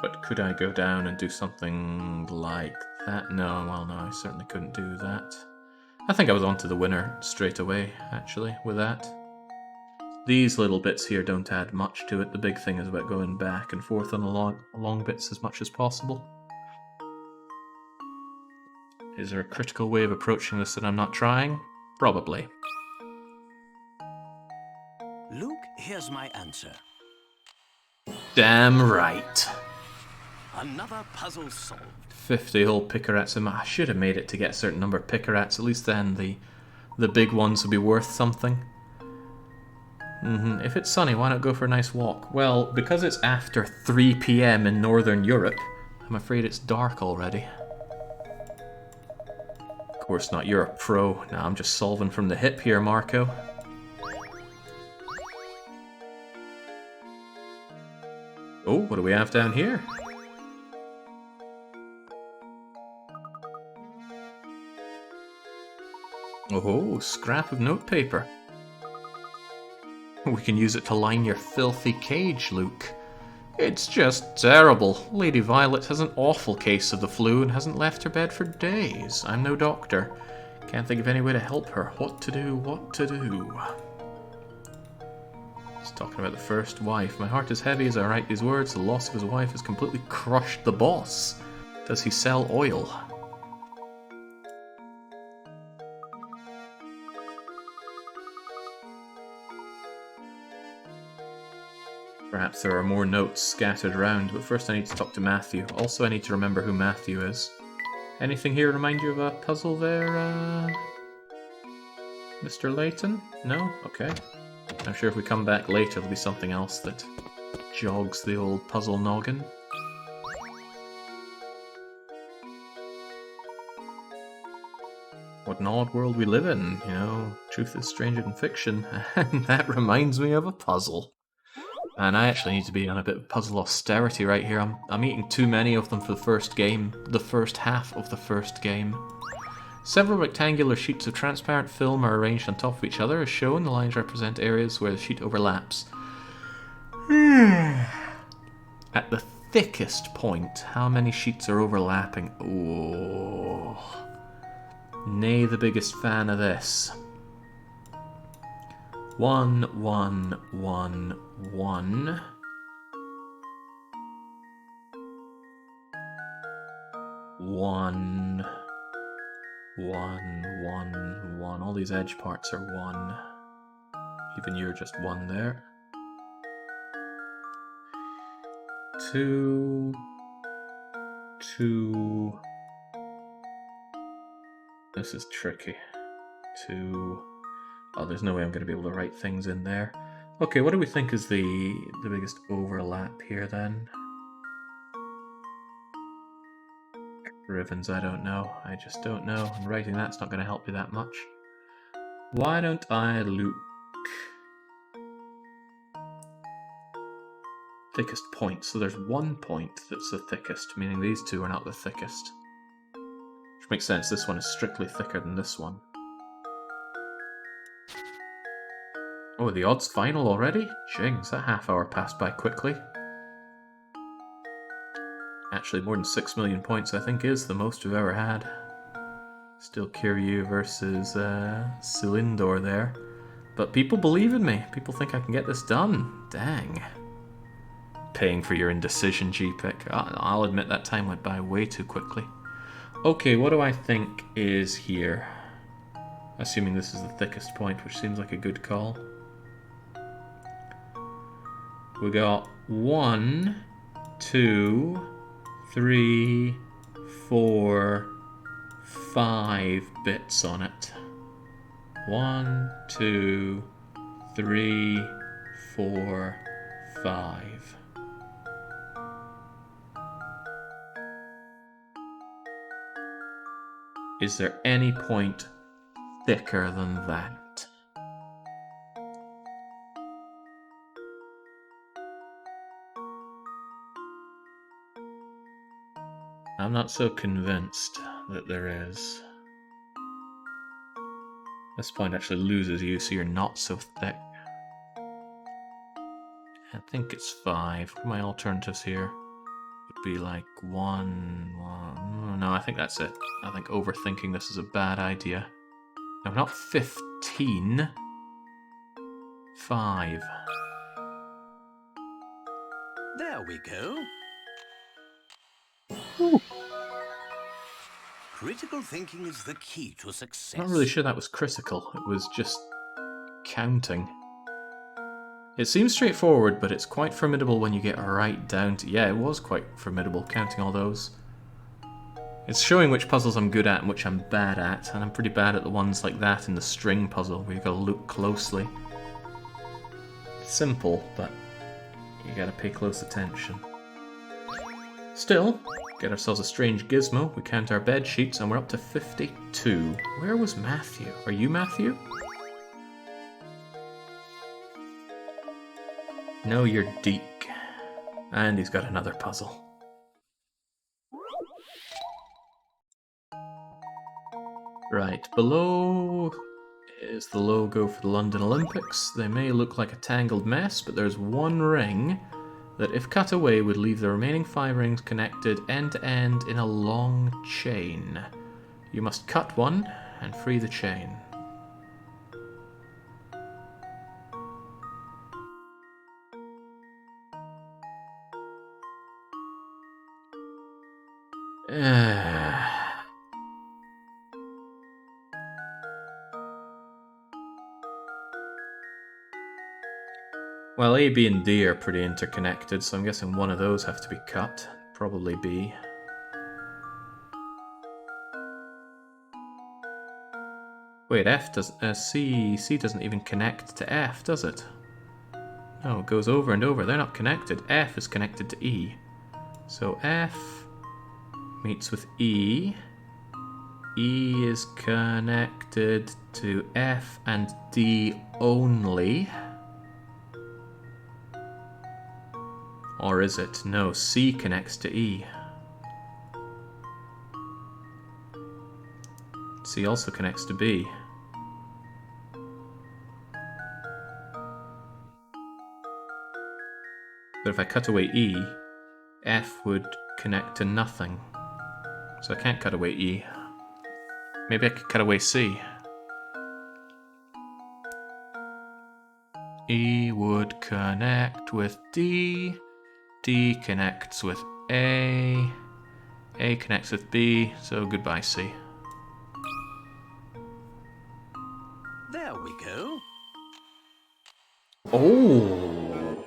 But could I go down and do something like that? No, well no, I certainly couldn't do that. I think I was onto the winner straight away, actually, with that. These little bits here don't add much to it. The big thing is about going back and forth on the long bits as much as possible. Is there a critical way of approaching this that I'm not trying? Probably. Luke, here's my answer. Damn right. Another puzzle solved. 50 whole picarats. I should have made it to get a certain number of picarats. At least then the big ones would be worth something. If it's sunny, why not go for a nice walk? Well, because it's after 3 PM in Northern Europe, I'm afraid it's dark already. Of course not, you're a pro. Nah, I'm just solving from the hip here, Marco. Oh, what do we have down here? Oh, scrap of notepaper. We can use it to line your filthy cage, Luke. It's just terrible. Lady Violet has an awful case of the flu and hasn't left her bed for days. I'm no doctor. Can't think of any way to help her. What to do, what to do. He's talking about the first wife. My heart is heavy as I write these words. The loss of his wife has completely crushed the boss. Does he sell oil? Perhaps there are more notes scattered around, but first I need to talk to Matthew. Also, I need to remember who Matthew is. Anything here remind you of a puzzle there, Mr. Layton? No? Okay. I'm sure if we come back later, there'll be something else that jogs the old puzzle noggin. What an odd world we live in, you know. Truth is stranger than fiction. And that reminds me of a puzzle. And I actually need to be on a bit of puzzle austerity right here. I'm eating too many of them for the first game. The first half of the first game. Several rectangular sheets of transparent film are arranged on top of each other. As shown, the lines represent areas where the sheet overlaps. At the thickest point, how many sheets are overlapping? Oh, nay, the biggest fan of this. 1, 1, 1, 1. 1, 1, 1, 1. All these edge parts are 1. Even you're just 1 there. 2, 2. This is tricky. 2. Oh, there's no way I'm going to be able to write things in there. Okay, what do we think is the biggest overlap here then? Ribbons, I don't know. I just don't know. And writing that's not going to help you that much. Why don't I look... Thickest point. So there's one point that's the thickest, meaning these two are not the thickest. Which makes sense. This one is strictly thicker than this one. Oh, the odds final already? Jings, that half hour passed by quickly. Actually, more than 6 million points, I think, is the most we've ever had. Still Kiryu versus Cylindor there. But people believe in me. People think I can get this done. Dang. Paying for your indecision, GPIC. I'll admit that time went by way too quickly. Okay, what do I think is here? Assuming this is the thickest point, which seems like a good call. We got 1, 2, 3, 4, 5 bits on it. 1, 2, 3, 4, 5. Is there any point thicker than that? I'm not so convinced that there is. This point actually loses you, so you're not so thick. I think it's 5. What are my alternatives here? Would be like 1. No, I think that's it. I think overthinking this is a bad idea. No, not 15. 5. There we go. Ooh. Critical thinking is the key to success. I'm not really sure that was critical. It was just counting. It seems straightforward, but it's quite formidable when you get right down to... Yeah, it was quite formidable, counting all those. It's showing which puzzles I'm good at and which I'm bad at, and I'm pretty bad at the ones like that in the string puzzle, where you've got to look closely. It's simple, but you gotta pay close attention. Still, get ourselves a strange gizmo, we count our bed sheets, and we're up to 52. Where was Matthew? Are you Matthew? No, you're Deke. And he's got another puzzle. Right, below is the logo for the London Olympics. They may look like a tangled mess, but there's one ring that, if cut away, would leave the remaining 5 rings connected end to end in a long chain. You must cut one and free the chain. Well, A, B, and D are pretty interconnected, so I'm guessing one of those have to be cut. Probably B. Wait, F doesn't... C doesn't even connect to F, does it? No, it goes over and over. They're not connected. F is connected to E. So F meets with E. E is connected to F and D only. Or is it? No, C connects to E. C also connects to B. But if I cut away E, F would connect to nothing. So I can't cut away E. Maybe I could cut away C. E would connect with D. D connects with A. A connects with B. So goodbye, C. There we go. Oh!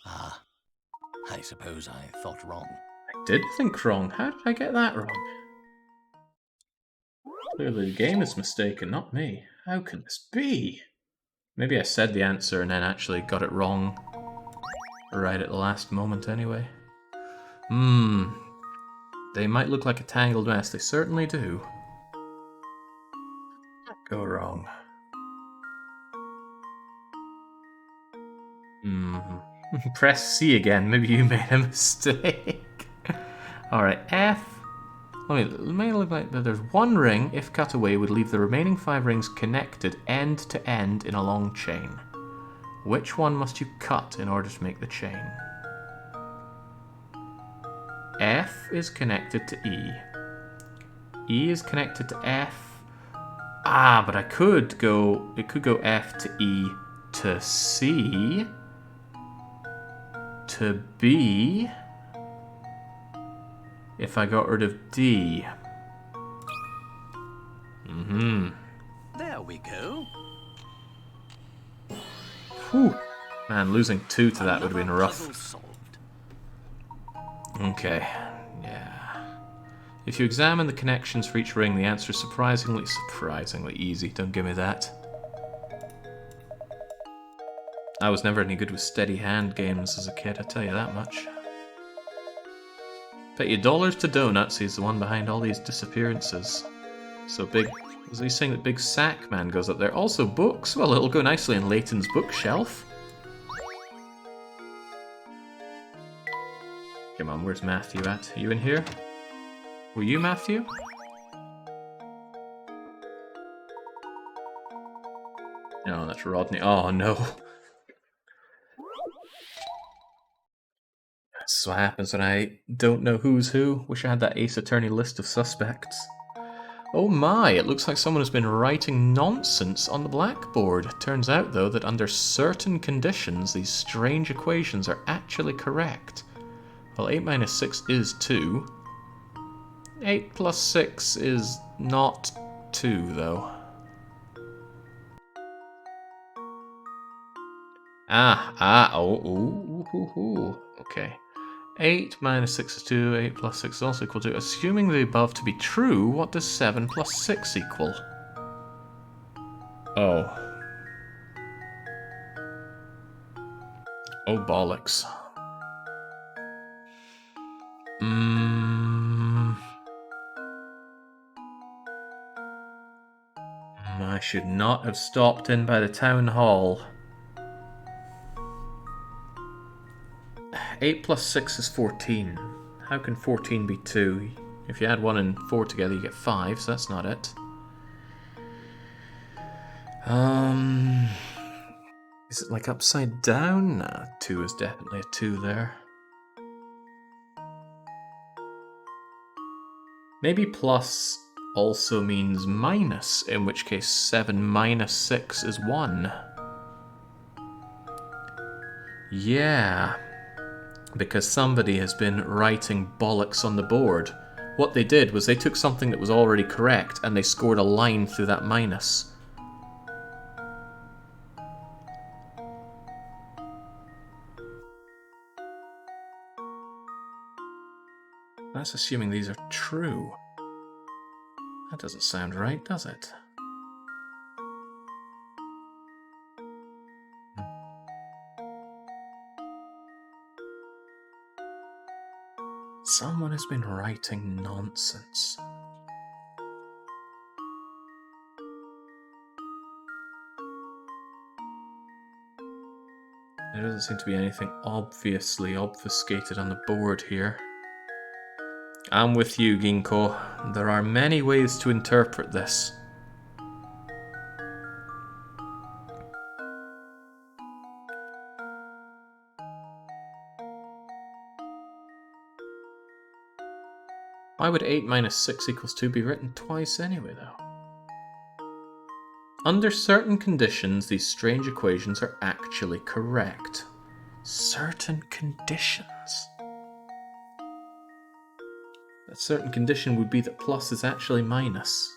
Ah, I suppose I thought wrong. I did think wrong. How did I get that wrong? Clearly the game is mistaken, not me. How can this be? Maybe I said the answer and then actually got it wrong right at the last moment anyway. They might look like a tangled mess. They certainly do. Go wrong. Press C again. Maybe you made a mistake. Alright, F. Let me look like that. There's one ring. If cut away, would leave the remaining 5 rings connected end to end in a long chain. Which one must you cut in order to make the chain? F is connected to E. E is connected to F. Ah, but it could go F to E to C to B if I got rid of D. There we go. Whew. Man, losing 2 to that would have been Another rough. puzzle solved. Okay, yeah. If you examine the connections for each ring, the answer is surprisingly easy. Don't give me that. I was never any good with steady hand games as a kid, I tell you that much. Bet you dollars to donuts he's the one behind all these disappearances. So big... Was he saying that Big Sack Man goes up there? Also books? Well, it'll go nicely in Layton's bookshelf. Come on, where's Matthew at? Are you in here? Were you Matthew? No, that's Rodney. Oh no. That's what happens when I don't know who's who. Wish I had that Ace Attorney list of suspects. Oh my, it looks like someone has been writing nonsense on the blackboard. Turns out, though, that under certain conditions, these strange equations are actually correct. Well, 8 minus 6 is 2. 8 plus 6 is not 2, though. Okay. 8 minus 6 is 2, 8 plus 6 is also equal to... Assuming the above to be true, what does 7 plus 6 equal? Oh. Oh, bollocks. I should not have stopped in by the town hall. 8 plus 6 is 14. How can 14 be 2? If you add 1 and 4 together, you get 5, so that's not it. Is it like upside down? Nah, 2 is definitely a 2 there. Maybe plus also means minus, in which case 7 minus 6 is 1. Yeah, because somebody has been writing bollocks on the board. What they did was they took something that was already correct and they scored a line through that minus. That's assuming these are true. That doesn't sound right, does it? Someone has been writing nonsense. There doesn't seem to be anything obviously obfuscated on the board here. I'm with you, Ginkgo. There are many ways to interpret this. Why would 8 minus 6 equals 2 be written twice anyway, though? Under certain conditions, these strange equations are actually correct. Certain conditions? A certain condition would be that plus is actually minus.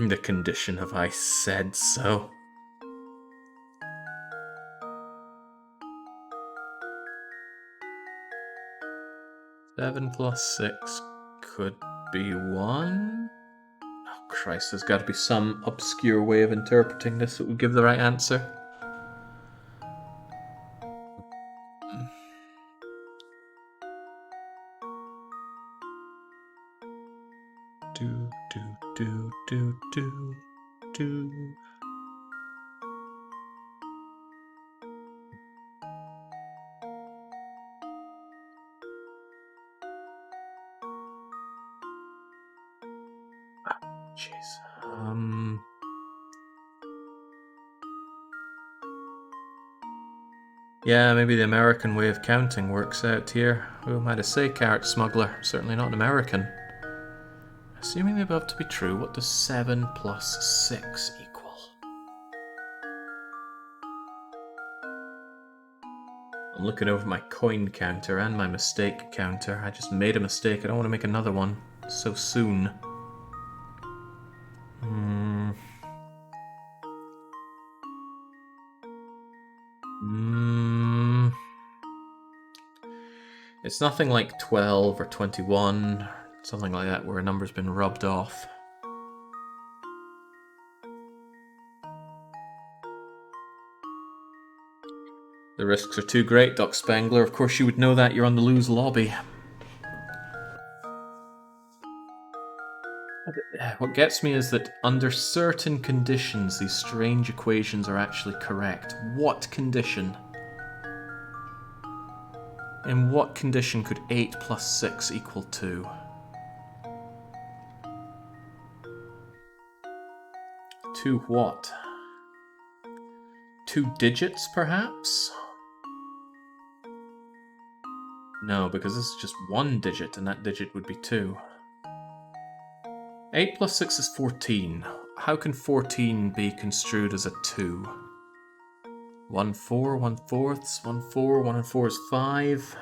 The condition of I said so. Seven plus 6 could be 1. Oh Christ, there's got to be some obscure way of interpreting this that would give the right answer. Do. Jeez. Yeah, maybe the American way of counting works out here. Who am I to say, carrot smuggler? Certainly not an American. Assuming the above to be true, what does 7 plus 6 equal? I'm looking over my coin counter and my mistake counter. I just made a mistake. I don't want to make another one so soon. It's nothing like 12 or 21, something like that, where a number's been rubbed off. The risks are too great, Doc Spangler. Of course you would know that. You're on the lose lobby. What gets me is that under certain conditions, these strange equations are actually correct. What condition? In what condition could 8 plus 6 equal 2? 2 what? 2 digits, perhaps? No, because this is just 1 digit, and that digit would be 2. 8 plus 6 is 14. How can 14 be construed as a 2? 1 4, 1 fourths, 1 4, 1 and 4 is 5.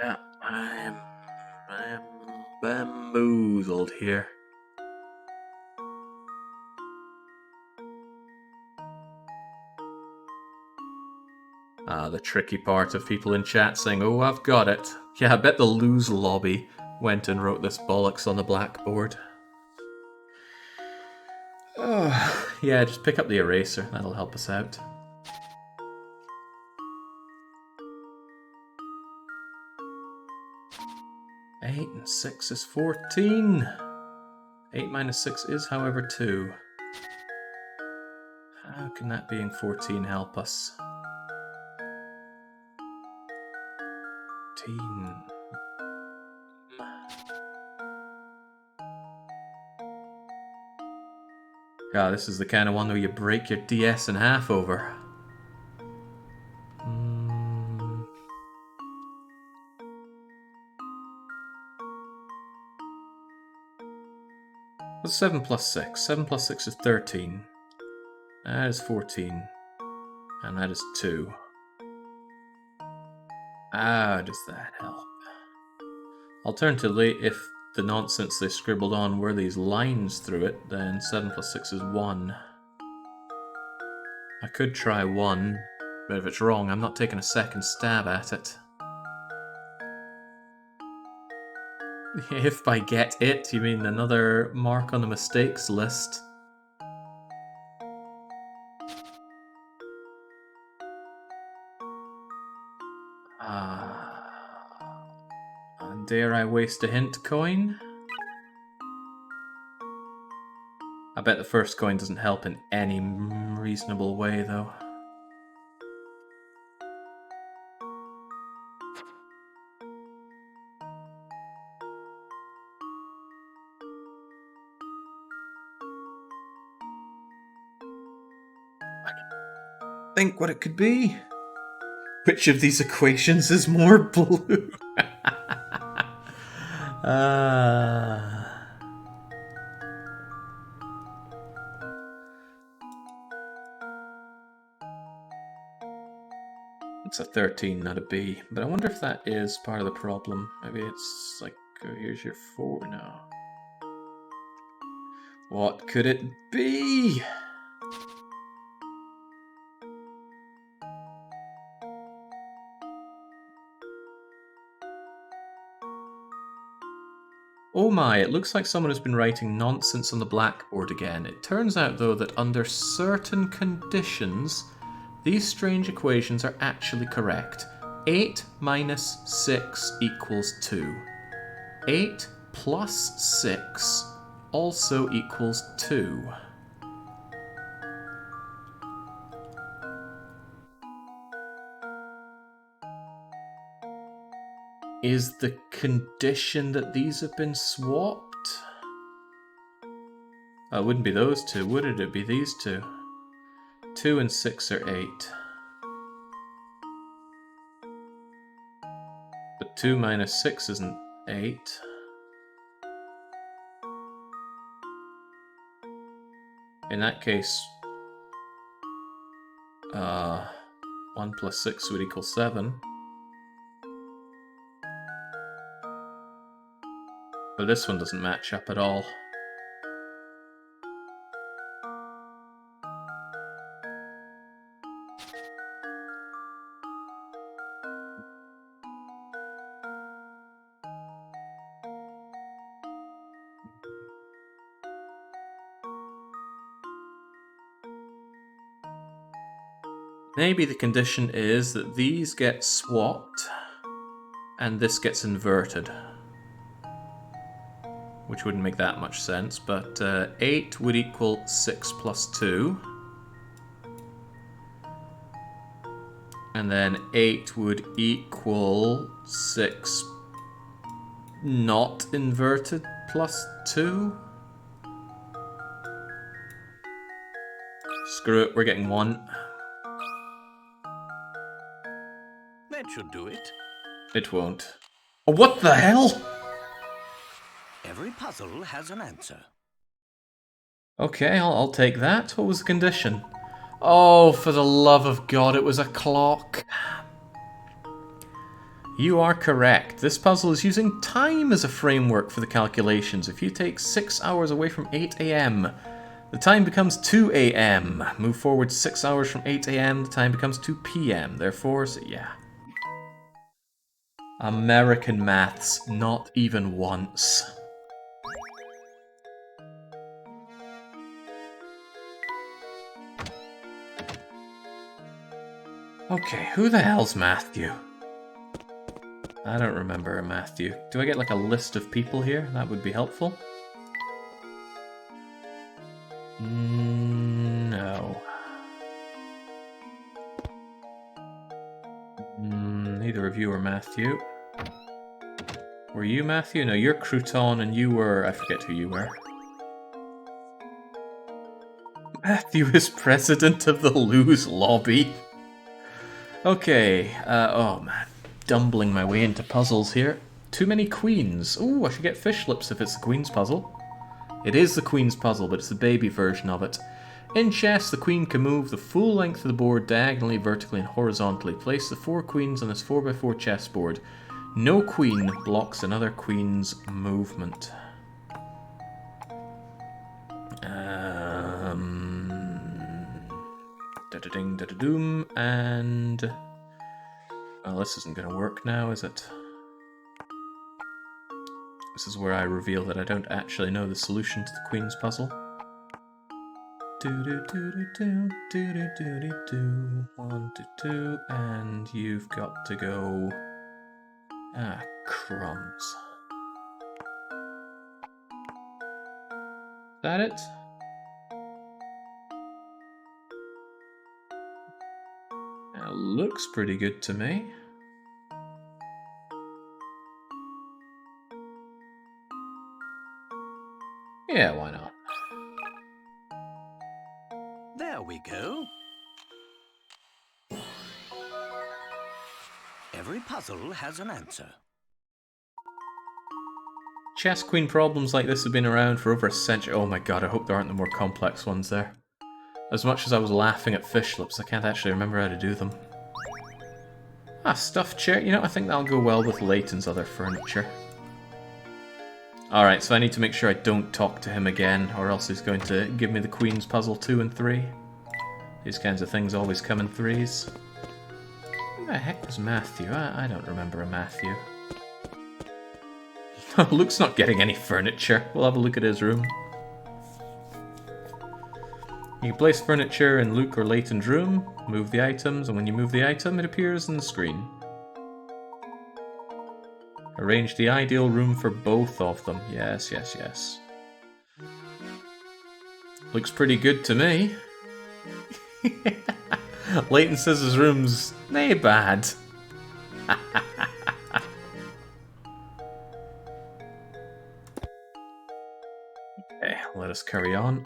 Yeah, I am bamboozled here. The tricky part of people in chat saying, "Oh, I've got it." Yeah, I bet the lose lobby went and wrote this bollocks on the blackboard. Oh, yeah, just pick up the eraser. That'll help us out. Eight and 6 is 14. 8 minus 6 is, however, 2. How can that being 14 help us? 14. God, this is the kind of one where you break your DS in half over. What's 7 plus 6? 7 plus 6 is 13. That is 14. And that is 2. How does that help? Alternatively, if the nonsense they scribbled on were these lines through it, then 7 plus 6 is 1. I could try 1, but if it's wrong, I'm not taking a second stab at it. If by get it, you mean another mark on the mistakes list. And dare I waste a hint coin? I bet the first coin doesn't help in any reasonable way, though. Think what it could be. Which of these equations is more blue? It's a 13, not a B. But I wonder if that is part of the problem. Maybe it's like, here's your 4 now. What could it be? Oh my, it looks like someone has been writing nonsense on the blackboard again. It turns out, though, that under certain conditions, these strange equations are actually correct. 8 minus 6 equals 2. 8 plus 6 also equals 2. Is the condition that these have been swapped? Oh, it wouldn't be those two, would it? It'd be these two. 2 and 6 are 8. But 2 minus 6 isn't 8. In that case, 1 plus 6 would equal 7. But this one doesn't match up at all. Maybe the condition is that these get swapped and this gets inverted. Which wouldn't make that much sense, but 8 would equal 6 plus 2. And then 8 would equal 6 not inverted plus 2. Screw it, we're getting 1. That should do it. It won't. Oh, what the hell? Every puzzle has an answer. Okay, I'll take that. What was the condition? Oh, for the love of God, it was a clock. You are correct. This puzzle is using time as a framework for the calculations. If you take 6 hours away from 8 AM, the time becomes 2 AM. Move forward 6 hours from 8 AM, the time becomes 2 PM. Therefore, so yeah. American maths, not even once. Okay, who the hell's Matthew? I don't remember a Matthew. Do I get like a list of people here? That would be helpful. No. Neither of you are Matthew. Were you Matthew? No, you're Crouton and you were... I forget who you were. Matthew is president of the Lose Lobby. Okay, oh man. Dumbling my way into puzzles here. Too many queens. Ooh, I should get fish lips if it's the queen's puzzle. It is the queen's puzzle, but it's the baby version of it. In chess, the queen can move the full length of the board diagonally, vertically, and horizontally. Place the 4 queens on this 4x4 chessboard. No queen blocks another queen's movement. Da-da-ding, da-da-doom, and... Well, this isn't going to work now, is it? This is where I reveal that I don't actually know the solution to the Queen's puzzle. 1, 2, 2, and you've got to go. Ah, crumbs. Is that it? That looks pretty good to me. Yeah, why not? There we go. Every puzzle has an answer. Chess queen problems like this have been around for over a century. Oh my god, I hope there aren't the more complex ones there. As much as I was laughing at fish lips, I can't actually remember how to do them. Ah, stuffed chair. You know, I think that'll go well with Layton's other furniture. Alright, so I need to make sure I don't talk to him again, or else he's going to give me the Queen's Puzzle 2 and 3. These kinds of things always come in threes. Who the heck was Matthew? I don't remember a Matthew. Luke's not getting any furniture. We'll have a look at his room. You can place furniture in Luke or Layton's room, move the items, and when you move the item, it appears on the screen. Arrange the ideal room for both of them. Yes, yes, yes. Looks pretty good to me. Layton says his room's nae bad. Okay, let us carry on.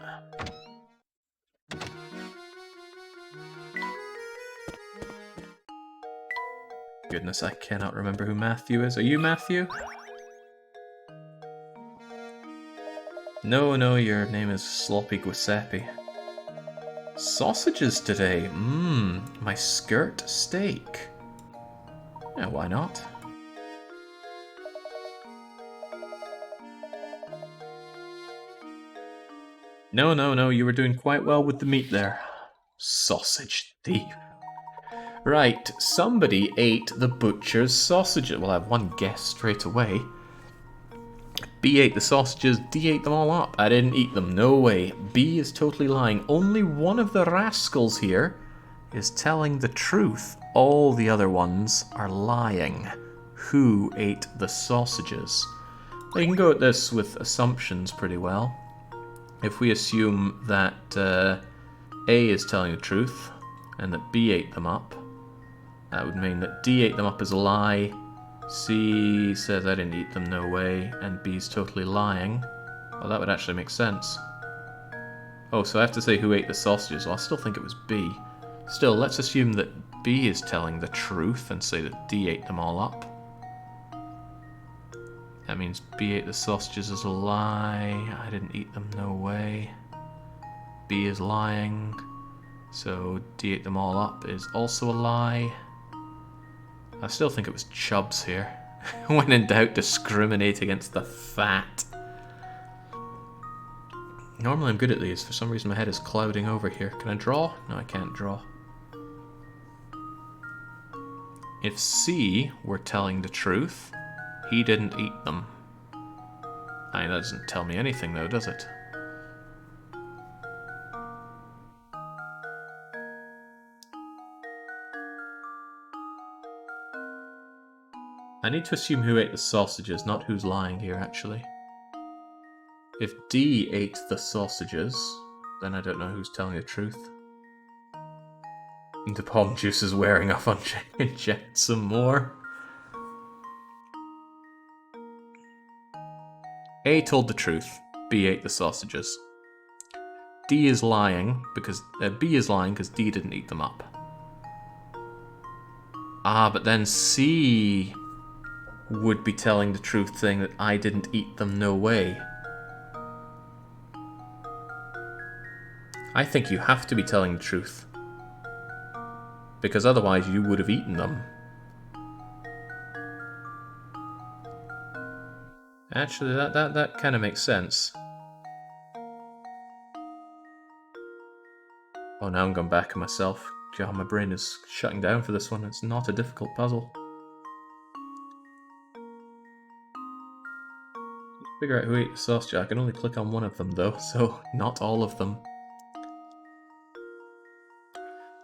Goodness, I cannot remember who Matthew is. Are you Matthew? No, no, your name is Sloppy Giuseppe. Sausages today. Mmm, my skirt steak. Yeah, why not? No, no, no, you were doing quite well with the meat there. Sausage thief. Right, somebody ate the butcher's sausages. Well, I have one guess straight away. B ate the sausages, D ate them all up. I didn't eat them, no way. B is totally lying. Only one of the rascals here is telling the truth. All the other ones are lying. Who ate the sausages? Well, you can go at this with assumptions pretty well. If we assume that A is telling the truth, and that B ate them up, that would mean that D ate them up as a lie, C says I didn't eat them, no way, and B's totally lying. Well, that would actually make sense. Oh, so I have to say who ate the sausages. Well, I still think it was B. Still, let's assume that B is telling the truth and say that D ate them all up. That means B ate the sausages as a lie. I didn't eat them, no way. B is lying. So D ate them all up is also a lie. I still think it was Chubbs here. When in doubt, discriminate against the fat. Normally I'm good at these. For some reason my head is clouding over here. Can I draw? No, I can't draw. If C were telling the truth, he didn't eat them. I mean, that doesn't tell me anything though, does it? I need to assume who ate the sausages, not who's lying here, actually. If D ate the sausages, then I don't know who's telling the truth. And the palm juice is wearing off on inject some more. A told the truth. B ate the sausages. D is lying because B is lying because D didn't eat them up. Ah, but then C would be telling the truth, saying that I didn't eat them, no way. I think you have to be telling the truth. Because otherwise you would have eaten them. Actually, that kind of makes sense. Oh, now I'm going back on myself. God, my brain is shutting down for this one. It's not a difficult puzzle. Figure out who ate the sausage. I can only click on one of them though, so not all of them.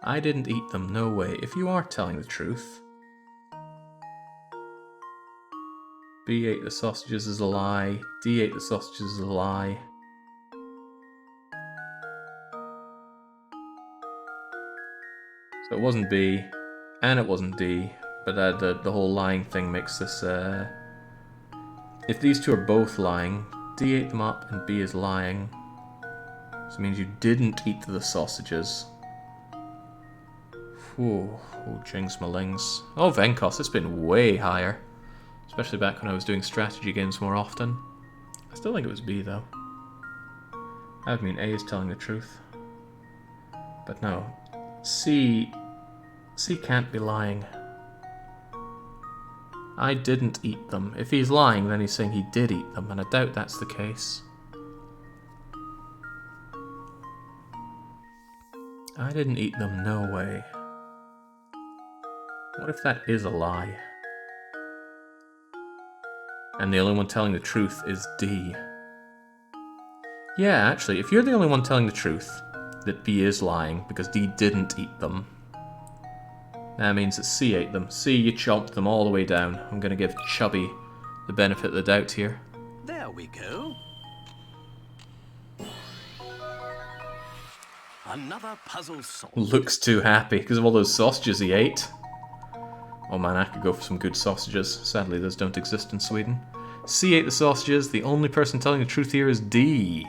I didn't eat them, no way. If you are telling the truth. B ate the sausages is a lie. D ate the sausages is a lie. So it wasn't B, and it wasn't D, but the whole lying thing makes this... If these two are both lying, D ate them up and B is lying. So it means you didn't eat the sausages. Whew, oh, jinx malings. Oh, Venkos, it's been way higher. Especially back when I was doing strategy games more often. I still think it was B, though. I mean, A is telling the truth. But no. C can't be lying. I didn't eat them. If he's lying, then he's saying he did eat them, and I doubt that's the case. I didn't eat them, no way. What if that is a lie? And the only one telling the truth is D. Yeah, actually, if you're the only one telling the truth, that B is lying because D didn't eat them, that means that C ate them. C, you chomped them all the way down. I'm going to give Chubby the benefit of the doubt here. There we go. Another puzzle solved. Looks too happy because of all those sausages he ate. Oh man, I could go for some good sausages. Sadly, those don't exist in Sweden. C ate the sausages. The only person telling the truth here is D.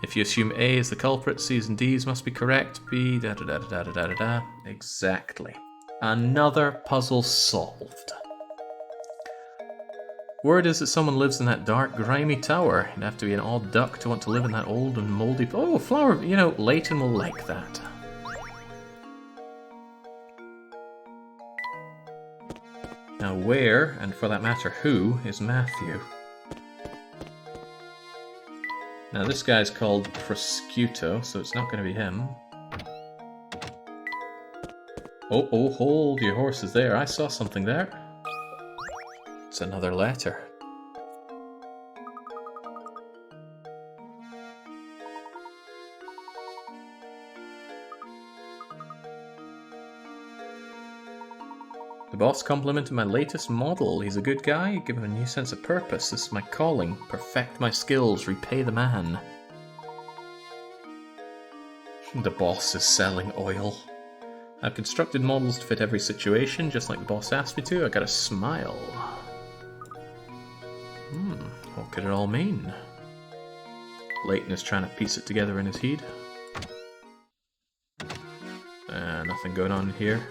If you assume A is the culprit, C's and D's must be correct. B, da da da da da da da da. Exactly. Another puzzle solved. Word is that someone lives in that dark, grimy tower. You'd have to be an odd duck to want to live in that old and mouldy... Oh, flower! You know, Layton will like that. Now where, and for that matter who, is Matthew? Now this guy's called Prosciutto, so it's not going to be him. Oh, hold your horses there. I saw something there. It's another letter. The boss complimented my latest model. He's a good guy. Give him a new sense of purpose. This is my calling. Perfect my skills. Repay the man. The boss is selling oil. I've constructed models to fit every situation, just like the boss asked me to. I got a smile. What could it all mean? Layton is trying to piece it together in his head. Nothing going on here.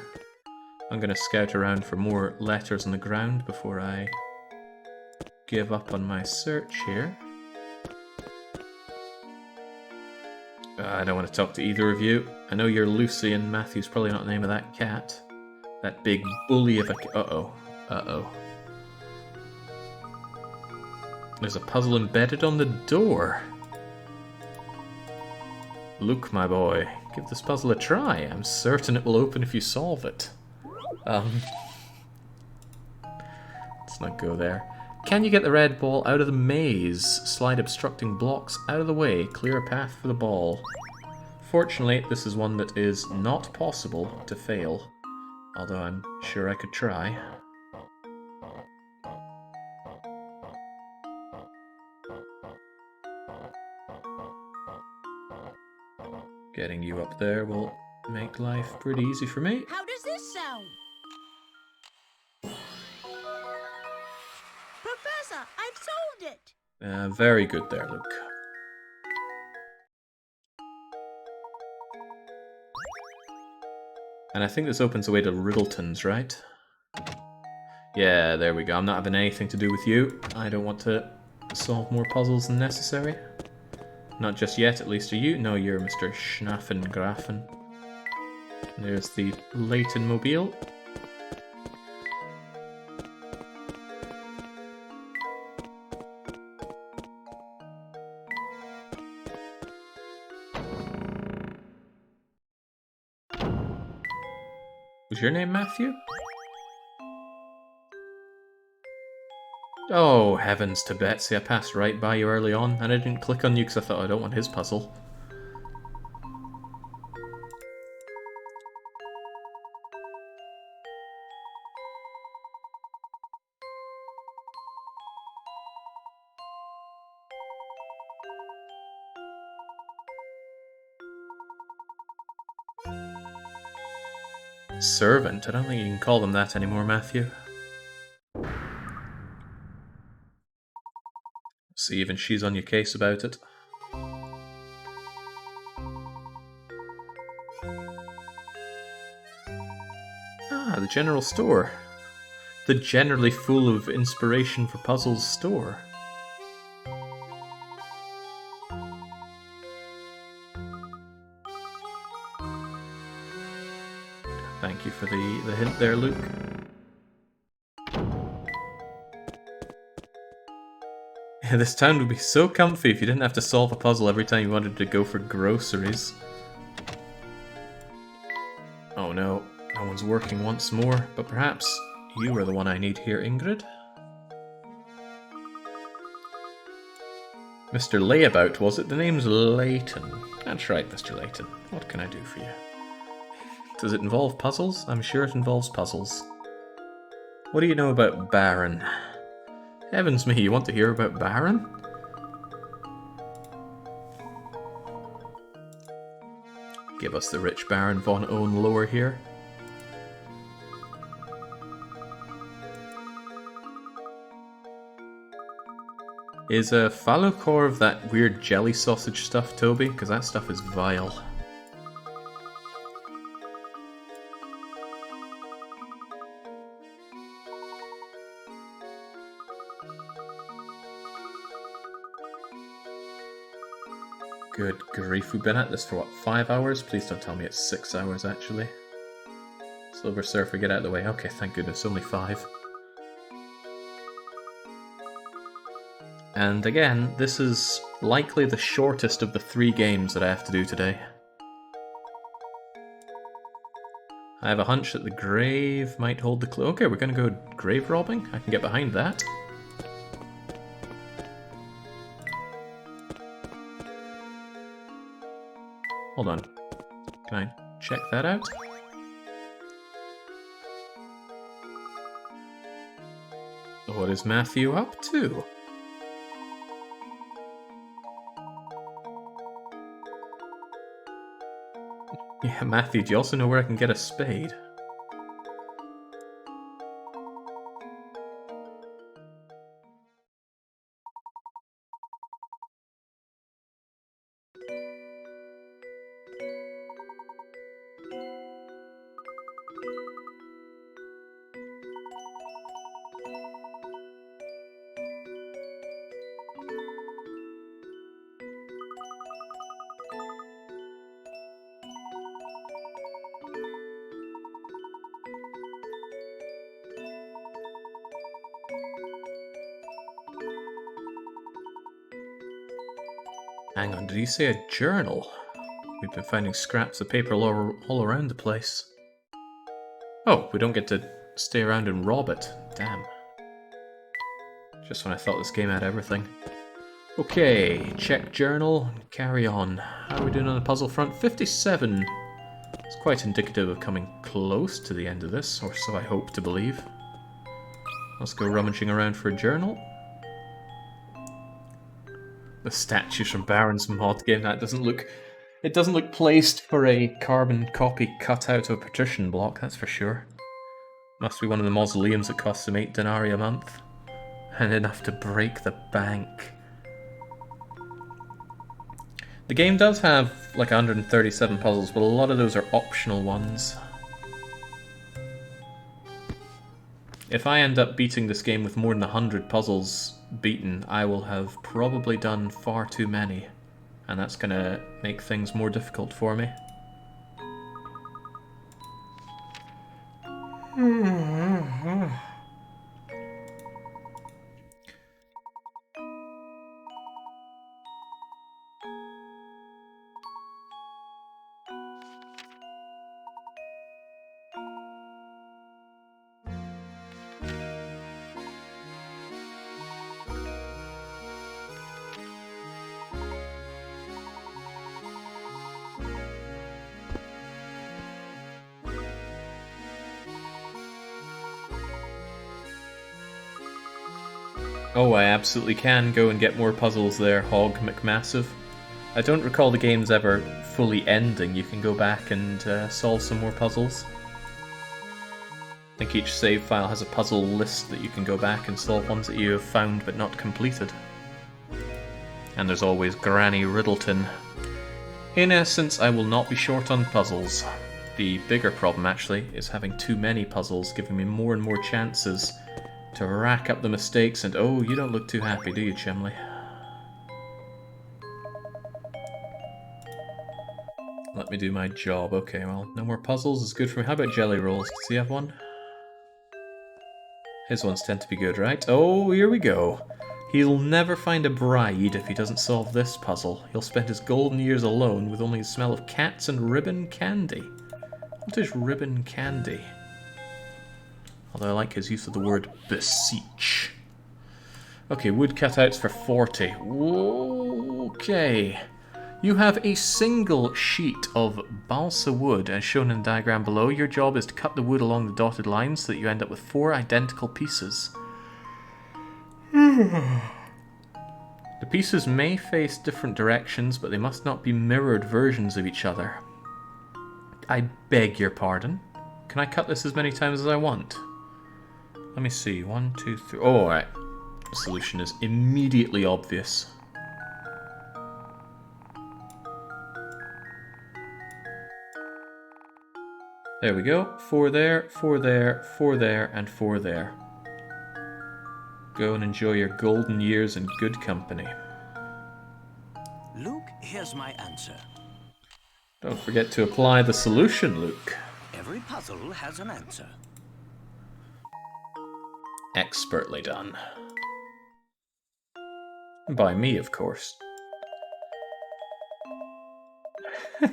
I'm going to scout around for more letters on the ground before I give up on my search here. I don't want to talk to either of you. I know you're Lucy and Matthew's probably not the name of that cat. That big bully of a cat. Uh-oh. Uh-oh. There's a puzzle embedded on the door. Look, my boy. Give this puzzle a try. I'm certain it will open if you solve it. Let's not go there. Can you get the red ball out of the maze? Slide obstructing blocks out of the way. Clear a path for the ball. Fortunately, this is one that is not possible to fail. Although I'm sure I could try. Getting you up there will make life pretty easy for me. How does this sound? Professor, I've solved it! Very good there, Luke. And I think this opens a way to Riddleton's, right? Yeah, there we go. I'm not having anything to do with you. I don't want to solve more puzzles than necessary. Not just yet, at least. Are you? No, you're Mr. Schnaffengrafen. There's the Layton mobile. Was your name Matthew? Oh, heavens to Betsy, I passed right by you early on, and I didn't click on you because I thought I don't want his puzzle. servant. I don't think you can call them that anymore, Matthew. See, even she's on your case about it. Ah, the general store. The generally full of inspiration for puzzles store. Thank you for the hint there, Luke. This town would be so comfy if you didn't have to solve a puzzle every time you wanted to go for groceries. Oh no, no one's working once more, but perhaps you are the one I need here, Ingrid? Mr. Layabout, was it? The name's Layton. That's right, Mr. Layton. What can I do for you? Does it involve puzzles? I'm sure it involves puzzles. What do you know about Baron? Heavens me, you want to hear about Baron? Give us the rich Baron von Owen Lower here. Is a Fallocore of that weird jelly sausage stuff, Toby? Because that stuff is vile. Good grief, we've been at this for what, 5 hours? Please don't tell me it's 6 hours actually. Silver Surfer, get out of the way. Okay, thank goodness, only 5. And again, this is likely the shortest of the 3 games that I have to do today. I have a hunch that the grave might hold the clue. Okay, we're gonna go grave robbing. I can get behind that. Hold on. Can I check that out? What is Matthew up to? Yeah, Matthew, do you also know where I can get a spade? Hang on, did he say a journal? We've been finding scraps of paper all around the place. Oh, we don't get to stay around and rob it. Damn. Just when I thought this game had everything. Okay, check journal, carry on. How are we doing on the puzzle front? 57. It's quite indicative of coming close to the end of this, or so I hope to believe. Let's go rummaging around for a journal. The statues from Baron's mod game, that doesn't look... It doesn't look placed for a carbon copy cut out of a partition block, that's for sure. Must be one of the mausoleums that costs him 8 denarii a month. And enough to break the bank. The game does have like 137 puzzles, but a lot of those are optional ones. If I end up beating this game with more than 100 puzzles beaten, I will have probably done far too many. And that's gonna make things more difficult for me. Oh, I absolutely can go and get more puzzles there, Hog McMassive. I don't recall the games ever fully ending. You can go back and solve some more puzzles. I think each save file has a puzzle list that you can go back and solve ones that you have found but not completed. And there's always Granny Riddleton. In essence, I will not be short on puzzles. The bigger problem, actually, is having too many puzzles, giving me more and more chances to rack up the mistakes, and oh, you don't look too happy, do you, Chimley? Let me do my job. Okay, well, no more puzzles is good for me. How about jelly rolls? Does he have one? His ones tend to be good, right? Oh, here we go. He'll never find a bride if he doesn't solve this puzzle. He'll spend his golden years alone with only the smell of cats and ribbon candy. What is ribbon candy? Although I like his use of the word beseech. Okay, wood cutouts for 40. Okay. You have a single sheet of balsa wood as shown in the diagram below. Your job is to cut the wood along the dotted lines so that you end up with 4 identical pieces. The pieces may face different directions, but they must not be mirrored versions of each other. I beg your pardon. Can I cut this as many times as I want? Let me see. 1, 2, 3. Oh, alright. The solution is immediately obvious. There we go. 4 there, 4 there, 4 there, and 4 there. Go and enjoy your golden years in good company. Luke, here's my answer. Don't forget to apply the solution, Luke. Every puzzle has an answer. Expertly done. By me, of course.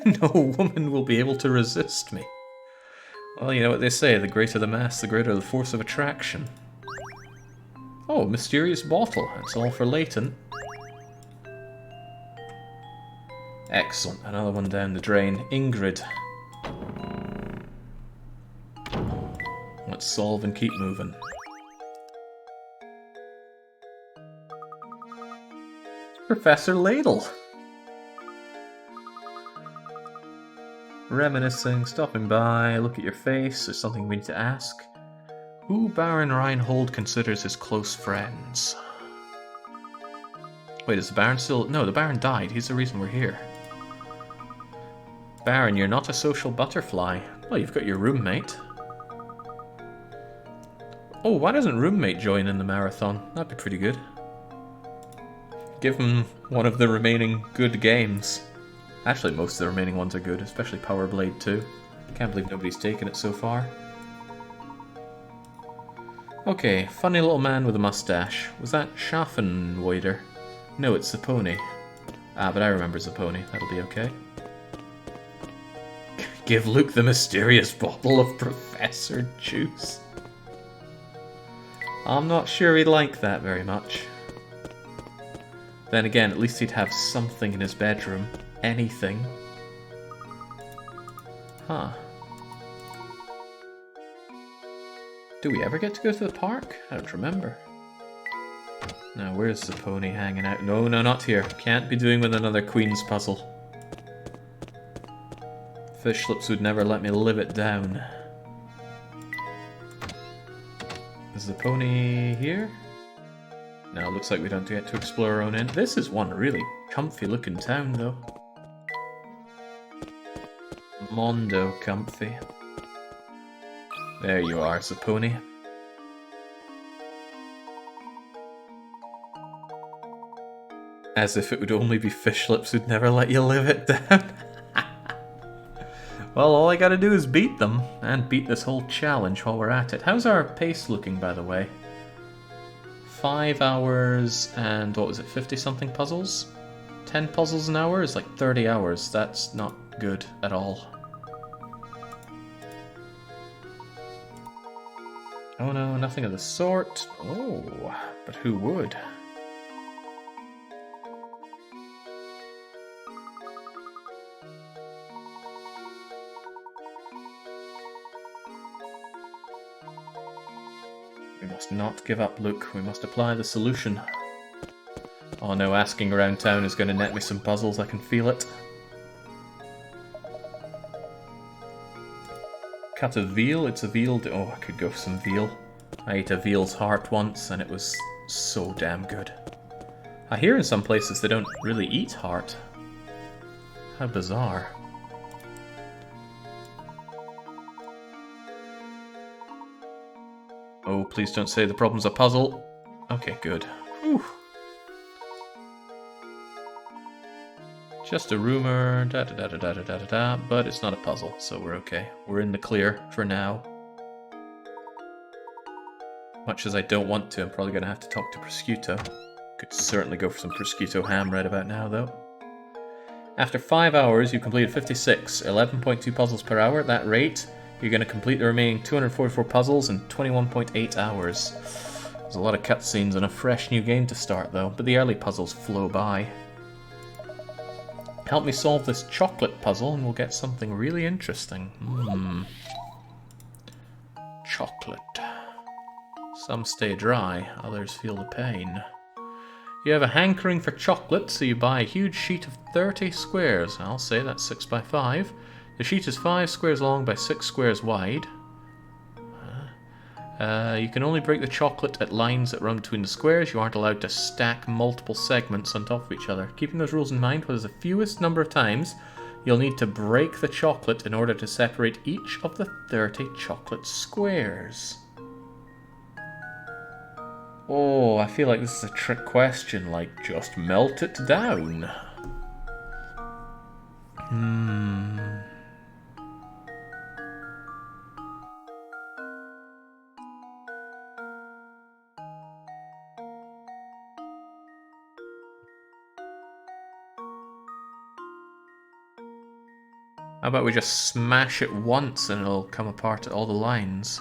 No woman will be able to resist me. Well, you know what they say, the greater the mass, the greater the force of attraction. Oh, mysterious bottle. That's all for Layton. Excellent. Another one down the drain. Ingrid. Let's solve and keep moving. Professor Layton. Reminiscing, stopping by, look at your face. There's something we need to ask. Who Baron Reinhold considers his close friends? Wait, is the Baron still... No, the Baron died. He's the reason we're here. Baron, you're not a social butterfly. Well, you've got your roommate. Oh, why doesn't roommate join in the marathon? That'd be pretty good. Give him one of the remaining good games. Actually, most of the remaining ones are good, especially Power Blade 2. Can't believe nobody's taken it so far. Okay, funny little man with a mustache. Was that Schaffenweider? No, it's Zapponi. Ah, but I remember Zapponi. That'll be okay. Give Luke the mysterious bottle of Professor Juice. I'm not sure he'd like that very much. Then again, at least he'd have something in his bedroom. Anything. Huh. Do we ever get to go to the park? I don't remember. Now, where's the pony hanging out? No, no, not here. Can't be doing with another Queen's puzzle. Fish lips would never let me live it down. Is the pony here? No, looks like we don't get to explore our own end. This is one really comfy looking town, though. Mondo comfy. There you are, Zapponi. As if it would only be fish lips who'd never let you live it down. Well, all I gotta do is beat them, and beat this whole challenge while we're at it. How's our pace looking, by the way? 5 hours and, what was it, 50-something puzzles? 10 puzzles an hour is like 30 hours. That's not good at all. Oh no, nothing of the sort. Oh, but who would? We must not give up, Luke. We must apply the solution. Oh no, asking around town is going to net me some puzzles. I can feel it. cut of veal. It's a veal. Oh, I could go for some veal. I ate a veal's heart once, and it was so damn good. I hear in some places they don't really eat heart. How bizarre. Oh, please don't say the problem's a puzzle. Okay, good. Whew. Just a rumor, da-da-da-da-da-da-da-da, but it's not a puzzle, so we're okay. We're in the clear for now. Much as I don't want to, I'm probably going to have to talk to Prosciutto. Could certainly go for some prosciutto ham right about now, though. After 5 hours, you completed 56, 11.2 puzzles per hour. At that rate, you're going to complete the remaining 244 puzzles in 21.8 hours. There's a lot of cutscenes and a fresh new game to start, though, but the early puzzles flow by. Help me solve this chocolate puzzle and we'll get something really interesting. Chocolate. Some stay dry, others feel the pain. You have a hankering for chocolate, so you buy a huge sheet of 30 squares. I'll say that's 6 by 5. The sheet is 5 squares long by 6 squares wide. You can only break the chocolate at lines that run between the squares. You aren't allowed to stack multiple segments on top of each other. Keeping those rules in mind, what is the fewest number of times you'll need to break the chocolate in order to separate each of the 30 chocolate squares? Oh, I feel like this is a trick question, like, just melt it down. How about we just smash it once and it'll come apart at all the lines?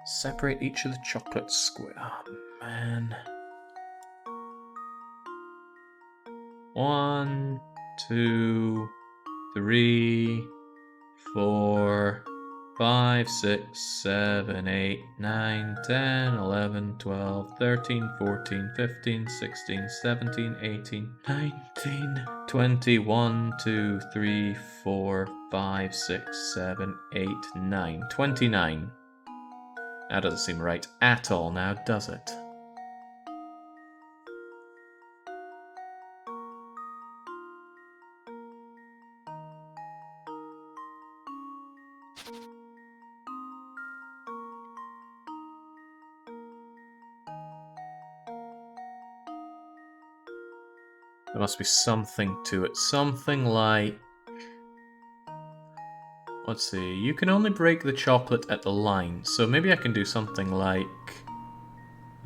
Separate each of the chocolate square. Oh, man. 1, 2, 3, 4, 5, 6, 7, 8, 9, 10, 11, 12, 13, 14, 15, 16, 17, 18, 19, 20, 1, 2, 3, 4, 5, 6, 7, 8, 9. 29. That doesn't seem right at all now, does it? There must be something to it. Something like... Let's see. You can only break the chocolate at the line. So maybe I can do something like...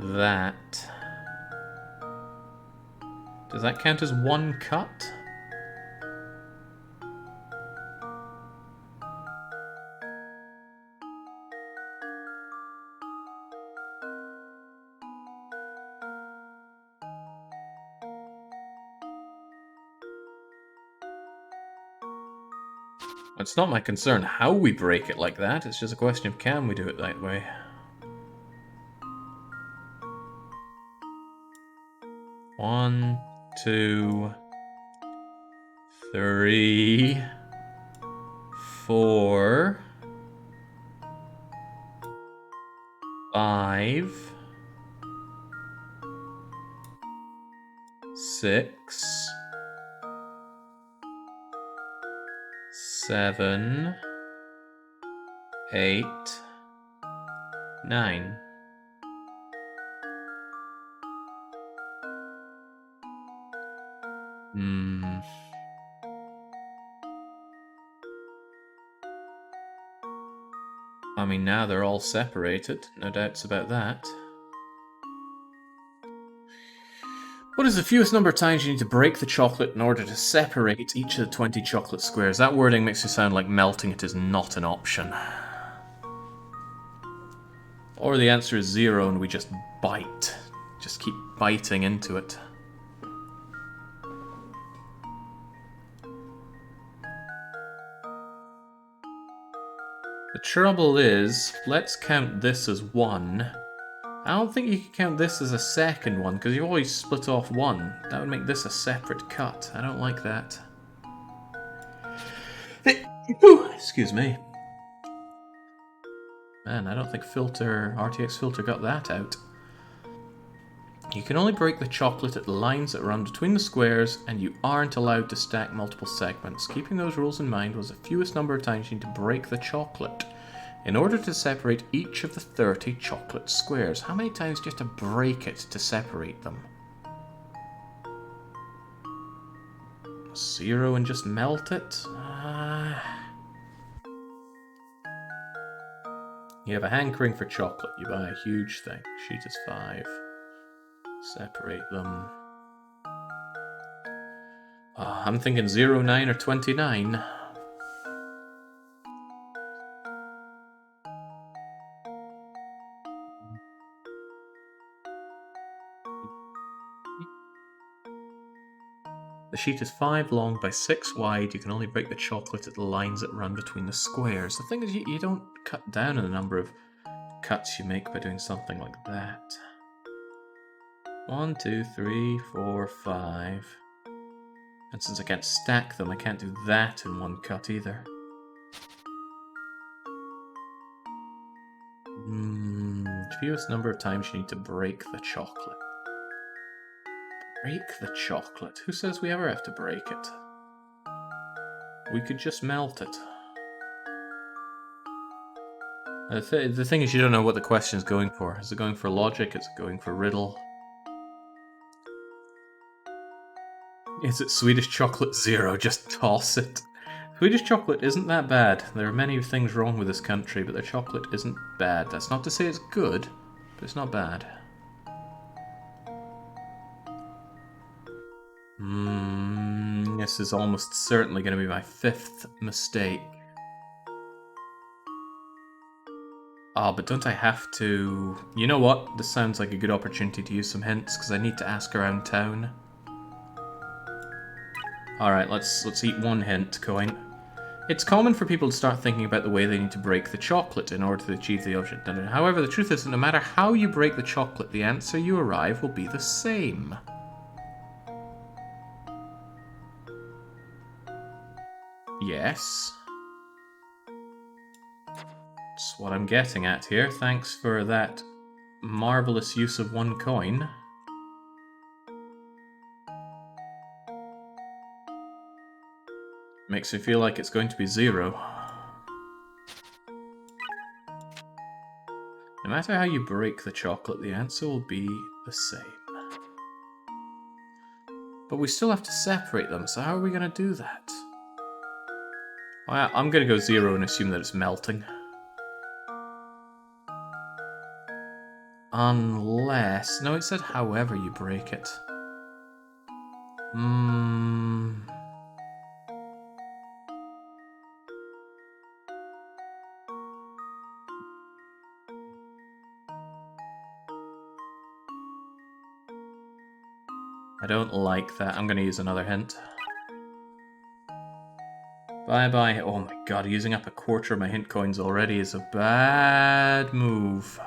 that. Does that count as one cut? It's not my concern how we break it like that, it's just a question of can we do it that way. One, 2, 3, 4, 5, 6, 7, 8, 9. I mean, now they're all separated, no doubts about that. What is the fewest number of times you need to break the chocolate in order to separate each of the 20 chocolate squares? That wording makes it sound like melting it is not an option. Or the answer is 0 and we just bite. Just keep biting into it. The trouble is, let's count this as 1. I don't think you can count this as a second one, because you've always split off 1. That would make this a separate cut. I don't like that. Whew, excuse me. Man, I don't think RTX filter got that out. You can only break the chocolate at the lines that run between the squares, and you aren't allowed to stack multiple segments. Keeping those rules in mind was the fewest number of times you need to break the chocolate in order to separate each of the 30 chocolate squares. How many times do you have to break it to separate them? 0 and just melt it? You have a hankering for chocolate. You buy a huge thing. Sheet is 5. Separate them. I'm thinking 0, 9, or 29. The sheet is 5 long by 6 wide. You can only break the chocolate at the lines that run between the squares. The thing is, you don't cut down on the number of cuts you make by doing something like that. 1, 2, 3, 4, 5. And since I can't stack them, I can't do that in one cut either. Fewest number of times you need to break the chocolate. Break the chocolate? Who says we ever have to break it? We could just melt it. The thing is, you don't know what the question is going for. Is it going for logic? Is it going for riddle? Is it Swedish chocolate 0? Just toss it. Swedish chocolate isn't that bad. There are many things wrong with this country, but their chocolate isn't bad. That's not to say it's good, but it's not bad. This is almost certainly going to be my 5th mistake. But don't I have to... You know what? This sounds like a good opportunity to use some hints, because I need to ask around town. Alright, let's eat one hint coin. It's common for people to start thinking about the way they need to break the chocolate in order to achieve the object. However, the truth is that no matter how you break the chocolate, the answer you arrive will be the same. Yes. That's what I'm getting at here. Thanks for that marvelous use of one coin. Makes me feel like it's going to be 0. No matter how you break the chocolate, the answer will be the same. But we still have to separate them, so how are we going to do that? Well, I'm going to go 0 and assume that it's melting. Unless... No, it said however you break it. I don't like that. I'm going to use another hint. Bye-bye. Oh my god, using up a quarter of my hint coins already is a bad move.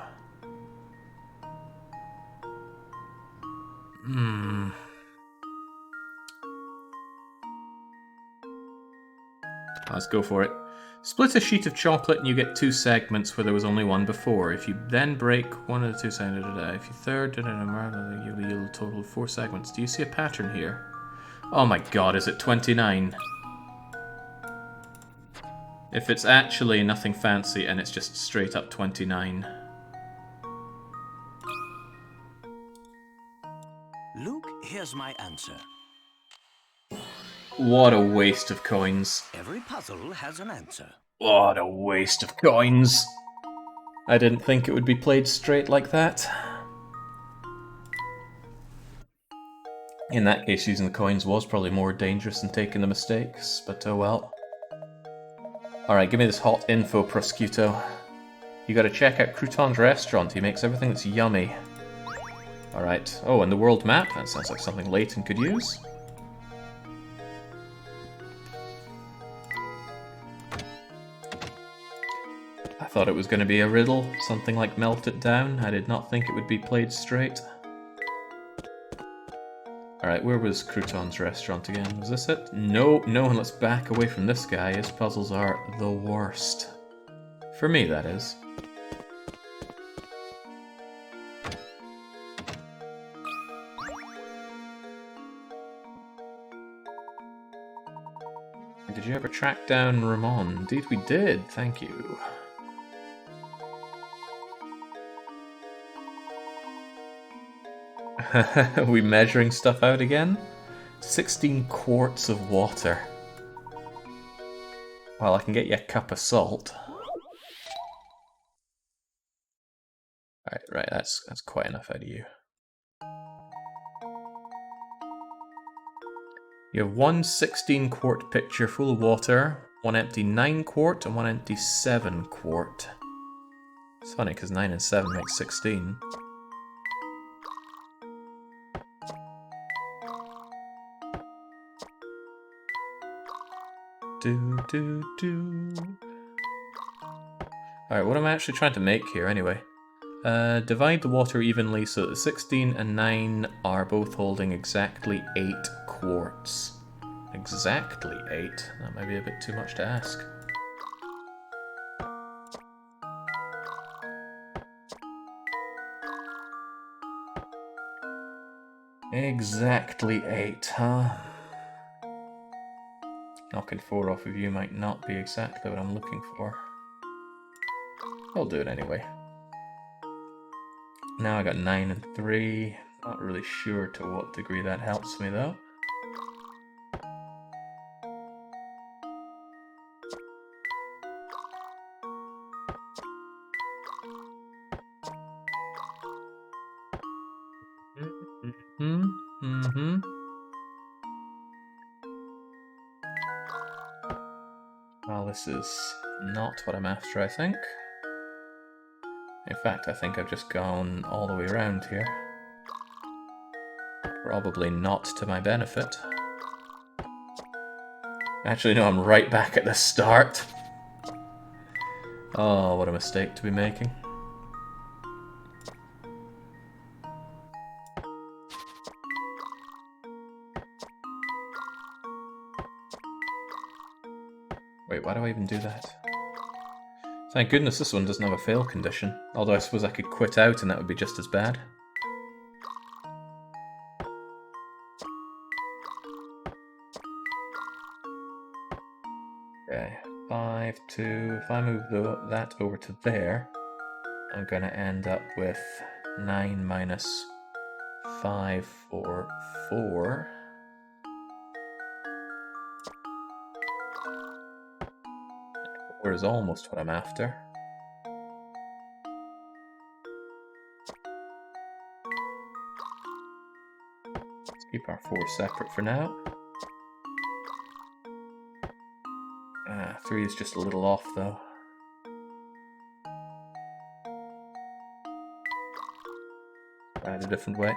Let's go for it. Split a sheet of chocolate and you get 2 segments where there was only one before. If you then break one of the 2 segments, if you third, you'll yield a total of 4 segments. Do you see a pattern here? Oh my god, is it 29? If it's actually nothing fancy and it's just straight up 29. Luke, here's my answer. What a waste of coins. Every puzzle has an answer. What a waste of coins. I didn't think it would be played straight like that. In that case, using the coins was probably more dangerous than taking the mistakes, but oh well. Alright, give me this hot info, Prosciutto. You gotta check out Crouton's restaurant, he makes everything that's yummy. Alright, oh, and the world map, that sounds like something Layton could use. I thought it was going to be a riddle, something like melt it down. I did not think it would be played straight. Alright, Alright, where was Crouton's restaurant again? Was this it? No, no, and let's back away from this guy. His puzzles are the worst. For me, that is. Did you ever track down Ramon? Indeed we did, thank you. Are we measuring stuff out again? 16 quarts of water. Well, I can get you a cup of salt. Right, that's quite enough out of you. You have one 16-quart pitcher full of water, one empty 9-quart, and one empty 7-quart. It's funny, because 9 and 7 make 16. Alright, what am I actually trying to make here, anyway? Divide the water evenly so that 16 and 9 are both holding exactly 8 quarts. Exactly 8? That might be a bit too much to ask. Exactly 8, huh? Knocking 4 off of you might not be exactly what I'm looking for. I'll do it anyway. Now I got 9 and 3. Not really sure to what degree that helps me though. Well, this is not what I'm after, I think. In fact, I think I've just gone all the way around here. Probably not to my benefit. Actually, no, I'm right back at the start. Oh, what a mistake to be making. Wait, why do I even do that? Thank goodness this one doesn't have a fail condition. Although I suppose I could quit out and that would be just as bad. Okay, 5, 2. If I move that over to there, I'm going to end up with 9 minus 5, 4, 4. Four is almost what I'm after. Let's keep our 4 separate for now. 3 is just a little off though. Try it a different way.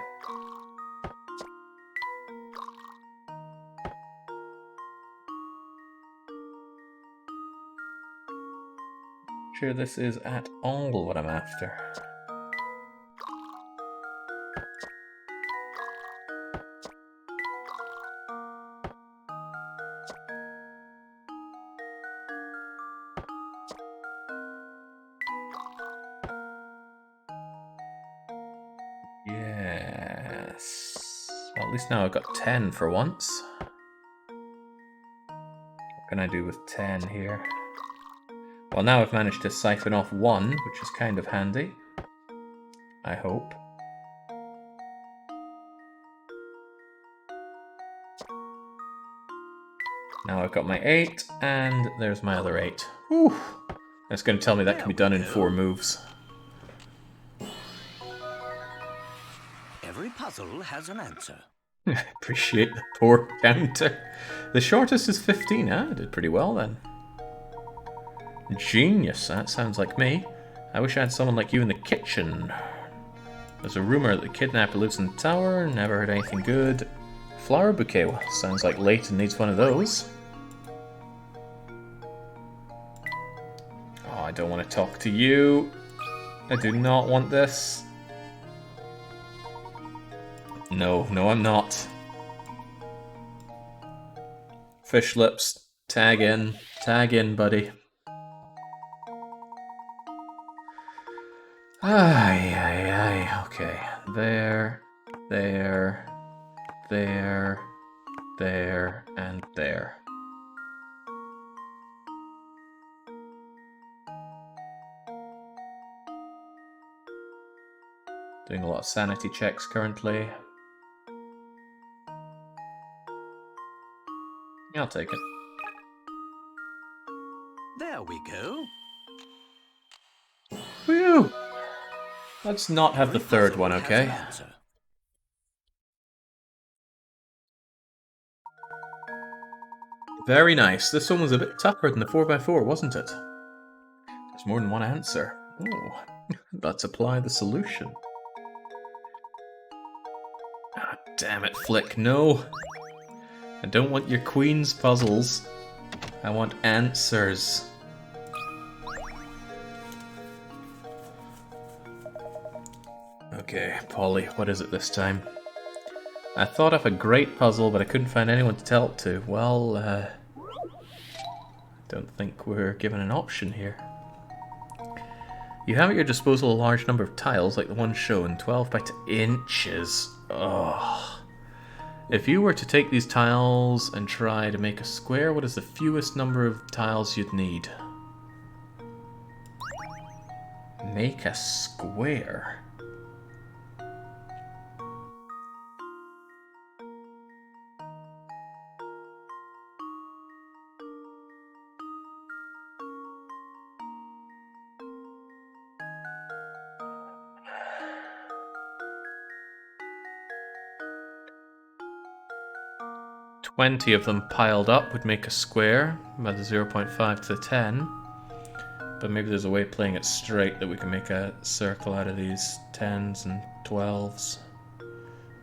Sure this is at all what I'm after. Yes. Well, at least now I've got 10 for once. What can I do with 10 here? Well, now I've managed to siphon off 1, which is kind of handy. I hope. Now I've got my 8, and there's my other 8. Whew! That's going to tell me that can be done in 4 moves. Every puzzle has an answer. Appreciate the poor counter. The shortest is 15, huh? I did pretty well then. Genius, that sounds like me. I wish I had someone like you in the kitchen. There's a rumor that the kidnapper lives in the tower, never heard anything good. Flower bouquet, well, sounds like Layton needs one of those. Oh, I don't want to talk to you. I do not want this. No, I'm not. Fish lips. Tag in. Tag in, buddy. Ay, ay, ay. Okay. There, there, there, there, and there. Doing a lot of sanity checks currently. Yeah, I'll take it. There we go. Whew! Let's not have the third one, okay? Very nice. This one was a bit tougher than the 4x4, wasn't it? There's more than one answer. Oh, let's apply the solution. Ah, damn it, Flick, no! I don't want your Queen's puzzles. I want answers. Okay, Polly, what is it this time? I thought of a great puzzle, but I couldn't find anyone to tell it to. Well, don't think we're given an option here. You have at your disposal a large number of tiles, like the one shown, 12 by 10 inches. Ugh. If you were to take these tiles and try to make a square, what is the fewest number of tiles you'd need? Make a square? $20 of them piled up would make a square by the 0.5 to the 10. But maybe there's a way of playing it straight that we can make a circle out of these 10s and 12s.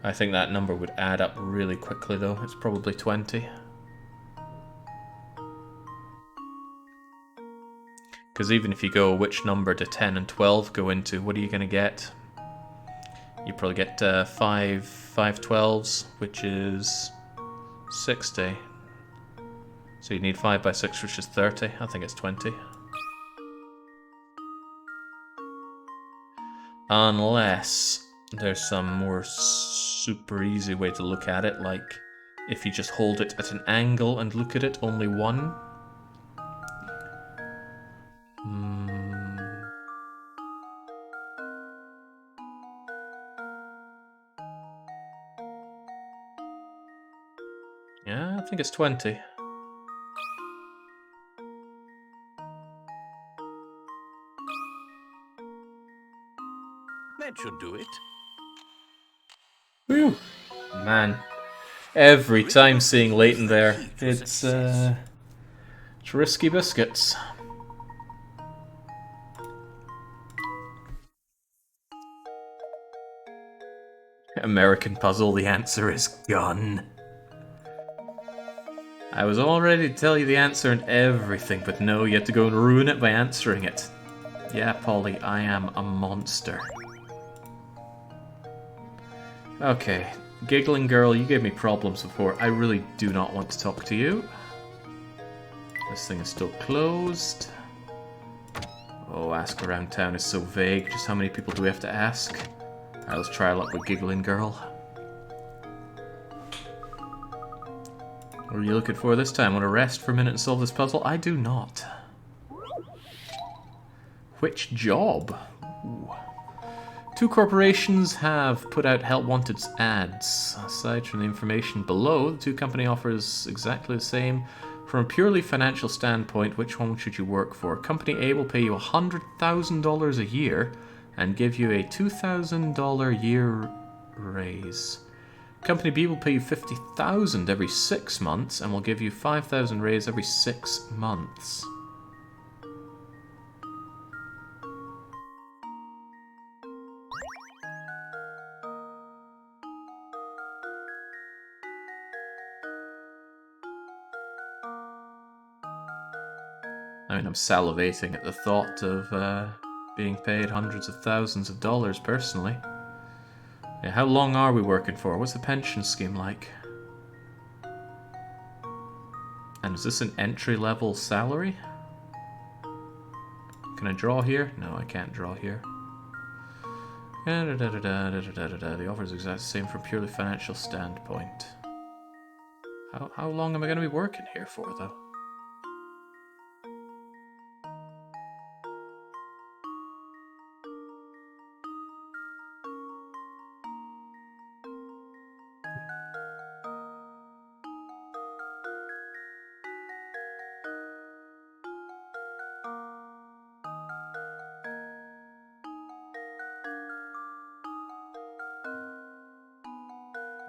I think that number would add up really quickly though. It's probably 20. Because even if you go which number do 10 and 12 go into, what are you going to get? You probably get 5 12s, which is 60. So you need 5 by 6, which is 30. I think it's 20. Unless there's some more super easy way to look at it, like if you just hold it at an angle and look at it, only one. Yeah, I think it's 20. That should do it. Whew. Man, every time seeing Layton there, it's risky biscuits. American puzzle, the answer is gun. I was all ready to tell you the answer and everything, but no, you had to go and ruin it by answering it. Yeah, Polly, I am a monster. Okay, giggling girl, you gave me problems before. I really do not want to talk to you. This thing is still closed. Oh, ask around town is so vague. Just how many people do we have to ask? Alright, let's try our luck with giggling girl. What are you looking for this time? Want to rest for a minute and solve this puzzle? I do not. Which job? Ooh. 2 corporations have put out help wanted ads. Aside from the information below, the 2 company offers exactly the same. From a purely financial standpoint, which one should you work for? Company A will pay you $100,000 a year and give you a $2,000 year raise. Company B will pay you $50,000 every 6 months and will give you $5,000 raise every 6 months. I mean, I'm salivating at the thought of being paid hundreds of thousands of dollars personally. Yeah, how long are we working for? What's the pension scheme like? Is this an entry-level salary? Can I draw here? No, I can't draw here. The offer is exactly the same from a purely financial standpoint. How long am I going to be working here for, though?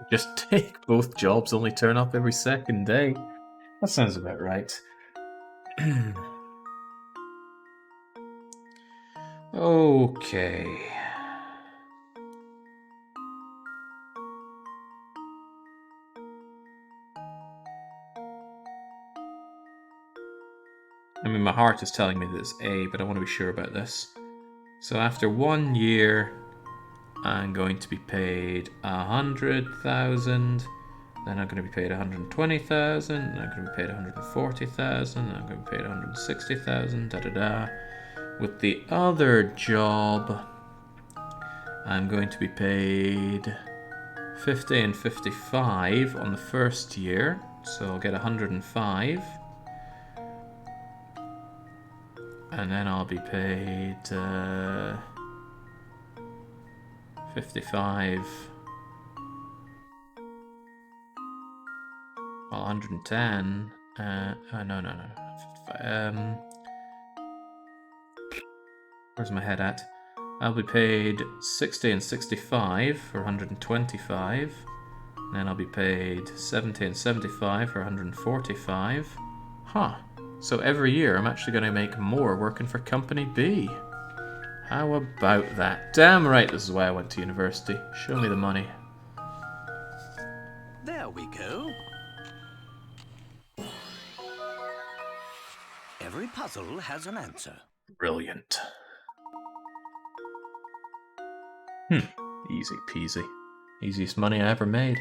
Just take both jobs, only turn up every second day. That sounds about right. Okay. I mean, my heart is telling me that it's A, but I want to be sure about this. So after 1 year, I'm going to be paid 100,000. Then I'm going to be paid 120,000. Then I'm going to be paid 140,000. Then I'm going to be paid 160,000. Da da da. With the other job, I'm going to be paid 50 and 55 on the first year, so I'll get 105. And then I'll be paid 55. Well, 110. No. 55. Where's my head at? I'll be paid 60 and 65 for 125. And then I'll be paid 70 and 75 for 145. Huh. So every year I'm actually going to make more working for Company B. How about that? Damn right, this is why I went to university. Show me the money. There we go. Every puzzle has an answer. Brilliant. Easy peasy. Easiest money I ever made.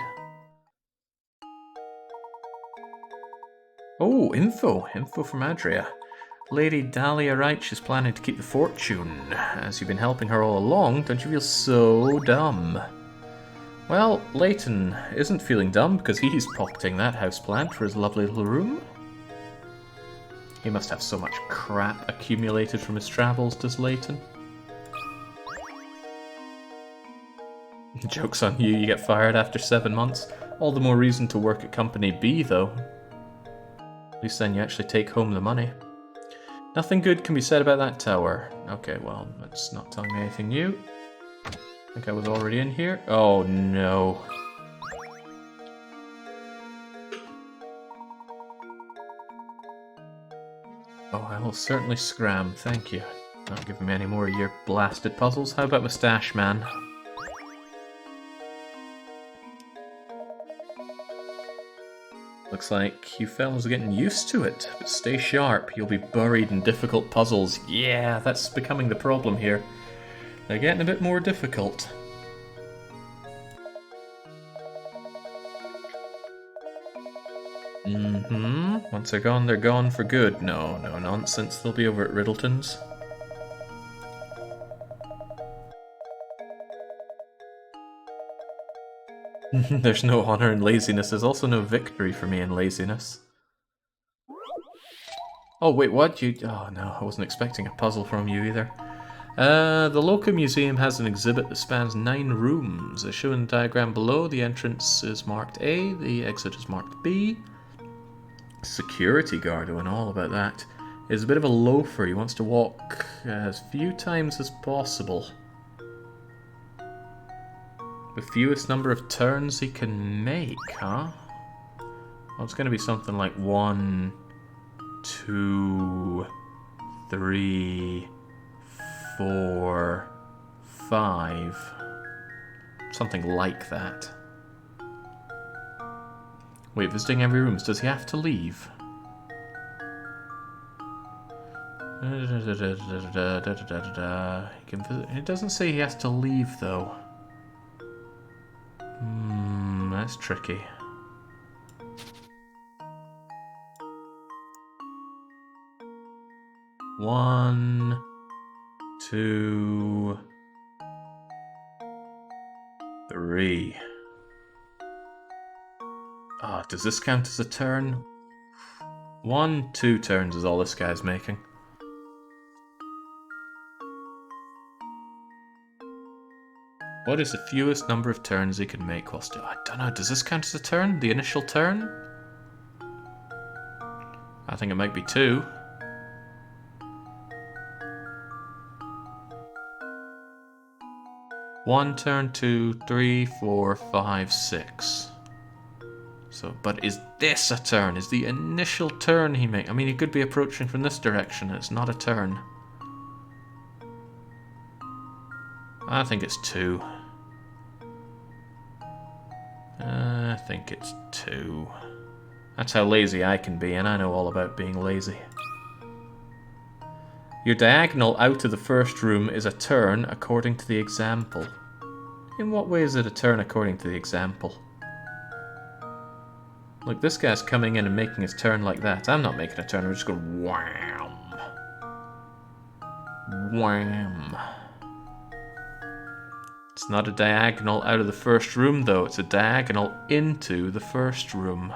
Oh, info. Info from Adria. Lady Dahlia writes she's planning to keep the fortune. As you've been helping her all along, don't you feel so dumb? Well, Layton isn't feeling dumb because he's pocketing that houseplant for his lovely little room. He must have so much crap accumulated from his travels, does Layton? Joke's on you, you get fired after 7 months. All the more reason to work at Company B, though. At least then you actually take home the money. Nothing good can be said about that tower. Okay, well, that's not telling me anything new. I think I was already in here. Oh, no. Oh, I will certainly scram, thank you. Not giving me any more of your blasted puzzles. How about Moustache Man? Looks like you fellas are getting used to it, but stay sharp. You'll be buried in difficult puzzles. Yeah, that's becoming the problem here. They're getting a bit more difficult. Once they're gone for good. No nonsense. They'll be over at Riddleton's. There's no honor in laziness. There's also no victory for me in laziness. Oh, wait, what? Oh, no, I wasn't expecting a puzzle from you either. The local museum has an exhibit that spans 9 rooms. As shown in the diagram below, the entrance is marked A, the exit is marked B. Security guard, and all about that. Is a bit of a loafer. He wants to walk as few times as possible. The fewest number of turns he can make, huh? Well, it's going to be something like 1, 2, 3, 4, 5. Something like that. Wait, visiting every room. Does he have to leave? It doesn't say he has to leave, though. That's tricky. 1, 2, 3. Ah, does this count as a turn? 1, 2 turns is all this guy's making. What is the fewest number of turns he can make whilst doing? I don't know, does this count as a turn? The initial turn? I think it might be 2. One turn, 2, 3, 4, 5, 6. So, but is this a turn? Is the initial turn he makes? I mean, he could be approaching from this direction. It's not a turn. I think it's 2. I think it's 2. That's how lazy I can be, and I know all about being lazy. Your diagonal out of the first room is a turn according to the example. In what way is it a turn according to the example? Look, this guy's coming in and making his turn like that. I'm not making a turn, I'm just going wham. Wham. It's not a diagonal out of the first room, though. It's a diagonal into the first room.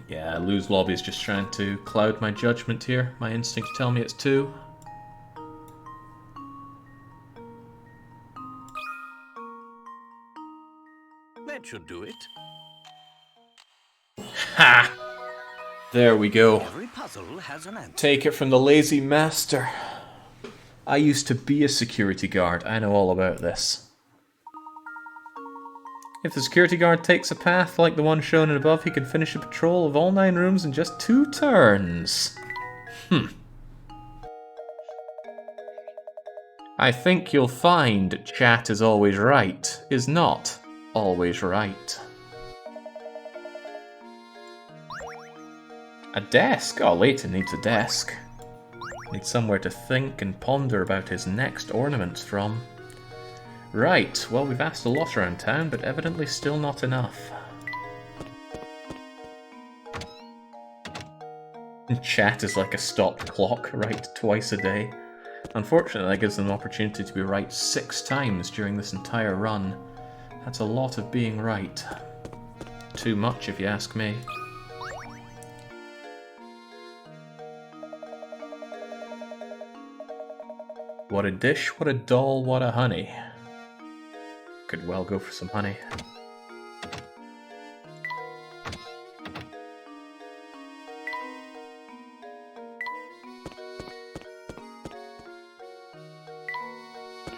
Yeah, Lou's Lobby is just trying to cloud my judgment here. My instincts tell me it's 2. That should do it. Ha! There we go. Every puzzle has an answer. Take it from the lazy master. I used to be a security guard. I know all about this. If the security guard takes a path like the one shown above, he can finish a patrol of all 9 rooms in just 2 turns. I think you'll find chat is always right is not always right. A desk? Oh, Layton needs a desk. Needs somewhere to think and ponder about his next ornaments from. Right, well, we've asked a lot around town, but evidently still not enough. Chat is like a stopped clock, right twice a day. Unfortunately, that gives them an opportunity to be right 6 times during this entire run. That's a lot of being right. Too much, if you ask me. What a dish, what a doll, what a honey. Could well go for some honey.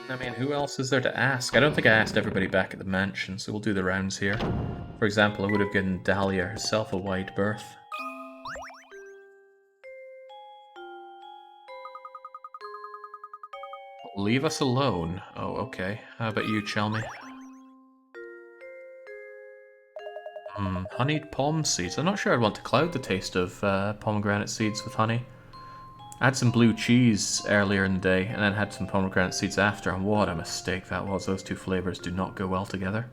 I mean, who else is there to ask? I don't think I asked everybody back at the mansion, so we'll do the rounds here. For example, I would have given Dahlia herself a wide berth. Leave us alone. Oh, okay. How about you, Chelmy? Honeyed palm seeds. I'm not sure I'd want to cloud the taste of pomegranate seeds with honey. I had some blue cheese earlier in the day, and then had some pomegranate seeds after, and what a mistake that was. Those 2 flavors do not go well together.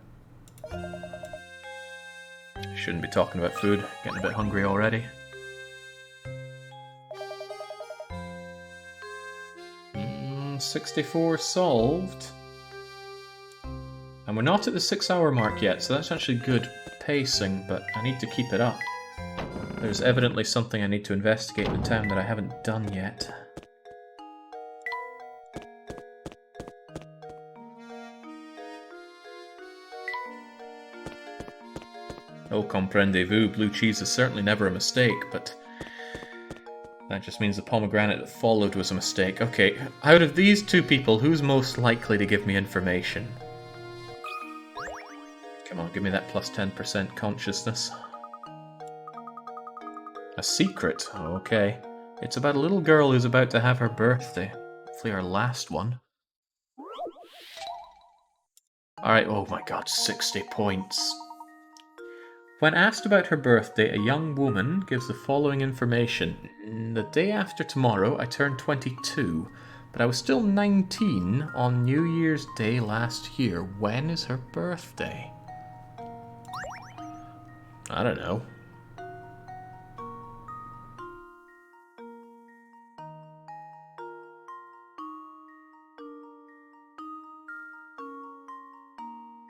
Shouldn't be talking about food. Getting a bit hungry already. 64 solved. And we're not at the 6-hour mark yet, so that's actually good pacing, but I need to keep it up. There's evidently something I need to investigate in the town that I haven't done yet. Oh, comprendez-vous, blue cheese is certainly never a mistake, but that just means the pomegranate that followed was a mistake. Okay, out of these 2 people, who's most likely to give me information? Come on, give me that plus 10% consciousness. A secret? Oh, okay. It's about a little girl who's about to have her birthday. Hopefully her last one. Alright, oh my god, 60 points. When asked about her birthday, a young woman gives the following information. The day after tomorrow, I turned 22, but I was still 19 on New Year's Day last year. When is her birthday? I don't know.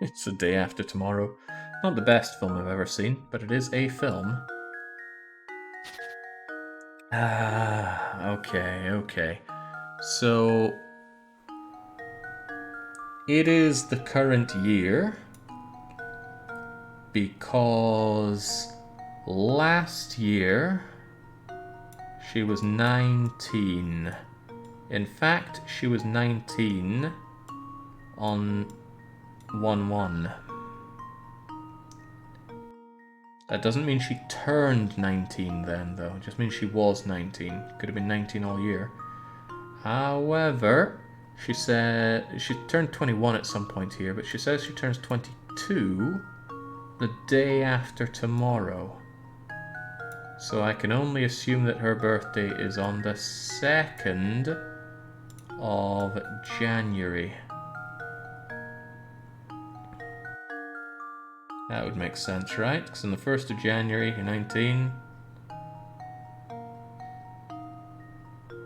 It's The Day After Tomorrow. Not the best film I've ever seen, but it is a film. Okay. So, it is the current year because last year she was 19. In fact, she was 19 on 1/1. That doesn't mean she turned 19 then, though. It just means she was 19. Could have been 19 all year. However, she said she turned 21 at some point here, but she says she turns 22 the day after tomorrow. So I can only assume that her birthday is on the 2nd of January. That would make sense, right? Because on the 1st of January, you're 19.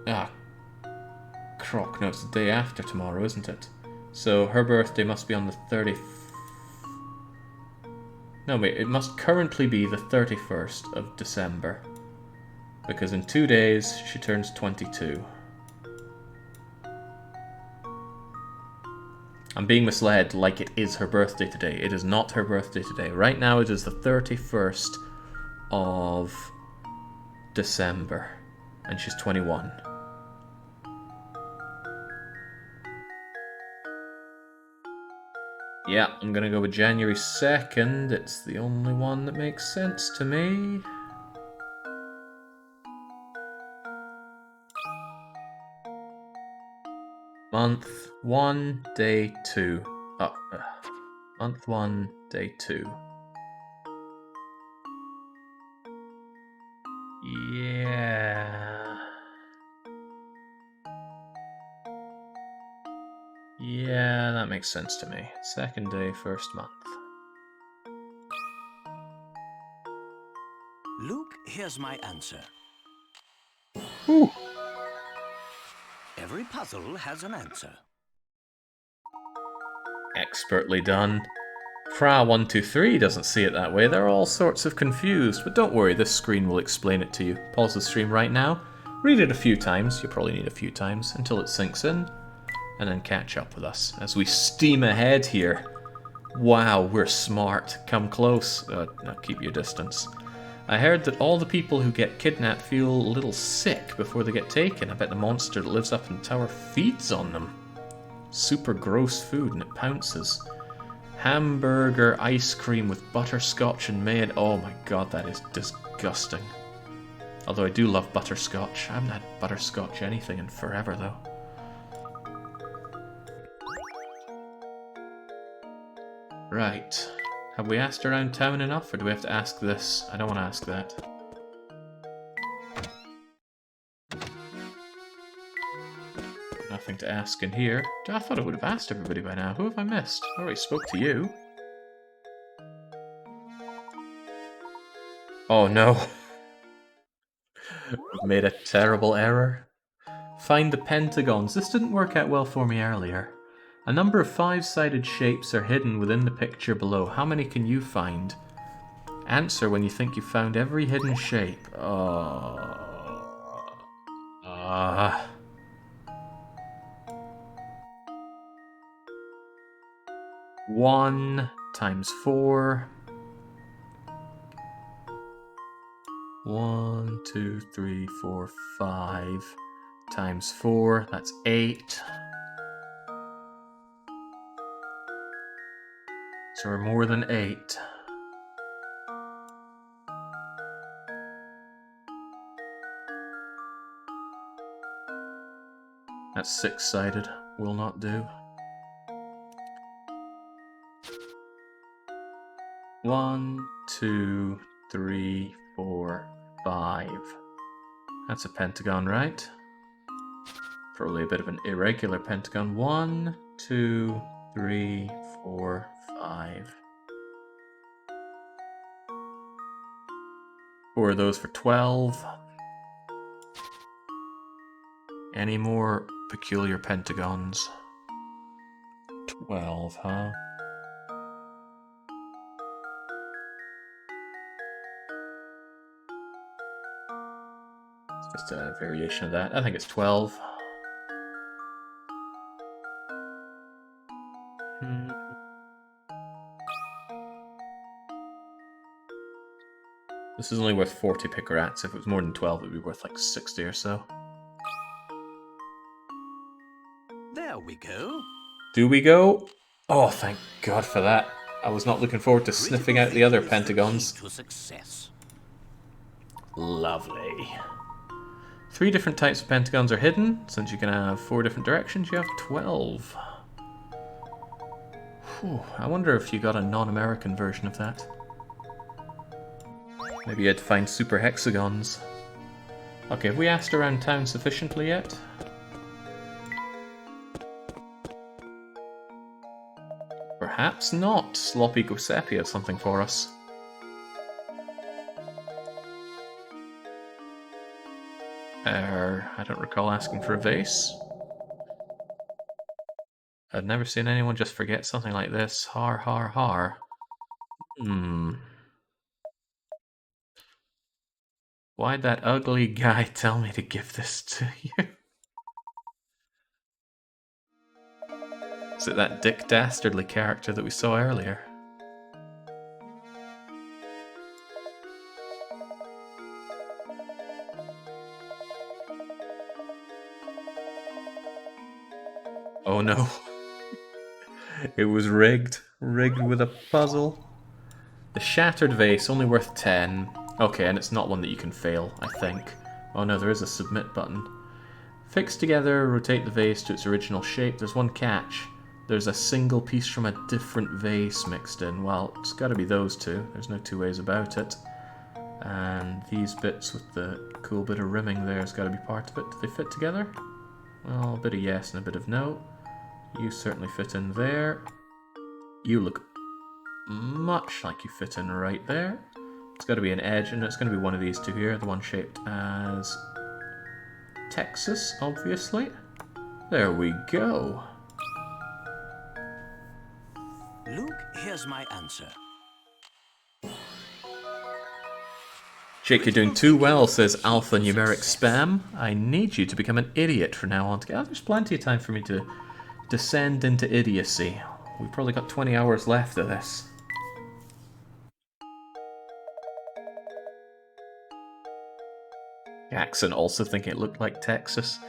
Ah, crock. No, it's the day after tomorrow, isn't it? So her birthday must be on the 30th. No, wait, it must currently be the 31st of December. Because in 2 days, she turns 22. I'm being misled like it is her birthday today. It is not her birthday today. Right now it is the 31st of December. And she's 21. Yeah, I'm gonna go with January 2nd. It's the only one that makes sense to me. Month 1, day 2. Month 1, day 2. Yeah, that makes sense to me. 2nd day, 1st month. Luke, here's my answer. Ooh. Every puzzle has an answer. Expertly done. Fra123 doesn't see it that way. They're all sorts of confused, but don't worry, this screen will explain it to you. Pause the stream right now, read it a few times, you'll probably need a few times, until it sinks in, and then catch up with us as we steam ahead here. Wow, we're smart. Come close. No, keep your distance. I heard that all the people who get kidnapped feel a little sick before they get taken. I bet the monster that lives up in the tower feeds on them. Super gross food and it pounces. Hamburger ice cream with butterscotch and mayonnaise. Oh my god, that is disgusting. Although I do love butterscotch. I haven't had butterscotch anything in forever though. Right. Have we asked around town enough, or do we have to ask this? I don't want to ask that. Nothing to ask in here. I thought I would have asked everybody by now. Who have I missed? I already spoke to you. Oh no. I've made a terrible error. Find the pentagons. This didn't work out well for me earlier. A number of 5-sided shapes are hidden within the picture below. How many can you find? Answer when you think you've found every hidden shape. One times 4. 1, 2, 3, 4, 5 times 4. That's 8. So we're more than 8. That's 6-sided. Will not do. 1, 2, 3, 4, 5. That's a pentagon, right? Probably a bit of an irregular pentagon. 1, 2, 3, 4, 5. 4 of those for 12. Any more peculiar pentagons? 12, huh? Just a variation of that. I think it's 12. This is only worth 40 pickerats. If it was more than 12, it would be worth like 60 or so. There we go. Do we go? Oh, thank God for that. I was not looking forward to sniffing out the other pentagons. To success. Lovely. 3 different types of pentagons are hidden. Since you can have 4 different directions, you have 12. Whew, I wonder if you got a non-American version of that. Maybe you had to find super hexagons. Okay, have we asked around town sufficiently yet? Perhaps not. Sloppy Giuseppe has something for us. I don't recall asking for a vase. I've never seen anyone just forget something like this. Har, har, har. Why'd that ugly guy tell me to give this to you? Is it that Dick Dastardly character that we saw earlier? Oh no. It was rigged. Rigged with a puzzle. The shattered vase, only worth 10. Okay, and it's not one that you can fail, I think. Oh no, there is a submit button. Fix together, rotate the vase to its original shape. There's one catch. There's a single piece from a different vase mixed in. Well, it's got to be those two. There's no two ways about it. And these bits with the cool bit of rimming there has got to be part of it. Do they fit together? Well, a bit of yes and a bit of no. You certainly fit in there. You look much like you fit in right there. It's got to be an edge, and it's going to be one of these two here. The one shaped as Texas, obviously. There we go. Luke, here's my answer. Jake, you're doing too well, says alphanumeric spam. I need you to become an idiot from now on. There's plenty of time for me to descend into idiocy. We've probably got 20 hours left of this. Jackson also thinking it looked like Texas.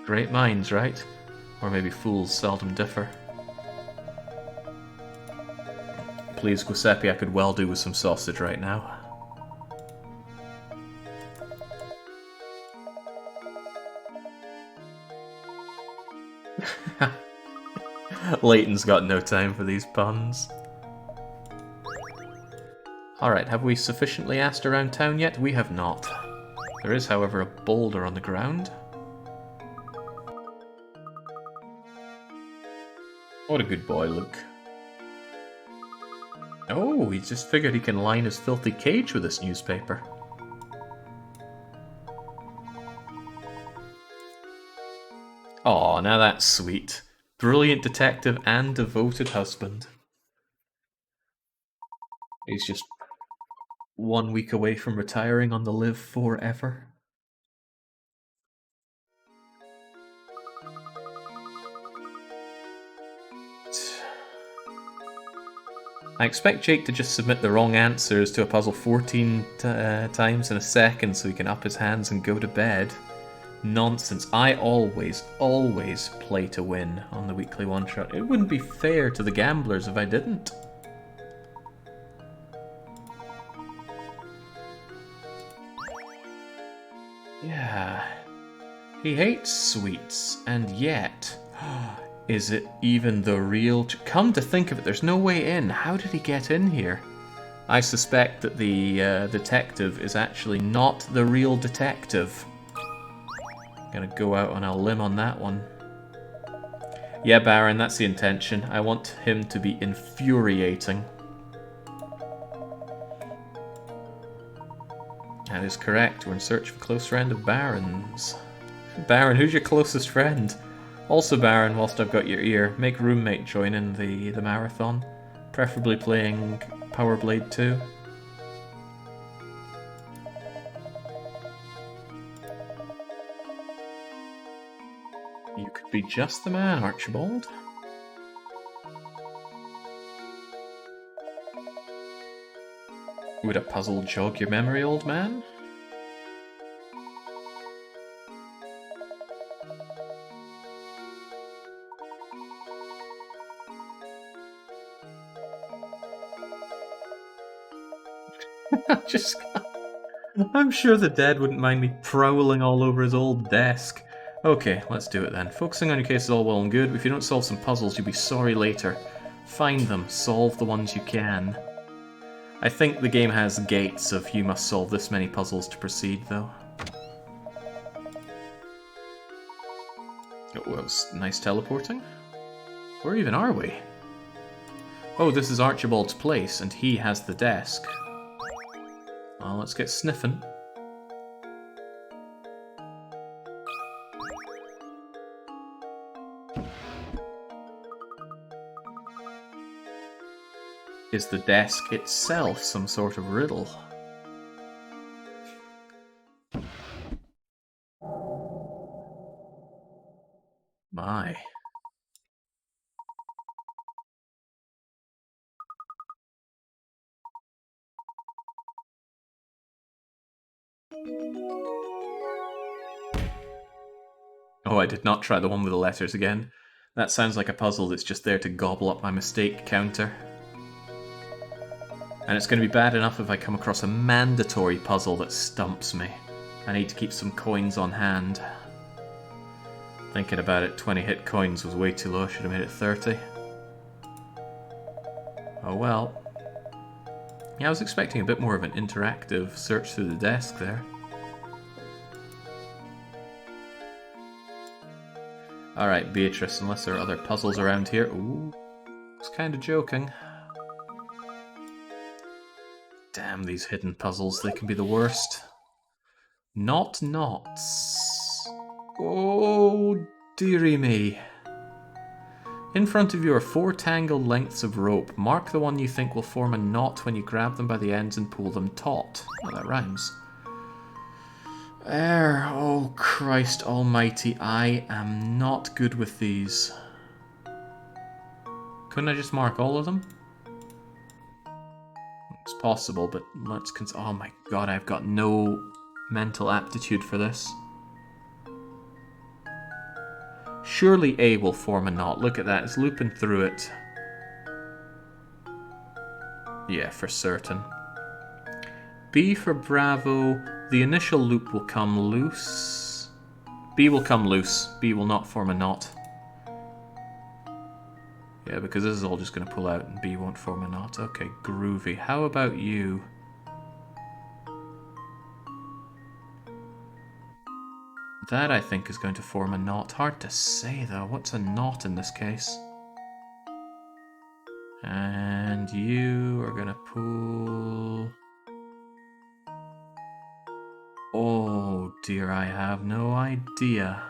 Great minds, right? Or maybe fools seldom differ. Please, Giuseppe, I could well do with some sausage right now. Layton's got no time for these puns. Alright, have we sufficiently asked around town yet? We have not. There is, however, a boulder on the ground. What a good boy, Luke. Oh, he just figured he can line his filthy cage with this newspaper. Aw, now that's sweet. Brilliant detective and devoted husband. He's just 1 week away from retiring on the live forever. I expect Jake to just submit the wrong answers to a puzzle 14 times in a second so he can up his hands and go to bed. Nonsense. I always play to win on the weekly one-shot. It wouldn't be fair to the gamblers if I didn't. Yeah. He hates sweets, and yet... Is it even the real... Come to think of it, there's no way in. How did he get in here? I suspect that the detective is actually not the real detective. Gonna go out on a limb on that one. Yeah, Baron, that's the intention. I want him to be infuriating. That is correct. We're in search of a close friend of Baron's. Baron, who's your closest friend? Also, Baron, whilst I've got your ear, make roommate join in the marathon. Preferably playing Power Blade 2. You could be just the man, Archibald. Would a puzzle jog your memory, old man? I'm sure the dead wouldn't mind me prowling all over his old desk. Okay, let's do it then. Focusing on your case is all well and good, but if you don't solve some puzzles, you'll be sorry later. Find them, solve the ones you can. I think the game has gates of you must solve this many puzzles to proceed, though. Oh, that was nice teleporting. Where even are we? Oh, this is Archibald's place, and he has the desk. Well, let's get sniffing. Is the desk itself some sort of riddle? My. Oh, I did not try the one with the letters again. That sounds like a puzzle that's just there to gobble up my mistake counter. And it's going to be bad enough if I come across a mandatory puzzle that stumps me. I need to keep some coins on hand. Thinking about it, 20 hit coins was way too low. Should have made it 30. Oh well. Yeah, I was expecting a bit more of an interactive search through the desk there. Alright, Beatrice, unless there are other puzzles around here. Ooh, I was kind of joking. Damn, these hidden puzzles, they can be the worst. Not knots. Oh, dearie me. In front of you are 4 tangled lengths of rope. Mark the one you think will form a knot when you grab them by the ends and pull them taut. Oh, that rhymes. Oh Christ almighty, I am not good with these. Couldn't I just mark all of them? It's possible, but let's oh my god, I've got no mental aptitude for this. Surely A will form a knot. Look at that, it's looping through it. Yeah, for certain. B for Bravo. The initial loop will come loose. B will come loose. B will not form a knot. Yeah, because this is all just going to pull out and B won't form a knot. Okay, groovy. How about you? That, I think, is going to form a knot. Hard to say, though. What's a knot in this case? And you are going to pull... Oh dear, I have no idea.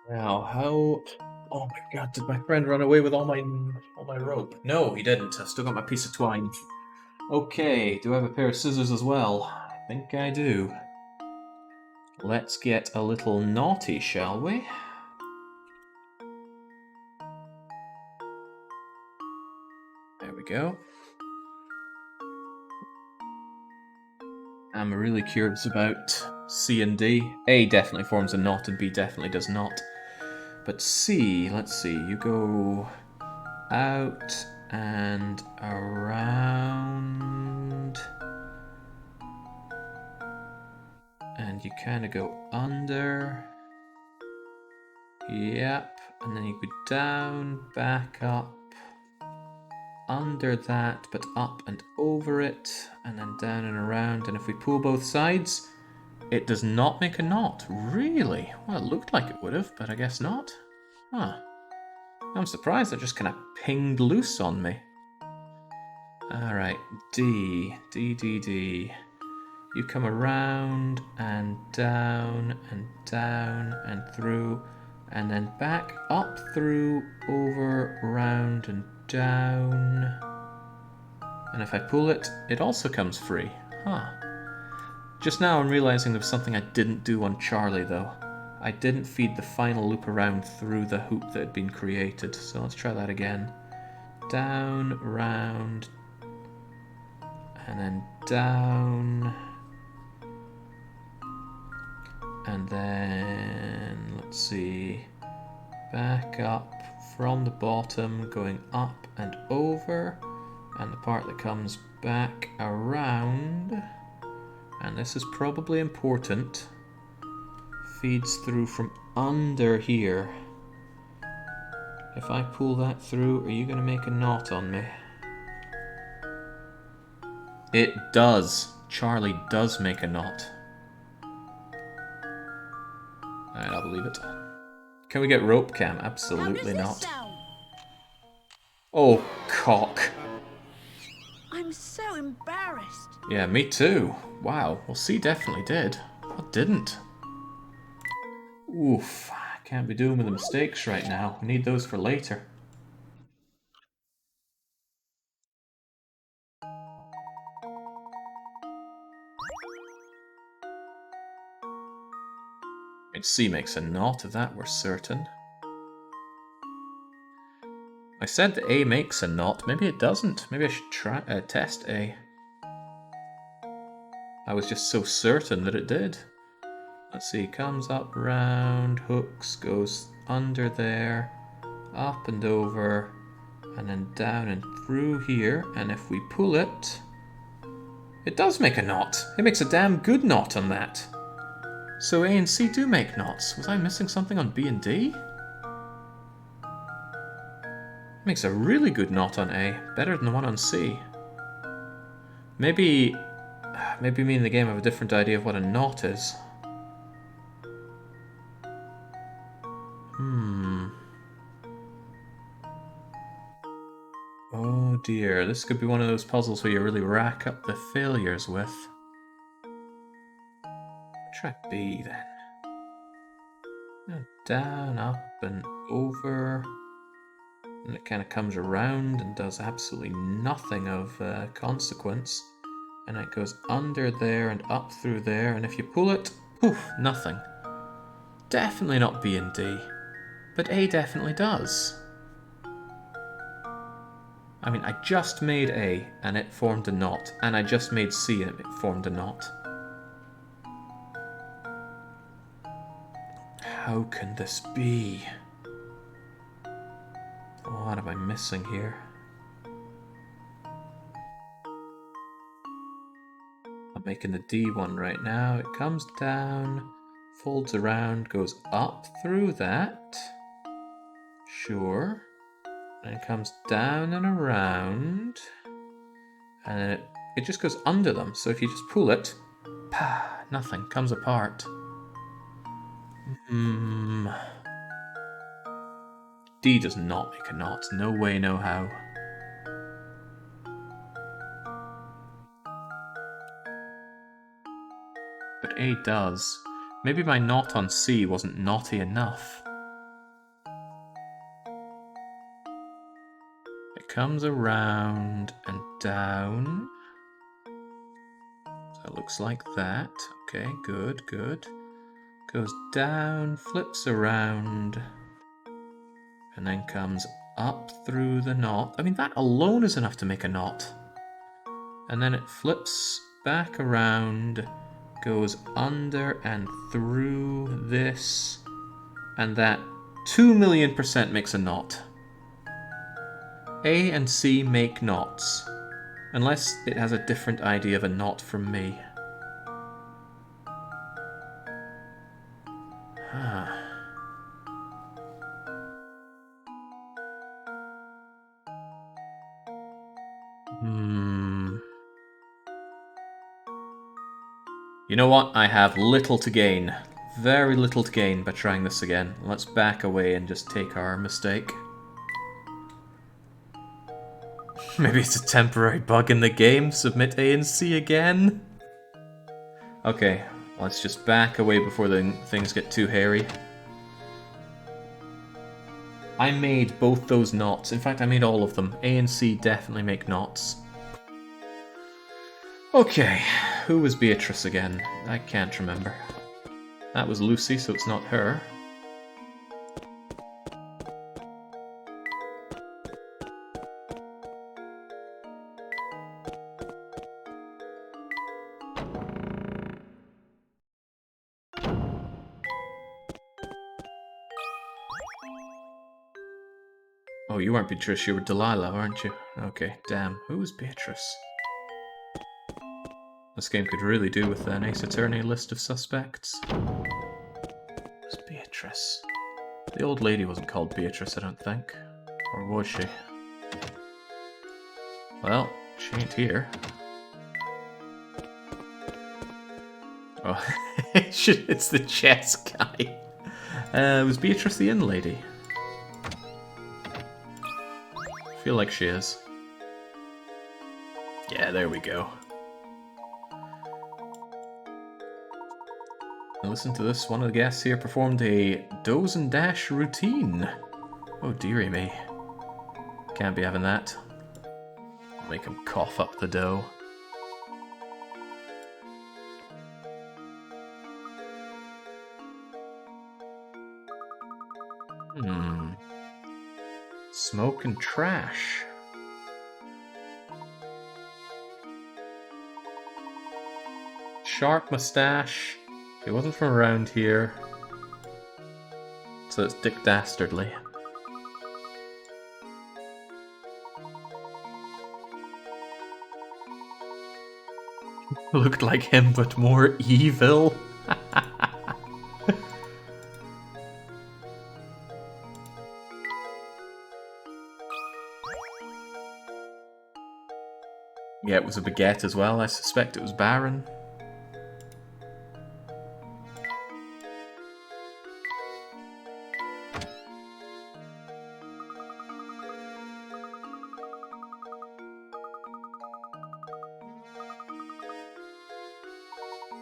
Now, how... Oh my god, did my friend run away with all my rope? No, he didn't. I've still got my piece of twine. Okay, do I have a pair of scissors as well? I think I do. Let's get a little naughty, shall we? There we go. I'm really curious about C and D. A definitely forms a knot and B definitely does not. But C, let's see, you go out and around. And you kind of go under. Yep. And then you go down, back up. Under that, but up and over it. And then down and around. And if we pull both sides, it does not make a knot. Really? Well, it looked like it would have, but I guess not. Huh. I'm surprised it just kind of pinged loose on me. Alright, D. D, D, D. You come around and down and through, and then back up, through, over, round and down. And if I pull it, it also comes free. Huh. Just now I'm realizing there was something I didn't do on Charlie though. I didn't feed the final loop around through the hoop that had been created, so let's try that again. Down, round, and then down. And then, let's see, back up from the bottom, going up and over, and the part that comes back around, and this is probably important, feeds through from under here. If I pull that through, are you going to make a knot on me? It does. Charlie does make a knot. Alright, I'll believe it. Can we get rope cam? Absolutely not. Sound? Oh, cock. I'm so embarrassed. Yeah, me too. Wow. Well, C definitely did. What didn't? Oof. Can't be doing with the mistakes right now. We need those for later. C makes a knot, of that we're certain. I said that A makes a knot. Maybe it doesn't. Maybe I should try test A. I was just so certain that it did. Let's see. Comes up, round, hooks, goes under there, up and over, and then down and through here. And if we pull it, it does make a knot. It makes a damn good knot on that. So A and C do make knots. Was I missing something on B and D? Makes a really good knot on A. Better than the one on C. Maybe me and the game have a different idea of what a knot is. Oh dear, this could be one of those puzzles where you really rack up the failures with. Try B then. Down, up, and over. And it kind of comes around and does absolutely nothing of consequence. And it goes under there and up through there. And if you pull it, poof, nothing. Definitely not B and D. But A definitely does. I mean, I just made A and it formed a knot. And I just made C and it formed a knot. How can this be? What am I missing here? I'm making the D one right now. It comes down, folds around, goes up through that. Sure. And it comes down and around. And then it just goes under them. So if you just pull it, nothing comes apart. D does not make a knot. No way, no how. But A does. Maybe my knot on C wasn't knotty enough. It comes around and down. So it looks like that. Okay, good, good. Goes down, flips around, and then comes up through the knot. I mean, that alone is enough to make a knot. And then it flips back around, goes under and through this, and that 2,000,000% makes a knot. A and C make knots, unless it has a different idea of a knot from me. You know what? I have little to gain. Very little to gain by trying this again. Let's back away and just take our mistake. Maybe it's a temporary bug in the game. Submit A and C again. Okay, let's just back away before things get too hairy. I made both those knots. In fact, I made all of them. A and C definitely make knots. Okay, who was Beatrice again? I can't remember. That was Lucy, so it's not her. Oh, you weren't Beatrice, you were Delilah, weren't you? Okay, damn. Who was Beatrice? This game could really do with an Ace Attorney list of suspects. Who's Beatrice? The old lady wasn't called Beatrice, I don't think. Or was she? Well, she ain't here. Oh, it's the chess guy. Was Beatrice the inn lady? I feel like she is. Yeah, there we go. Now listen to this. One of the guests here performed a doze and dash routine. Oh dearie me. Can't be having that. Make him cough up the dough. Smoke and trash. Sharp mustache. He wasn't from around here. So it's Dick Dastardly. Looked like him, but more evil. Yeah, it was a baguette as well. I suspect it was Baron.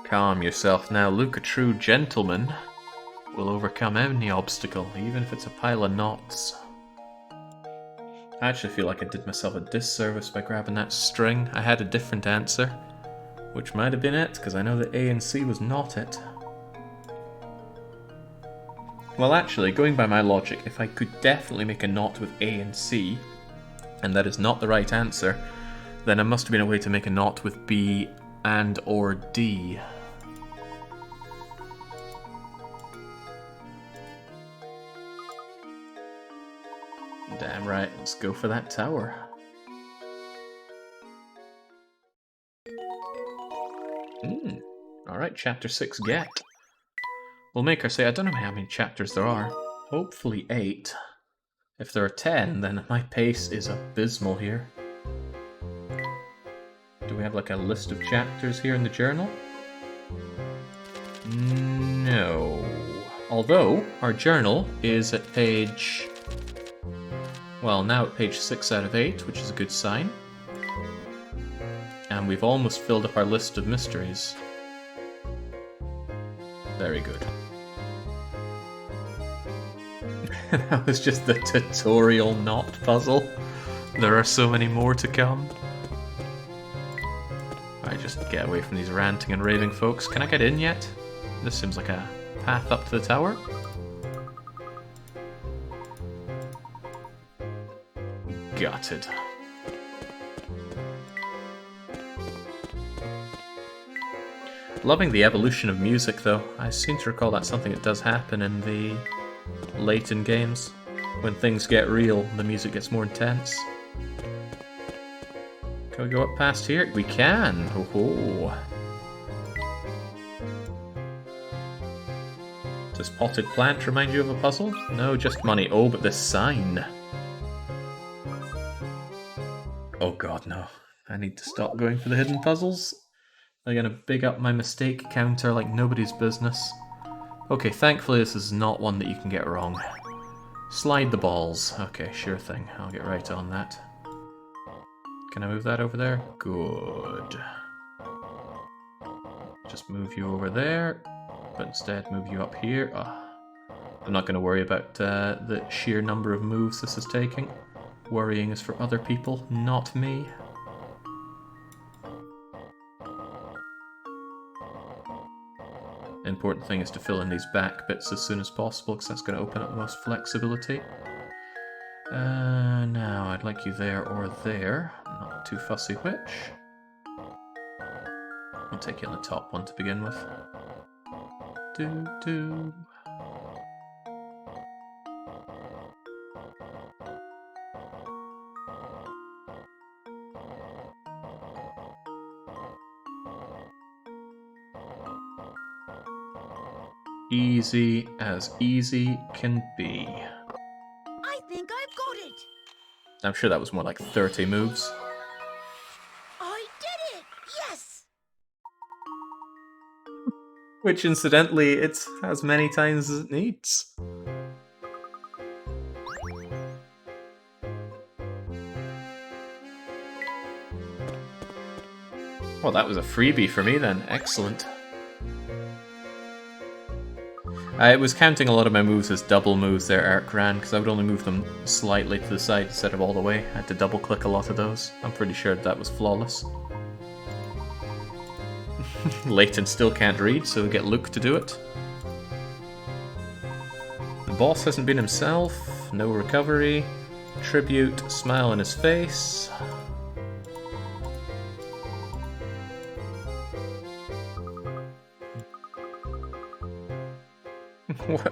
Calm yourself now, Luke. A true gentleman will overcome any obstacle, even if it's a pile of knots. I actually feel like I did myself a disservice by grabbing that string. I had a different answer, which might have been it, because I know that A and C was not it. Well, actually, going by my logic, if I could definitely make a knot with A and C, and that is not the right answer, then there must have been a way to make a knot with B and or D. Damn right, let's go for that tower. Alright, chapter 6 get. We'll make her say, I don't know how many chapters there are. Hopefully 8. If there are 10, then my pace is abysmal here. Do we have like a list of chapters here in the journal? No. Although, our journal is at page... Well, now at page 6 out of 8, which is a good sign. And we've almost filled up our list of mysteries. Very good. That was just the tutorial knot puzzle. There are so many more to come. I just get away from these ranting and raving folks. Can I get in yet? This seems like a path up to the tower. Gutted. Loving the evolution of music, though. I seem to recall that's something that does happen in the Layton games. When things get real, the music gets more intense. Can we go up past here? We can! Ho-ho! Does potted plant remind you of a puzzle? No, just money. Oh, but the sign! Oh god, no. I need to stop going for the hidden puzzles. They're gonna big up my mistake counter like nobody's business. Okay, thankfully this is not one that you can get wrong. Slide the balls. Okay, sure thing. I'll get right on that. Can I move that over there? Good. Just move you over there, but instead move you up here. I'm not going to worry about the sheer number of moves this is taking. Worrying is for other people, not me. The important thing is to fill in these back bits as soon as possible, because that's going to open up the most flexibility. Now, I'd like you there or there. Not too fussy which. I'll take you on the top one to begin with. Do. Easy as easy can be. I think I've got it. I'm sure that was more like 30 moves. I did it. Yes. Which, incidentally, it's as many times as it needs. Well, that was a freebie for me then. Excellent. I was counting a lot of my moves as double moves there, Eric Ran, because I would only move them slightly to the side instead of all the way. I had to double click a lot of those. I'm pretty sure that was flawless. Layton still can't read, so we'll get Luke to do it. The boss hasn't been himself. No recovery. Tribute. Smile on his face.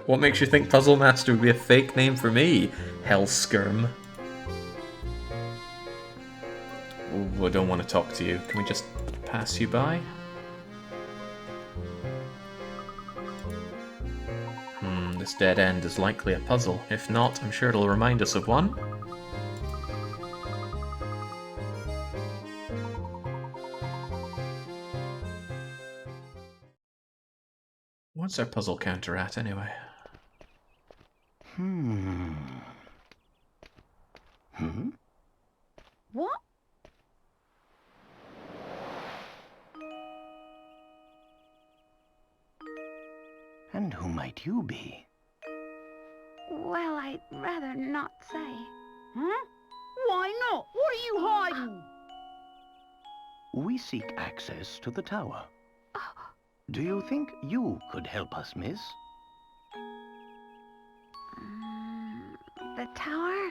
What makes you think Puzzle Master would be a fake name for me? Hellskirm. Oh, I don't want to talk to you. Can we just pass you by? This dead end is likely a puzzle. If not, I'm sure it'll remind us of one. What's our puzzle counter at, anyway? What? And who might you be? Well, I'd rather not say. Huh? Why not? What are you hiding? We seek access to the tower. Do you think you could help us, miss? The tower?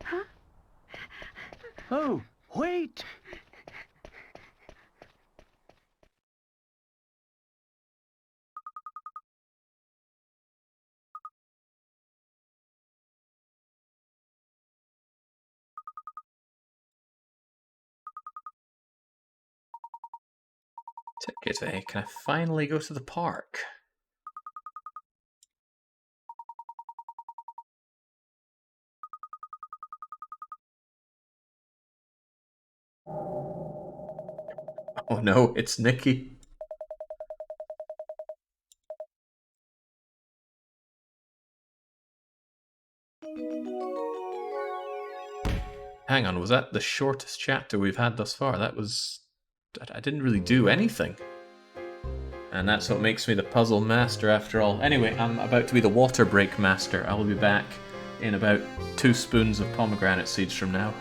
Huh? Oh, wait! Ticket, eh? Can I finally go to the park? Oh no, it's Nikki. Hang on, was that the shortest chapter we've had thus far? That was... I didn't really do anything. And that's what makes me the puzzle master after all. Anyway, I'm about to be the water break master. I will be back in about 2 spoons of pomegranate seeds from now.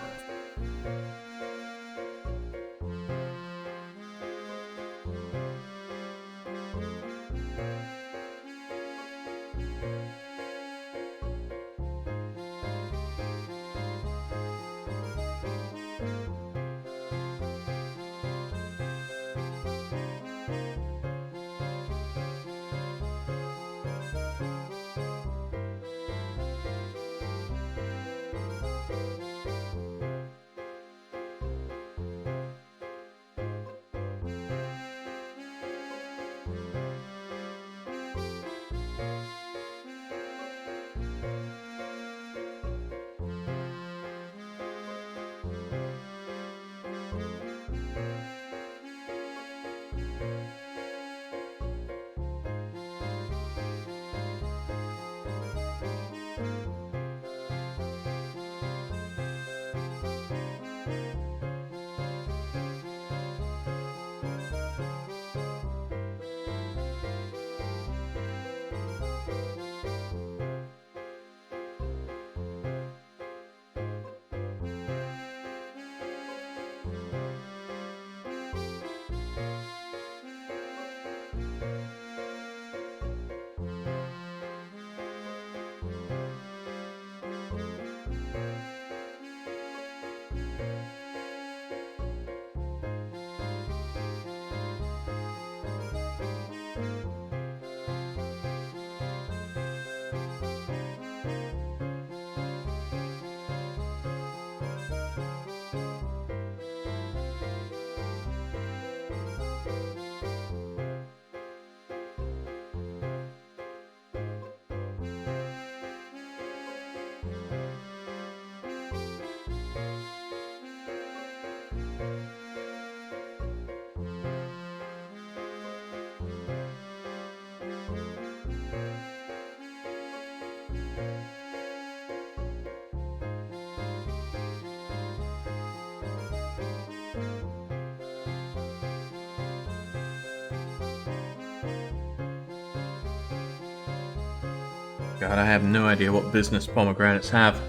God, I have no idea what business pomegranates have,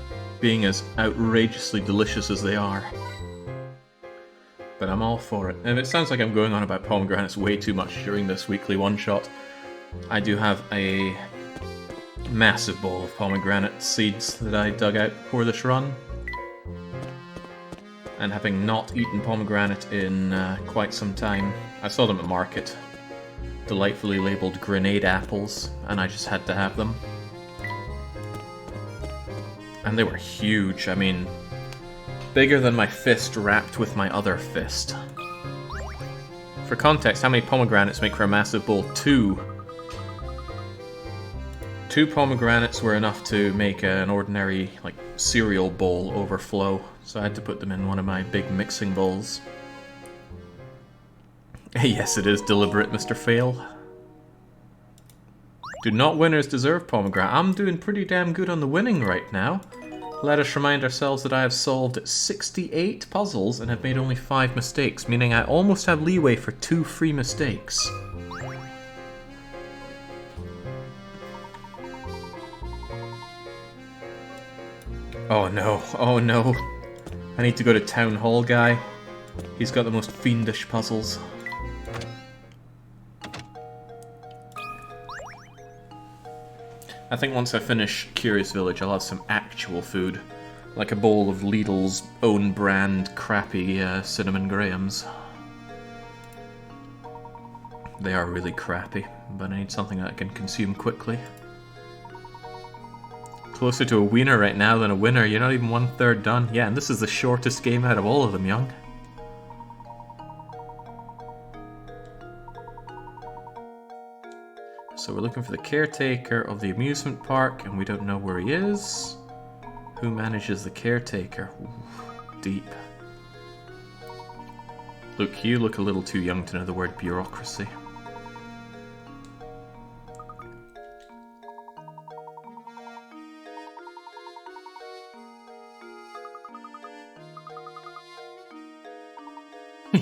being as outrageously delicious as they are. But I'm all for it. And it sounds like I'm going on about pomegranates way too much during this weekly one-shot. I do have a massive bowl of pomegranate seeds that I dug out for this run. And having not eaten pomegranate in quite some time, I saw them at market. Delightfully labelled grenade apples, and I just had to have them. And they were huge, I mean, bigger than my fist wrapped with my other fist. For context, how many pomegranates make for a massive bowl? 2. 2 pomegranates were enough to make an ordinary, like, cereal bowl overflow, so I had to put them in one of my big mixing bowls. Yes, it is deliberate, Mr. Fail. Do not winners deserve pomegranate? I'm doing pretty damn good on the winning right now. Let us remind ourselves that I have solved 68 puzzles and have made only 5 mistakes, meaning I almost have leeway for 2 free mistakes. Oh no, oh no. I need to go to Town Hall Guy. He's got the most fiendish puzzles. I think once I finish Curious Village, I'll have some actual food. Like a bowl of Lidl's own brand crappy cinnamon grahams. They are really crappy, but I need something that I can consume quickly. Closer to a wiener right now than a winner. You're not even 1/3 done. Yeah, and this is the shortest game out of all of them, young. So we're looking for the caretaker of the amusement park, and we don't know where he is. Who manages the caretaker? Ooh, deep. Look, you look a little too young to know the word bureaucracy.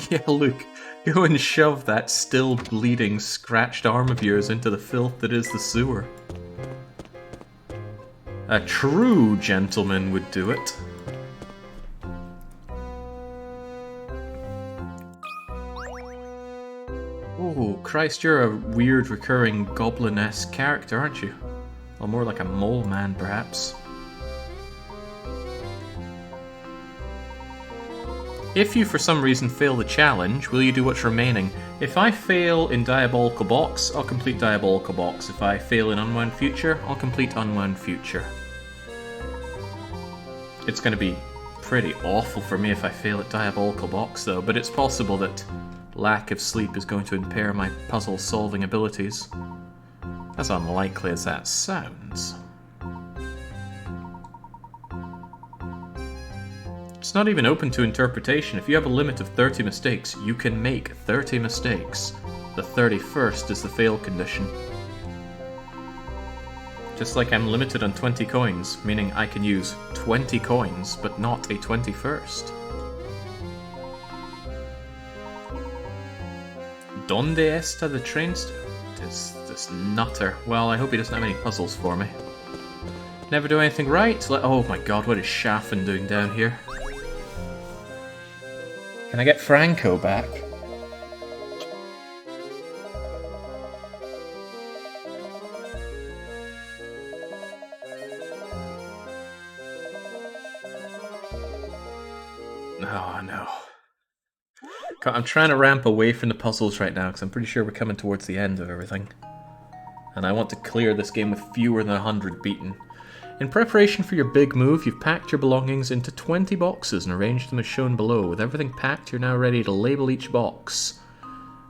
Yeah, Luke, go and shove that still bleeding, scratched arm of yours into the filth that is the sewer. A true gentleman would do it. Oh, Christ, you're a weird recurring goblin-esque character, aren't you? Well, more like a mole man, perhaps. If you for some reason fail the challenge, will you do what's remaining? If I fail in Diabolical Box, I'll complete Diabolical Box. If I fail in Unwound Future, I'll complete Unwound Future. It's going to be pretty awful for me if I fail at Diabolical Box though, but it's possible that lack of sleep is going to impair my puzzle solving abilities. As unlikely as that sounds. It's not even open to interpretation. If you have a limit of 30 mistakes, you can make 30 mistakes. The 31st is the fail condition. Just like I'm limited on 20 coins, meaning I can use 20 coins, but not a 21st. Donde está the train this nutter. Well, I hope he doesn't have any puzzles for me. Never do anything right. Oh my god, what is Shaffin doing down here? Can I get Franco back? Oh no. I'm trying to ramp away from the puzzles right now because I'm pretty sure we're coming towards the end of everything. And I want to clear this game with fewer than 100 beaten. In preparation for your big move, you've packed your belongings into 20 boxes and arranged them as shown below. With everything packed, you're now ready to label each box.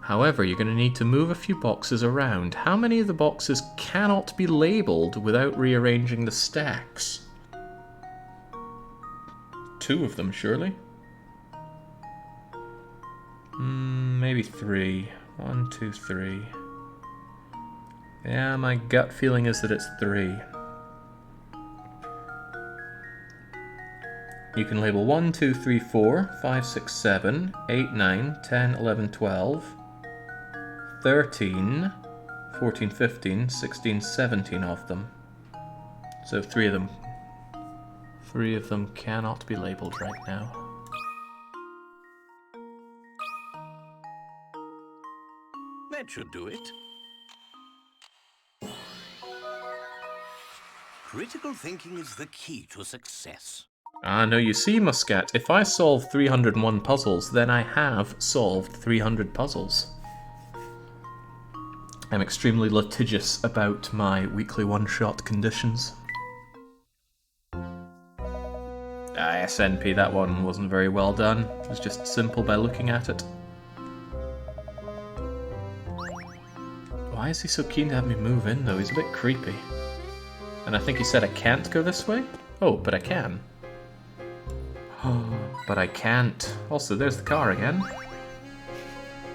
However, you're going to need to move a few boxes around. How many of the boxes cannot be labeled without rearranging the stacks? 2 of them, surely? Maybe 3. 1, 2, 3. Yeah, my gut feeling is that it's 3. You can label 1, 2, 3, 4, 5, 6, 7, 8, 9, 10, 11, 12, 13, 14, 15, 16, 17 of them. So 3 of them. 3 of them cannot be labelled right now. That should do it. Critical thinking is the key to success. Ah, no, you see, Muscat, if I solve 301 puzzles, then I have solved 300 puzzles. I'm extremely litigious about my weekly one-shot conditions. SNP, that one wasn't very well done. It was just simple by looking at it. Why is he so keen to have me move in, though? He's a bit creepy. And I think he said I can't go this way? Oh, but I can. But I can't. Also, there's the car again.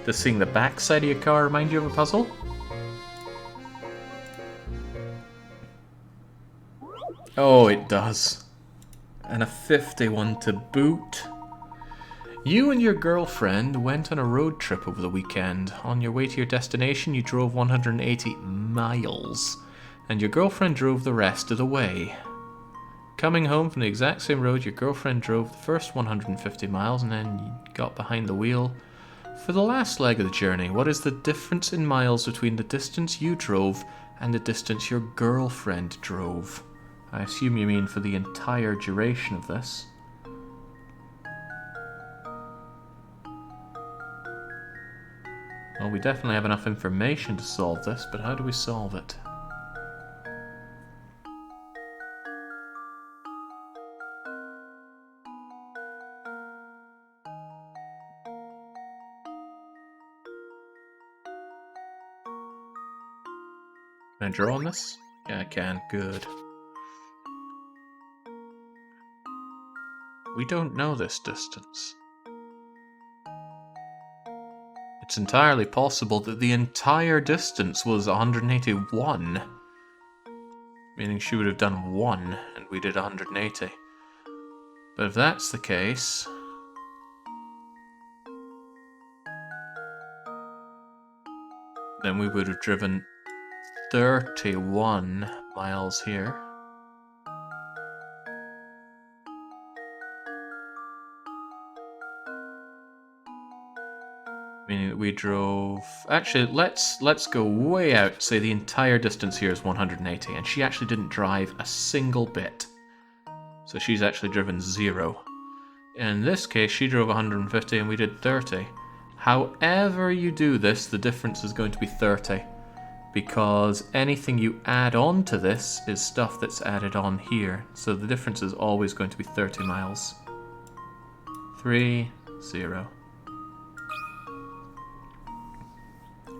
Does seeing the backside of your car remind you of a puzzle? Oh, it does. And a 51 to boot. You and your girlfriend went on a road trip over the weekend. On your way to your destination, you drove 180 miles. And your girlfriend drove the rest of the way. Coming home from the exact same road, your girlfriend drove the first 150 miles and then you got behind the wheel for the last leg of the journey. What is the difference in miles between the distance you drove and the distance your girlfriend drove? I assume you mean for the entire duration of this. Well, we definitely have enough information to solve this, but how do we solve it? Can I draw on this? Yeah, I can. Good. We don't know this distance. It's entirely possible that the entire distance was 181. Meaning she would have done 1 and we did 180. But if that's the case... then we would have driven 31 miles here. Meaning that we drove... Actually, let's go way out. Say the entire distance here is 180, and she actually didn't drive a single bit. So she's actually driven 0. In this case, she drove 150 and we did 30. However you do this, the difference is going to be 30. Because anything you add on to this is stuff that's added on here. So the difference is always going to be 30 miles. 3, 0.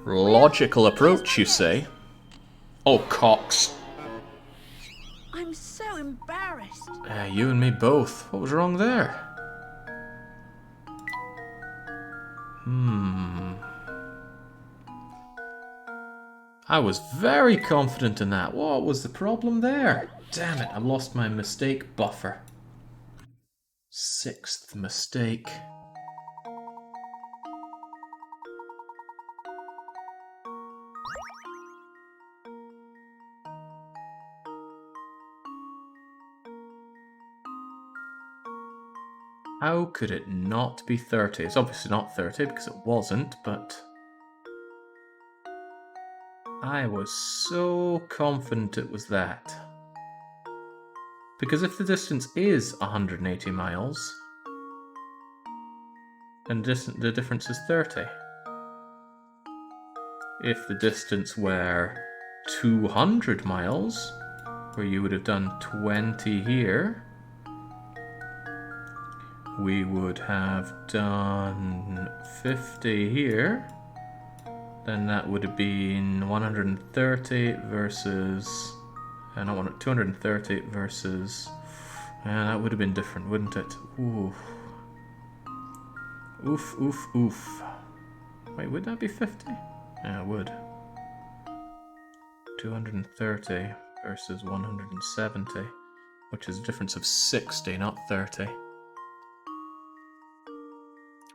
Logical approach, you say? Oh, Cox. I'm so embarrassed. You and me both. What was wrong there? I was very confident in that. What was the problem there? Damn it, I lost my mistake buffer. 6th mistake. How could it not be 30? It's obviously not 30 because it wasn't, but... I was so confident it was that. Because if the distance is 180 miles, then the difference is 30. If the distance were 200 miles, where you would have done 20 here, we would have done 50 here. Then that would have been 130 versus... not 230 versus... that would have been different, wouldn't it? Oof. Oof, oof, oof. Wait, would that be 50? Yeah, it would. 230 versus 170, which is a difference of 60, not 30.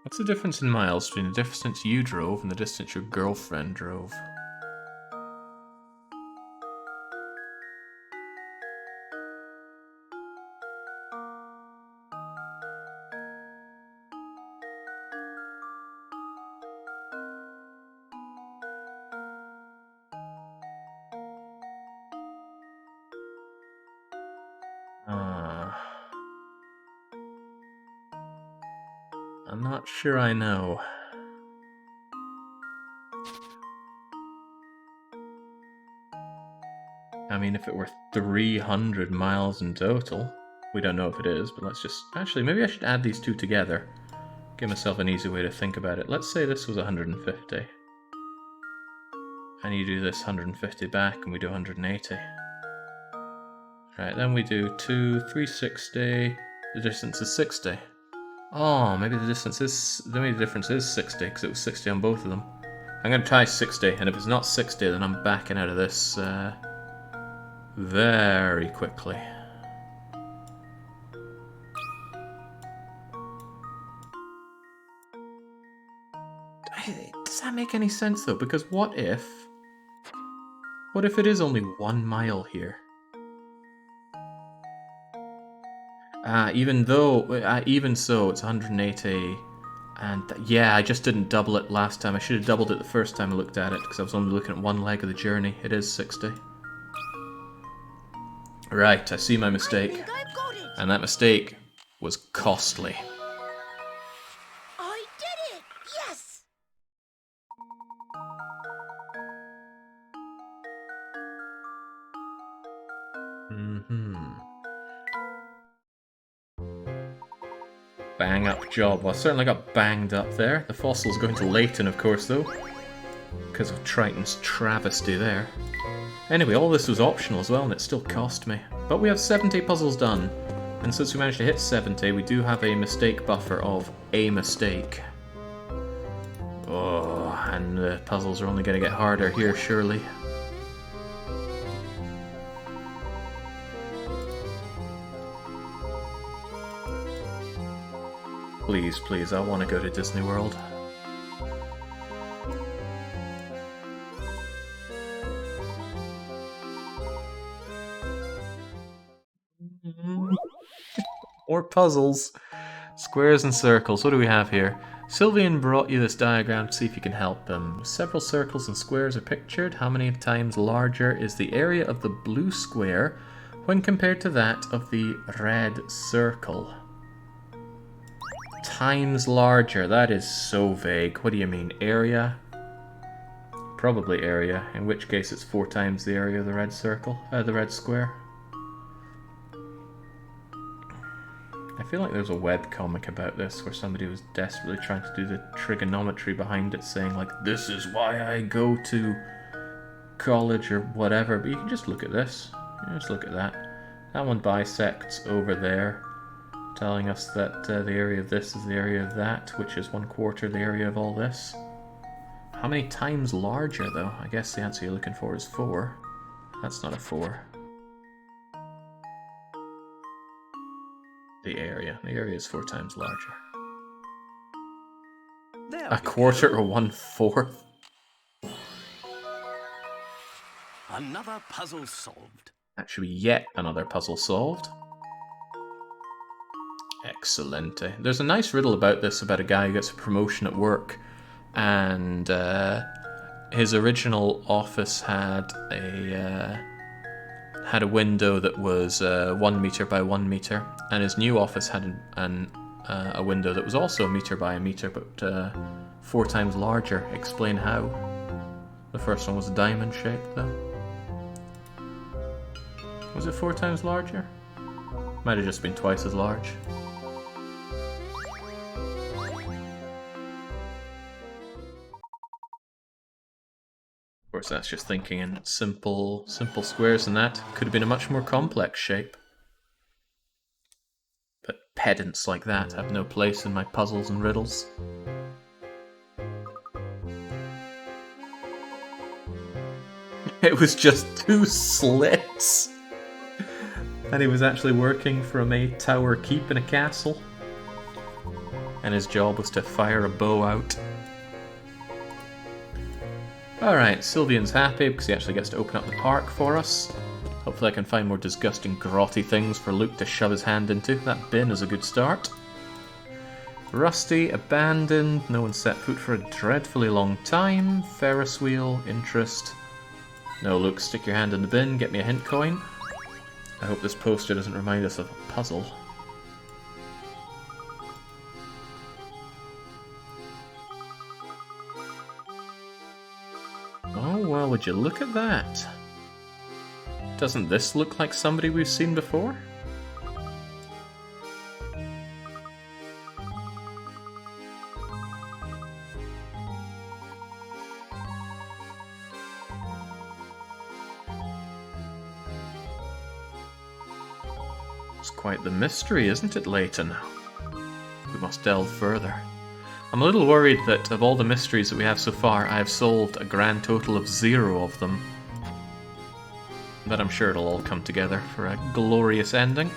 What's the difference in miles between the distance you drove and the distance your girlfriend drove? I'm not sure I know. I mean, if it were 300 miles in total, we don't know if it is, but let's just... Actually, maybe I should add these two together. Give myself an easy way to think about it. Let's say this was 150. And you do this 150 back, and we do 180. Right, then we do 360. The distance is 60. Oh, maybe the distance is... Maybe the difference is 60, because it was 60 on both of them. I'm going to try 60, and if it's not 60, then I'm backing out of this very quickly. Does that make any sense, though? Because what if it is only 1 mile here? Even so, it's 180, and yeah, I just didn't double it last time. I should have doubled it the first time I looked at it, because I was only looking at one leg of the journey. It is 60. Right, I see my mistake. And that mistake was costly. I did it! Yes! Bang up job. Well, I certainly got banged up there. The fossil's going to Layton, of course, though. Because of Triton's travesty there. Anyway, all this was optional as well, and it still cost me. But we have 70 puzzles done. And since we managed to hit 70, we do have a mistake buffer of a mistake. Oh, and the puzzles are only going to get harder here, surely. Please, please, I want to go to Disney World. More puzzles. Squares and circles. What do we have here? Sylvian brought you this diagram to see if you can help him. Several circles and squares are pictured. How many times larger is the area of the blue square when compared to that of the red circle? Times larger. That is so vague. What do you mean? Area? Probably area, in which case it's 4 times the area of the red circle, the red square. I feel like there's a webcomic about this where somebody was desperately trying to do the trigonometry behind it, saying like, this is why I go to college or whatever, but you can just look at this. You just look at that. That one bisects over there, telling us that the area of this is the area of that, which is 1/4 the area of all this. How many times larger, though? I guess the answer you're looking for is 4. That's not a 4. The area is 4 times larger. There A quarter or 1/4? Another puzzle solved. Actually, yet another puzzle solved. Excellent. There's a nice riddle about this, about a guy who gets a promotion at work, and his original office had a window that was 1 meter by 1 meter, and his new office had a window that was also 1 meter by 1 meter, but 4 times larger. Explain how. The first one was diamond shaped, though. Was it 4 times larger? Might have just been twice as large. Of course, that's just thinking in simple squares, and that could have been a much more complex shape. But pedants like that have no place in my puzzles and riddles. It was just 2 slits! And he was actually working from a tower keep in a castle. And his job was to fire a bow out. Alright, Sylvian's happy because he actually gets to open up the park for us. Hopefully I can find more disgusting grotty things for Luke to shove his hand into. That bin is a good start. Rusty, abandoned, no one set foot for a dreadfully long time. Ferris wheel, interest. No, Luke, stick your hand in the bin, get me a hint coin. I hope this poster doesn't remind us of a puzzle. would you look at that? Doesn't this look like somebody we've seen before? It's quite the mystery, isn't it, Layton? We must delve further. I'm a little worried that of all the mysteries that we have so far, I have solved a grand total of 0 of them. But I'm sure it'll all come together for a glorious ending.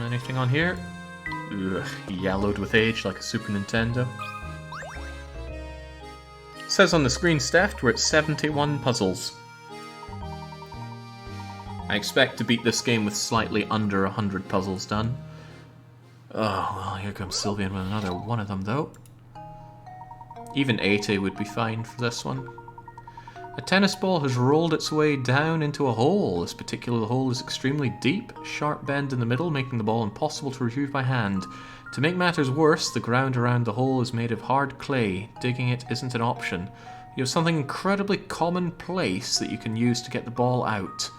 Anything on here? Ugh, yellowed with age like a Super Nintendo. It says on the screen, Steph, we're at 71 puzzles. I expect to beat this game with slightly under 100 puzzles done. Oh, well, here comes Sylvian with another one of them, though. Even 80 would be fine for this one. A tennis ball has rolled its way down into a hole. This particular hole is extremely deep, sharp bend in the middle, making the ball impossible to retrieve by hand. To make matters worse, the ground around the hole is made of hard clay. Digging it isn't an option. You have something incredibly commonplace that you can use to get the ball out.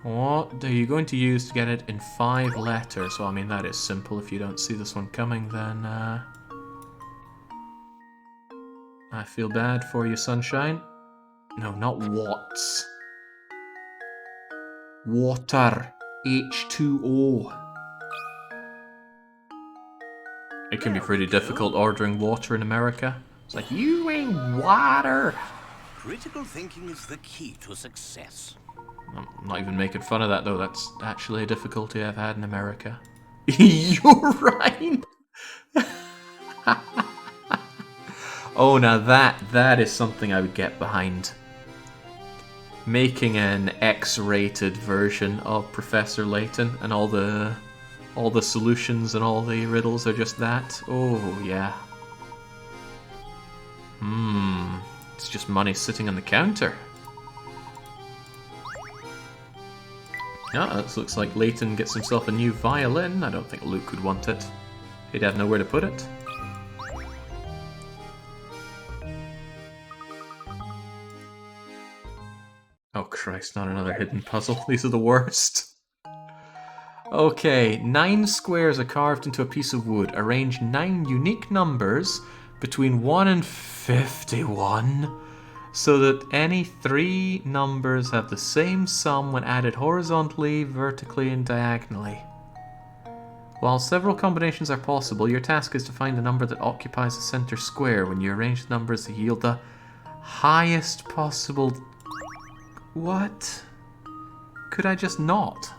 What are you going to use to get it in 5 letters? Well, I mean, that is simple. If you don't see this one coming, then I feel bad for you, sunshine. No, not watts. Water. H2O. It can be pretty difficult ordering water in America. It's like, you ain't water! Critical thinking is the key to success. I'm not even making fun of that, though. That's actually a difficulty I've had in America. You're right! Oh, now that is something I would get behind. Making an X-rated version of Professor Layton, and all the solutions and all the riddles are just that. Oh, yeah. It's just money sitting on the counter. Yeah, this looks like Layton gets himself a new violin. I don't think Luke would want it. He'd have nowhere to put it. Oh Christ, not another hidden puzzle. These are the worst. Okay, 9 squares are carved into a piece of wood. Arrange 9 unique numbers between 1 and 51 so that any 3 numbers have the same sum when added horizontally, vertically, and diagonally. While several combinations are possible, your task is to find the number that occupies the center square. When you arrange the numbers to yield the highest possible... What? Could I just not?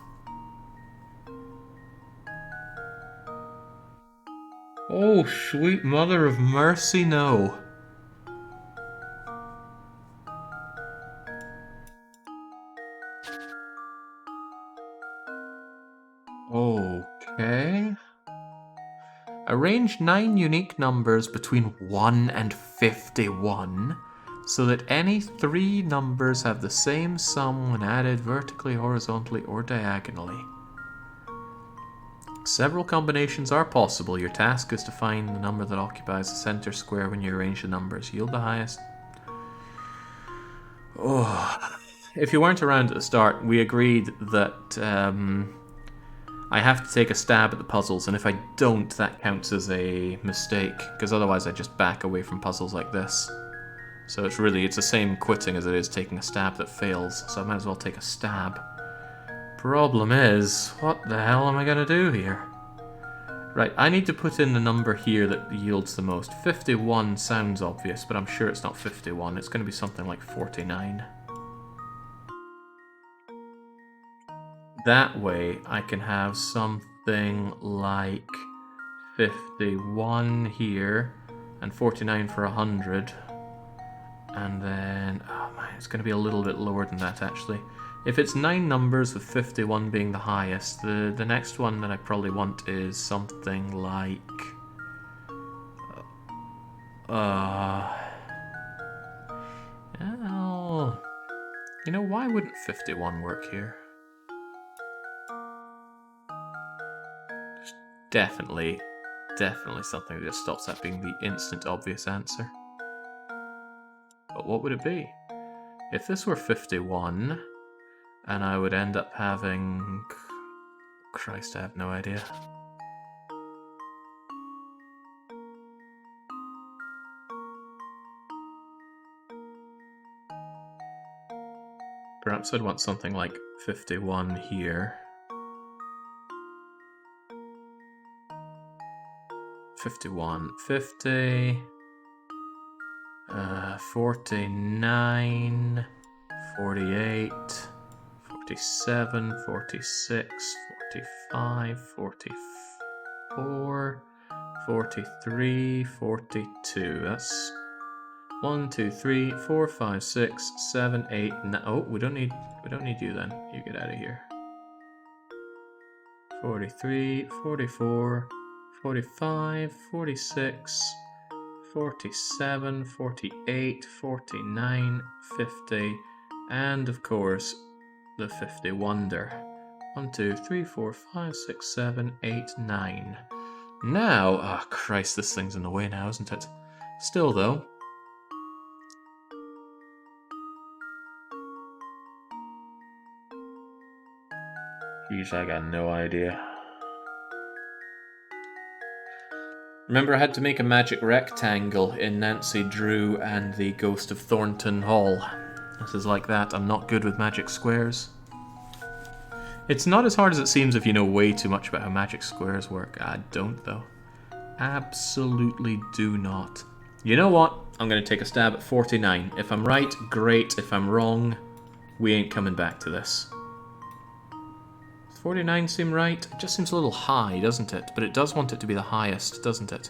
Oh, sweet mother of mercy, no. Okay. Arrange 9 unique numbers between 1 and 51 so that any 3 numbers have the same sum when added vertically, horizontally, or diagonally. Several combinations are possible. Your task is to find the number that occupies the center square when you arrange the numbers. Yield the highest. Oh. If you weren't around at the start, we agreed that I have to take a stab at the puzzles, and if I don't, that counts as a mistake, because otherwise I just back away from puzzles like this. So it's the same quitting as it is taking a stab that fails, so I might as well take a stab. Problem is, what the hell am I going to do here? Right, I need to put in the number here that yields the most. 51 sounds obvious, but I'm sure it's not 51. It's going to be something like 49. That way, I can have something like 51 here, and 49 for 100. And then, oh man, it's going to be a little bit lower than that, actually. If it's 9 numbers with 51 being the highest, the next one that I probably want is something like... Oh, you know, why wouldn't 51 work here? There's definitely something that just stops that being the instant obvious answer. But what would it be? If this were 51, and I would end up having... Christ, I have no idea. Perhaps I'd want something like 51 here. 51, 50, 49, 48, 47, 46, 45, 44, 43, 42. That's 1, 2, 3, 4, 5, 6, 7, 8, 9. Oh, we don't need you then. You get out of here. 43, 44, 45, 46, 47, 48, 49, 50, and of course the 50 wonder. 1, 2, 3, 4, 5, 6, 7, 8, 9. Now, oh Christ, this thing's in the way now, isn't it? Still though, geez, I got no idea. Remember I had to make a magic rectangle in Nancy Drew and the Ghost of Thornton Hall. This is like that. I'm not good with magic squares. It's not as hard as it seems if you know way too much about how magic squares work. I don't though. Absolutely do not. You know what? I'm going to take a stab at 49. If I'm right, great. If I'm wrong, we ain't coming back to this. 49 seem right? It just seems a little high, doesn't it? But it does want it to be the highest, doesn't it?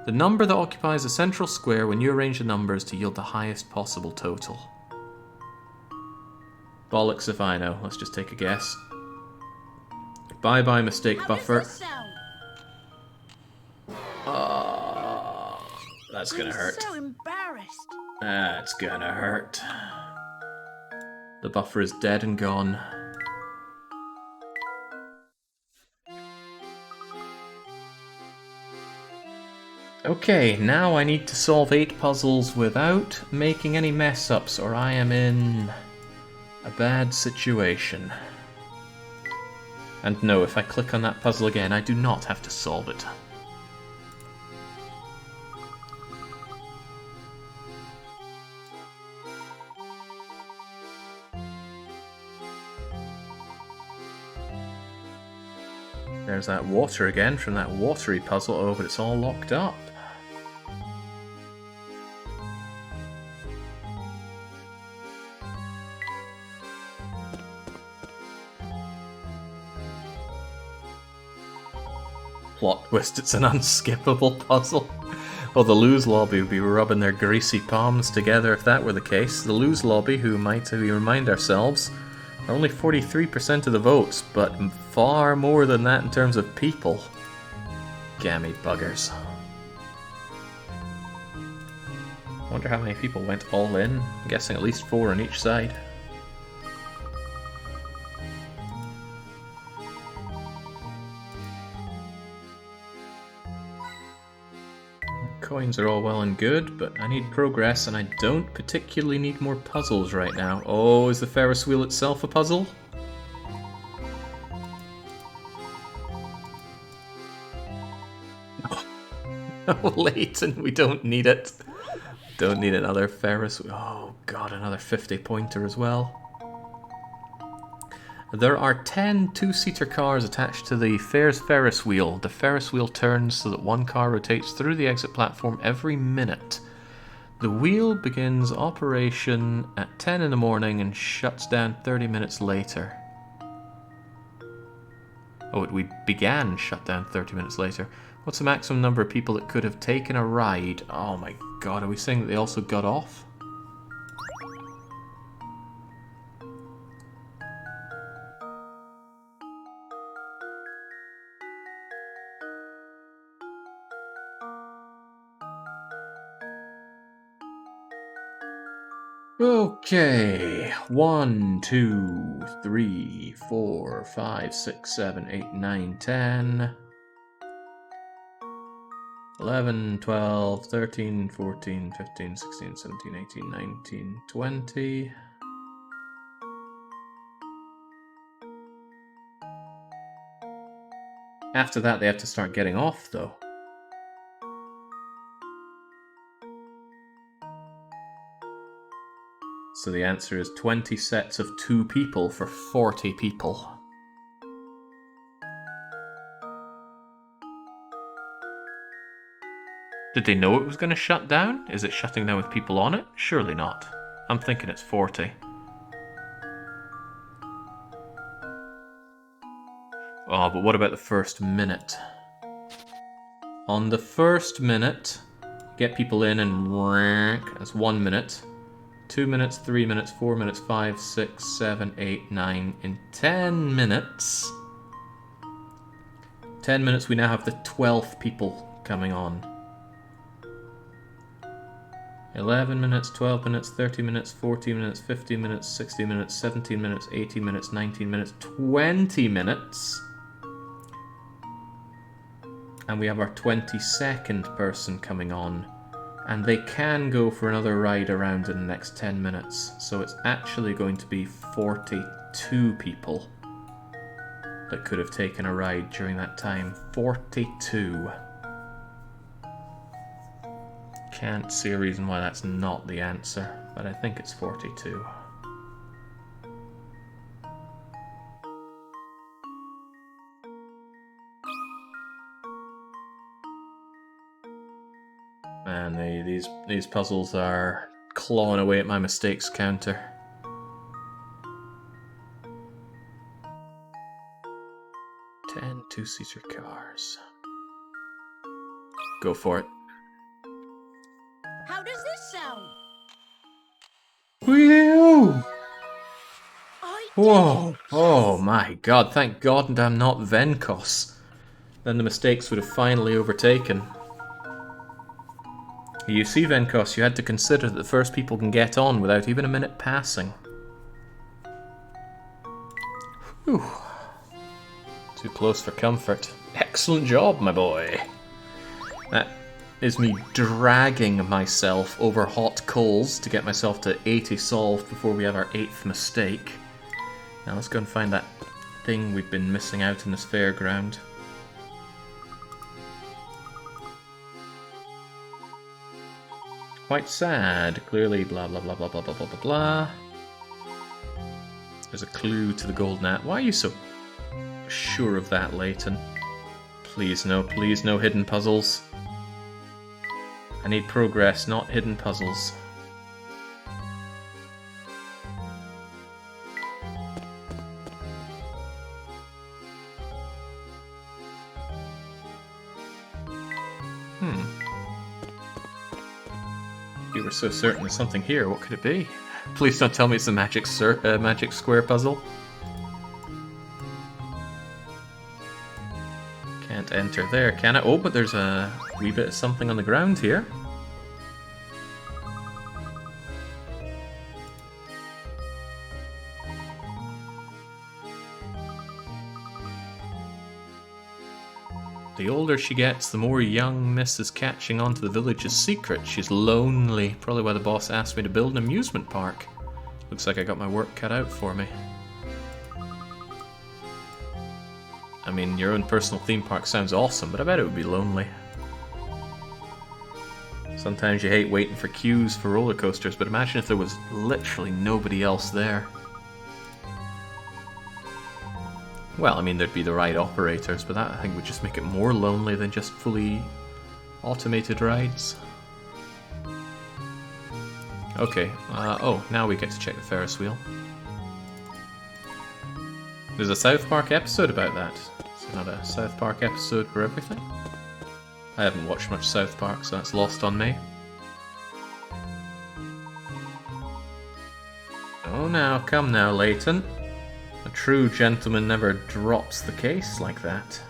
The number that occupies a central square when you arrange the numbers to yield the highest possible total. Bollocks if I know. Let's just take a guess. Bye-bye mistake buffer. Oh, that's gonna hurt. I'm so embarrassed. That's gonna hurt. The buffer is dead and gone. Okay, now I need to solve 8 puzzles without making any mess-ups, or I am in a bad situation. And no, if I click on that puzzle again, I do not have to solve it. There's that water again from that watery puzzle. Oh, but it's all locked up. Plot twist, it's an unskippable puzzle. Well, the Lose Lobby would be rubbing their greasy palms together if that were the case. The Lose Lobby, who might we remind ourselves, are only 43% of the votes, but far more than that in terms of people. Gammy buggers. Wonder how many people went all in. I'm guessing at least 4 on each side. Coins are all well and good, but I need progress, and I don't particularly need more puzzles right now. Oh, is the Ferris wheel itself a puzzle? Oh, Layton, we don't need it. Don't need another Ferris wheel. Oh god, another 50-pointer as well. There are 10 two-seater cars attached to the fair's Ferris wheel. The Ferris wheel turns so that one car rotates through the exit platform every minute. The wheel begins operation at 10 in the morning and shuts down 30 minutes later. Oh, we began shut down 30 minutes later. What's the maximum number of people that could have taken a ride? Oh my god, are we saying that they also got off? Okay, 1, 2, 3, 4, 5, 6, 7, 8, 9, 10, 11, 12, 13, 14, 15, 16, 17, 18, 19, 20. After that, they have to start getting off, though. So the answer is 20 sets of 2 people for 40 people. Did they know it was going to shut down? Is it shutting down with people on it? Surely not. I'm thinking it's 40. Oh, but what about the first minute? On the first minute, get people in and rank. That's 1 minute. 2 minutes, 3 minutes, 4 minutes, 5, 6, 7, 8, 9. In 10 minutes... 10 minutes, we now have the 12th people coming on. 11 minutes, 12 minutes, 30 minutes, 40 minutes, 50 minutes, 60 minutes, 17 minutes, 18 minutes, 19 minutes, 20 minutes. And we have our 22nd person coming on. And they can go for another ride around in the next 10 minutes. So it's actually going to be 42 people that could have taken a ride during that time. 42. Can't see a reason why that's not the answer, but I think it's 42. Man, these puzzles are clawing away at my mistakes counter. Ten two-seater cars. Go for it. How does this sound? Whew! I Whoa! Oh my god, thank god I'm not Venkos. Then the mistakes would have finally overtaken. You see, Venkos, you had to consider that the first people can get on without even a minute passing. Whew. Too close for comfort. Excellent job, my boy. That is me dragging myself over hot coals to get myself to 80 solved before we have our 8th mistake. Now let's go and find that thing we've been missing out in this fairground. Quite sad. Clearly, blah blah blah blah blah blah blah blah blah. There's a clue to the golden apple. Why are you so sure of that, Layton? Please no hidden puzzles. I need progress, not hidden puzzles. You were so certain there's something here. What could it be? Please don't tell me it's a magic square puzzle. Can't enter there, can I? Oh, but there's a wee bit of something on the ground here. The older she gets, the more young Miss is catching on to the village's secret. She's lonely. Probably why the boss asked me to build an amusement park. Looks like I got my work cut out for me. I mean, your own personal theme park sounds awesome, but I bet it would be lonely. Sometimes you hate waiting for queues for roller coasters, but imagine if there was literally nobody else there. Well, I mean, there'd be the right operators, but that I think would just make it more lonely than just fully automated rides. Okay, oh, now we get to check the Ferris wheel. There's a South Park episode about that. It's not a South Park episode for everything. I haven't watched much South Park, so that's lost on me. Oh, now, come now, Layton. A true gentleman never drops the case like that.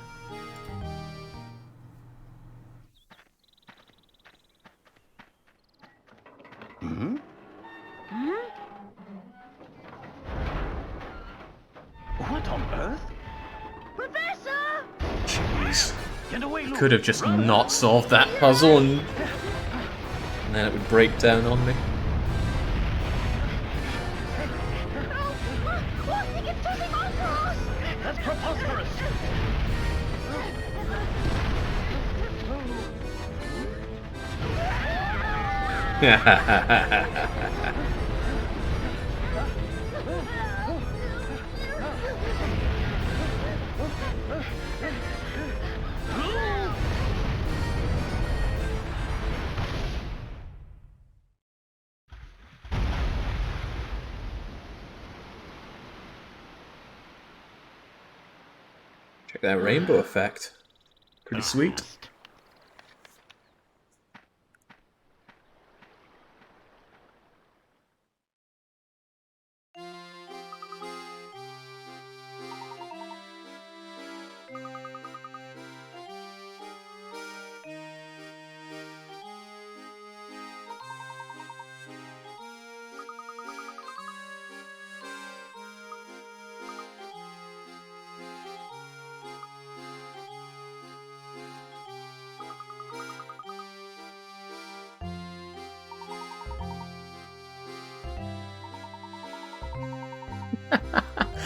Hmm? What on earth? Professor! Jeez. Get away, Luke. Could have just not solved that puzzle and then it would break down on me. That's preposterous. Check that rainbow effect. Pretty sweet.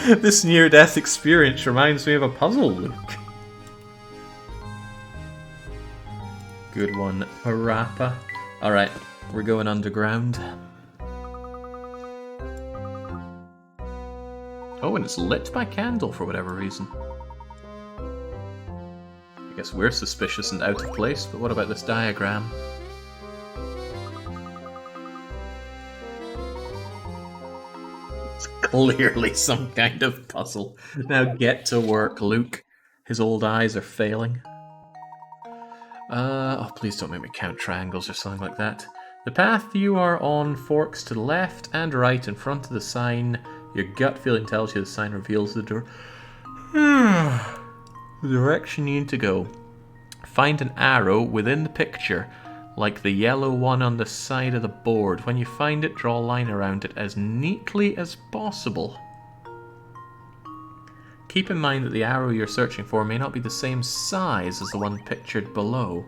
This near-death experience reminds me of a puzzle, Luke. Good one, Parappa. Alright, we're going underground. Oh, and it's lit by candle for whatever reason. I guess we're suspicious and out of place, but what about this diagram? Clearly some kind of puzzle. Now get to work, Luke. His old eyes are failing. Oh, please don't make me count triangles or something like that. The path you are on forks to the left and right in front of the sign. Your gut feeling tells you the sign reveals the the direction you need to go. Find an arrow within the picture, like the yellow one on the side of the board. When you find it, draw a line around it as neatly as possible. Keep in mind that the arrow you're searching for may not be the same size as the one pictured below.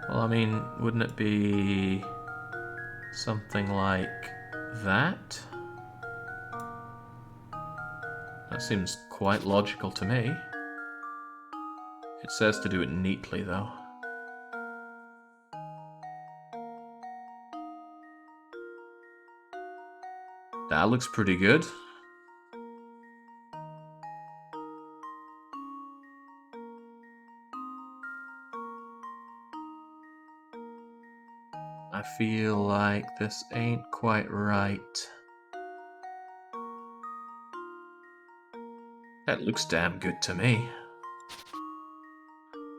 Well, I mean, wouldn't it be something like that? That seems quite logical to me. It says to do it neatly, though. That looks pretty good. I feel like this ain't quite right. That looks damn good to me.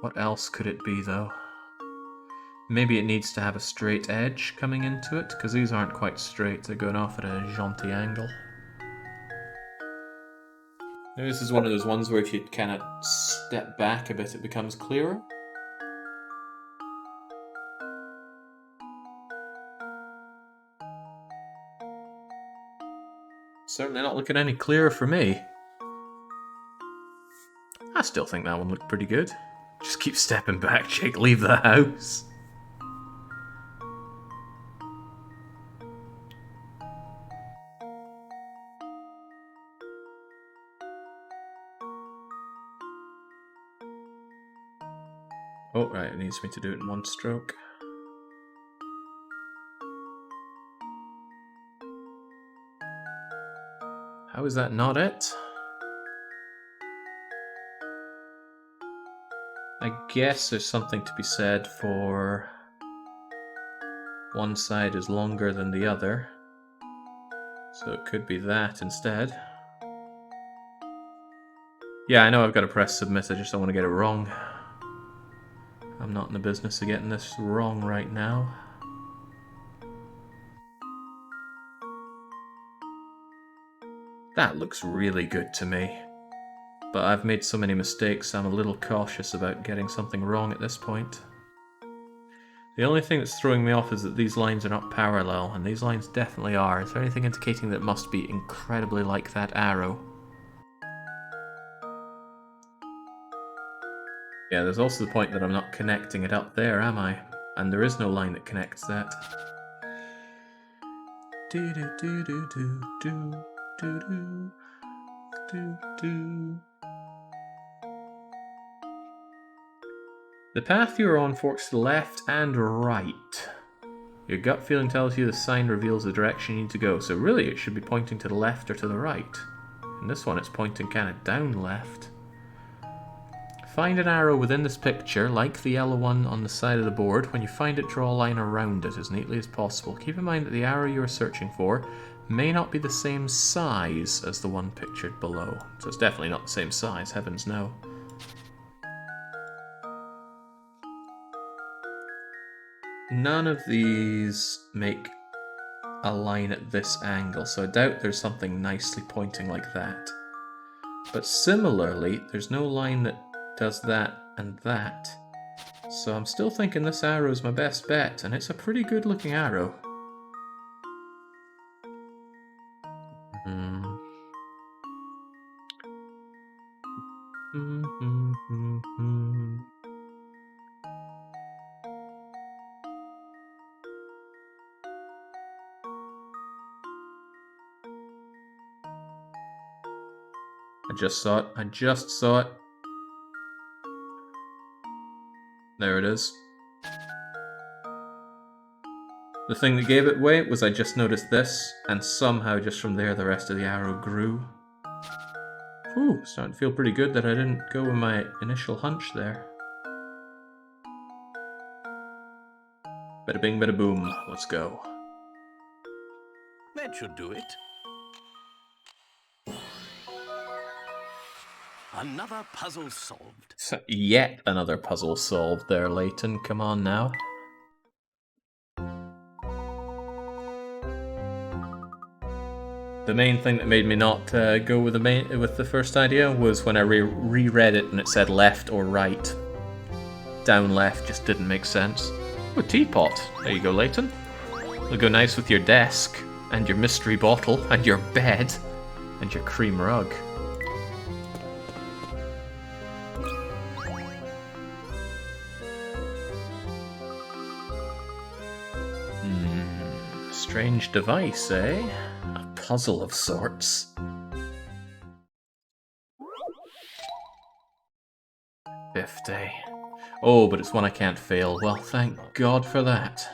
What else could it be, though? Maybe it needs to have a straight edge coming into it, because these aren't quite straight, they're going off at a jaunty angle. Maybe this is one of those ones where if you kind of step back a bit, it becomes clearer. Certainly not looking any clearer for me. I still think that one looked pretty good. Just keep stepping back, Jake, leave the house. Oh, right, it needs me to do it in one stroke. How is that not it? I guess there's something to be said for one side is longer than the other. So it could be that instead. Yeah, I know I've got to press submit, I just don't want to get it wrong. I'm not in the business of getting this wrong right now. That looks really good to me. But I've made so many mistakes, I'm a little cautious about getting something wrong at this point. The only thing that's throwing me off is that these lines are not parallel, and these lines definitely are. Is there anything indicating that it must be incredibly like that arrow? Yeah, there's also the point that I'm not connecting it up there, am I? And there is no line that connects that. Do do do do do do do do do do. The path you are on forks to the left and right. Your gut feeling tells you the sign reveals the direction you need to go, so really it should be pointing to the left or to the right. In this one it's pointing kind of down left. Find an arrow within this picture, like the yellow one on the side of the board. When you find it, draw a line around it as neatly as possible. Keep in mind that the arrow you are searching for may not be the same size as the one pictured below. So it's definitely not the same size, heavens no. None of these make a line at this angle, so I doubt there's something nicely pointing like that. But similarly, there's no line that does that and that. So I'm still thinking this arrow is my best bet, and it's a pretty good looking arrow. I just saw it. I just saw it. There it is. The thing that gave it away was I just noticed this, and somehow just from there the rest of the arrow grew. Whew, starting to feel pretty good that I didn't go with my initial hunch there. Bada bing, bada boom. Let's go. That should do it. Another puzzle solved. Yet another puzzle solved there, Layton. Come on now. The main thing that made me not go with the first idea was when I reread it and it said left or right. Down left just didn't make sense. Oh, teapot. There you go, Layton. It'll go nice with your desk, and your mystery bottle, and your bed, and your cream rug. Strange device, eh? A puzzle of sorts. $50. Oh, but it's one I can't fail. Well, thank God for that.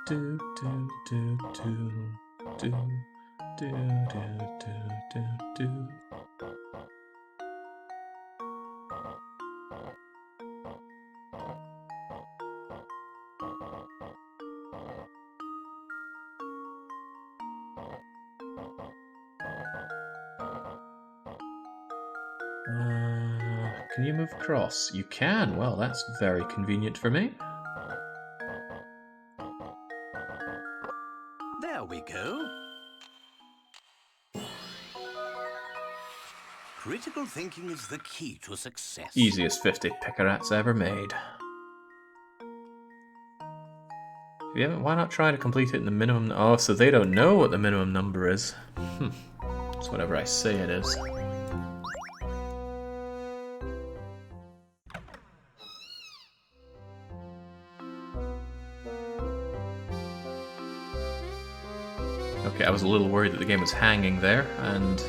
Do do do do do do do do do. Can you move across? You can. Well, that's very convenient for me. There we go. Critical thinking is the key to success. Easiest 50 pickerats ever made. If you haven't, why not try to complete it in the minimum... Oh, so they don't know what the minimum number is. It's whatever I say it is. Okay, I was a little worried that the game was hanging there, and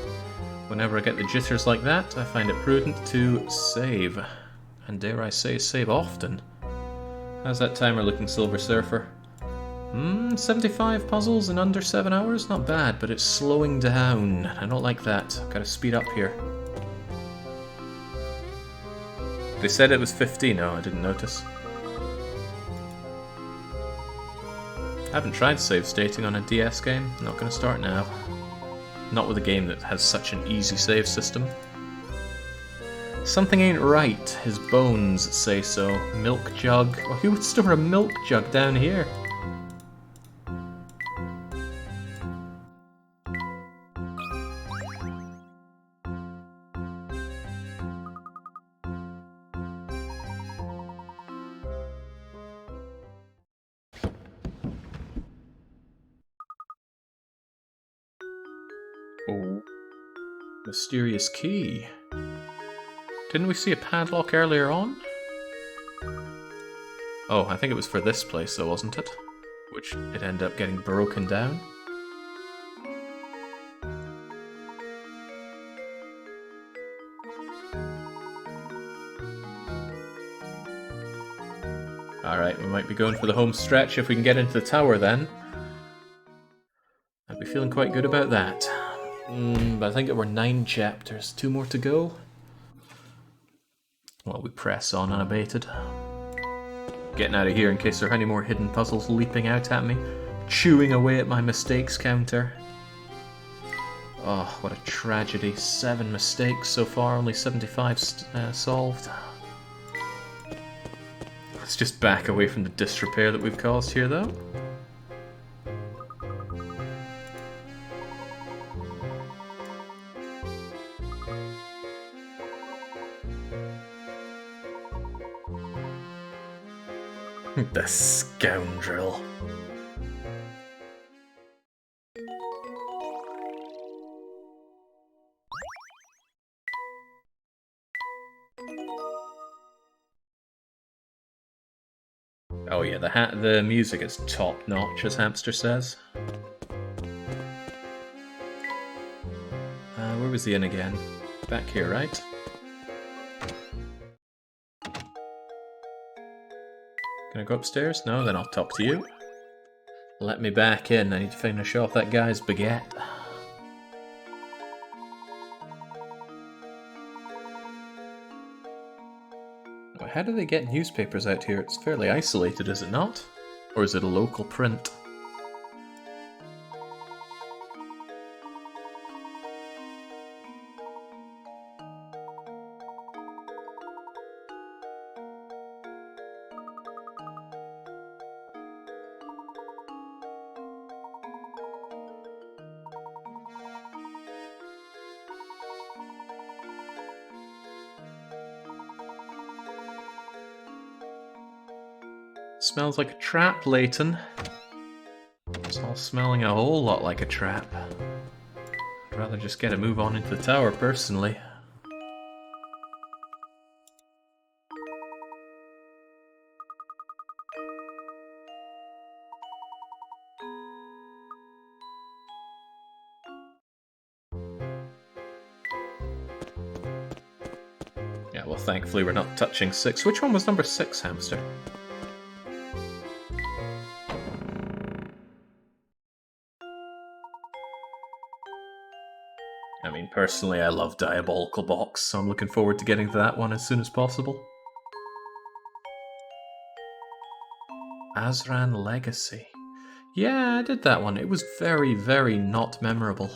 whenever I get the jitters like that, I find it prudent to save. And dare I say, save often. How's that timer looking, Silver Surfer? 75 puzzles in under 7 hours? Not bad, but it's slowing down. I don't like that. Gotta speed up here. They said it was 50. No, I didn't notice. I haven't tried save stating on a DS game. Not gonna start now. Not with a game that has such an easy save system. Something ain't right. His bones say so. Milk jug. Well, who would store a milk jug down here? Oh. Mysterious key. Didn't we see a padlock earlier on? Oh, I think it was for this place though, wasn't it? Which it ended up getting broken down. Alright, we might be going for the home stretch if we can get into the tower then. I'd be feeling quite good about that. But I think there were 9 chapters, 2 more to go. Well, we press on unabated. Getting out of here in case there are any more hidden puzzles leaping out at me, chewing away at my mistakes counter. Oh, what a tragedy. 7 mistakes so far, only 75 solved. Let's just back away from the disrepair that we've caused here, though. The scoundrel. Oh yeah, the music is top notch, as Hamster says. Where was the inn again? Back here, right? Can I go upstairs? No, then I'll talk to you. Let me back in. I need to finish off that guy's baguette. How do they get newspapers out here? It's fairly isolated, is it not? Or is it a local print? Smells like a trap, Layton. It's all smelling a whole lot like a trap. I'd rather just get a move on into the tower, personally. Yeah, well, thankfully we're not touching 6. Which one was number 6, Hamster? I mean, personally, I love Diabolical Box, so I'm looking forward to getting to that one as soon as possible. Azran Legacy. Yeah, I did that one. It was very, very not memorable.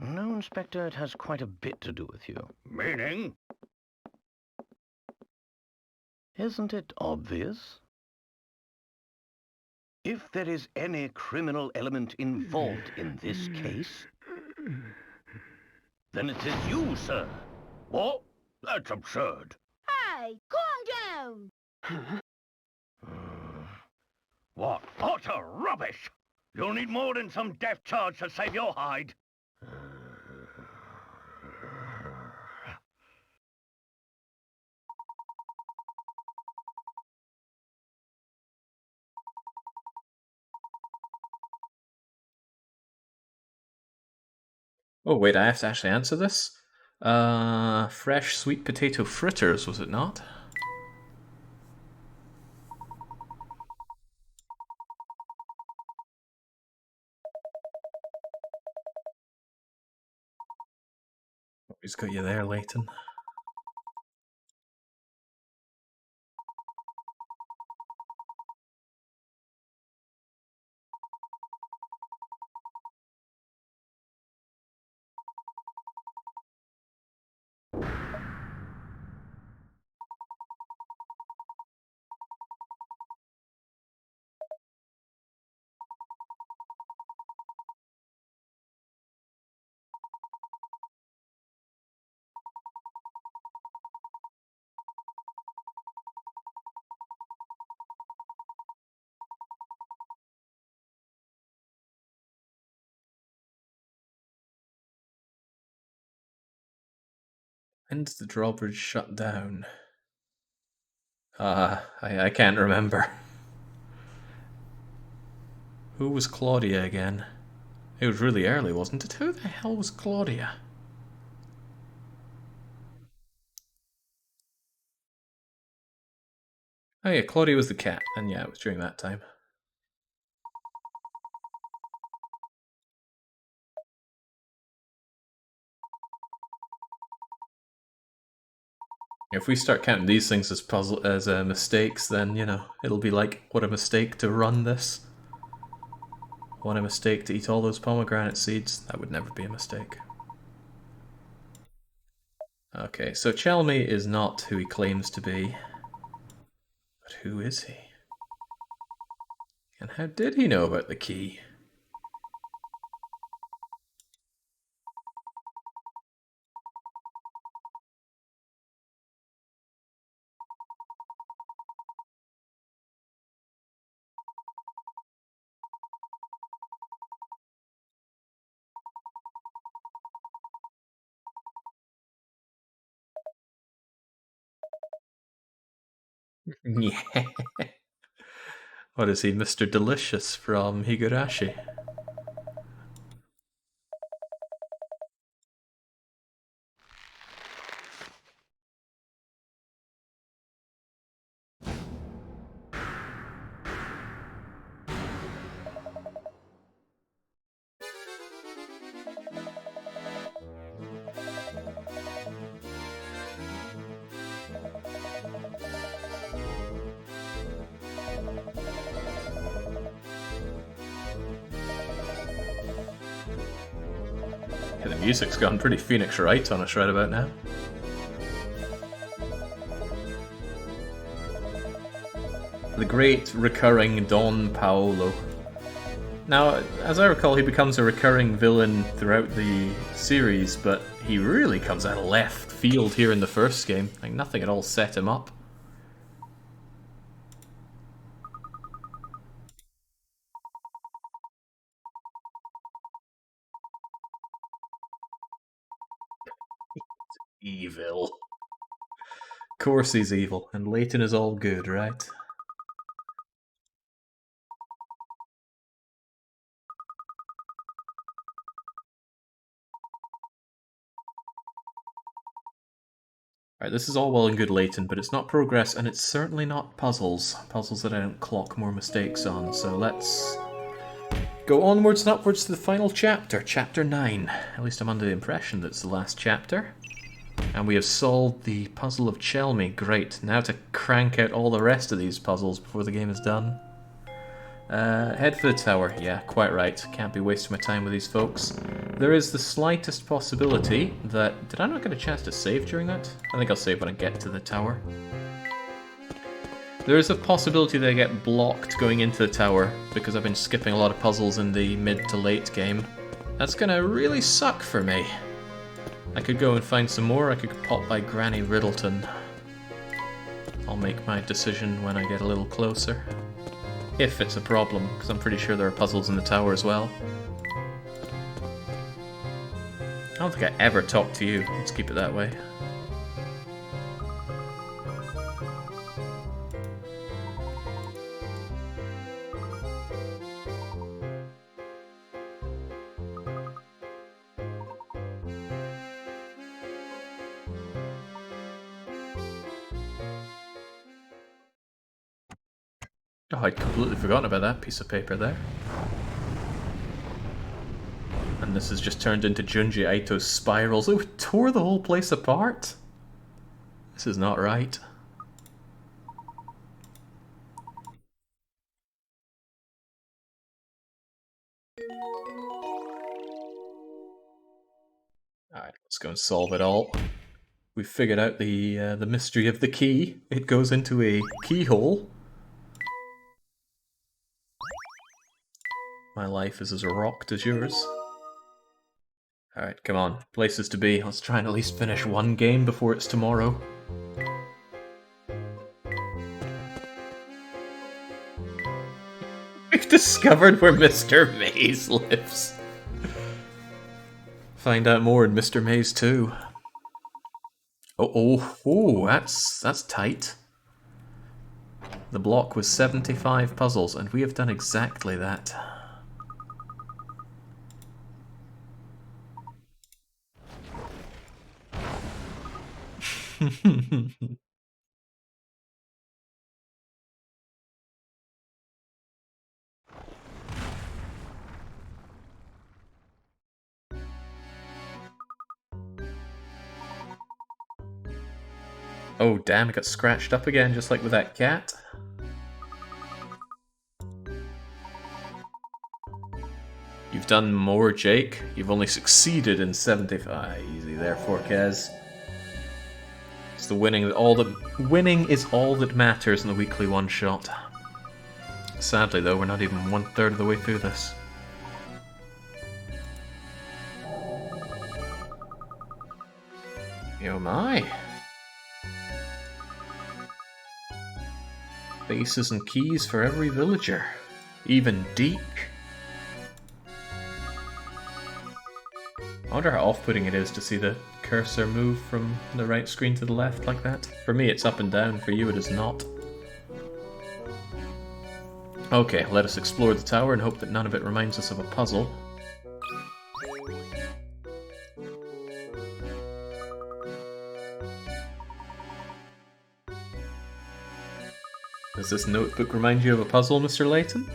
No, Inspector, it has quite a bit to do with you. Meaning? Isn't it obvious? If there is any... Any criminal element involved in this case, criminal element involved in this case, then then it it must be must be the the Then it is you, sir. What? That's absurd. Hey, calm down. What utter rubbish! You'll need more than some death charge to save your hide. Oh wait, I have to actually answer this? Fresh sweet potato fritters, was it not? He's got you there, Layton. When's the drawbridge shut down? I can't remember. Who was Claudia again? It was really early, wasn't it? Who the hell was Claudia? Oh yeah, Claudia was the cat, and yeah, it was during that time. If we start counting these things as mistakes, then, you know, it'll be like, what a mistake to run this. What a mistake to eat all those pomegranate seeds. That would never be a mistake. Okay, so Chelmy is not who he claims to be. But who is he? And how did he know about the key? Yeah. What is he, Mr. Delicious from Higurashi? Yeah, the music's gone pretty Phoenix Wright on us right about now. The great recurring Don Paolo. Now, as I recall, he becomes a recurring villain throughout the series, but he really comes out of left field here in the first game. Like, nothing at all set him up. Evil. Of course he's evil, and Layton is all good, right? Alright, this is all well and good, Layton, but it's not progress, and it's certainly not puzzles. Puzzles that I don't clock more mistakes on, so let's go onwards and upwards to the final chapter, Chapter 9. At least I'm under the impression that it's the last chapter. And we have solved the puzzle of Chelmy. Great. Now to crank out all the rest of these puzzles before the game is done. Head for the tower. Yeah, quite right. Can't be wasting my time with these folks. There is the slightest possibility that... Did I not get a chance to save during that? I think I'll save when I get to the tower. There is a possibility that I get blocked going into the tower because I've been skipping a lot of puzzles in the mid to late game. That's gonna really suck for me. I could go and find some more, I could pop by Granny Riddleton. I'll make my decision when I get a little closer. If it's a problem, because I'm pretty sure there are puzzles in the tower as well. I don't think I ever talked to you, let's keep it that way. Oh, I'd completely forgotten about that piece of paper there. And this has just turned into Junji Ito's spirals. Oh, it tore the whole place apart? This is not right. Alright, let's go and solve it all. We've figured out the mystery of the key. It goes into a keyhole. My life is as rocked as yours. Alright, come on. Places to be. Let's try and at least finish one game before it's tomorrow. We've discovered where Mr. Maze lives. Find out more in Mr. Maze 2. Oh, that's tight. The block was 75 puzzles, and we have done exactly that. Oh damn, it got scratched up again, just like with that cat. You've done more, Jake. You've only succeeded in 75. Easy there, Forkez. It's the winning is all that matters in the weekly one-shot. Sadly though, we're not even 1/3 of the way through this. Oh my. Faces and keys for every villager. Even Deke. I wonder how off-putting it is to see the cursor move from the right screen to the left like that. For me it's up and down, for you it is not. Okay, let us explore the tower and hope that none of it reminds us of a puzzle. Does this notebook remind you of a puzzle, Mr. Layton?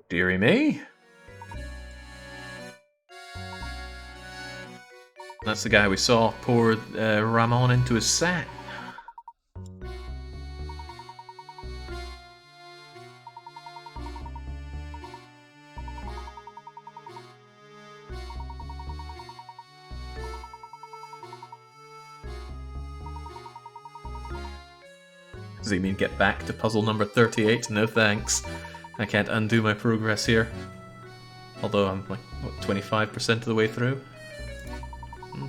Dearie me. That's the guy we saw pour Ramon into his sack. Does he mean get back to puzzle number 38? No thanks. I can't undo my progress here. Although I'm like, what, 25% of the way through?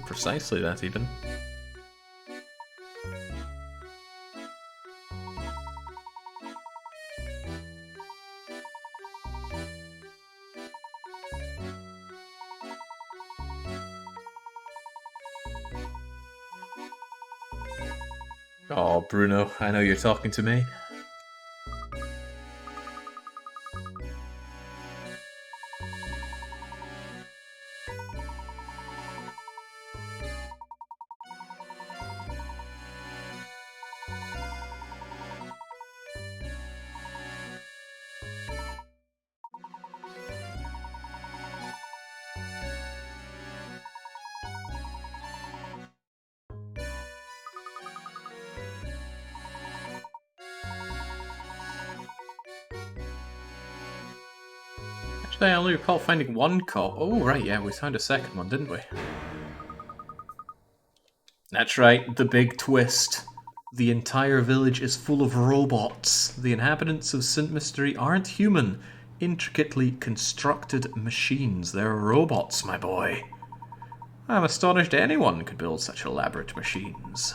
Precisely that, even. Oh, Bruno, I know you're talking to me. Actually, I only recall finding one cop. Oh, right, yeah, we found a second one, didn't we? That's right, the big twist. The entire village is full of robots. The inhabitants of St. Mystery aren't human, intricately constructed machines. They're robots, my boy. I'm astonished anyone could build such elaborate machines.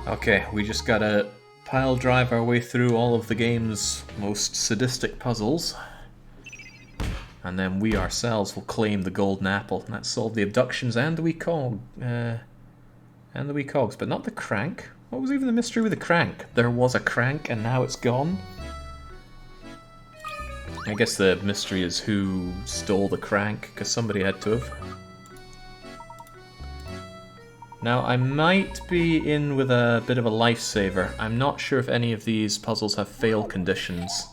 Okay, we just gotta pile drive our way through all of the game's most sadistic puzzles. And then we ourselves will claim the golden apple. And that solved the abductions and the wee cogs, but not the crank. What was even the mystery with the crank? There was a crank and now it's gone? I guess the mystery is who stole the crank, because somebody had to have. Now, I might be in with a bit of a lifesaver. I'm not sure if any of these puzzles have fail conditions.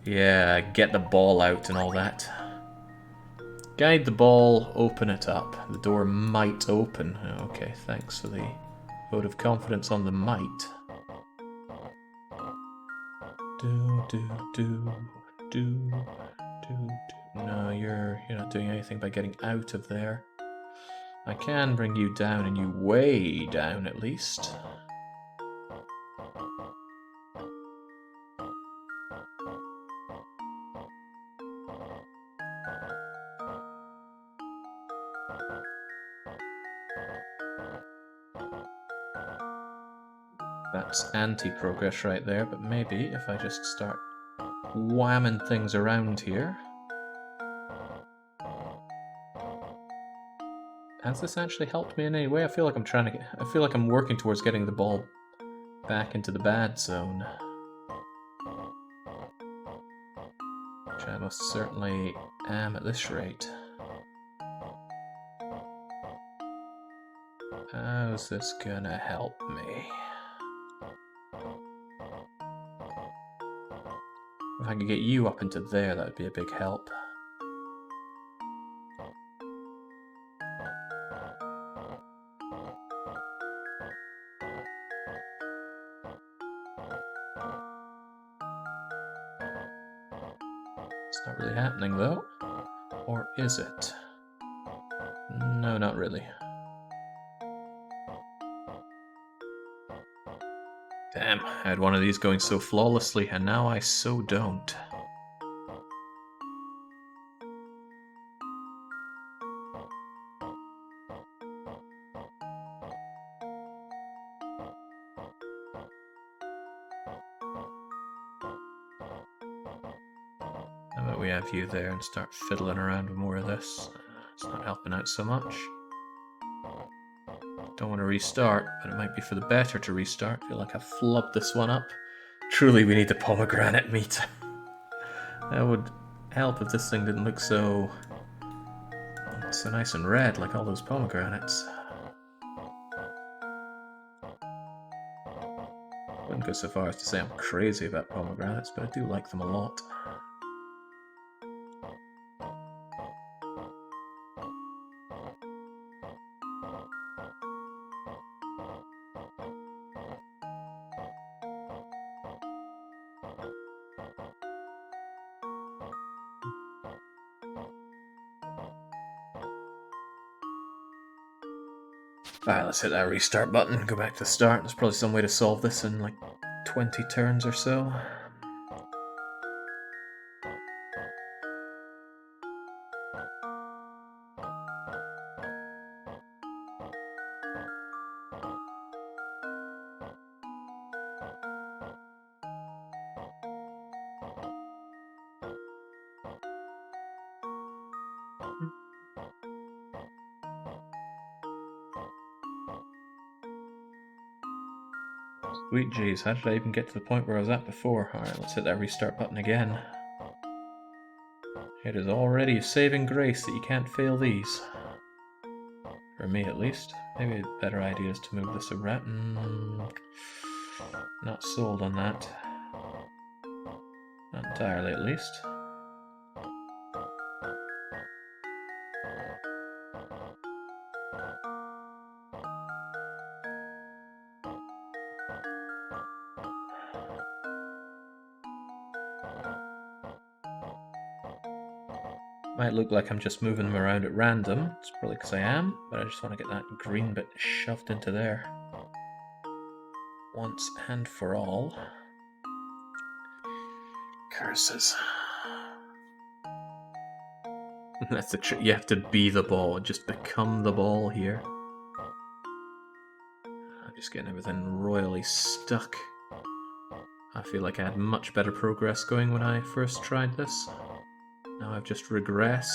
Yeah, get the ball out and all that. Guide the ball, open it up. The door might open. Okay, thanks for the vote of confidence on the might. No, you're not doing anything by getting out of there. I can bring you down, and you way down at least. That's anti-progress right there, but maybe if I just start whamming things around here. Has this actually helped me in any way? I feel like I feel like I'm working towards getting the ball back into the bad zone. Which I most certainly am at this rate. How's this gonna help me? If I could get you up into there, that would be a big help. It's not really happening, though. Or is it? No, not really. Damn, I had one of these going so flawlessly, and now I so don't. How about we have you there and start fiddling around with more of this? It's not helping out so much. Don't want to restart, but it might be for the better to restart. I feel like I've flubbed this one up. Truly, we need the pomegranate meat. That would help if this thing didn't look so nice and red like all those pomegranates. Wouldn't go so far as to say I'm crazy about pomegranates, but I do like them a lot. Alright, let's hit that restart button and go back to the start. There's probably some way to solve this in like 20 turns or so. Sweet jeez, how did I even get to the point where I was at before? Alright, let's hit that restart button again. It is already a saving grace that you can't fail these. For me, at least. Maybe a better idea is to move this around. Not sold on that. Not entirely, at least. Might look like I'm just moving them around at random. It's probably because I am, but I just want to get that green bit shoved into there. Once and for all. Curses. That's the trick. You have to be the ball. Just become the ball here. I'm just getting everything royally stuck. I feel like I had much better progress going when I first tried this. Now I've just regressed.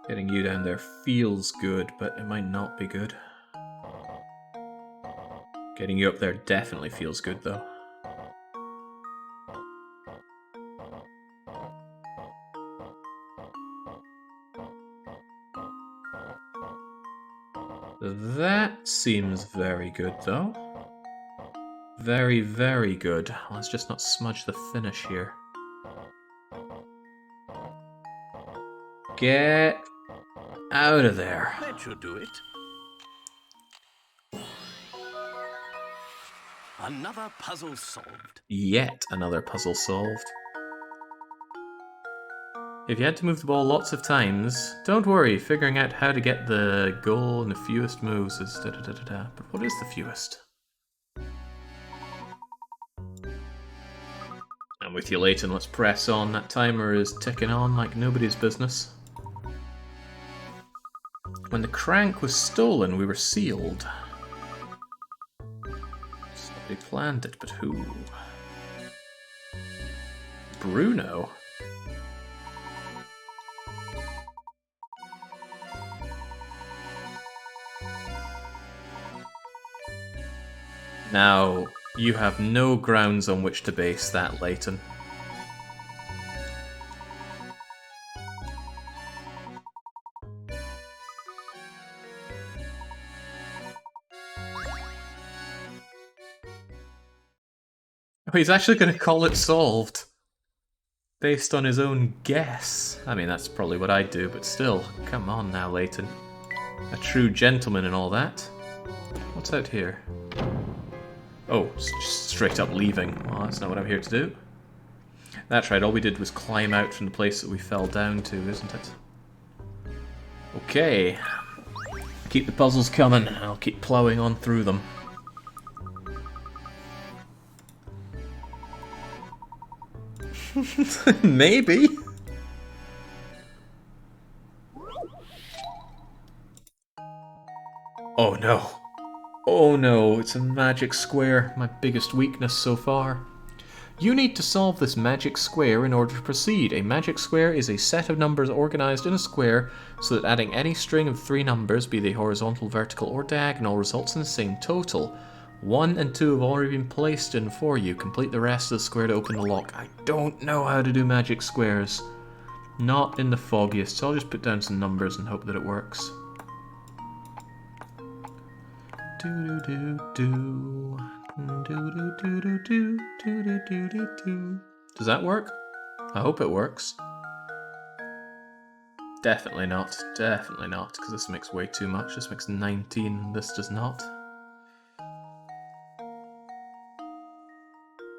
Getting you down there feels good, but it might not be good. Getting you up there definitely feels good, though. That seems very good, though. Very, very good. Let's just not smudge the finish here. Get out of there. That should do it. Another puzzle solved. Yet another puzzle solved. If you had to move the ball lots of times, don't worry, figuring out how to get the goal in the fewest moves is da-da-da-da-da. But what is the fewest? I'm with you, Layton. Let's press on. That timer is ticking on like nobody's business. When the crank was stolen, we were sealed. Somebody planned it, but who? Bruno? Now, you have no grounds on which to base that, Layton. Oh, he's actually going to call it solved. Based on his own guess. I mean, that's probably what I'd do, but still. Come on now, Layton. A true gentleman and all that. What's out here? Oh, just straight up leaving. Well, that's not what I'm here to do. That's right, all we did was climb out from the place that we fell down to, isn't it? Okay. Keep the puzzles coming. I'll keep ploughing on through them. Maybe. Oh no. Oh no, it's a magic square, my biggest weakness so far. You need to solve this magic square in order to proceed. A magic square is a set of numbers organized in a square so that adding any string of 3 numbers, be they horizontal, vertical, or diagonal, results in the same total. 1 and 2 have already been placed in for you. Complete the rest of the square to open the lock. I don't know how to do magic squares. Not in the foggiest, so I'll just put down some numbers and hope that it works. Does that work? I hope it works. Definitely not. Definitely not, because this makes way too much. This makes 19, this does not.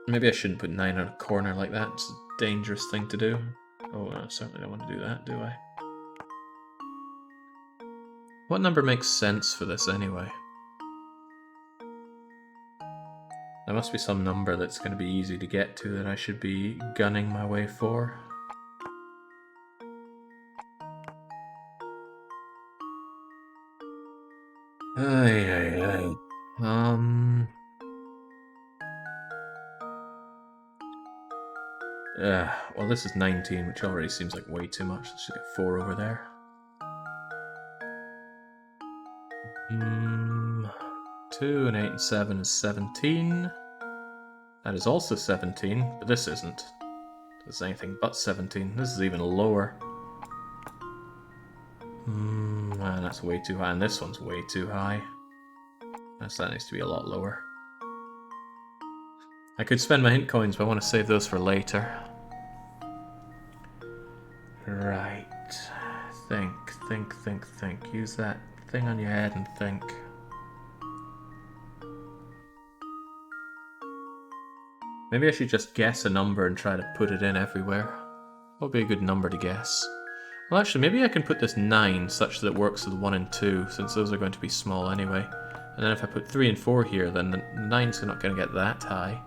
Maybe I shouldn't put 9 on a corner like that. It's a dangerous thing to do. Oh, no, I certainly don't want to do that, do I? What number makes sense for this anyway? There must be some number that's going to be easy to get to that I should be gunning my way for. Well, this is 19, which already seems like way too much. Let's just get 4 over there. 2 and 8 and 7 is 17. That is also 17, but this isn't. This is anything but 17. This is even lower. Man, that's way too high, and this one's way too high. That needs to be a lot lower. I could spend my hint coins, but I want to save those for later. Right. Think. Use that thing on your head and think. Maybe I should just guess a number and try to put it in everywhere. What would be a good number to guess? Well, actually, maybe I can put this 9 such that it works with 1 and 2, since those are going to be small anyway. And then if I put 3 and 4 here, then the 9's not going to get that high.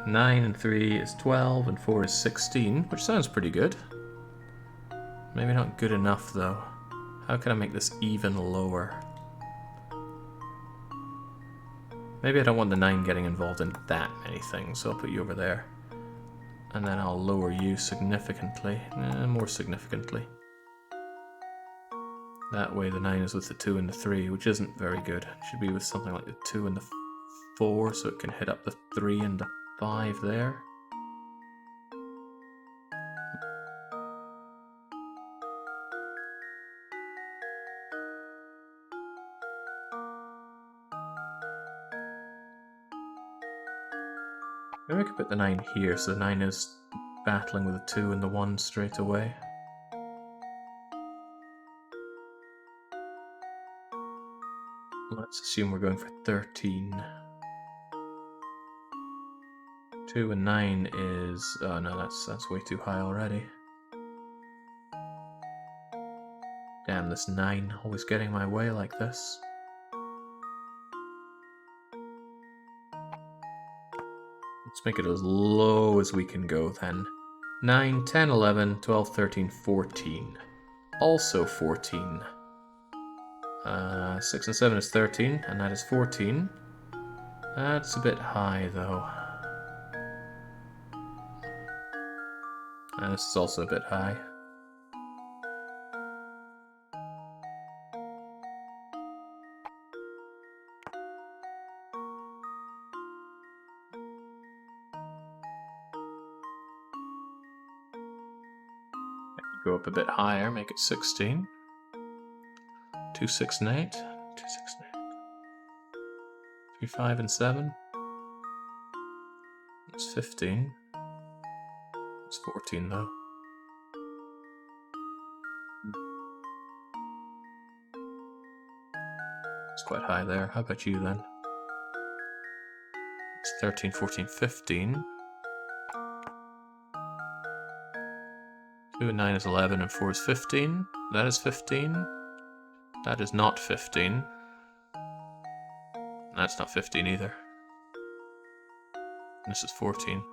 9 and 3 is 12, and 4 is 16, which sounds pretty good. Maybe not good enough, though. How can I make this even lower? Maybe I don't want the 9 getting involved in that many things, so I'll put you over there. And then I'll lower you significantly. More significantly. That way the 9 is with the 2 and the 3, which isn't very good. It should be with something like the 2 and the 4, so it can hit up the 3 and the 5 there. Maybe I could put the 9 here, so the 9 is battling with the 2 and the 1 straight away. Let's assume we're going for 13. 2 and 9 is... oh no, that's way too high already. Damn, this 9 always getting my way like this. Let's make it as low as we can go then. 9, 10, 11, 12, 13, 14. Also 14. 6 and 7 is 13, and that is 14. That's a bit high, though. And this is also a bit high. Go up a bit higher, make it 16. 2, 6, and 8. 2, 6, and 8. 3, 5, and 7. It's 15. It's 14, though. It's quite high there. How about you, then? It's 13, 14, 15. 2 and 9 is 11, and 4 is 15. That is 15. That is not 15. That's not 15 either. And this is 14.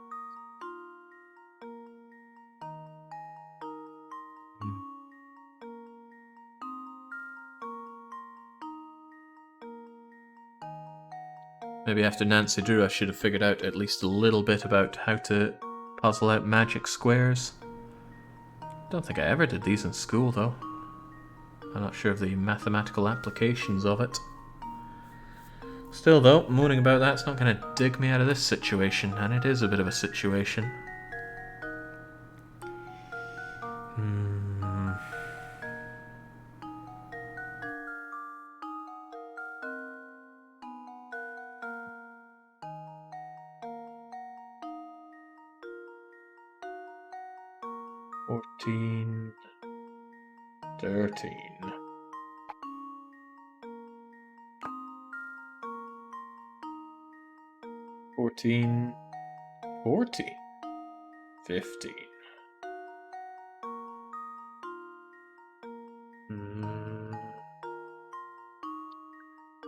Maybe after Nancy Drew I should have figured out at least a little bit about how to puzzle out magic squares. Don't think I ever did these in school, though. I'm not sure of the mathematical applications of it. Still, though, moaning about that's not going to dig me out of this situation, and it is a bit of a situation. $14, 13. 14, 14, 15.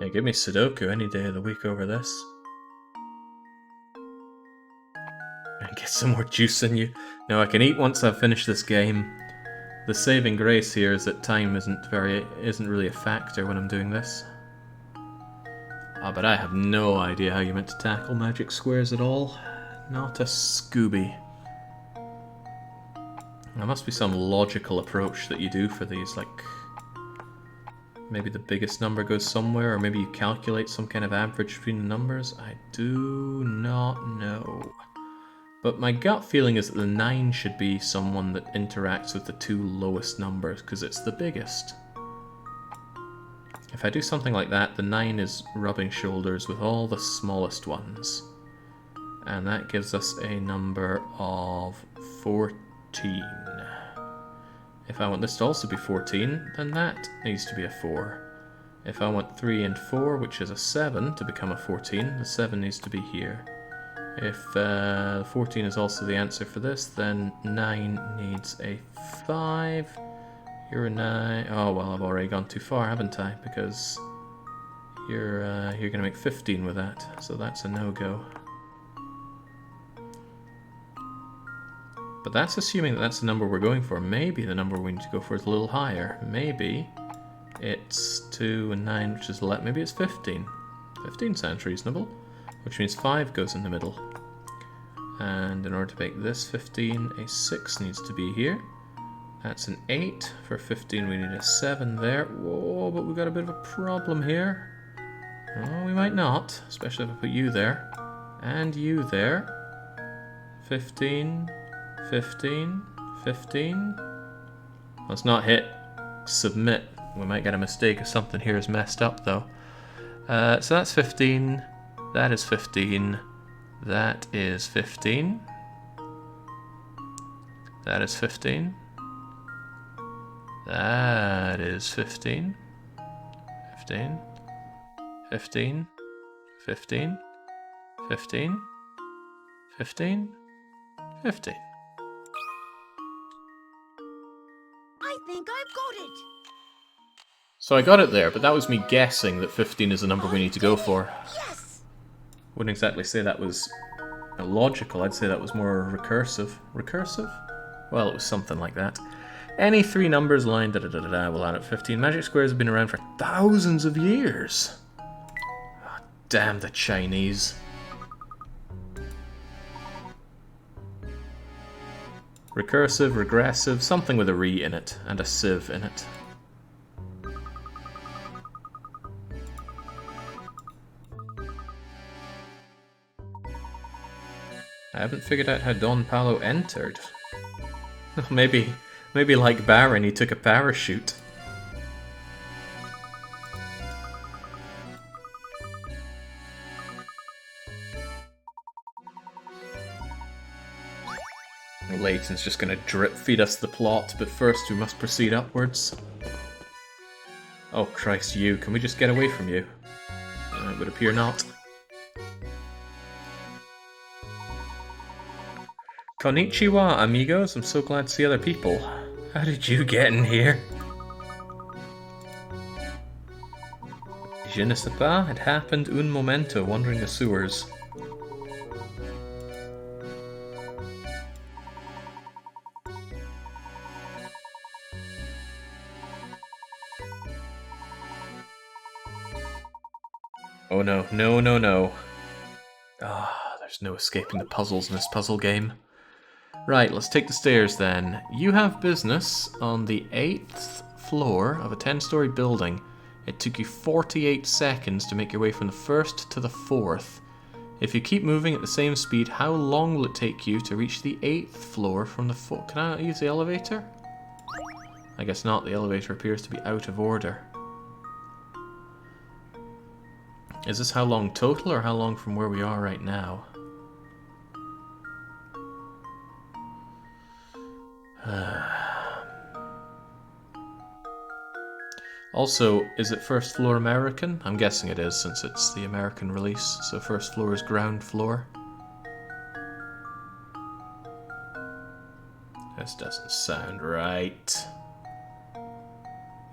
Yeah, give me Sudoku any day of the week over this. And get some more juice in you. No, I can eat once I've finished this game. The saving grace here is that time isn't really a factor when I'm doing this. But I have no idea how you're meant to tackle magic squares at all. Not a Scooby. There must be some logical approach that you do for these, like... Maybe the biggest number goes somewhere, or maybe you calculate some kind of average between the numbers. I do not know. But my gut feeling is that the 9 should be someone that interacts with the 2 lowest numbers, because it's the biggest. If I do something like that, the 9 is rubbing shoulders with all the smallest ones. And that gives us a number of 14. If I want this to also be 14, then that needs to be a 4. If I want 3 and 4, which is a 7, to become a 14, the 7 needs to be here. If 14 is also the answer for this, then 9 needs a 5. You're a 9. Oh, well, I've already gone too far, haven't I? Because you're going to make 15 with that, so that's a no-go. But that's assuming that that's the number we're going for. Maybe the number we need to go for is a little higher. Maybe it's 2 and 9, which is 11. Maybe it's 15. 15 sounds reasonable, which means 5 goes in the middle. And in order to make this 15, a 6 needs to be here. That's an 8. For 15 we need a 7 there. Whoa, but we've got a bit of a problem here. Oh, we might not, especially if I put you there. And you there. 15, 15, 15. Let's not hit submit. We might get a mistake if something here is messed up though. So that's 15. That is 15. That is 15. That is 15. That is 15. 15. 15. 15. 15. 15. 15. I think I've got it. So I got it there, but that was me guessing that 15 is the number we need to go for. Yes. Wouldn't exactly say that was illogical, I'd say that was more recursive. Recursive? Well, it was something like that. Any 3 numbers lined da-da-da-da-da will add up 15. Magic squares have been around for thousands of years. Oh, damn the Chinese. Recursive, regressive, something with a re in it, and a sieve in it. I haven't figured out how Don Palo entered. Maybe like Baron, he took a parachute. Layton's just gonna drip feed us the plot, but first we must proceed upwards. Oh Christ, you. Can we just get away from you? It would appear not. Konnichiwa, amigos. I'm so glad to see other people. How did you get in here? Je ne sais pas. It happened un momento, wandering the sewers. Oh no, no, no, no. Ah, there's no escaping the puzzles in this puzzle game. Right, let's take the stairs then. You have business on the 8th floor of a 10-story building. It took you 48 seconds to make your way from the 1st to the 4th. If you keep moving at the same speed, how long will it take you to reach the 8th floor from the 4th? Can I use the elevator? I guess not, the elevator appears to be out of order. Is this how long total, or how long from where we are right now? Also, is it first floor American? I'm guessing it is, since it's the American release, so first floor is ground floor. This doesn't sound right.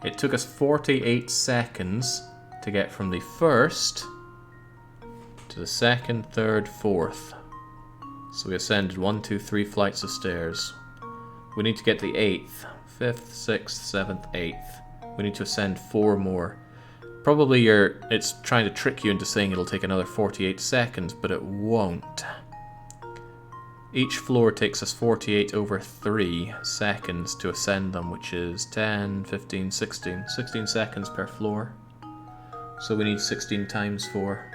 It took us 48 seconds to get from the 1st to the 2nd, 3rd, 4th. So we ascended 1, 2, 3 flights of stairs. We need to get the 8th, 5th, 6th, 7th, 8th. We need to ascend 4 more. Probably it's trying to trick you into saying it'll take another 48 seconds, but it won't. Each floor takes us 48 over 3 seconds to ascend them, which is 10, 15, 16. 16 seconds per floor. So we need 16 times 4.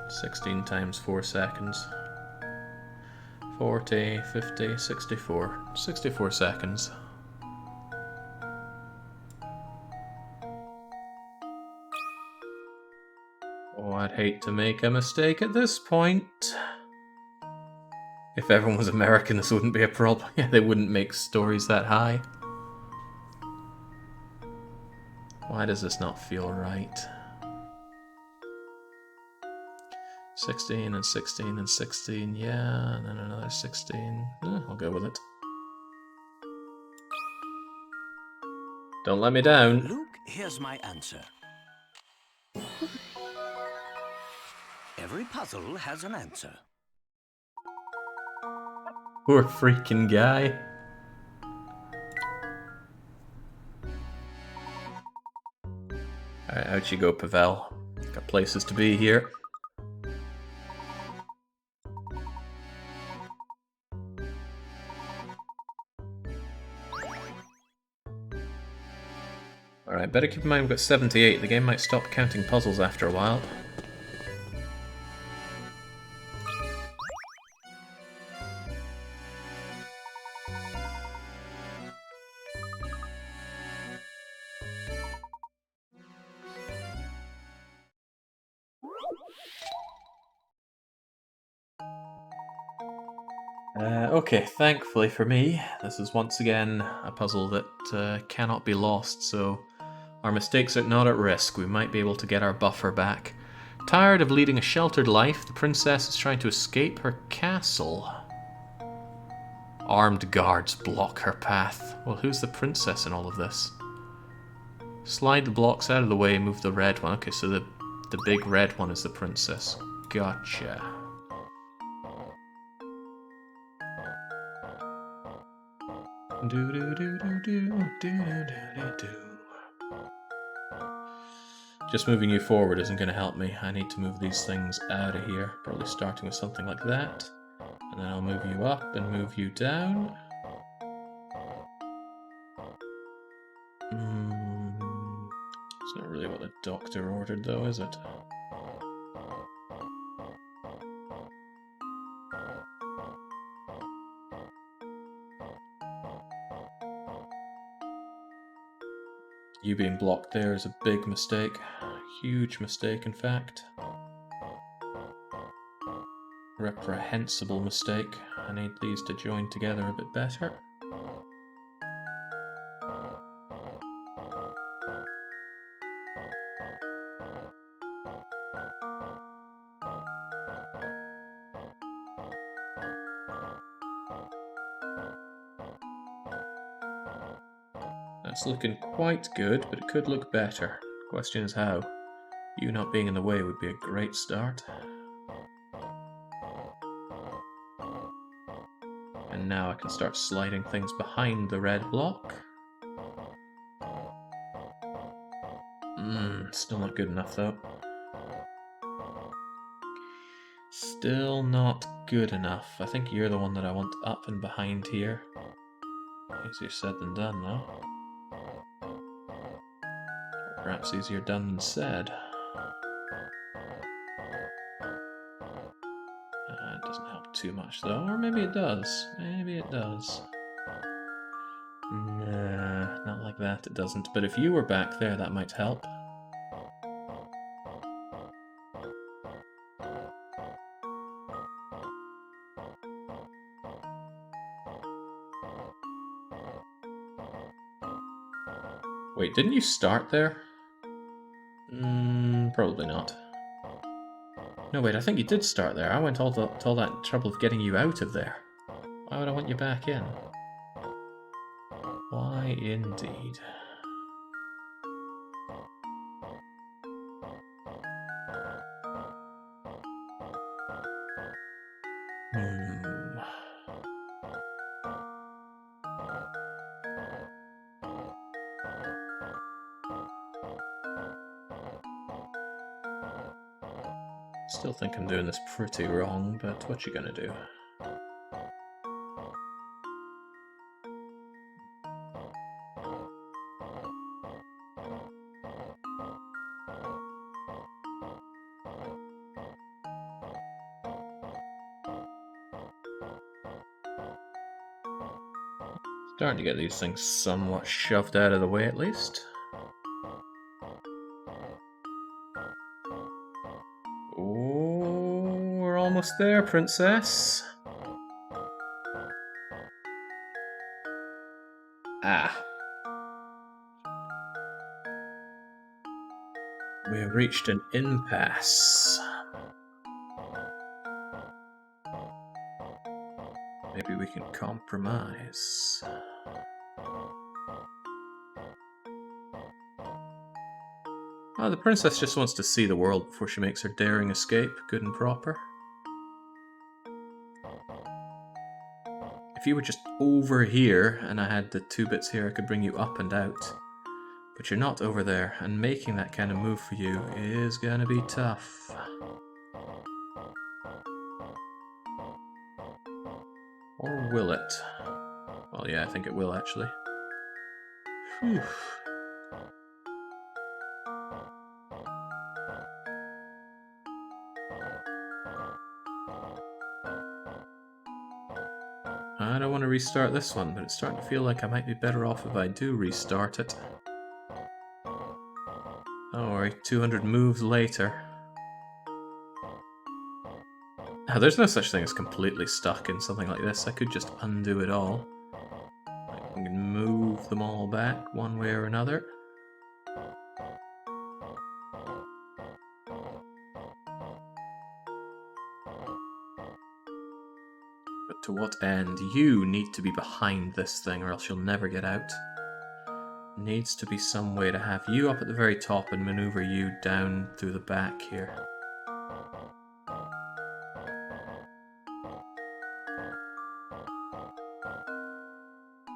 16 times 4 seconds. 40, 50, 64. 64 seconds. Oh, I'd hate to make a mistake at this point. If everyone was American, this wouldn't be a problem. Yeah, they wouldn't make stories that high. Why does this not feel right? 16 and 16 and 16, yeah, and then another 16. I'll go with it. Don't let me down. Luke, here's my answer. Every puzzle has an answer. Poor freaking guy. Alright, out you go, Pavel. Got places to be here. Alright, better keep in mind we've got 78. The game might stop counting puzzles after a while. Okay, thankfully for me, this is once again a puzzle that cannot be lost, so our mistakes are not at risk. We might be able to get our buffer back. Tired of leading a sheltered life, the princess is trying to escape her castle. Armed guards block her path. Well, who's the princess in all of this? Slide the blocks out of the way, move the red one. Okay, so the big red one is the princess. Gotcha. Just moving you forward isn't going to help me. I need to move these things out of here. Probably starting with something like that. And then I'll move you up and move you down. It's not really what the doctor ordered though, is it? You being blocked there is a big mistake. Huge mistake, in fact. Reprehensible mistake. I need these to join together a bit better. That's looking quite good, but it could look better. Question is how. You not being in the way would be a great start. And now I can start sliding things behind the red block. Still not good enough though. Still not good enough. I think you're the one that I want up and behind here. Easier said than done though. Perhaps easier done than said. It doesn't help too much though, or maybe it does. Maybe it does. Nah, not like that it doesn't. But if you were back there, that might help. Wait, didn't you start there? Probably not. No, wait, I think you did start there. I went to all that trouble of getting you out of there. Why would I want you back in? Why indeed? Still think I'm doing this pretty wrong, but what you gonna do? Starting to get these things somewhat shoved out of the way at least. Oh, we're almost there, princess. Ah. We have reached an impasse. Maybe we can compromise. Oh, the princess just wants to see the world before she makes her daring escape, good and proper. If you were just over here and I had the 2 bits here, I could bring you up and out. But you're not over there, and making that kind of move for you is gonna be tough. Or will it? Well, yeah, I think it will actually. Whew. I don't want to restart this one, but it's starting to feel like I might be better off if I do restart it. Don't worry, 200 moves later. Now, there's no such thing as completely stuck in something like this. I could just undo it all. I can move them all back one way or another. But to what end? You need to be behind this thing or else you'll never get out. Needs to be some way to have you up at the very top and maneuver you down through the back here.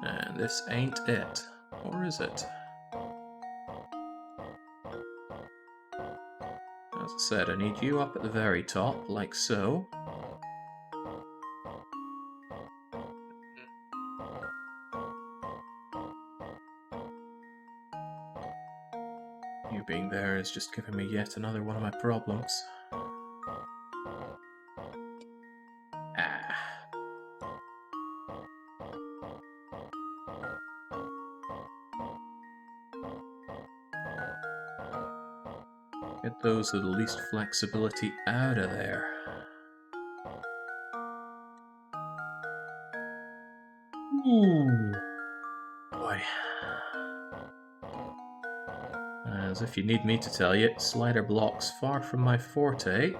And this ain't it. Or is it? As I said, I need you up at the very top, like so. You being there is just giving me yet another one of my problems. Ah. Get those with the least flexibility out of there. Ooh. Boy. As if you need me to tell you, slider blocks far from my forte.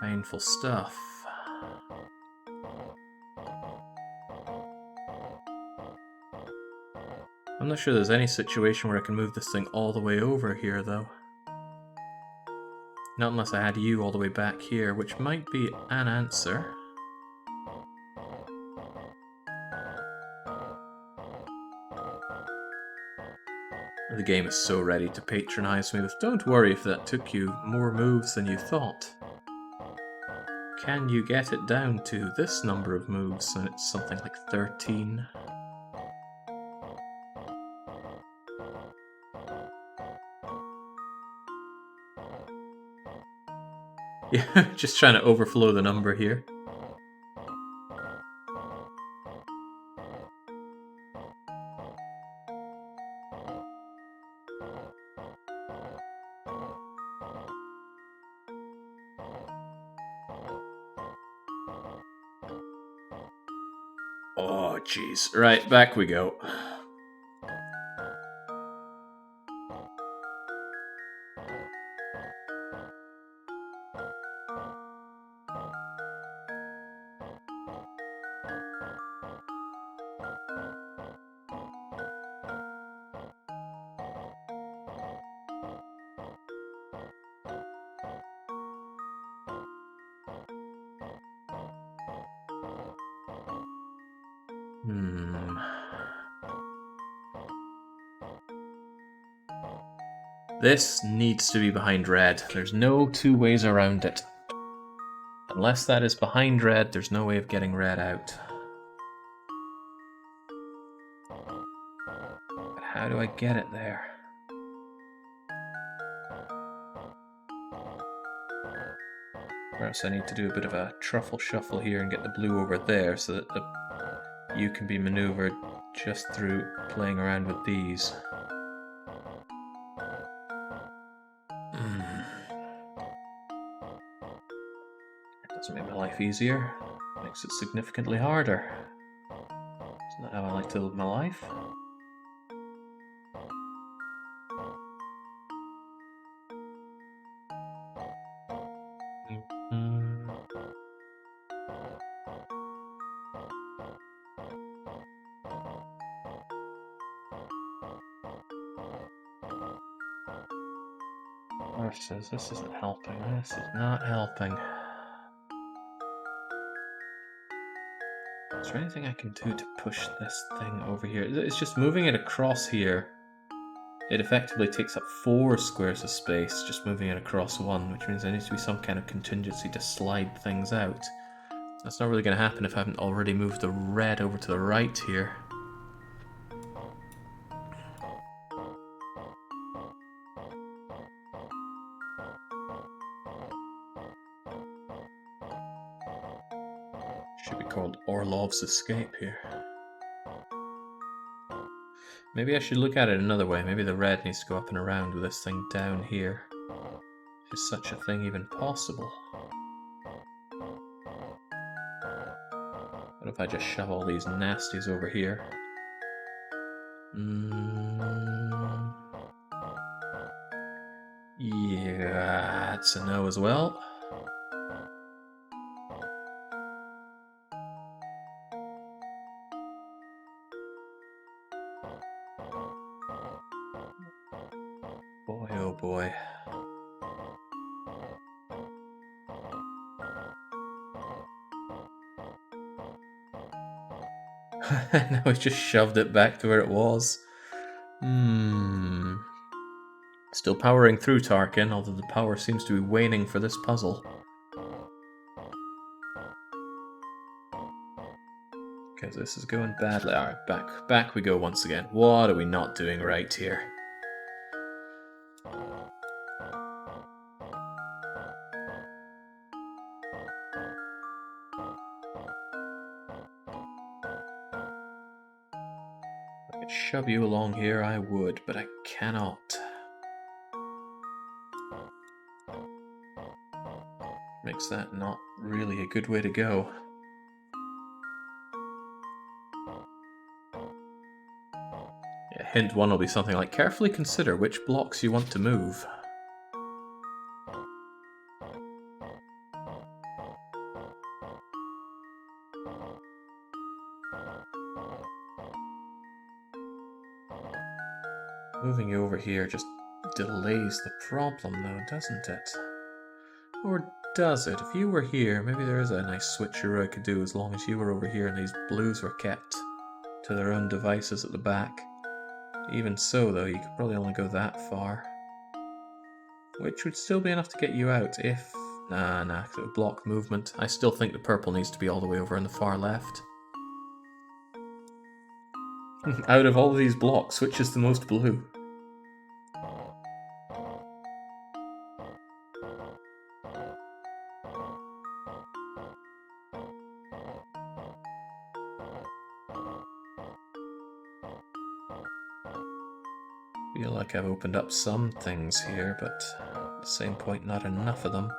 Painful stuff. I'm not sure there's any situation where I can move this thing all the way over here, though. Not unless I had you all the way back here, which might be an answer. The game is so ready to patronize me with, don't worry if that took you more moves than you thought. Can you get it down to this number of moves? And it's something like 13. Yeah, just trying to overflow the number here. Oh, jeez. Right, back we go. This needs to be behind red. There's no two ways around it. Unless that is behind red, there's no way of getting red out. But how do I get it there? Perhaps I need to do a bit of a truffle shuffle here and get the blue over there so that the U can be maneuvered just through playing around with these. It doesn't make my life easier. It makes it significantly harder. Isn't that how I like to live my life? Says this isn't helping. This is not helping. Is there anything I can do to push this thing over here? It's just moving it across here. It effectively takes up 4 squares of space, just moving it across 1, which means there needs to be some kind of contingency to slide things out. That's not really going to happen if I haven't already moved the red over to the right here. Should be called Orlov's Escape here. Maybe I should look at it another way. Maybe the red needs to go up and around with this thing down here. Is such a thing even possible? What if I just shove all these nasties over here? Yeah, that's a no as well. Boy, oh boy. Now I just shoved it back to where it was. Still powering through Tarkin, although the power seems to be waning for this puzzle. Because this is going badly. Alright, back we go once again. What are we not doing right here? If I could shove you along here, I would, but I cannot. Makes that not really a good way to go. Yeah, hint 1 will be something like, carefully consider which blocks you want to move. Moving you over here just delays the problem though, doesn't it? Or does it? If you were here, maybe there is a nice switcheroo I could do as long as you were over here and these blues were kept to their own devices at the back. Even so though, you could probably only go that far. Which would still be enough to get you out if... Nah, it would block movement. I still think the purple needs to be all the way over on the far left. Out of all of these blocks, which is the most blue? I feel like I've opened up some things here, but at the same point, not enough of them.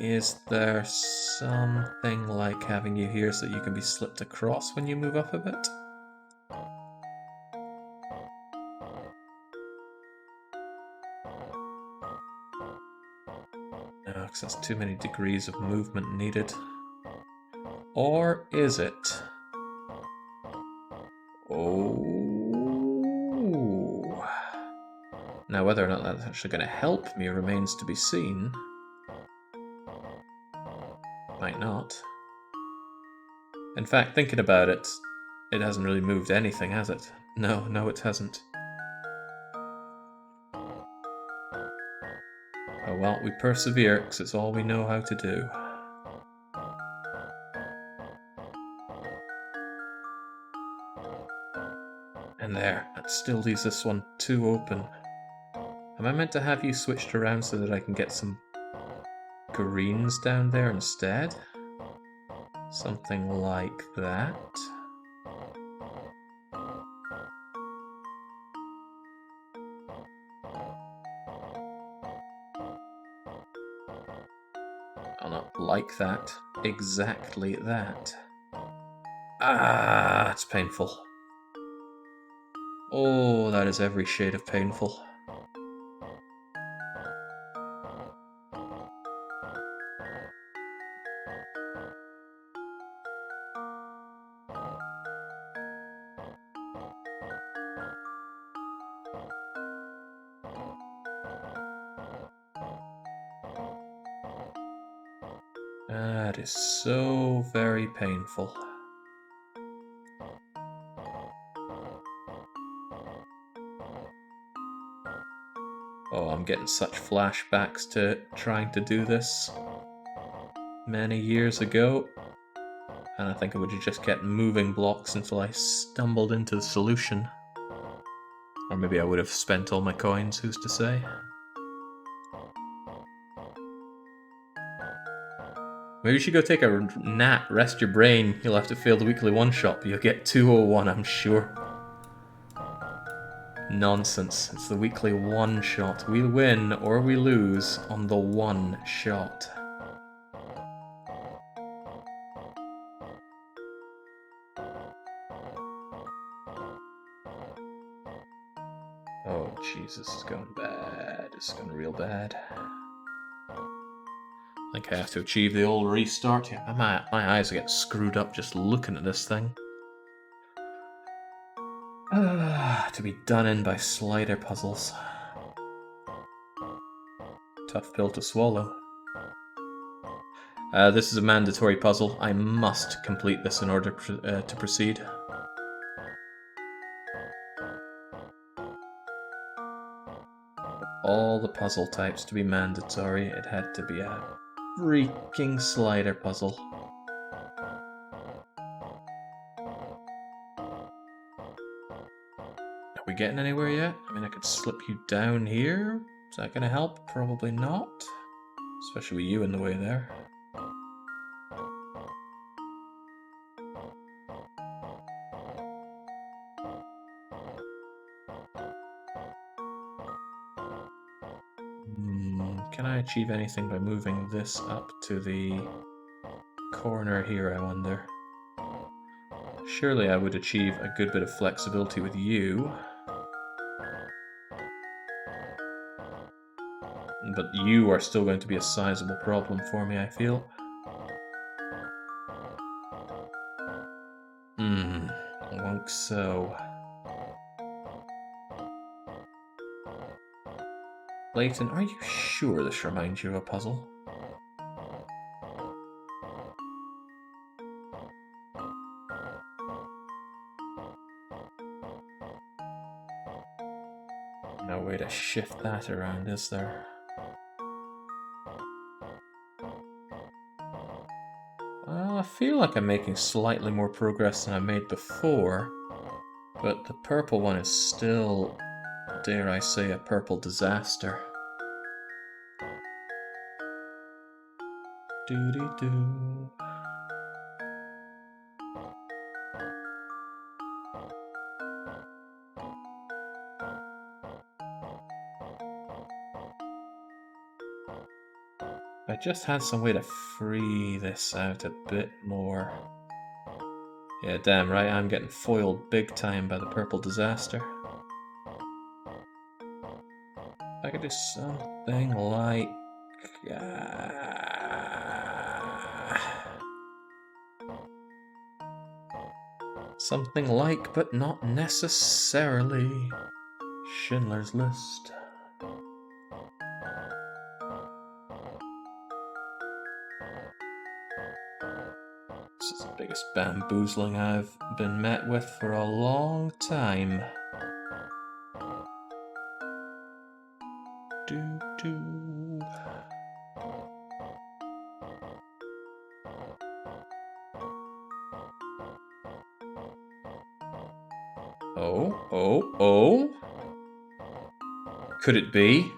Is there something like having you here so that you can be slipped across when you move up a bit? No, because that's too many degrees of movement needed. Or is it? Oh. Now, whether or not that's actually going to help me remains to be seen. Might not. In fact, thinking about it, It hasn't really moved anything, has it? No, it hasn't. Oh well, we persevere, because it's all we know how to do. And there, that still leaves this one too open. Am I meant to have you switched around so that I can get some greens down there instead? Something like that. Oh, not like that. Exactly that. Ah, it's painful. Oh, that is every shade of painful. That is so very painful. Oh, I'm getting such flashbacks to trying to do this many years ago. And I think I would have just kept moving blocks until I stumbled into the solution. Or maybe I would have spent all my coins, who's to say? Maybe you should go take a nap, rest your brain. You'll have to fail the weekly one-shot, but you'll get 201, I'm sure. Nonsense. It's the weekly one-shot. We win or we lose on the one shot. Oh, Jesus, it's going bad. It's going real bad. I think I have to achieve the old restart. Yeah, my eyes are getting screwed up just looking at this thing. To be done in by slider puzzles. Tough pill to swallow. This is a mandatory puzzle. I must complete this in order to proceed. All the puzzle types to be mandatory, it had to be a freaking slider puzzle. Are we getting anywhere yet? I mean, I could slip you down here. Is that gonna help? Probably not. Especially with you in the way there. Can I achieve anything by moving this up to the corner here, I wonder? Surely I would achieve a good bit of flexibility with you. But you are still going to be a sizable problem for me, I feel. I think so. Layton, are you sure this reminds you of a puzzle? No way to shift that around, is there? Well, I feel like I'm making slightly more progress than I made before, but the purple one is still, dare I say, a purple disaster. Doo-dee-doo. I just had some way to free this out a bit more. Yeah, damn right, I'm getting foiled big time by the purple disaster. I could do something like... something like, but not necessarily, Schindler's List. This is the biggest bamboozling I've been met with for a long time. Do. Oh. Could it be?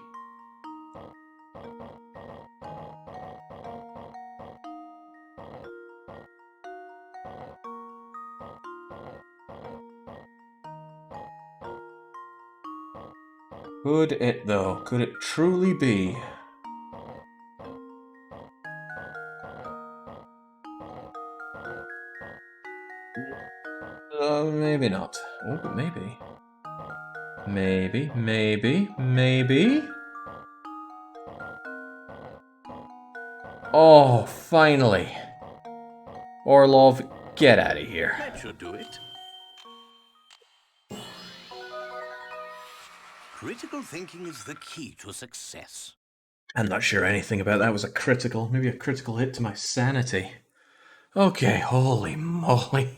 Could it, though? Could it truly be? Maybe not. Oh, but maybe. Maybe. Oh, finally. Orlov, get out of here. That should do it. Critical thinking is the key to success. I'm not sure anything about that was maybe a critical hit to my sanity. Okay, holy moly.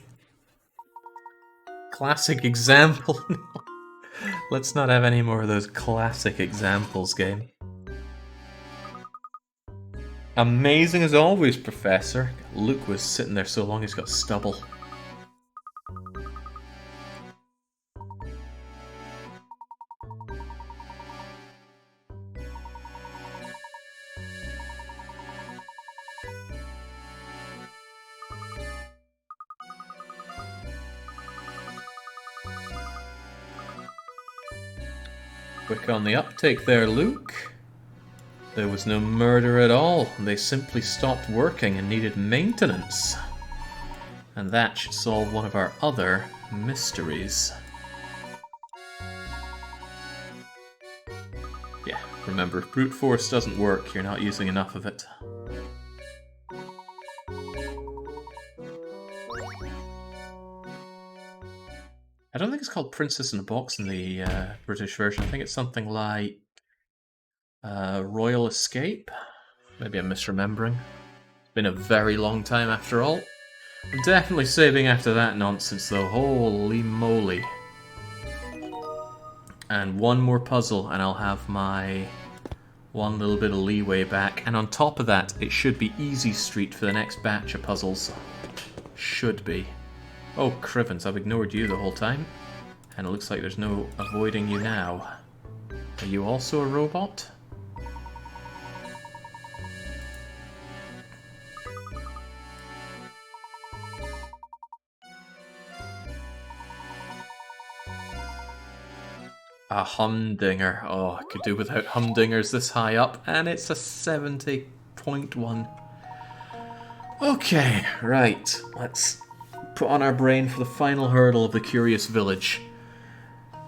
Classic example. Let's not have any more of those classic examples, game. Amazing as always, Professor. Luke was sitting there so long he's got stubble. Quick on the uptake there, Luke. There was no murder at all. They simply stopped working and needed maintenance. And that should solve one of our other mysteries. Yeah, remember, if brute force doesn't work, you're not using enough of it. I don't think it's called Princess in a Box in the British version. I think it's something like Royal Escape. Maybe I'm misremembering. It's been a very long time after all. I'm definitely saving after that nonsense though. Holy moly. And one more puzzle and I'll have my one little bit of leeway back. And on top of that, it should be Easy Street for the next batch of puzzles. Should be. Oh, Crivens, I've ignored you the whole time. And it looks like there's no avoiding you now. Are you also a robot? A humdinger. Oh, I could do without humdingers this high up. And it's a 70.1. Okay, right. Let's put on our brain for the final hurdle of the Curious Village.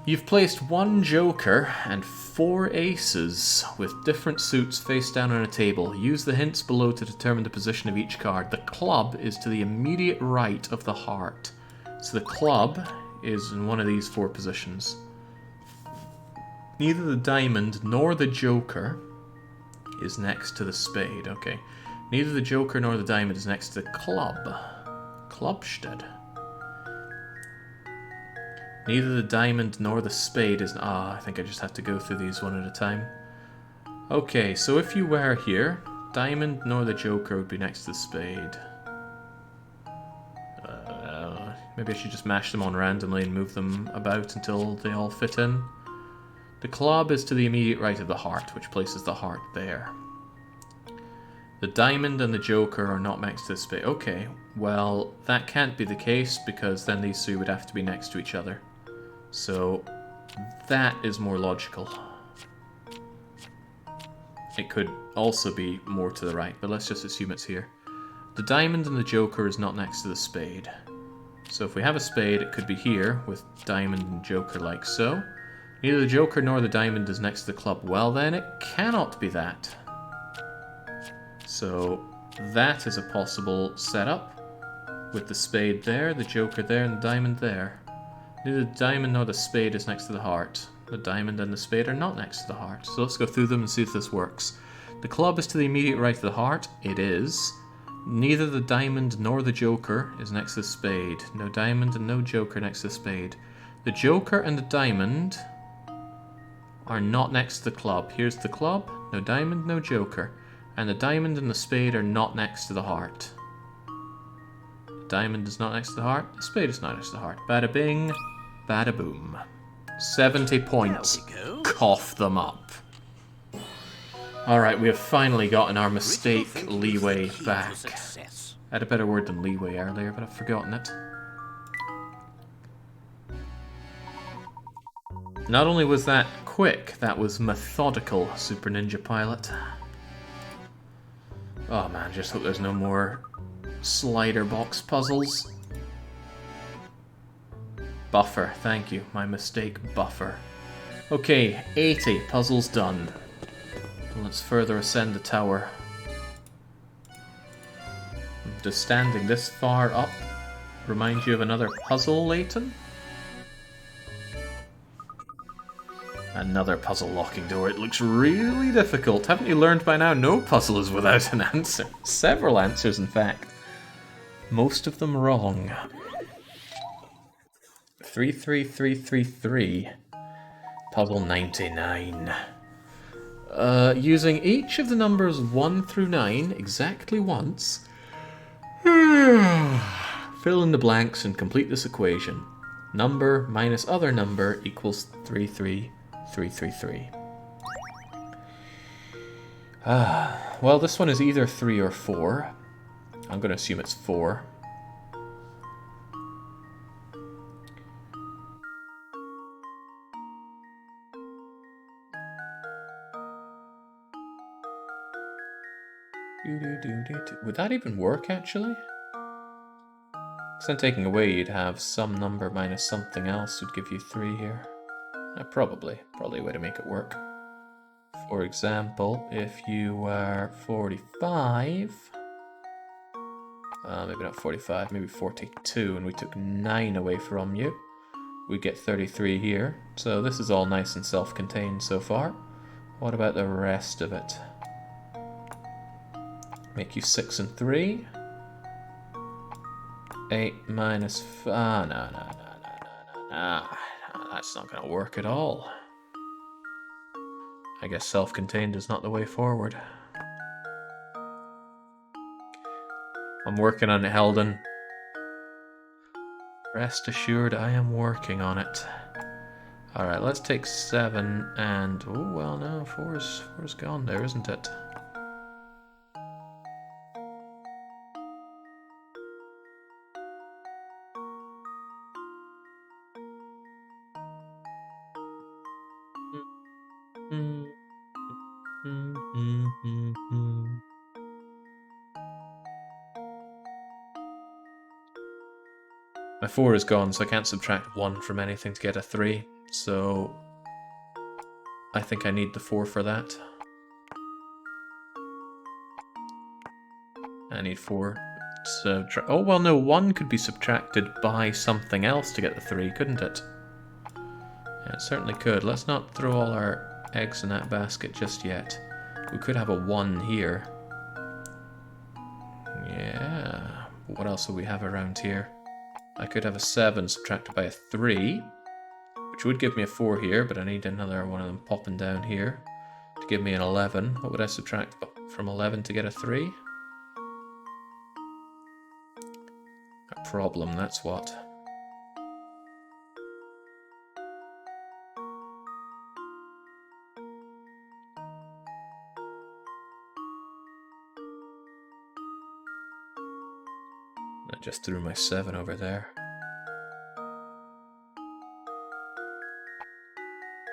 You've placed one joker and 4 aces with different suits face down on a table. Use the hints below to determine the position of each card. The club is to the immediate right of the heart. So the club is in one of these 4 positions. Neither the diamond nor the joker is next to the spade. Okay. Neither the joker nor the diamond is next to the club. Clubstead. Neither the diamond nor the spade is... I think I just have to go through these one at a time. Okay, so if you were here, diamond nor the joker would be next to the spade. Maybe I should just mash them on randomly and move them about until they all fit in. The club is to the immediate right of the heart, which places the heart there. The diamond and the joker are not next to the spade. Okay, well, that can't be the case because then these 3 would have to be next to each other. So, that is more logical. It could also be more to the right, but let's just assume it's here. The diamond and the joker is not next to the spade. So if we have a spade, it could be here with diamond and joker like so. Neither the joker nor the diamond is next to the club. Well then, it cannot be that. So that is a possible setup with the spade there, the joker there, and the diamond there. Neither the diamond nor the spade is next to the heart. The diamond and the spade are not next to the heart. So let's go through them and see if this works. The club is to the immediate right of the heart. It is. Neither the diamond nor the joker is next to the spade. No diamond and no joker next to the spade. The joker and the diamond are not next to the club. Here's the club. No diamond, no joker. And the diamond and the spade are not next to the heart. The diamond is not next to the heart. The spade is not next to the heart. Bada bing, bada boom. 70 points. Cough them up. Alright, we have finally gotten our mistake leeway back. I had a better word than leeway earlier, but I've forgotten it. Not only was that quick, that was methodical, Super Ninja Pilot. Oh man, just hope there's no more slider box puzzles. Buffer, thank you. My mistake, buffer. Okay, 80 puzzles done. Let's further ascend the tower. Does standing this far up remind you of another puzzle, Layton? Another puzzle locking door. It looks really difficult. Haven't you learned by now? No puzzle is without an answer. Several answers, in fact. Most of them wrong. 33333. Puzzle 99. Using each of the numbers 1 through 9 exactly once. Fill in the blanks and complete this equation. Number minus other number equals 33333. Well, this one is either 3 or 4. I'm going to assume it's 4. Would that even work, actually? Because then taking away, you'd have some number minus something else would give you 3 here. Probably a way to make it work. For example, if you were 45... maybe not 45, maybe 42, and we took 9 away from you, we'd get 33 here. So this is all nice and self-contained so far. What about the rest of it? Make you 6 and 3. 8 minus 5. No. That's not going to work at all. I guess self-contained is not the way forward. I'm working on it, Helden. Rest assured, I am working on it. Alright, let's take 7 and... Oh, well, no, 4's gone there, isn't it? My 4 is gone, so I can't subtract 1 from anything to get a 3. So I think I need the 4 for that. I need 4. Oh, well, no, 1 could be subtracted by something else to get the 3, couldn't it? Yeah, it certainly could. Let's not throw all our eggs in that basket just yet. We could have a 1 here. Yeah. What else will we have around here? I could have a 7 subtracted by a 3, which would give me a 4 here, but I need another one of them popping down here to give me an 11. What would I subtract from 11 to get a 3? A problem, that's what. I just threw my 7 over there.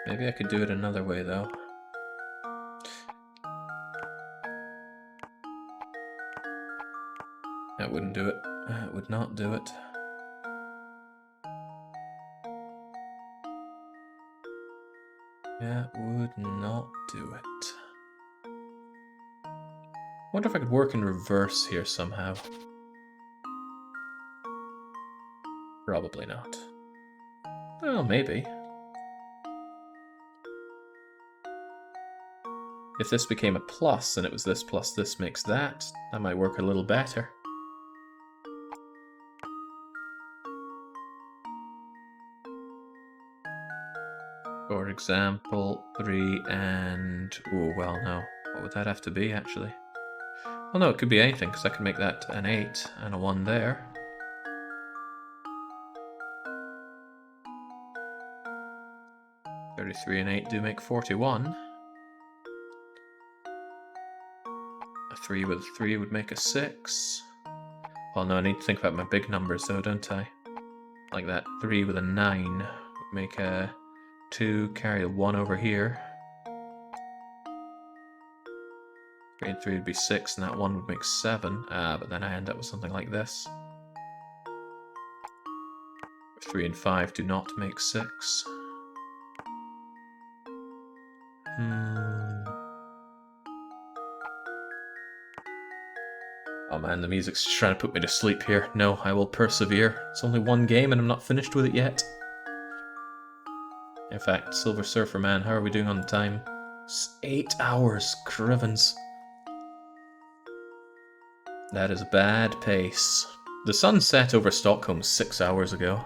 Maybe I could do it another way, though. That wouldn't do it. That would not do it. That would not do it. I wonder if I could work in reverse here somehow. Probably not. Well, maybe. If this became a plus and it was this plus this makes that might work a little better. For example, 3 and... oh, well, no. What would that have to be, actually? Well, no, it could be anything, because I could make that an 8 and a 1 there. (33) and 8 do make 41. A 3 with a 3 would make a 6. Well, no, I need to think about my big numbers, though, don't I? Like that 3 with a 9 would make a 2, carry a 1 over here. 3 and 3 would be 6, and that 1 would make 7. But then I end up with something like this. 3 and 5 do not make 6. Oh man, the music's trying to put me to sleep here. No, I will persevere. It's only one game and I'm not finished with it yet. In fact, Silver Surfer Man, how are we doing on the time? It's 8 hours, crivens. That is bad pace. The sun set over Stockholm 6 hours ago.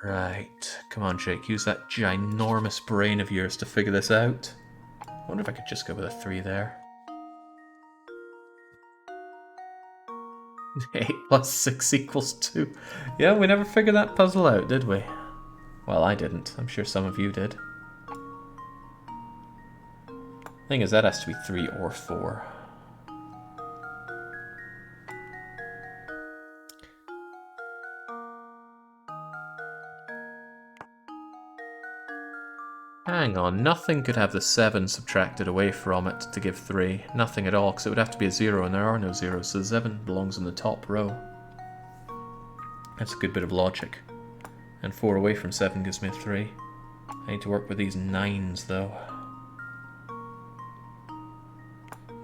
Right, come on Jake, use that ginormous brain of yours to figure this out. I wonder if I could just go with a 3 there. 8 plus 6 equals 2. Yeah, we never figured that puzzle out, did we? Well, I didn't. I'm sure some of you did. Thing is, that has to be 3 or 4. Hang on, nothing could have the 7 subtracted away from it to give 3. Nothing at all, because it would have to be a 0, and there are no zeros, so the 7 belongs in the top row. That's a good bit of logic. And 4 away from 7 gives me a 3. I need to work with these 9s, though.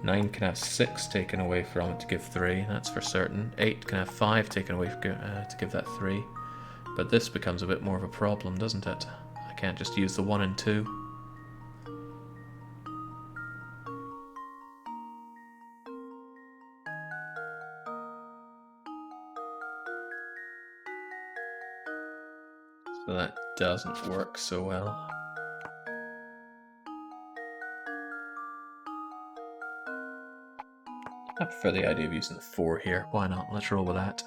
9 can have 6 taken away from it to give 3, that's for certain. 8 can have 5 taken away to give that 3. But this becomes a bit more of a problem, doesn't it? I can't just use the 1 and 2. So that doesn't work so well. I prefer the idea of using the 4 here. Why not? Let's roll with that.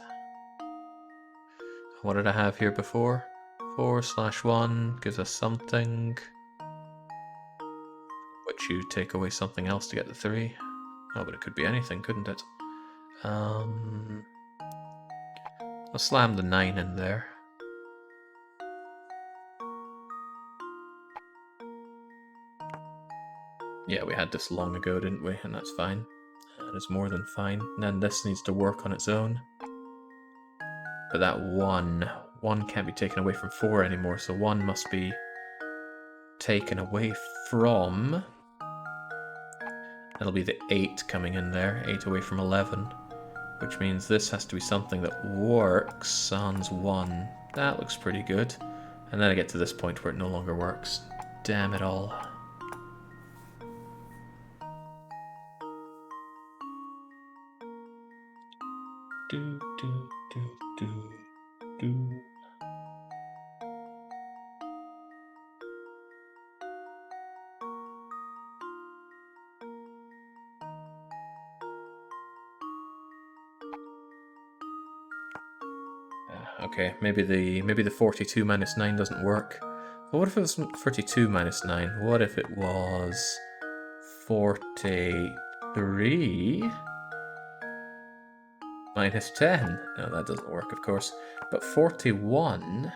What did I have here before? 4/1 gives us something. Which you take away something else to get the 3. Oh, but it could be anything, couldn't it? I'll slam the 9 in there. Yeah, we had this long ago, didn't we? And that's fine. That is more than fine. And then this needs to work on its own. But that 1 can't be taken away from 4 anymore, so 1 must be taken away from... That'll be the 8 coming in there, 8 away from 11. Which means this has to be something that works sans 1. That looks pretty good. And then I get to this point where it no longer works. Damn it all. Do, do, do, do, do. Okay, maybe the 42 minus 9 doesn't work. But what if it was 42 minus 9? What if it was 43 minus 10? No, that doesn't work, of course. But 41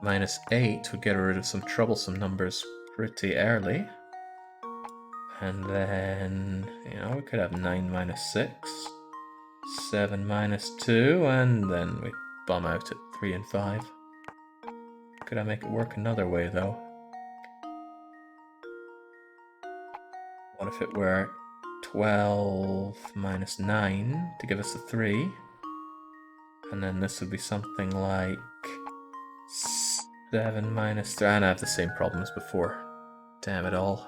minus 8 would get rid of some troublesome numbers pretty early. And then, we could have 9 minus 6. 7 minus 2, and then we bum out at 3 and 5. Could I make it work another way, though? What if it were 12 minus 9 to give us a 3? And then this would be something like 7 minus 3, and I have the same problem as before. Damn it all.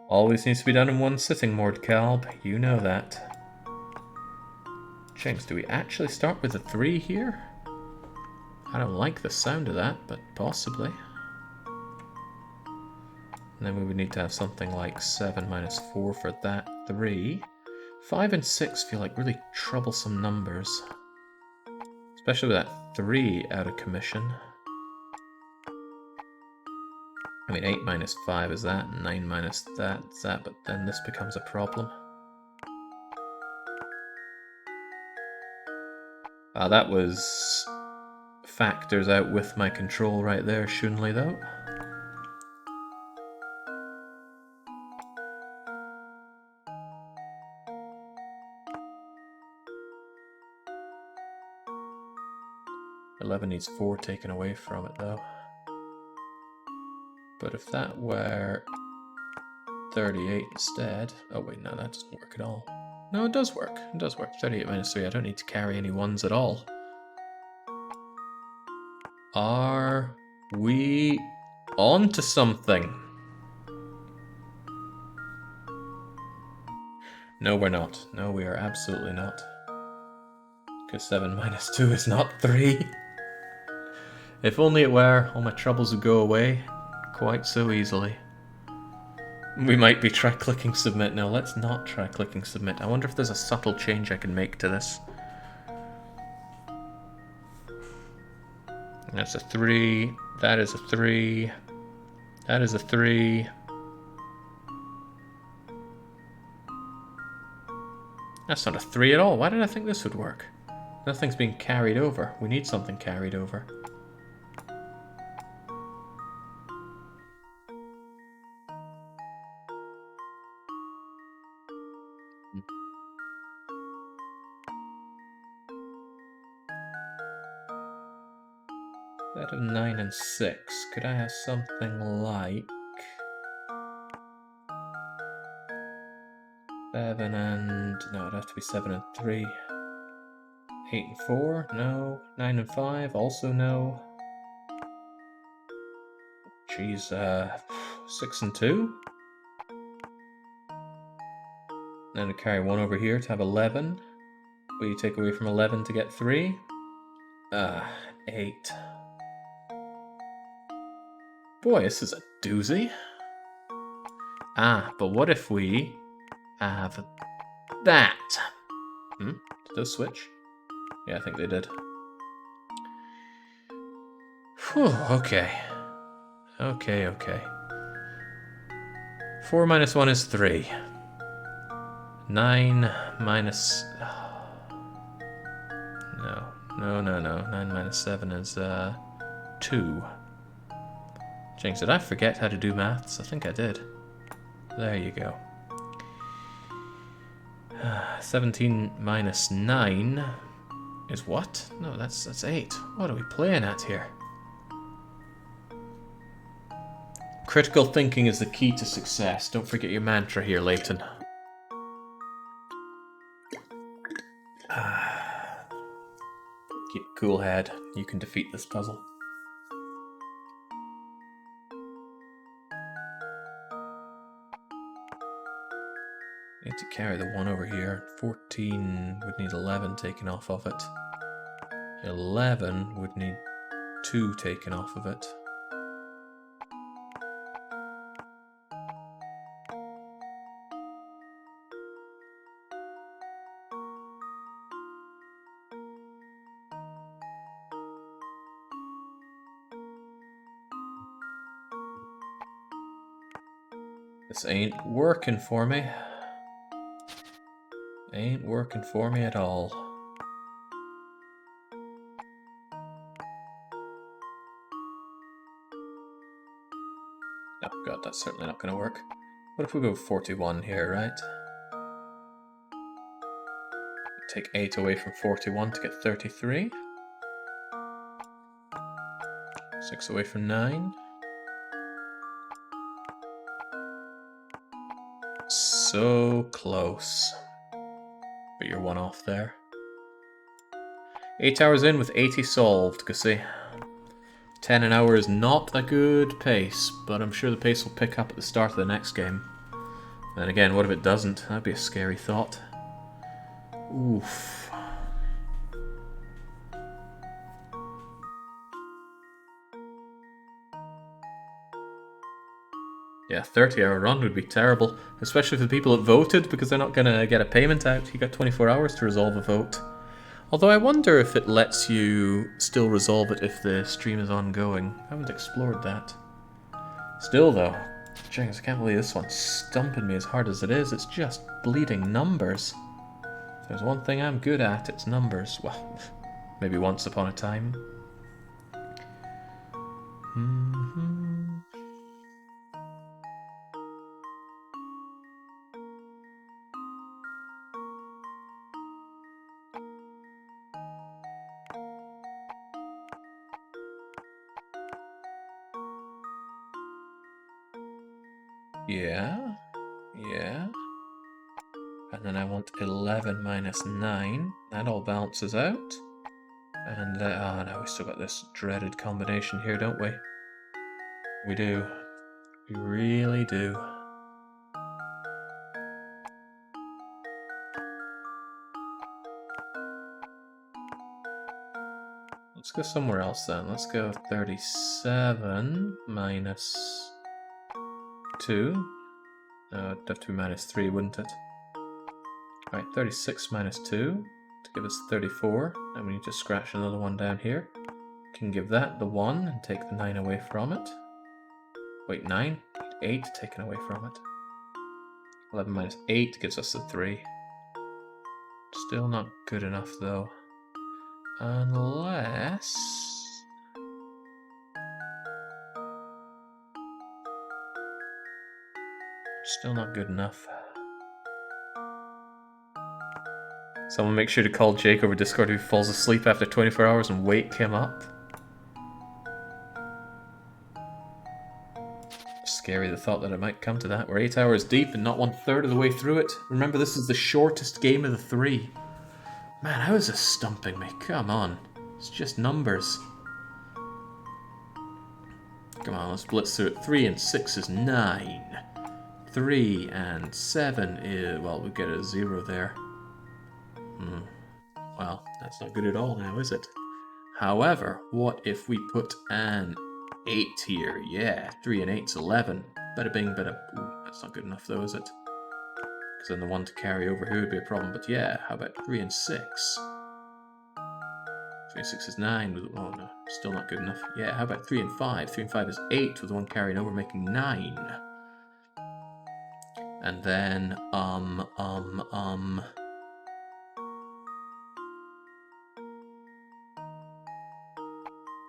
Always needs to be done in one sitting, Mordkalb. You know that. James, do we actually start with a 3 here? I don't like the sound of that, but possibly. And then we would need to have something like 7 minus 4 for that 3. 5 and 6 feel like really troublesome numbers. Especially with that 3 out of commission. I mean, 8 minus 5 is that, 9 minus that is that, but then this becomes a problem. That was factors out with my control right there, Shunli, though. $11 needs 4 taken away from it, though. But if that were 38 instead... Oh wait, no, that doesn't work at all. No, it does work. It does work. 38 minus 3, I don't need to carry any 1s at all. Are we on to something? No, we're not. No, we are absolutely not. Because 7 minus 2 is not 3. If only it were, all my troubles would go away quite so easily. We might be try-clicking submit. No, let's not try-clicking submit. I wonder if there's a subtle change I can make to this. That's a 3. That is a 3. That is a 3. That's not a 3 at all. Why did I think this would work? Nothing's being carried over. We need something carried over. That of 9 and 6. Could I have something like 7 and... No, it'd have to be 7 and 3. 8 and 4? No. 9 and 5? Also no. Geez, 6 and 2? Then to carry 1 over here to have 11. Will you take away from 11 to get 3? 8. Boy, this is a doozy. But what if we have that? Did those switch? Yeah, I think they did. Whew, okay. Okay. 4 minus 1 is 3. 9 minus... No. 9 minus 7 is 2. Jinx, did I forget how to do maths? I think I did. There you go. 17 minus 9 is what? No, that's 8. What are we playing at here? Critical thinking is the key to success. Don't forget your mantra here, Layton. Keep a cool head. You can defeat this puzzle. Need to carry the 1 over here. 14 would need 11 taken off of it. 11 would need 2 taken off of it. This ain't working for me. Ain't working for me at all. Oh god, that's certainly not going to work. What if we go 41 here, right? Take 8 away from 41 to get 33. 6 away from 9. So close. But you're one off there. 8 hours in with 80 solved, you see. 10 an hour is not a good pace, but I'm sure the pace will pick up at the start of the next game. And again, what if it doesn't? That'd be a scary thought. Oof. Yeah, 30-hour run would be terrible, especially for the people that voted, because they're not going to get a payment out. You got 24 hours to resolve a vote. Although I wonder if it lets you still resolve it if the stream is ongoing. I haven't explored that. Still though, jeez, I can't believe this one's stumping me as hard as it is. It's just bleeding numbers. If there's one thing I'm good at, it's numbers. Well, maybe once upon a time. Yeah. And then I want 11 minus 9. That all balances out. And, oh no, we still got this dreaded combination here, don't we? We do. We really do. Let's go somewhere else then. Let's go 37 minus 2. No, it'd have to be minus 3, wouldn't it? Alright, 36 minus 2 to give us 34. And we need to scratch another one down here. Can give that the 1 and take the 9 away from it. Wait, 9? 8 taken away from it. 11 minus 8 gives us the 3. Still not good enough though. Unless... Still not good enough. Someone make sure to call Jake over Discord if he falls asleep after 24 hours and wake him up. Scary the thought that it might come to that. We're 8 hours deep and not 1/3 of the way through it. Remember, this is the shortest game of the 3. Man, how is this stumping me? Come on. It's just numbers. Come on, let's blitz through it. 3 and 6 is 9. 3 and 7 is... well, we get a 0 there. Well, that's not good at all now, is it? However, what if we put an 8 here? Yeah, 3 and 8's 11. Bada bing, bada... Ooh, that's not good enough though, is it? Because then the 1 to carry over here would be a problem. But yeah, how about 3 and 6? 3 and 6 is 9. Oh no, still not good enough. Yeah, how about 3 and 5? 3 and 5 is 8 with the 1 carrying over, making 9. And then,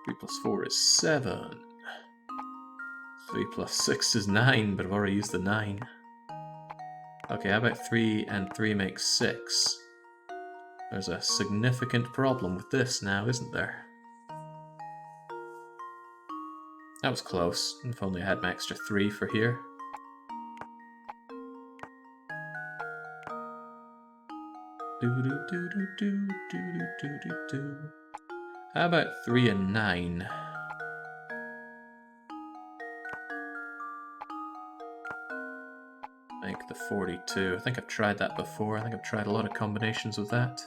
3 plus 4 is 7. 3 plus 6 is 9, but I've already used the 9. Okay, how about 3 and 3 makes 6? There's a significant problem with this now, isn't there? That was close. If only I had my extra 3 for here. How about 3 and 9? Make the 42. I think I've tried that before. I think I've tried a lot of combinations with that.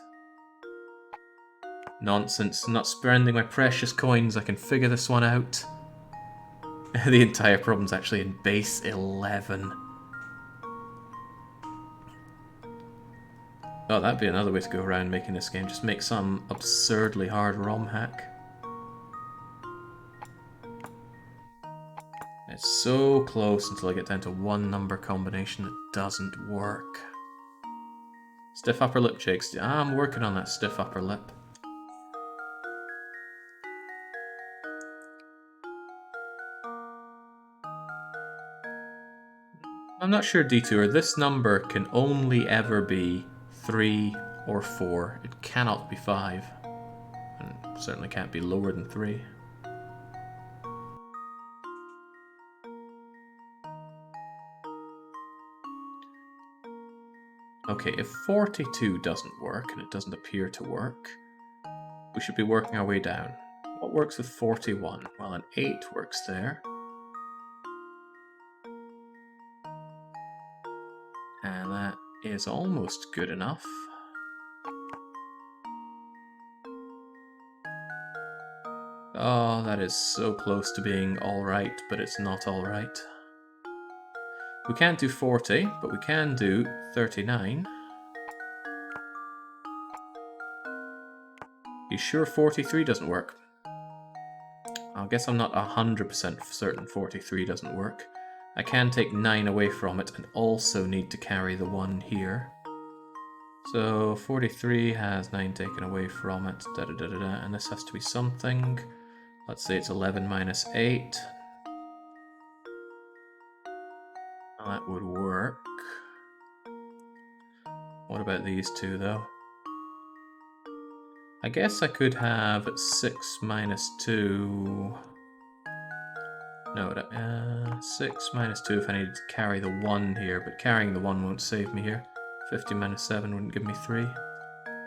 Nonsense. I'm not spending my precious coins. I can figure this one out. The entire problem's actually in base 11. Oh, that'd be another way to go around making this game. Just make some absurdly hard ROM hack. It's so close until I get down to one number combination that doesn't work. Stiff upper lip, Jakes. I'm working on that stiff upper lip. I'm not sure, Detour. This number can only ever be 3 or 4. It cannot be 5. And it certainly can't be lower than 3. Okay, if 42 doesn't work, and it doesn't appear to work, we should be working our way down. What works with 41? Well, an 8 works there. And that is almost good enough. Oh, that is so close to being alright, but it's not alright. We can't do 40, but we can do 39. You sure 43 doesn't work? I guess I'm not 100% certain 43 doesn't work. I can take 9 away from it and also need to carry the 1 here. So 43 has 9 taken away from it, and this has to be something. Let's say it's 11 minus 8. Well, that would work. What about these two, though? I guess I could have 6 minus 2... No, 6 minus 2 if I needed to carry the 1 here, but carrying the 1 won't save me here. 50 minus 7 wouldn't give me 3.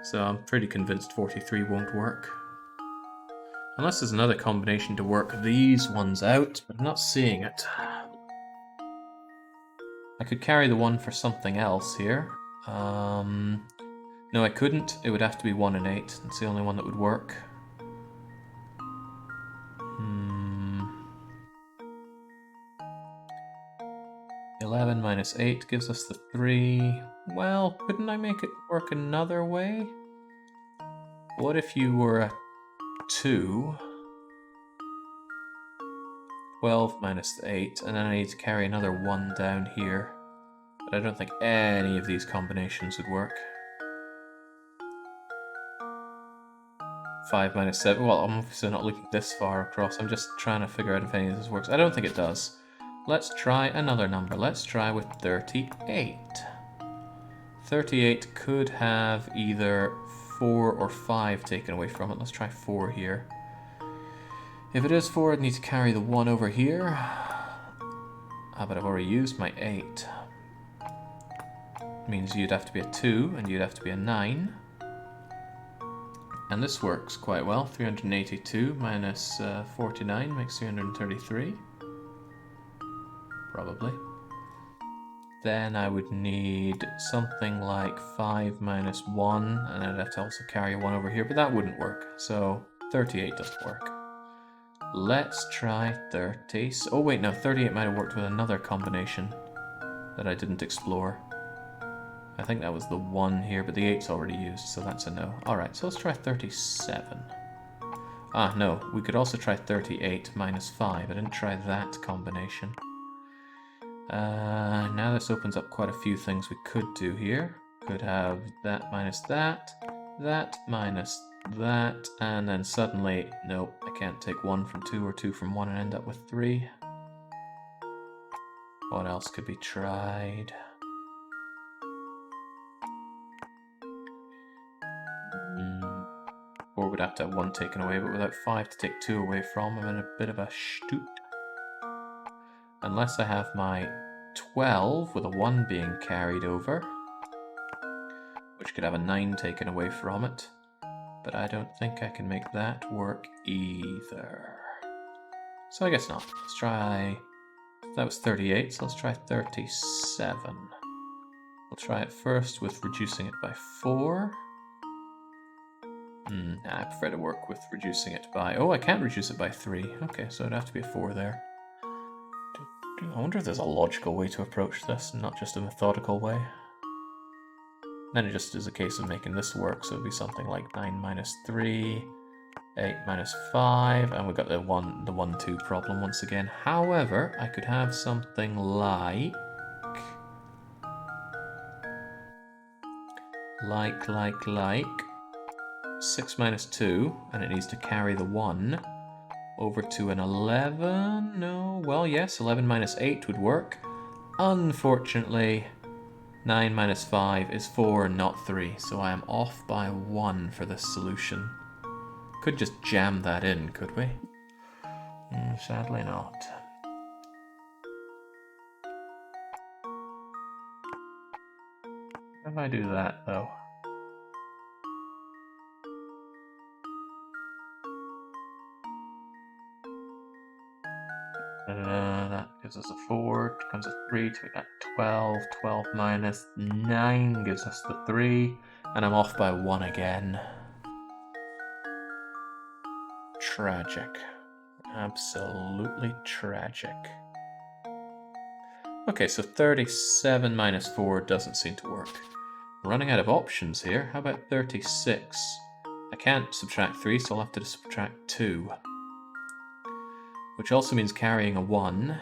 So I'm pretty convinced 43 won't work. Unless there's another combination to work these ones out, but I'm not seeing it. I could carry the 1 for something else here. No, I couldn't. It would have to be 1 and 8. It's the only one that would work. 11 minus 8 gives us the 3. Well, couldn't I make it work another way? What if you were a 2? 12 minus 8, and then I need to carry another 1 down here. But I don't think any of these combinations would work. 5 minus 7. Well, I'm obviously not looking this far across. I'm just trying to figure out if any of this works. I don't think it does. Let's try another number. Let's try with 38. 38 could have either 4 or 5 taken away from it. Let's try 4 here. If it is 4, I'd need to carry the 1 over here. But I've already used my 8. Means you'd have to be a 2, and you'd have to be a 9. And this works quite well. 382 minus 49 makes 333. Probably. Then I would need something like 5 minus 1, and I'd have to also carry a 1 over here, but that wouldn't work. So 38 doesn't work. Let's try 30. Oh wait, no, 38 might have worked with another combination that I didn't explore. I think that was the 1 here, but the 8's already used, so that's a no. Alright, so let's try 37. Ah, no, we could also try 38 minus 5. I didn't try that combination. Now this opens up quite a few things we could do here. Could have that minus that minus that, and then suddenly, nope, I can't take 1 from 2 or 2 from 1 and end up with 3. What else could be tried? Or would have to have 1 taken away, but without 5 to take 2 away from, I'm in a bit of a stoot. Unless I have my 12 with a 1 being carried over, which could have a 9 taken away from it. But I don't think I can make that work either. So I guess not. Let's try... That was 38, so let's try 37. We'll try it first with reducing it by 4. I prefer to work with reducing it by... Oh, I can't reduce it by 3. Okay, so it'd have to be a 4 there. I wonder if there's a logical way to approach this, and not just a methodical way. Then it just is a case of making this work, so it'd be something like 9 minus 3, 8 minus 5, and we've got the 1-2 problem once again. However, I could have something like 6 minus 2, and it needs to carry the 1 over to an 11. No, well, yes, 11 minus 8 would work. Unfortunately, 9 minus 5 is 4 and not 3, so I am off by 1 for this solution. Could just jam that in, could we? Sadly not. How do I do that, though? That gives us a 4, becomes a 3, to make that 12. 12 minus 9 gives us the 3, and I'm off by 1 again. Tragic. Absolutely tragic. Okay, so 37 minus 4 doesn't seem to work. Running out of options here. How about 36? I can't subtract 3, so I'll have to subtract 2. Which also means carrying a 1.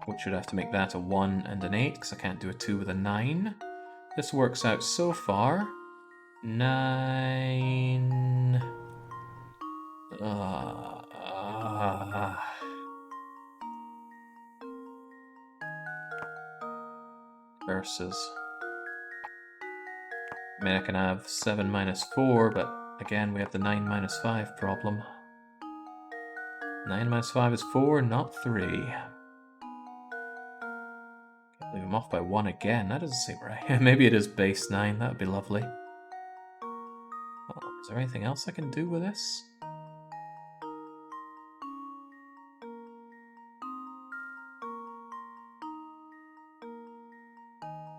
Which would have to make that a 1 and an 8, because I can't do a 2 with a 9. This works out so far. 9... Versus... I mean, I can have 7 minus 4, but again, we have the 9 minus 5 problem. 9 minus 5 is 4, not 3. Can't leave him off by 1 again. That doesn't seem right. Maybe it is base 9. That would be lovely. Oh, is there anything else I can do with this?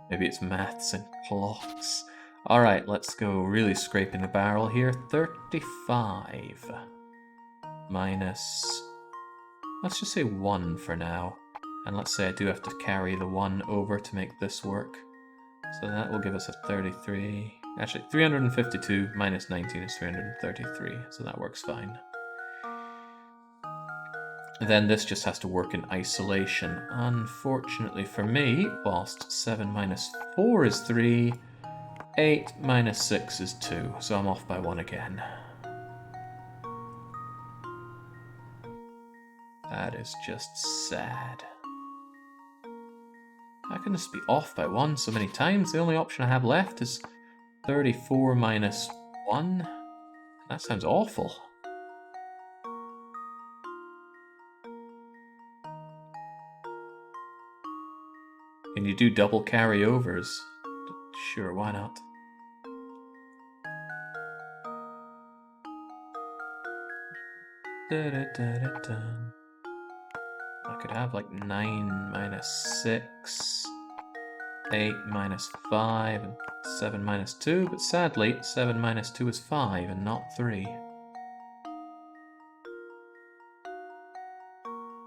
Maybe it's maths and clocks. Alright, let's go really scraping the barrel here. 35 minus... let's just say 1 for now. And let's say I do have to carry the 1 over to make this work. So that will give us a 33. Actually, 352 minus 19 is 333, so that works fine. Then this just has to work in isolation. Unfortunately for me, whilst 7 minus 4 is 3, 8 minus 6 is 2, so I'm off by 1 again. That is just sad. How can this be off by 1 so many times? The only option I have left is 34 minus 1. That sounds awful. Can you do double carryovers? Sure, why not? I could have like 9 minus 6, 8 minus 5, and 7 minus 2, but sadly, 7 minus 2 is 5 and not 3.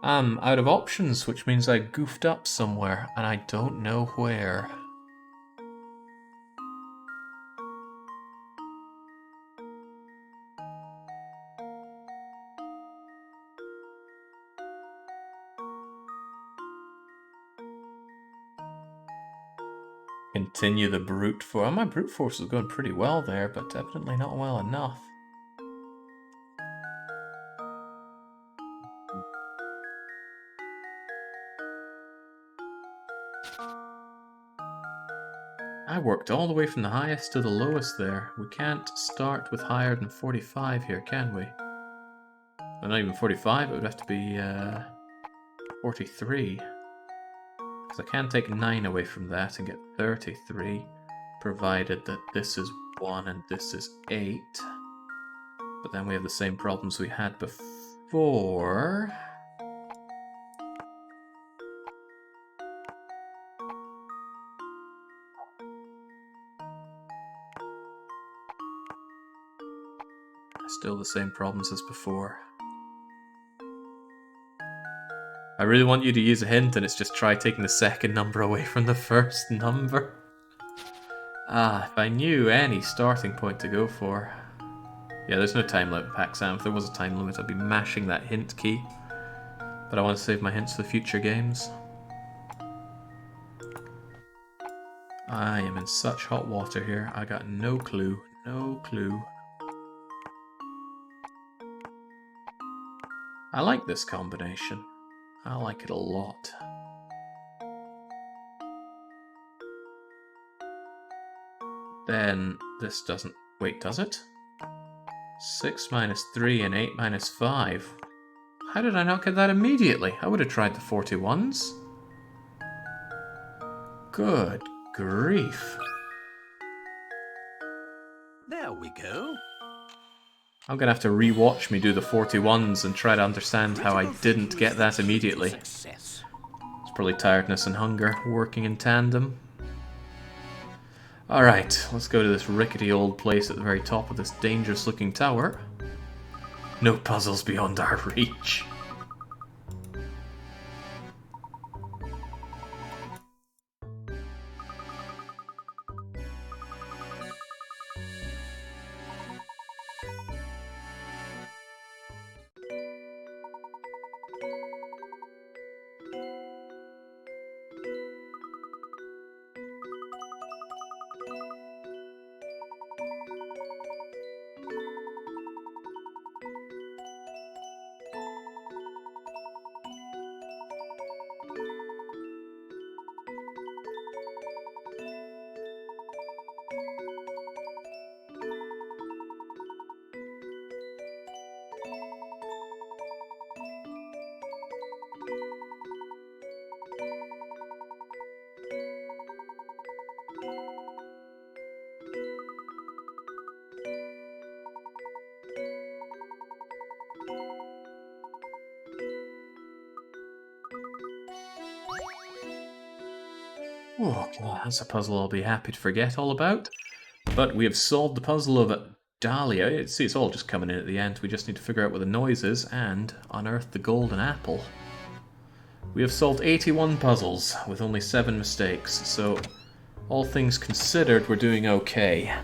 I'm out of options, which means I goofed up somewhere, and I don't know where. Continue the brute force. Oh, my brute force is going pretty well there, but evidently not well enough. I worked all the way from the highest to the lowest there. We can't start with higher than 45 here, can we? Well, not even 45, it would have to be 43. Because I can take 9 away from that and get 33, provided that this is 1 and this is 8. But then we have the same problems we had before. Still the same problems as before. I really want you to use a hint, and it's just try taking the second number away from the first number. If I knew any starting point to go for. Yeah, there's no time limit, Paxam. If there was a time limit, I'd be mashing that hint key. But I want to save my hints for future games. I am in such hot water here. I got no clue. No clue. I like this combination. I like it a lot. Then this doesn't... wait, does it? 6 minus 3 and 8 minus 5. How did I not get that immediately? I would have tried the 41s. Good grief. we go. I'm gonna have to re-watch me do the 41s and try to understand how I didn't get that immediately. Success. It's probably tiredness and hunger working in tandem. Alright, let's go to this rickety old place at the very top of this dangerous looking tower. No puzzles beyond our reach. Oh, God, that's a puzzle I'll be happy to forget all about. But we have solved the puzzle of Dahlia. See, it's all just coming in at the end. We just need to figure out where the noise is and unearth the golden apple. We have solved 81 puzzles with only 7 mistakes, so all things considered, we're doing okay.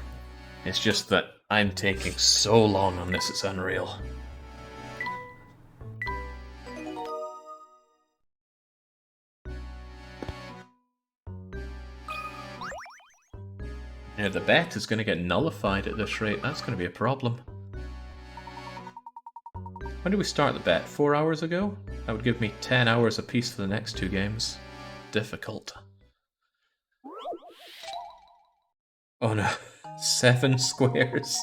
It's just that I'm taking so long on this, it's unreal. Yeah, the bet is going to get nullified at this rate. That's going to be a problem. When did we start the bet? 4 hours ago? That would give me 10 hours apiece for the next 2 games. Difficult. Oh no. 7 squares.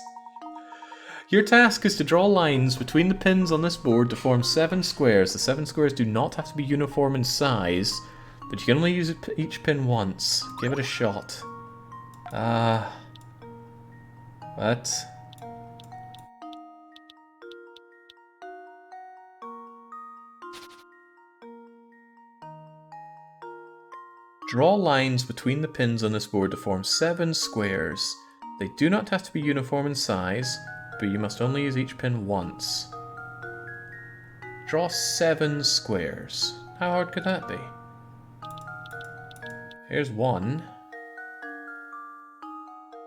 Your task is to draw lines between the pins on this board to form 7 squares. The 7 squares do not have to be uniform in size, but you can only use each pin once. Give it a shot. What? Draw lines between the pins on this board to form 7 squares. They do not have to be uniform in size, but you must only use each pin once. Draw 7 squares. How hard could that be? Here's one.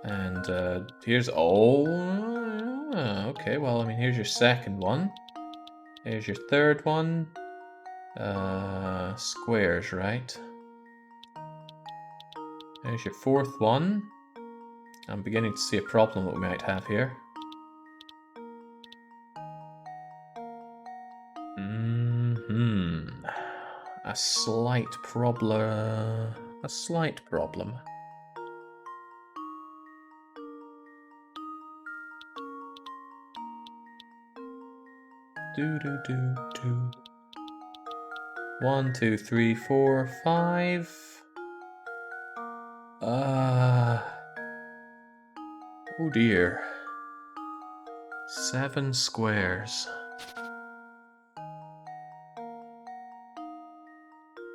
And here's... oh... okay, well, I mean, here's your second one. Here's your third one. Squares, right? There's your fourth one. I'm beginning to see a problem that we might have here. A slight problem. A slight problem. Do. 1, 2, 3, 4, 5. Oh dear. 7 squares.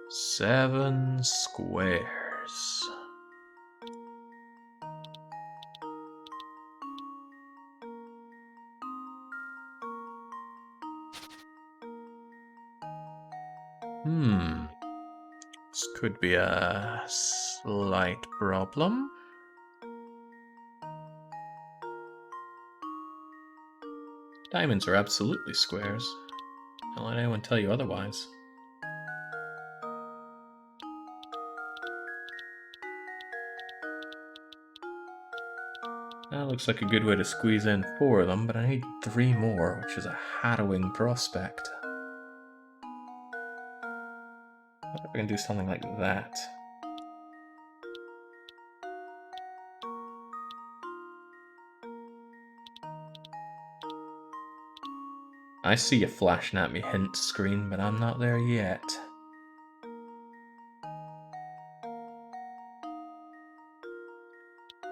7 squares. This could be a slight problem. Diamonds are absolutely squares. Don't let anyone tell you otherwise. That looks like a good way to squeeze in 4 of them, but I need 3 more, which is a harrowing prospect. What if I can do something like that? I see you flashing at me hint screen, but I'm not there yet.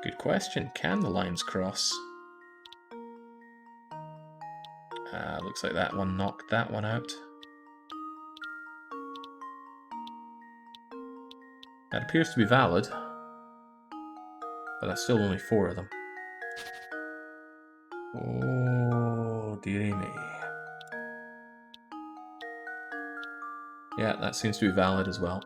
Good question. Can the lines cross? Looks like that one knocked that one out. That appears to be valid. But that's still only 4 of them. Oh, dearie me. Yeah, that seems to be valid as well.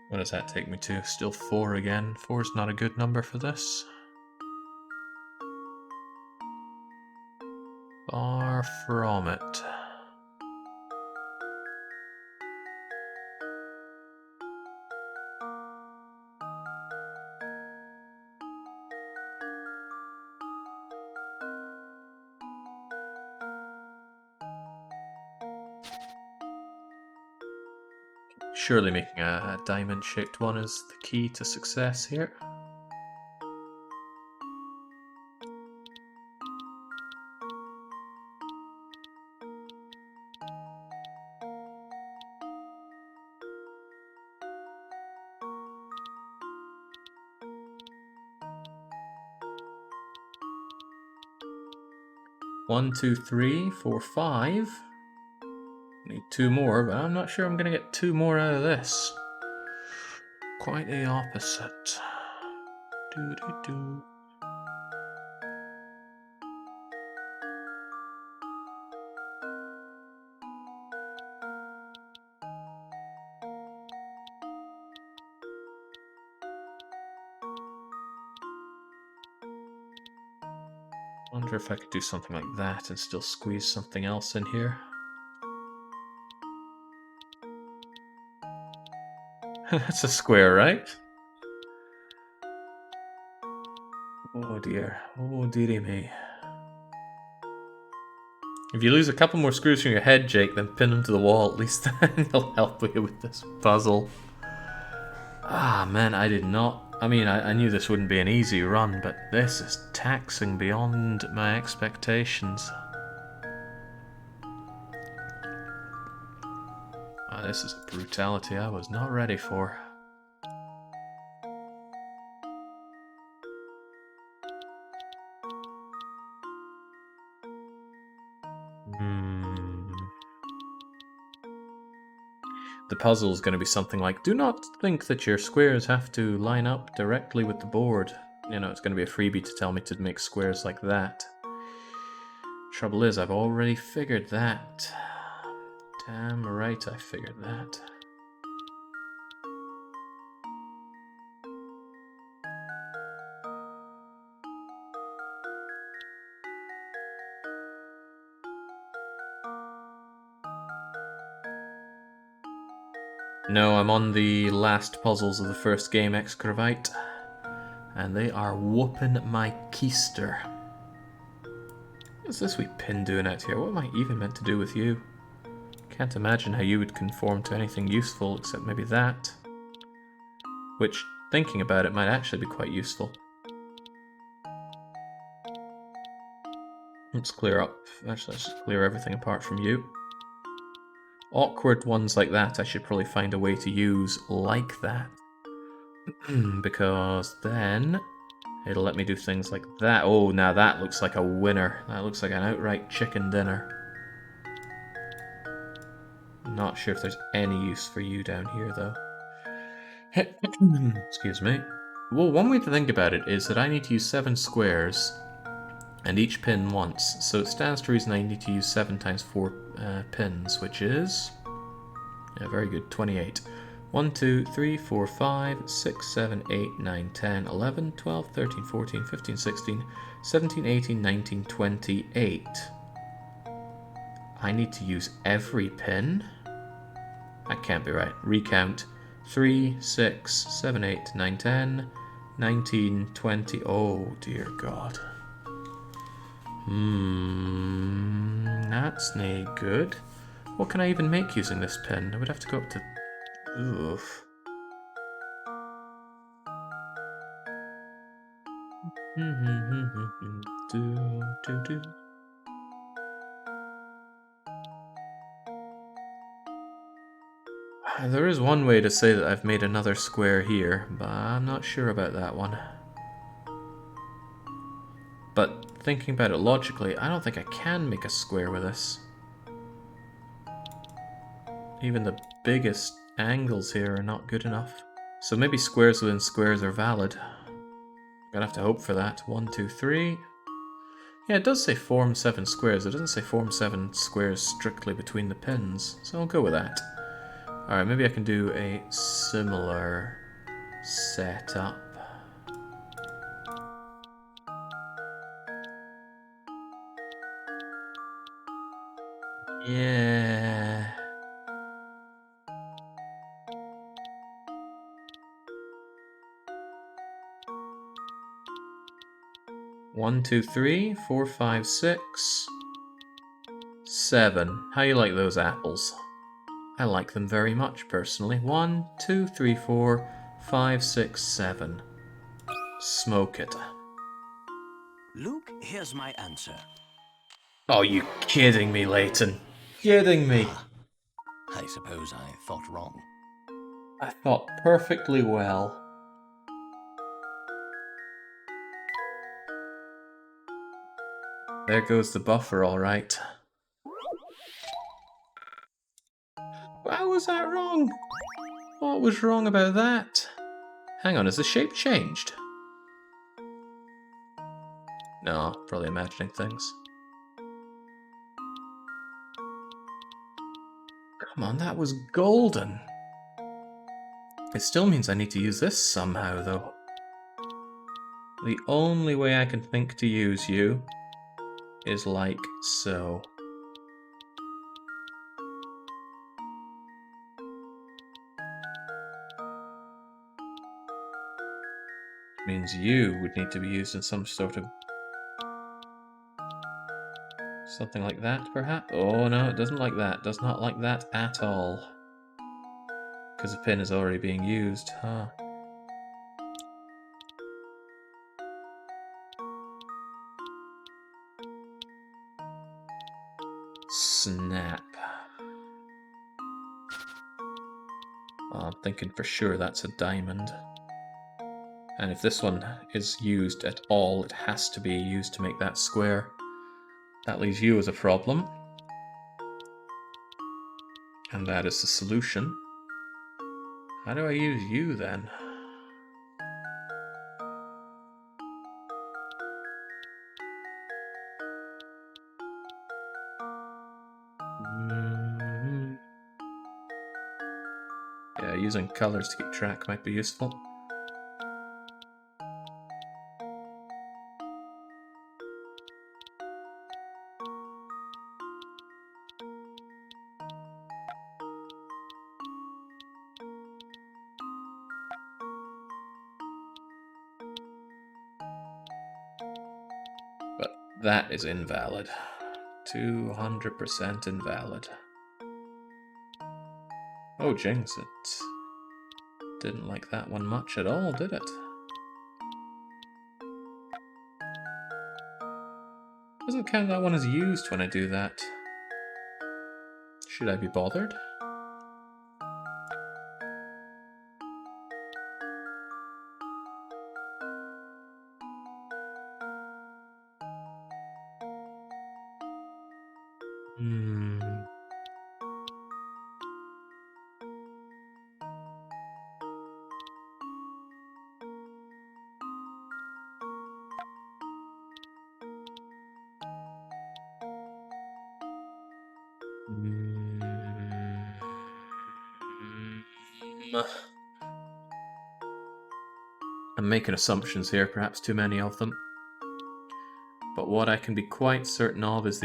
What does that take me to? Still 4 again. 4 is not a good number for this. Far from it. Surely making a diamond-shaped one is the key to success here. One, 2, 3, 4, 5. Need 2 more, but I'm not sure I'm going to get 2 more out of this. Quite the opposite. Doo-doo-doo. Wonder if I could do something like that and still squeeze something else in here. That's a square, right? Oh dear. Oh dearie me. If you lose a couple more screws from your head, Jake, then pin them to the wall. At least then you'll help me with this puzzle. Ah, man, I did not... I mean, I knew this wouldn't be an easy run, but this is taxing beyond my expectations. This is a brutality I was not ready for. The puzzle is going to be something like, do not think that your squares have to line up directly with the board. You know, it's going to be a freebie to tell me to make squares like that. Trouble is, I've already figured that. Damn right I figured that. No, I'm on the last puzzles of the first game, Excavite, and they are whooping my keister. What's this wee pin doing out here? What am I even meant to do with you? Can't imagine how you would conform to anything useful except maybe that. Which, thinking about it, might actually be quite useful. Let's clear up. Actually, let's just clear everything apart from you. Awkward ones like that I should probably find a way to use like that. Because then it'll let me do things like that. Oh, now that looks like a winner. That looks like an outright chicken dinner. Not sure if there's any use for you down here, though. Excuse me. Well, one way to think about it is that I need to use 7 squares and each pin once. So it stands to reason I need to use 7 times 4 pins, which is... yeah, very good, 28. 1, 2, 3, 4, 5, 6, 7, 8, 9, 10, 11, 12, 13, 14, 15, 16, 17, 18, 19, 28. I need to use every pin? That can't be right. Recount. 3, 6, 7, 8, 9, 10, 19, 20. Oh dear God. That's no good. What can I even make using this pin? I would have to go up to Oof. Do. There is one way to say that I've made another square here, but I'm not sure about that one. But thinking about it logically, I don't think I can make a square with this. Even the biggest angles here are not good enough. So maybe squares within squares are valid. I'm gonna have to hope for that. 1, 2, 3. Yeah, it does say form 7 squares. It doesn't say form 7 squares strictly between the pins, so I'll go with that. Alright, maybe I can do a similar setup. Yeah. One, two, three, 4, 5, 6, 7. How you like those apples? I like them very much, personally. 1, 2, 3, 4, 5, 6, 7. Smoke it. Luke, here's my answer. Oh, you kidding me, Layton? Kidding me? I suppose I thought wrong. I thought perfectly well. There goes the buffer, alright. How was that wrong? What was wrong about that? Hang on, has the shape changed? No, probably imagining things. Come on, that was golden. It still means I need to use this somehow, though. The only way I can think to use you is like so. Means you would need to be used in some sort of... something like that, perhaps? Oh no, it doesn't like that. Does not like that at all. Because the pin is already being used, huh? Snap. Well, I'm thinking for sure that's a diamond. And if this one is used at all, it has to be used to make that square. That leaves you as a problem. And that is the solution. How do I use you then? Yeah, using colors to keep track might be useful. But that is invalid. 200% invalid. Oh, jinx, it didn't like that one much at all, did it? Doesn't count that one as used when I do that. Should I be bothered? I'm making assumptions here, perhaps too many of them. But what I can be quite certain of is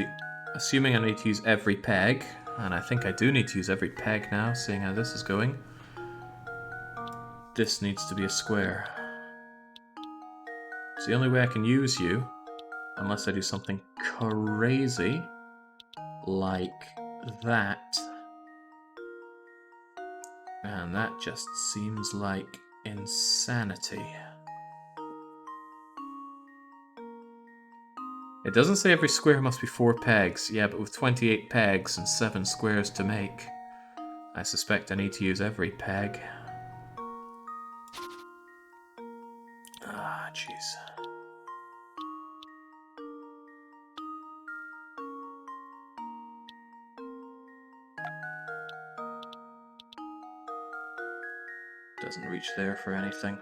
assuming I need to use every peg, and I think I do need to use every peg now, seeing how this is going. This needs to be a square. It's the only way I can use you, unless I do something crazy, like that. And that just seems like insanity. It doesn't say every square must be 4 pegs. Yeah, but with 28 pegs and 7 squares to make, I suspect I need to use every peg. Ah, jeez. Doesn't reach there for anything.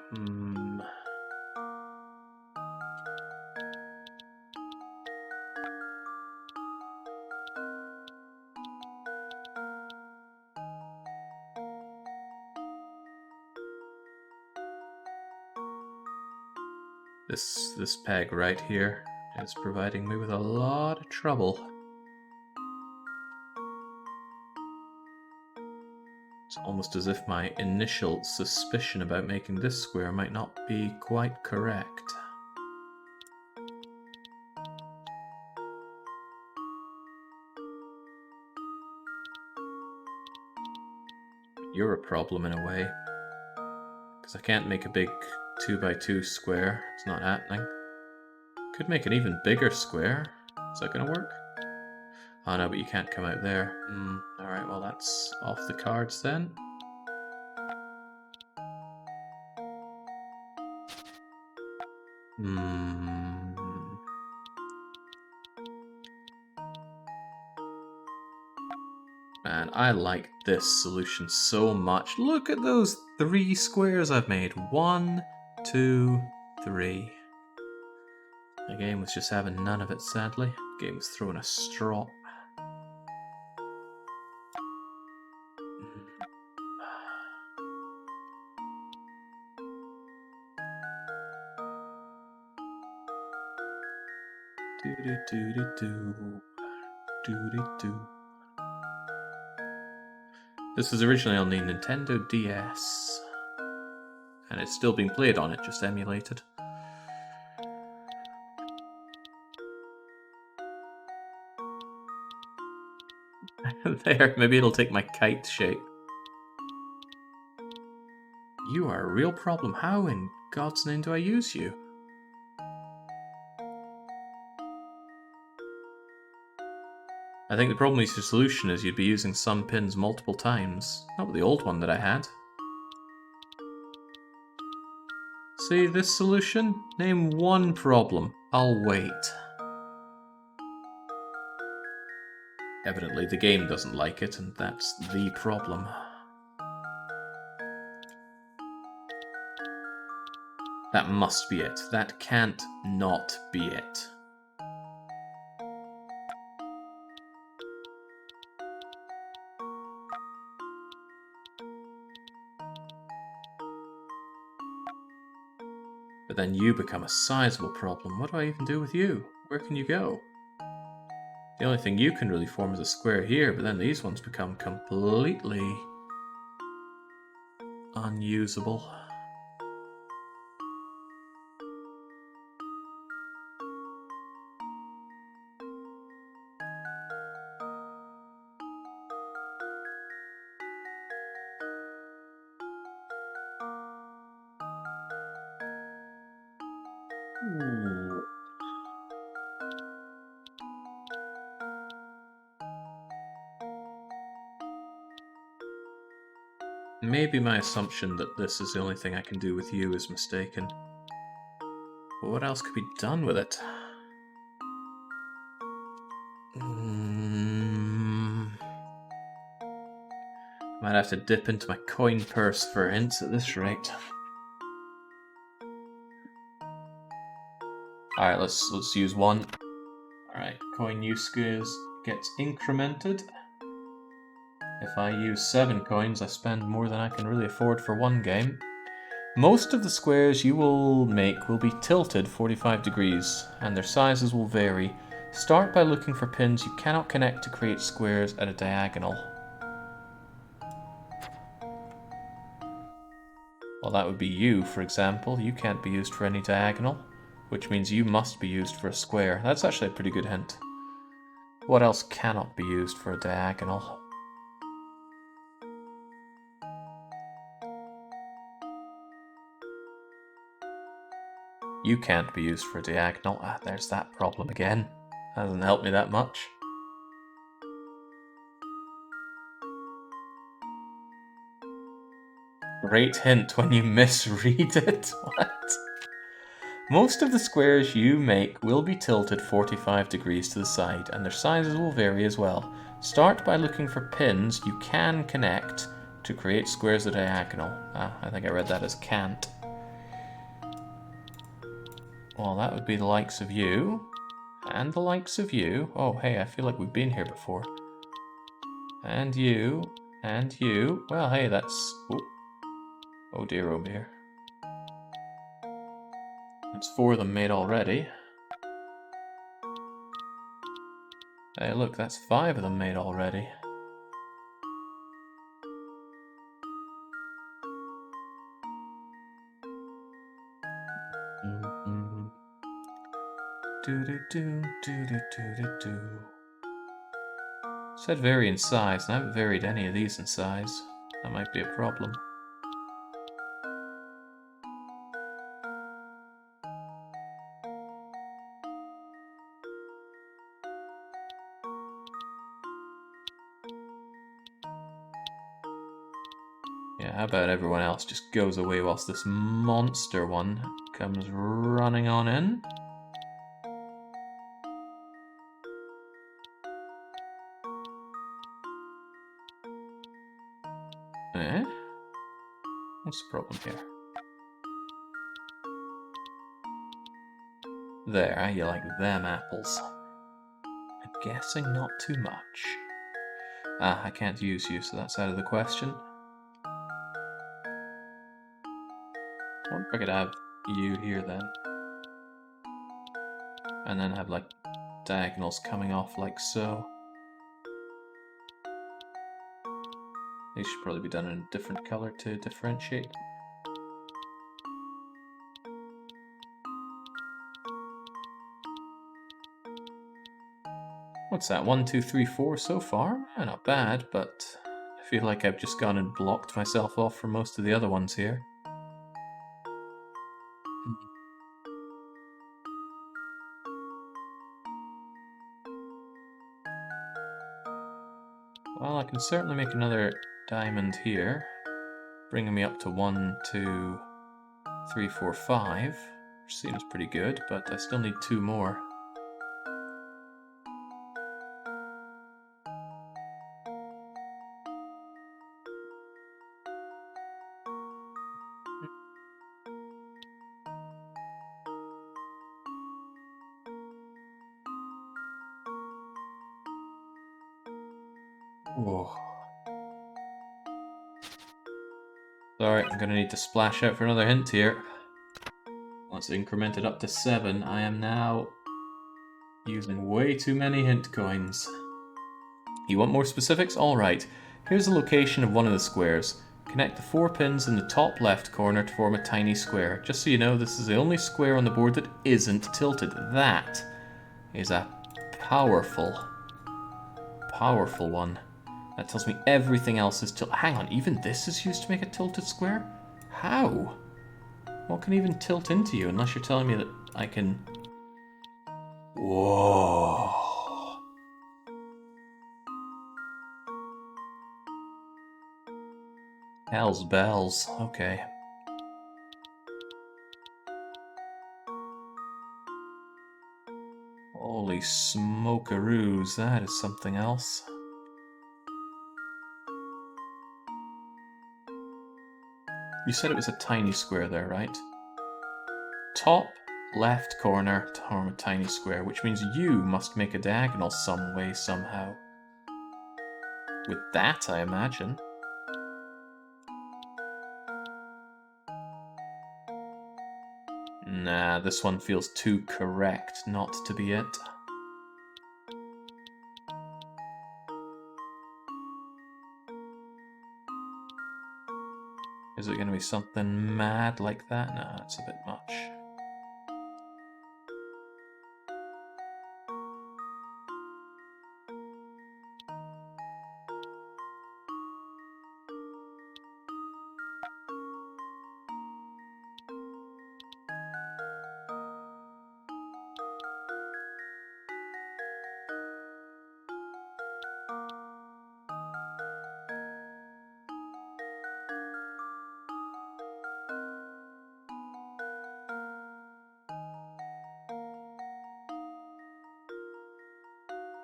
This peg right here is providing me with a lot of trouble. It's almost as if my initial suspicion about making this square might not be quite correct. You're a problem in a way, because I can't make a big 2x2 square. It's not happening. Could make an even bigger square. Is that going to work? Oh no, but you can't come out there. Alright, well that's off the cards then. Man, I like this solution so much. Look at those 3 squares I've made. 1, 2, 3. The game was just having none of it, sadly. The game was throwing a straw. This was originally on the Nintendo DS, and it's still being played on it, just emulated. There, maybe it'll take my kite shape. You are a real problem. How in God's name do I use you? I think the problem with your solution is you'd be using some pins multiple times. Not with the old one that I had. See this solution? Name one problem. I'll wait. Evidently the game doesn't like it, and that's the problem. That must be it. That can't not be it. But then you become a sizable problem. What do I even do with you? Where can you go? The only thing you can really form is a square here, but then these ones become completely unusable. Ooh. Maybe my assumption that this is the only thing I can do with you is mistaken. But what else could be done with it? Might have to dip into my coin purse for hints at this rate. Alright, let's use one. Alright, coin use gets incremented. If I use 7 coins, I spend more than I can really afford for one game. Most of the squares you will make will be tilted 45 degrees, and their sizes will vary. Start by looking for pins you cannot connect to create squares at a diagonal. Well, that would be you, for example. You can't be used for any diagonal, which means you must be used for a square. That's actually a pretty good hint. What else cannot be used for a diagonal? You can't be used for a diagonal. Ah, there's that problem again. Hasn't helped me that much. Great hint when you misread it. What? Most of the squares you make will be tilted 45 degrees to the side, and their sizes will vary as well. Start by looking for pins you can connect to create squares at a diagonal. Ah, I think I read that as can't. Well, that would be the likes of you, and the likes of you. Oh, hey, I feel like we've been here before. And you, and you. Well, hey, that's... Oh dear, oh dear. That's 4 of them made already. Hey, look, that's 5 of them made already. Do. Said vary in size, and I haven't varied any of these in size. That might be a problem. Yeah, how about everyone else just goes away whilst this monster one comes running on in? Eh? What's the problem here? There, you like them apples. I'm guessing not too much. Ah, I can't use you, so that's out of the question. I wonder if I could have you here then. And then have like diagonals coming off like so. These should probably be done in a different color to differentiate. What's that? 1, 2, 3, 4 so far? Yeah, not bad, but I feel like I've just gone and blocked myself off from most of the other ones here. Well, I can certainly make another diamond here, bringing me up to 1, 2, 3, 4, 5, which seems pretty good, but I still need 2 more. Whoa. Sorry, I'm gonna need to splash out for another hint here. Once incremented up to 7, I am now using way too many hint coins. You want more specifics? Alright. Here's the location of one of the squares. Connect the 4 pins in the top left corner to form a tiny square. Just so you know, this is the only square on the board that isn't tilted. That is a powerful one. That tells me everything else is tilted. Hang on, even this is used to make a tilted square? How? What can even tilt into you unless you're telling me that I can... Whoa. Hell's bells. Okay. Holy smokeroos, that is something else. You said it was a tiny square there, right? Top left corner to form a tiny square, which means you must make a diagonal some way, somehow. With that, I imagine. Nah, this one feels too correct not to be it. Is it going to be something mad like that? No, it's a bit much.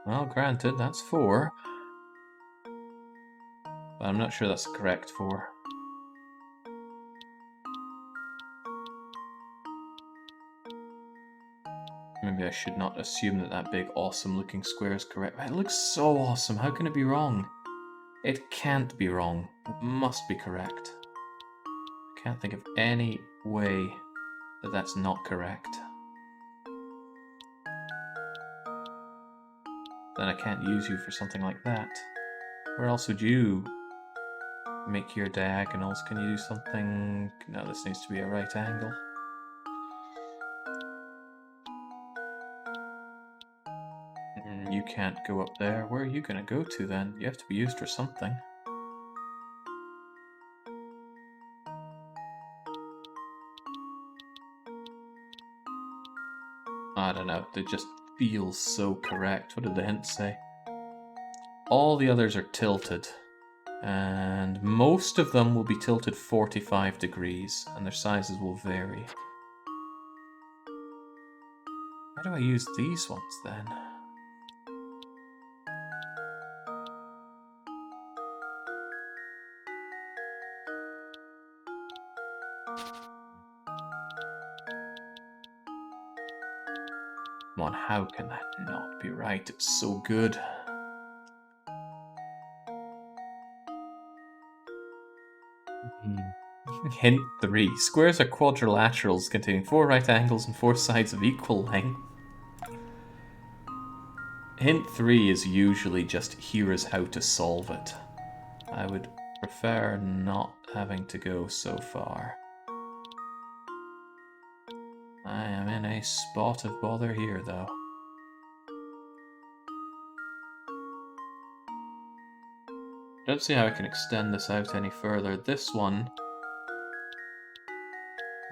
Well, granted, that's 4. But I'm not sure that's the correct 4. Maybe I should not assume that that big, awesome-looking square is correct. It looks so awesome. How can it be wrong? It can't be wrong. It must be correct. I can't think of any way that that's not correct. Then I can't use you for something like that. Where else would you make your diagonals? Can you do something? No, this needs to be a right angle. You can't go up there. Where are you going to go to then? You have to be used for something. I don't know. They just feel so correct. What did the hint say? All the others are tilted. And most of them will be tilted 45 degrees. And their sizes will vary. How do I use these ones then? Come on, how can that not be right? It's so good. Hint 3. Squares are quadrilaterals containing 4 right angles and 4 sides of equal length. Hint 3 is usually just here is how to solve it. I would prefer not having to go so far. I am in a spot of bother here, though. Don't see how I can extend this out any further. This one...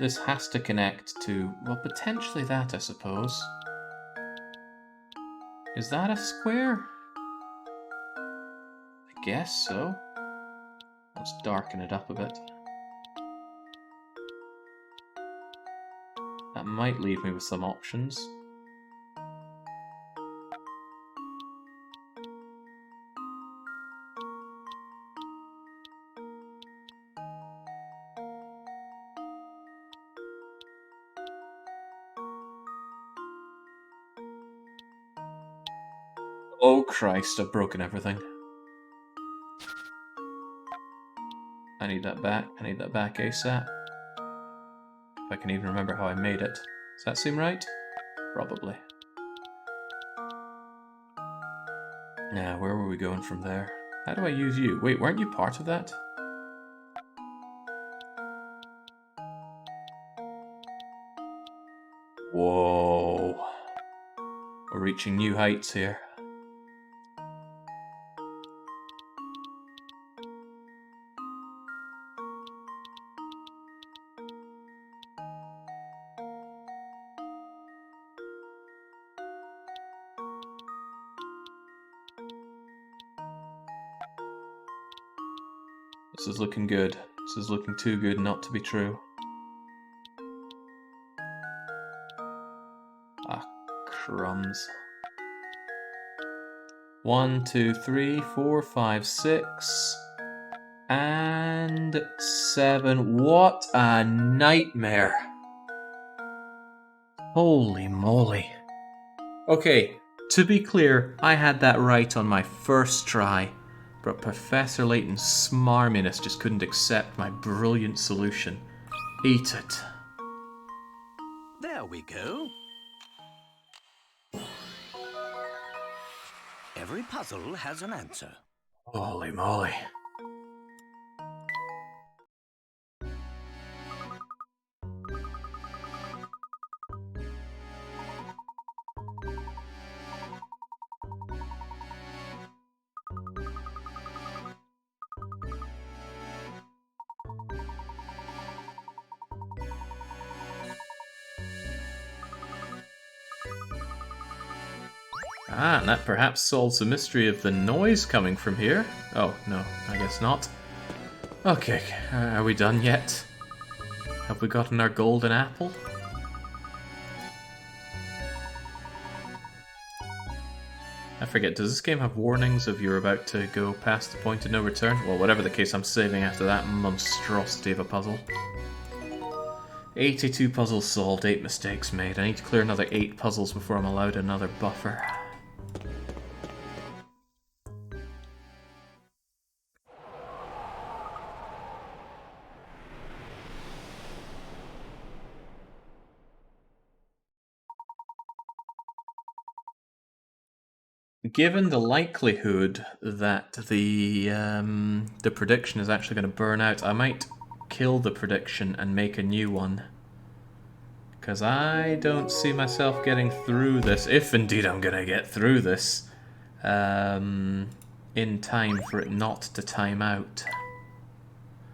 This has to connect to... Well, potentially that, I suppose. Is that a square? I guess so. Let's darken it up a bit. That might leave me with some options. Oh Christ, I've broken everything. I need that back. I need that back ASAP. If I can even remember how I made it. Does that seem right? Probably. Now, where were we going from there? How do I use you? Wait, weren't you part of that? Whoa. We're reaching new heights here. This is looking good. This is looking too good not to be true. Ah, crumbs. 1, 2, 3, 4, 5, 6, and 7. What a nightmare. Holy moly. Okay, to be clear, I had that right on my first try, but Professor Layton's smarminess just couldn't accept my brilliant solution. Eat it. There we go. Every puzzle has an answer. Holy moly. Ah, and that perhaps solves the mystery of the noise coming from here. Oh, no, I guess not. Okay, are we done yet? Have we gotten our golden apple? I forget, does this game have warnings if you're about to go past the point of no return? Well, whatever the case, I'm saving after that monstrosity of a puzzle. 82 puzzles solved, 8 mistakes made. I need to clear another 8 puzzles before I'm allowed another buffer. Given the likelihood that the prediction is actually going to burn out, I might kill the prediction and make a new one. Because I don't see myself getting through this, if indeed I'm going to get through this, in time for it not to time out.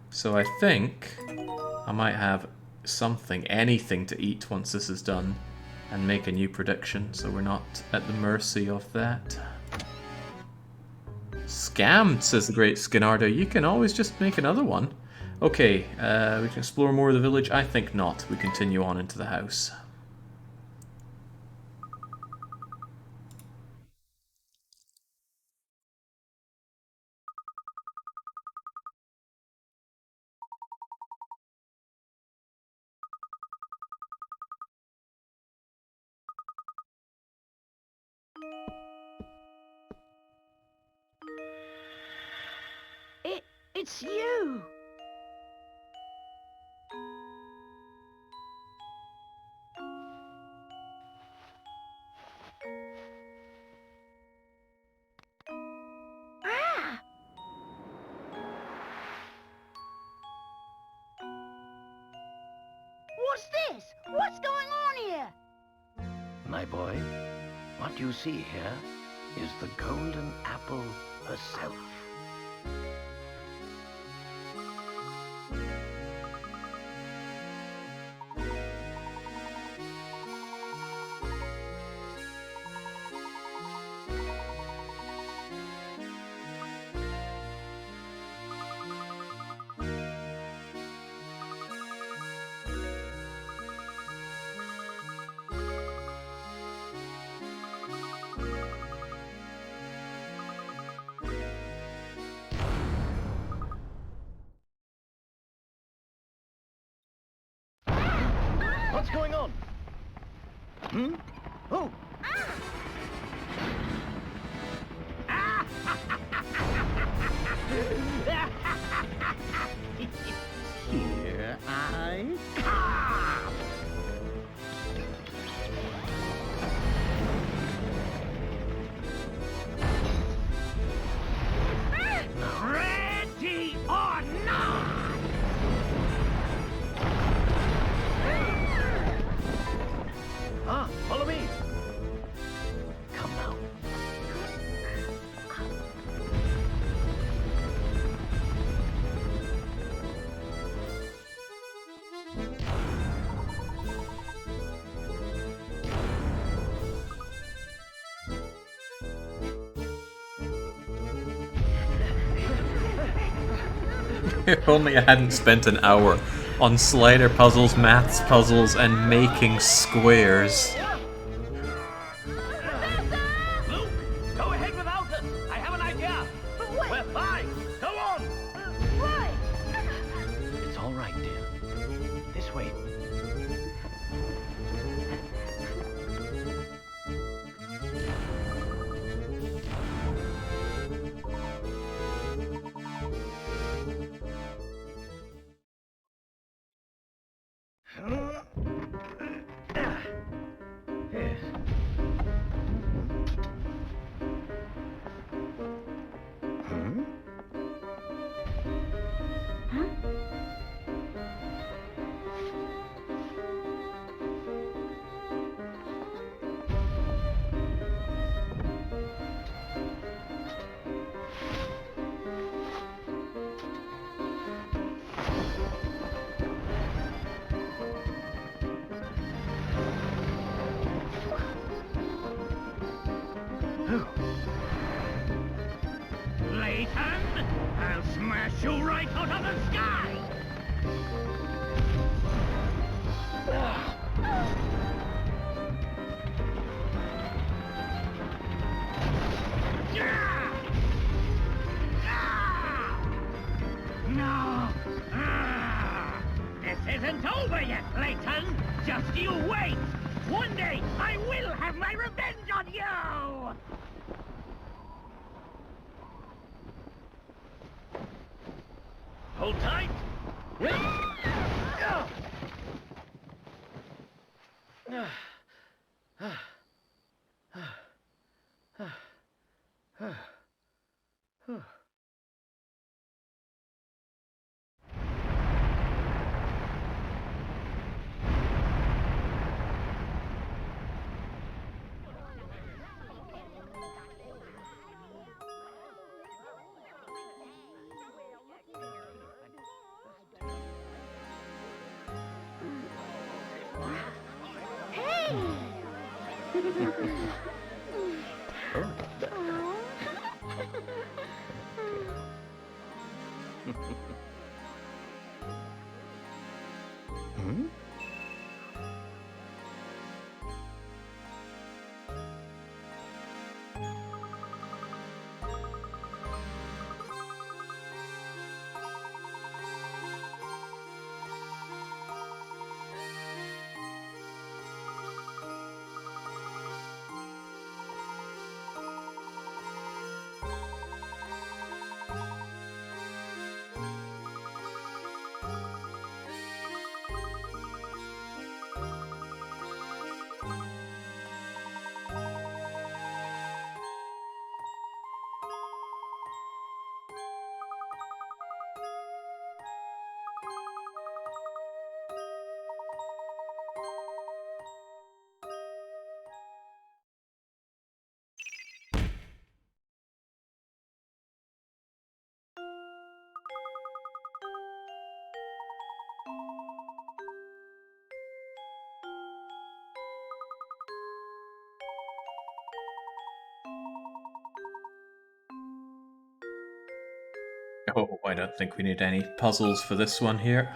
So I think I might have something, anything to eat once this is done, and make a new prediction, so we're not at the mercy of that. Scammed, says the great Skinardo. You can always just make another one. Okay, we can explore more of the village. I think not. We continue on into the house. It's you! Ah! What's this? What's going on here? My boy, what you see here is the golden apple herself. What's going on? Hmm? Oh! Here I come! Ready or not! Follow me! Come now. If only I hadn't spent an hour on slider puzzles, maths puzzles, and making squares. Luke, go ahead without us. I have an idea. But wait! We're fine. Go on. Right! It's all right, dear. This way. Yes. Hmm? Layton, I'll smash you right out of the sky! Just you wait! One day, I will have my revenge on you! Hold tight! Hmm? Oh, I don't think we need any puzzles for this one here.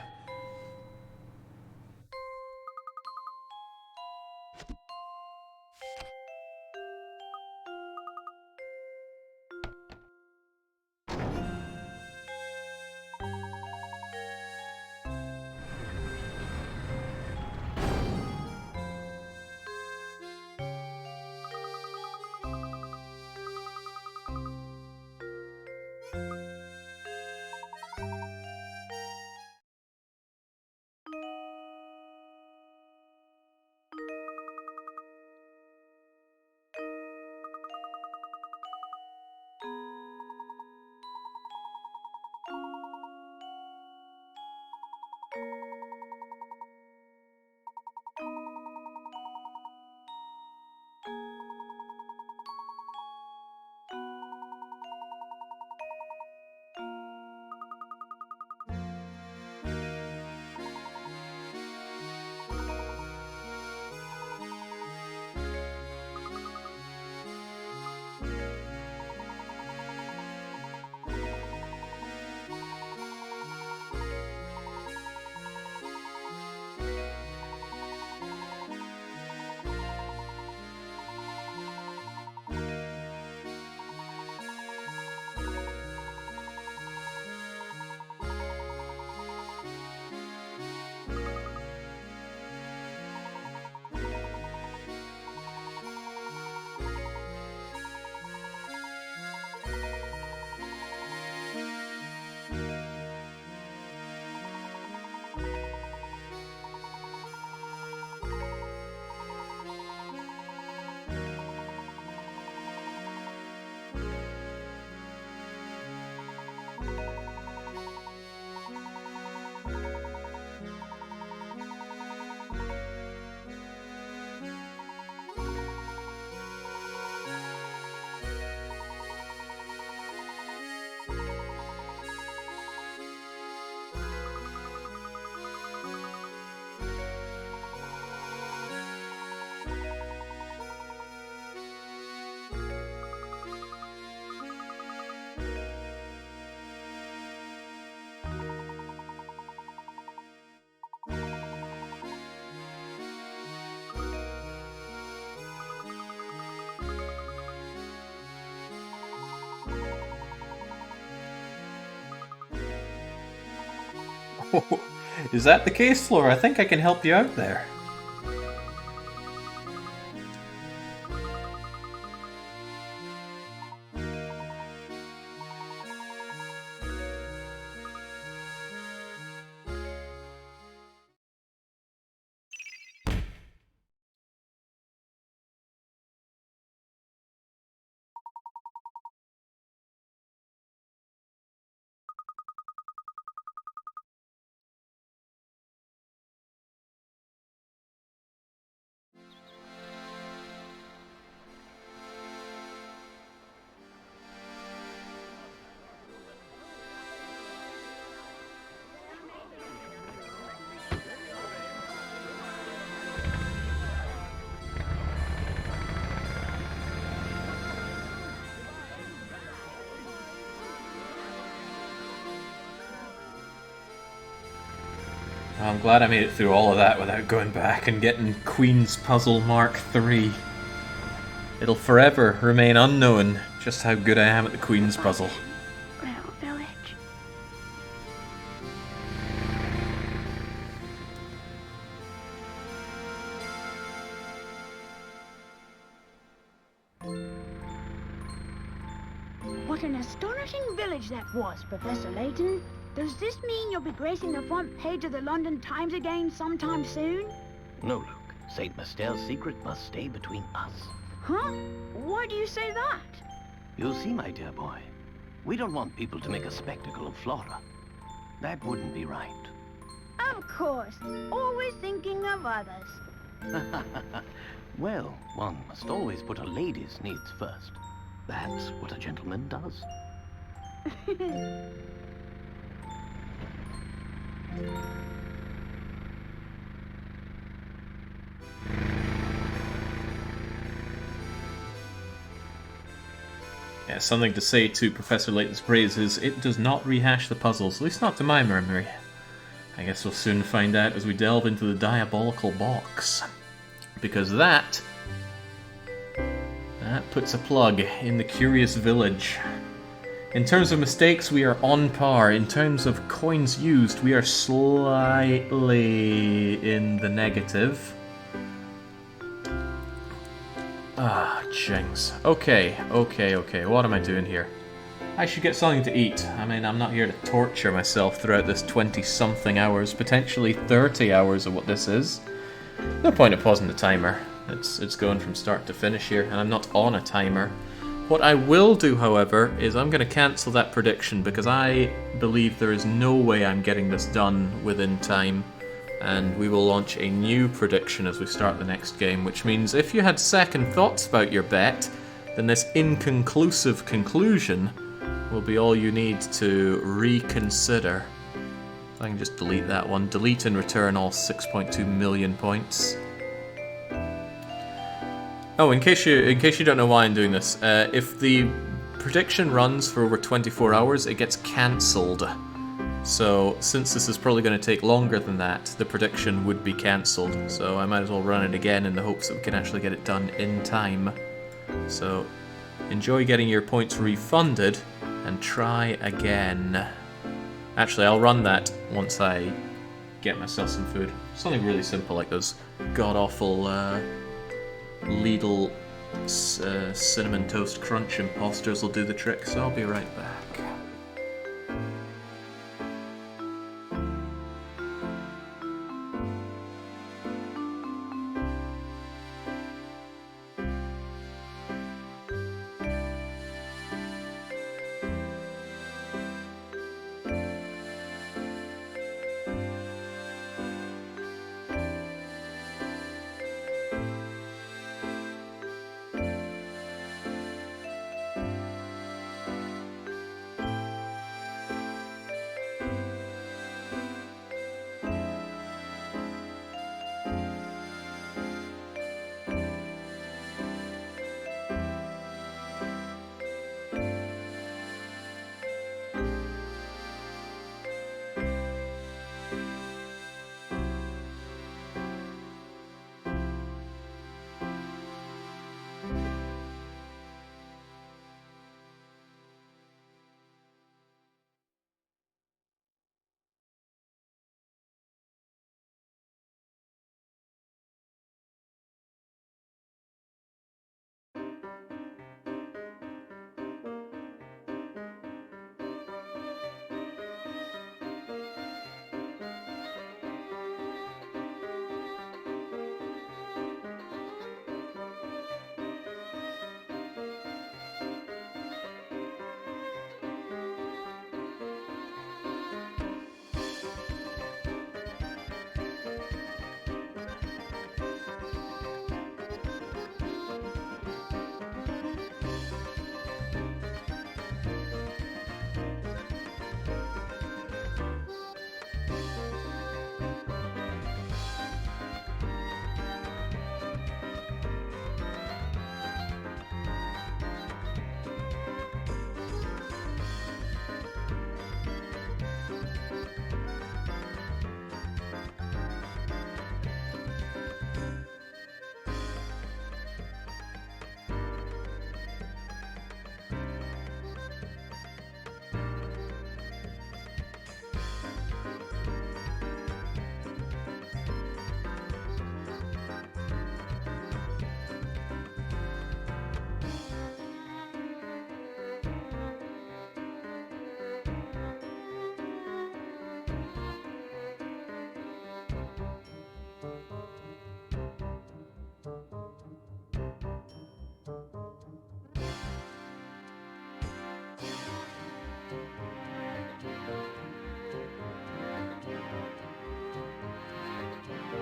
Is that the case, Flora? I think I can help you out there. I'm glad I made it through all of that without going back and getting Queen's Puzzle Mark III. It'll forever remain unknown just how good I am at the Queen's Puzzle. Little village. What an astonishing village that was, Professor Layton. Does this mean you'll be gracing the front page of the London Times again sometime soon? No, Luke. St. Master's secret must stay between us. Huh? Why do you say that? You'll see, my dear boy. We don't want people to make a spectacle of Flora. That wouldn't be right. Of course. Always thinking of others. Well, one must always put a lady's needs first. That's what a gentleman does. Yeah, something to say to Professor Layton's praise is it does not rehash the puzzles, at least not to my memory. I guess we'll soon find out as we delve into the diabolical box. Because that puts a plug in the Curious Village. In terms of mistakes, we are on par. In terms of coins used, we are slightly in the negative. Ah, jinx. Okay. What am I doing here? I should get something to eat. I mean, I'm not here to torture myself throughout this 20-something hours, potentially 30 hours of what this is. No point in pausing the timer. It's going from start to finish here, and I'm not on a timer. What I will do, however, is I'm going to cancel that prediction because I believe there is no way I'm getting this done within time. And we will launch a new prediction as we start the next game, which means if you had second thoughts about your bet, then this inconclusive conclusion will be all you need to reconsider. I can just delete that one. Delete and return all 6.2 million points. Oh, in case you don't know why I'm doing this, if the prediction runs for over 24 hours, it gets cancelled. So, since this is probably going to take longer than that, the prediction would be cancelled. So I might as well run it again in the hopes that we can actually get it done in time. So, enjoy getting your points refunded, and try again. Actually, I'll run that once I get myself some food. Something really simple like those god-awful Lidl Cinnamon Toast Crunch imposters will do the trick, so I'll be right back.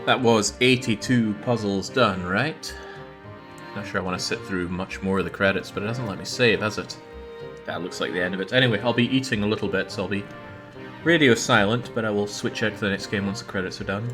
That was 82 puzzles done, right? Not sure I want to sit through much more of the credits, but it doesn't let me save, has it? That looks like the end of it. Anyway, I'll be eating a little bit, so I'll be radio silent, but I will switch out to the next game once the credits are done.